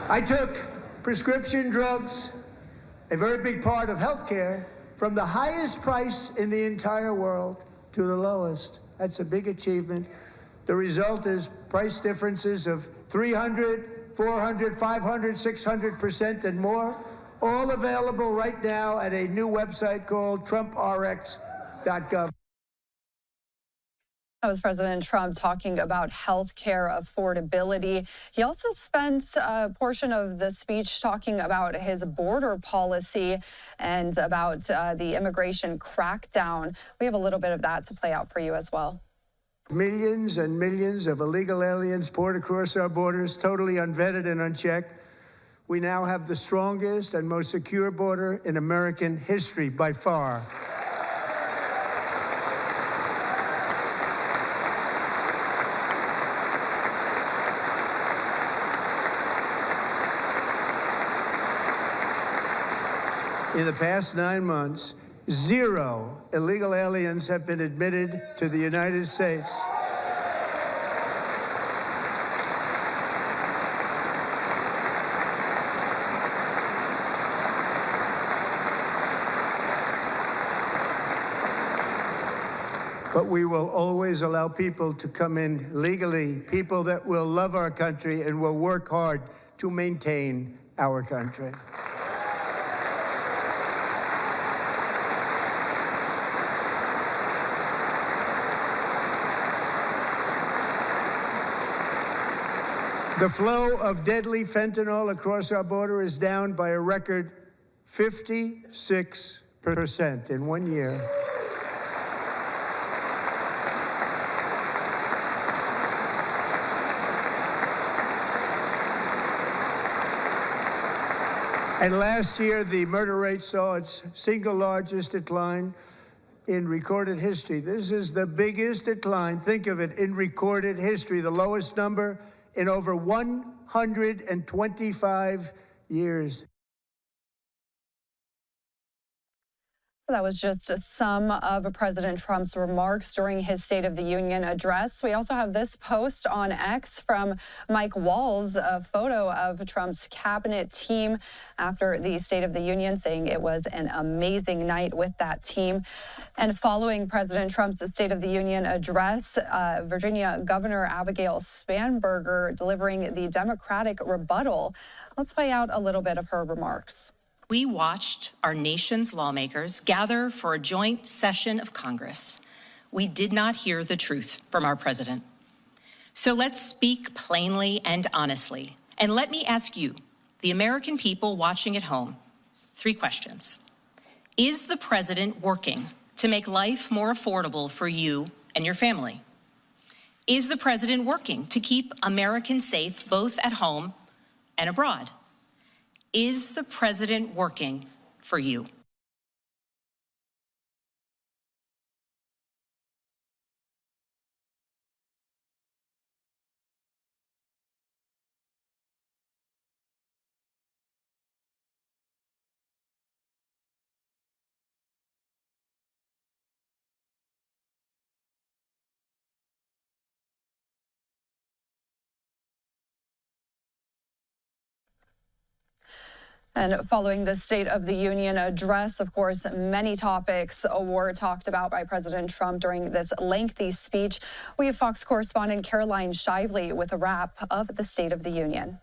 I took prescription drugs, a very big part of healthcare, from the highest price in the entire world to the lowest. That's a big achievement. The result is price differences of 300, 400, 500, 600% and more, all available right now at a new website called TrumpRx.gov. That was President Trump talking about health care affordability. He also spent a portion of the speech talking about his border policy and about the immigration crackdown. We have a little bit of that to play out for you as well. Millions and millions of illegal aliens poured across our borders, totally unvetted and unchecked. We now have the strongest and most secure border in American history by far. In the past 9 months, 0 illegal aliens have been admitted to the United States. But we will always allow people to come in legally, people that will love our country and will work hard to maintain our country. The flow of deadly fentanyl across our border is down by a record 56% in 1 year. And last year, the murder rate saw its single largest decline in recorded history. This is the biggest decline, think of it, in recorded history, the lowest number in over 125 years. So that was just some of President Trump's remarks during his State of the Union address. We also have this post on X from Mike Walls, a photo of Trump's cabinet team after the State of the Union, saying it was an amazing night with that team. And following President Trump's State of the Union address, Virginia Governor Abigail Spanberger delivering the Democratic rebuttal. Let's play out a little bit of her remarks. We watched our nation's lawmakers gather for a joint session of Congress. We did not hear the truth from our president. So let's speak plainly and honestly. And let me ask you, the American people watching at home, 3 questions. Is the president working to make life more affordable for you and your family? Is the president working to keep Americans safe both at home and abroad? Is the president working for you? And following the State of the Union address, of course, many topics were talked about by President Trump during this lengthy speech. We have Fox correspondent Caroline Shively with a wrap of the State of the Union.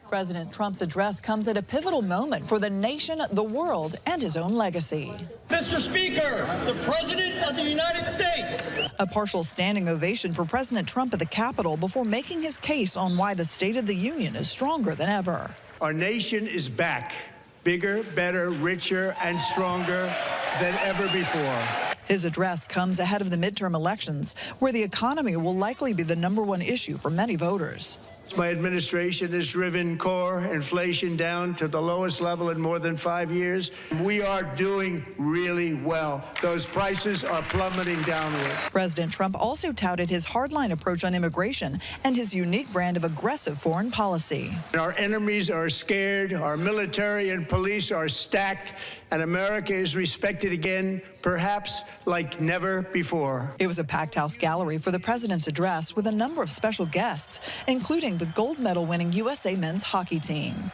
President Trump's address comes at a pivotal moment for the nation, the world, and his own legacy. Mr. Speaker, the President of the United States. A partial standing ovation for President Trump at the Capitol before making his case on why the State of the Union is stronger than ever. Our nation is back, bigger, better, richer, and stronger than ever before. His address comes ahead of the midterm elections, where the economy will likely be the #1 issue for many voters. My administration has driven core inflation down to the lowest level in more than 5 years. We are doing really well. Those prices are plummeting downward. President Trump also touted his hardline approach on immigration and his unique brand of aggressive foreign policy. Our enemies are scared, our military and police are stacked, and America is respected again, perhaps like never before. It was a packed house gallery for the president's address with a number of special guests, including the gold medal winning USA men's hockey team.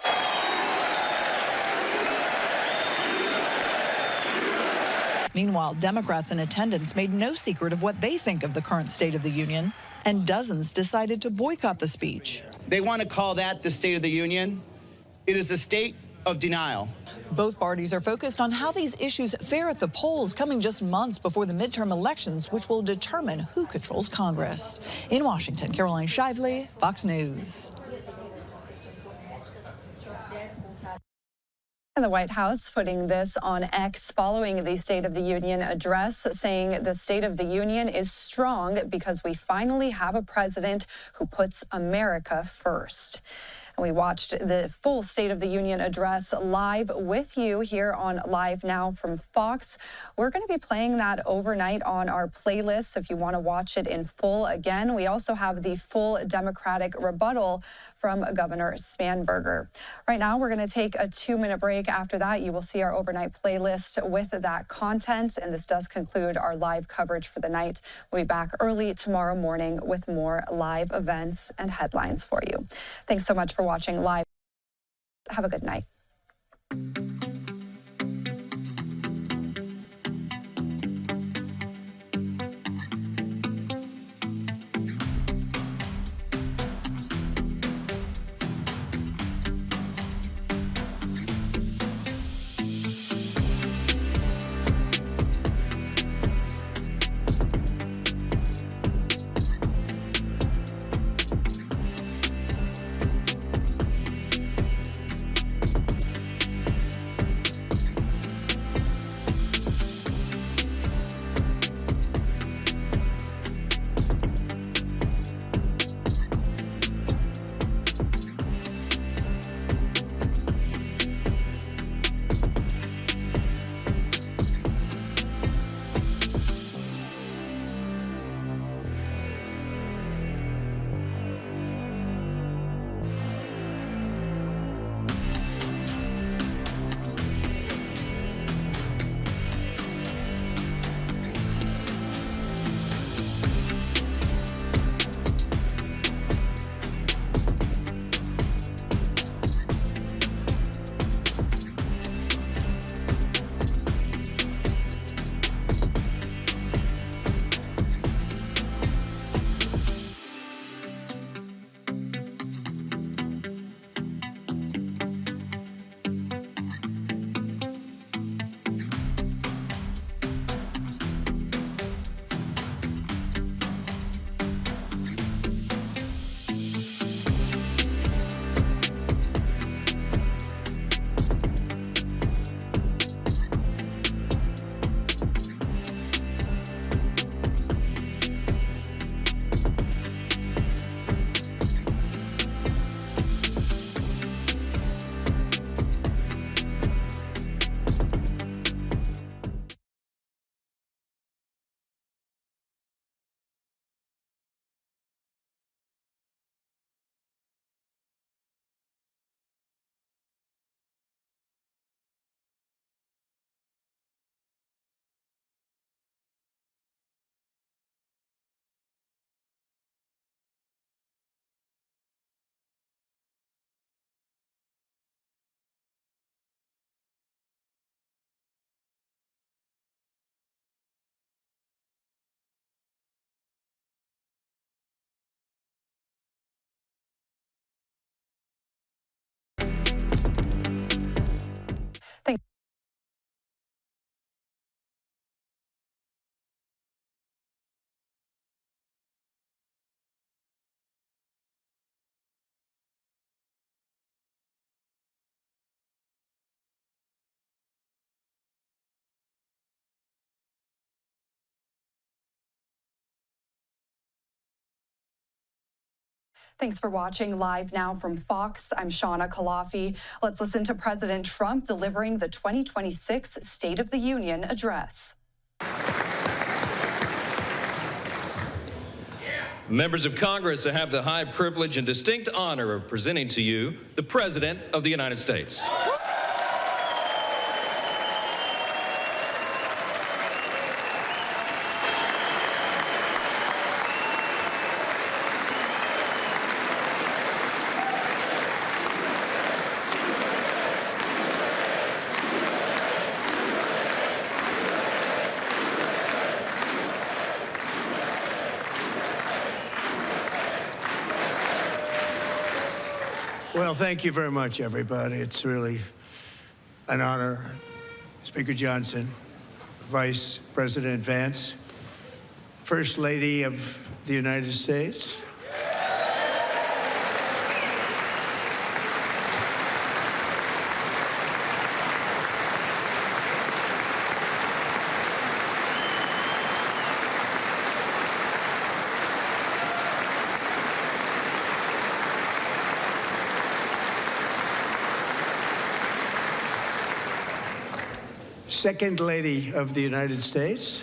Meanwhile, Democrats in attendance made no secret of what they think of the current State of the Union, and dozens decided to boycott the speech. They want to call that the State of the Union. It is the state of denial. Both parties are focused on how these issues fare at the polls, coming just months before the midterm elections, which will determine who controls Congress. In Washington, Caroline Shively, Fox News. And the White House putting this on X following the State of the Union address, saying the State of the Union is strong because we finally have a president who puts America first. And we watched the full State of the Union address live with you here on Live Now from Fox. We're going to be playing that overnight on our playlist if you want to watch it in full again. We also have the full Democratic rebuttal from Governor Spanberger. Right now, we're going to take a 2-minute break. After that, you will see our overnight playlist with that content. And this does conclude our live coverage for the night. We'll be back early tomorrow morning with more live events and headlines for you. Thanks so much for watching live. Have a good night. Thanks for watching Live Now from Fox. I'm Shauna Kalafi. Let's listen to President Trump delivering the 2026 State of the Union address. Members of Congress, I have the high privilege and distinct honor of presenting to you the President of the United States. Well, thank you very much, everybody. It's really an honor. Speaker Johnson, Vice President Vance, First Lady of the United States. Second Lady of the United States.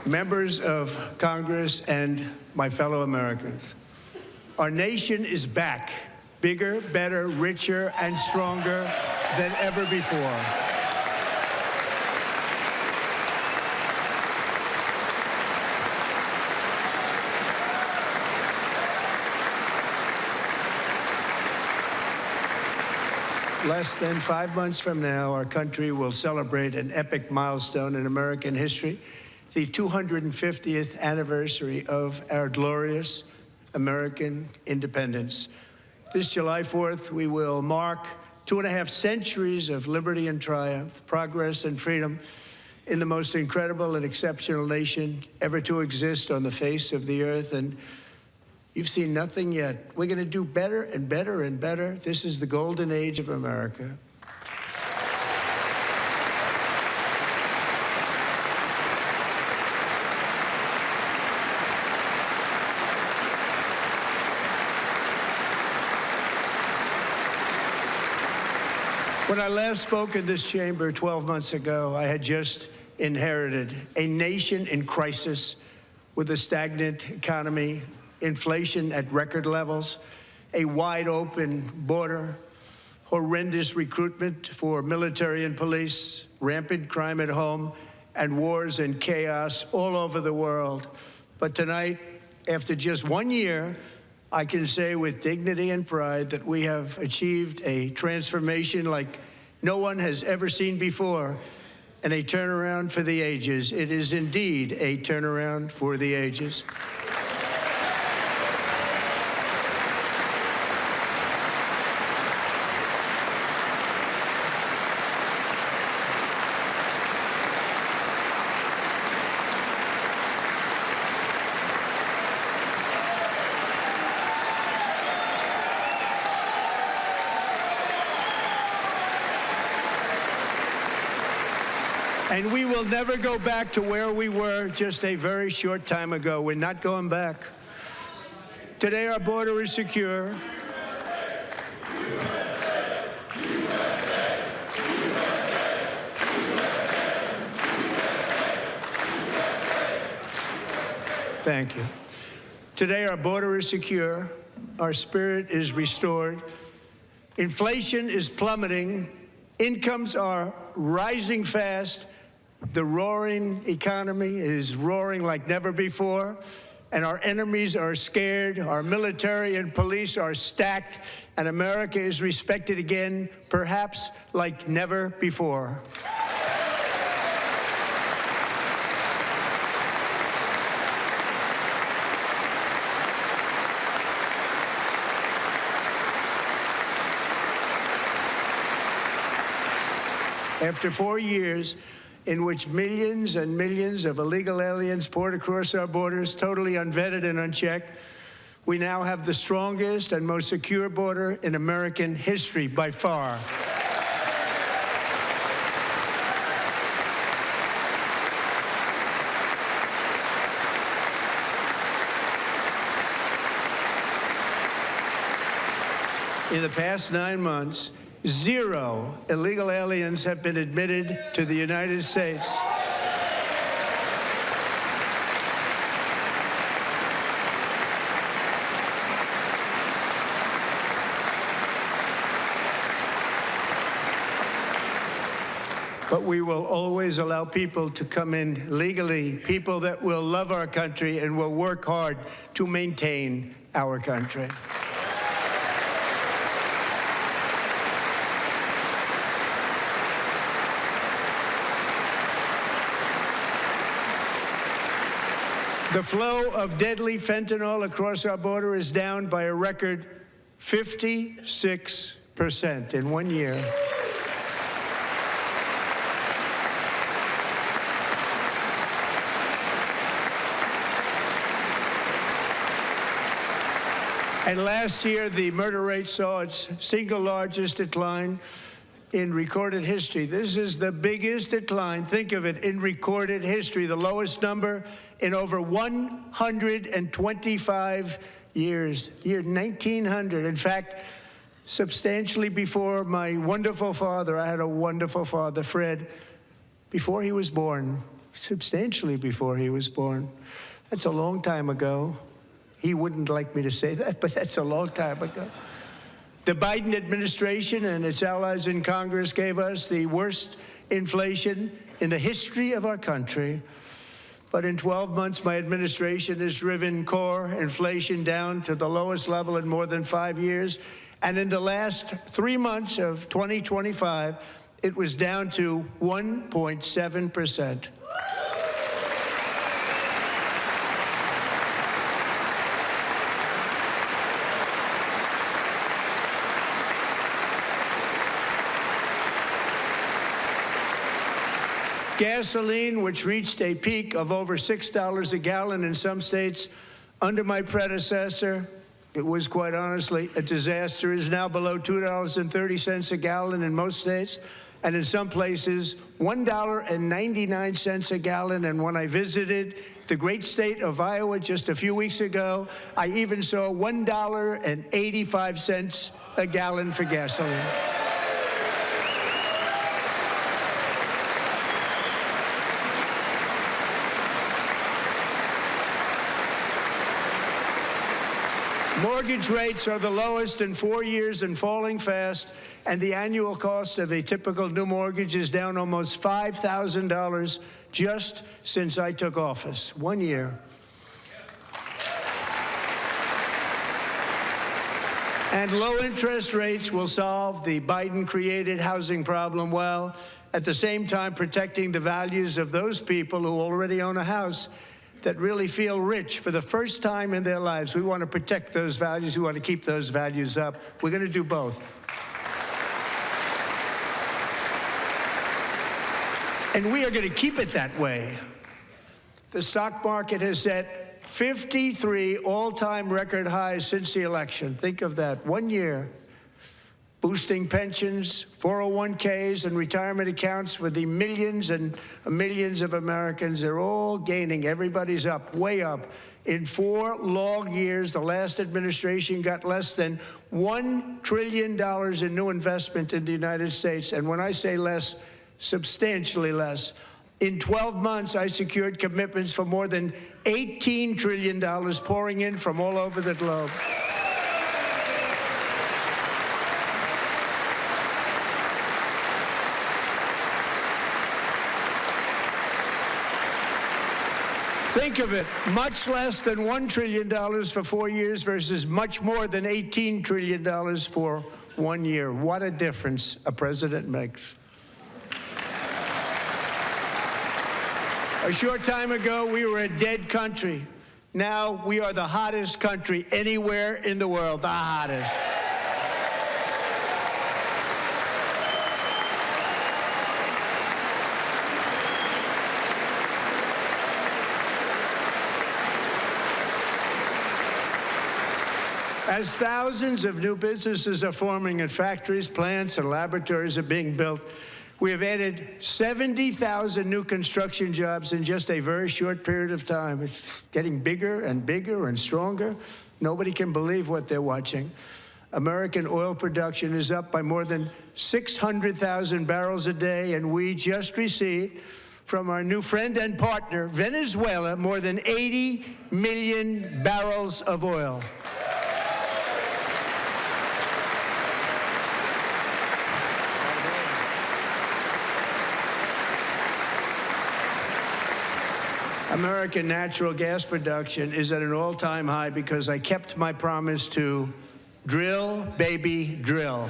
Members of Congress and my fellow Americans, our nation is back, bigger, better, richer, and stronger than ever before. Less than 5 months from now, our country will celebrate an epic milestone in American history, the 250th anniversary of our glorious American independence. This July 4th, we will mark 2.5 centuries of liberty and triumph, progress and freedom in the most incredible and exceptional nation ever to exist on the face of the earth. And you've seen nothing yet. We're going to do better and better and better. This is the golden age of America. When I last spoke in this chamber 12 months ago, I had just inherited a nation in crisis with a stagnant economy, inflation at record levels, a wide open border, horrendous recruitment for military and police, rampant crime at home, and wars and chaos all over the world. But tonight, after just 1 year, I can say with dignity and pride that we have achieved a transformation like no one has ever seen before, and a turnaround for the ages. It is indeed a turnaround for the ages. And we will never go back to where we were just a very short time ago. We're not going back. Today, our border is secure. Thank you. Today, our border is secure. Our spirit is restored. Inflation is plummeting. Incomes are rising fast. The roaring economy is roaring like never before, and our enemies are scared. Our military and police are stacked, and America is respected again, perhaps like never before. After 4 years in which millions and millions of illegal aliens poured across our borders, totally unvetted and unchecked, We now have the strongest and most secure border in American history by far. In the past 9 months, 0 illegal aliens have been admitted to the United States. But we will always allow people to come in legally, people that will love our country and will work hard to maintain our country. The flow of deadly fentanyl across our border is down by a record 56% in 1 year. And last year, the murder rate saw its single largest decline in recorded history. This is the biggest decline, think of it, in recorded history, the lowest number in over 125 years, year 1900. In fact, substantially before my wonderful father, I had a wonderful father, Fred, before he was born, substantially before he was born. That's a long time ago. He wouldn't like me to say that, but that's a long time ago. The Biden administration and its allies in Congress gave us the worst inflation in the history of our country. But in 12 months, my administration has driven core inflation down to the lowest level in more than 5 years. And in the last 3 months of 2025, it was down to 1.7%. Gasoline, which reached a peak of over $6 a gallon in some states under my predecessor, it was quite honestly a disaster, is now below $2.30 a gallon in most states, and in some places, $1.99 a gallon. And when I visited the great state of Iowa just a few weeks ago, I even saw $1.85 a gallon for gasoline. Mortgage rates are the lowest in 4 years and falling fast, and the annual cost of a typical new mortgage is down almost $5,000 just since I took office. 1 year. And low interest rates will solve the Biden-created housing problem while at the same time protecting the values of those people who already own a house that really feel rich for the first time in their lives. We want to protect those values. We want to keep those values up. We're going to do both. And we are going to keep it that way. The stock market has set 53 all-time record highs since the election. Think of that, 1 year. Boosting pensions, 401ks, and retirement accounts for the millions and millions of Americans. They're all gaining. Everybody's up, way up. In 4 long years, the last administration got less than $1 trillion in new investment in the United States. And when I say less, substantially less. In 12 months, I secured commitments for more than $18 trillion pouring in from all over the globe. Think of it, much less than $1 trillion for 4 years versus much more than $18 trillion for 1 year. What a difference a president makes. A short time ago, we were a dead country. Now we are the hottest country anywhere in the world, the hottest. As thousands of new businesses are forming and factories, plants, and laboratories are being built, we have added 70,000 new construction jobs in just a very short period of time. It's getting bigger and bigger and stronger. Nobody can believe what they're watching. American oil production is up by more than 600,000 barrels a day, and we just received from our new friend and partner, Venezuela, more than 80 million barrels of oil. American natural gas production is at an all-time high because I kept my promise to drill, baby, drill.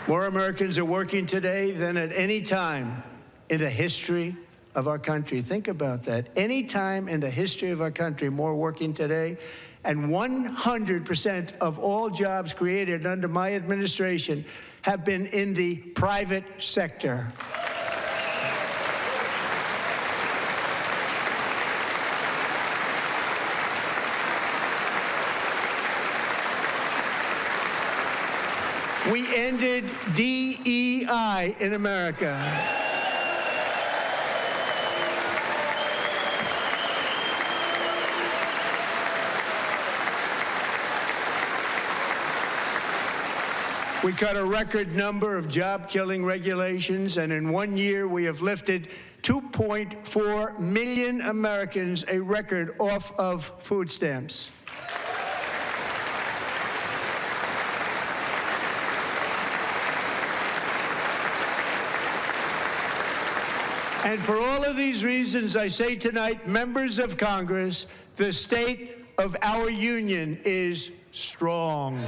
More Americans are working today than at any time in the history of our country. Think about that. Any time in the history of our country, more working today, and 100% of all jobs created under my administration have been in the private sector. We ended DEI in America. We cut a record number of job-killing regulations, and in 1 year, we have lifted 2.4 million Americans, a record, off of food stamps. And for all of these reasons, I say tonight, members of Congress, the state of our union is strong.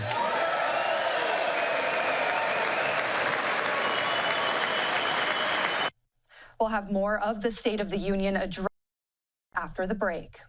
We'll have more of the State of the Union address after the break.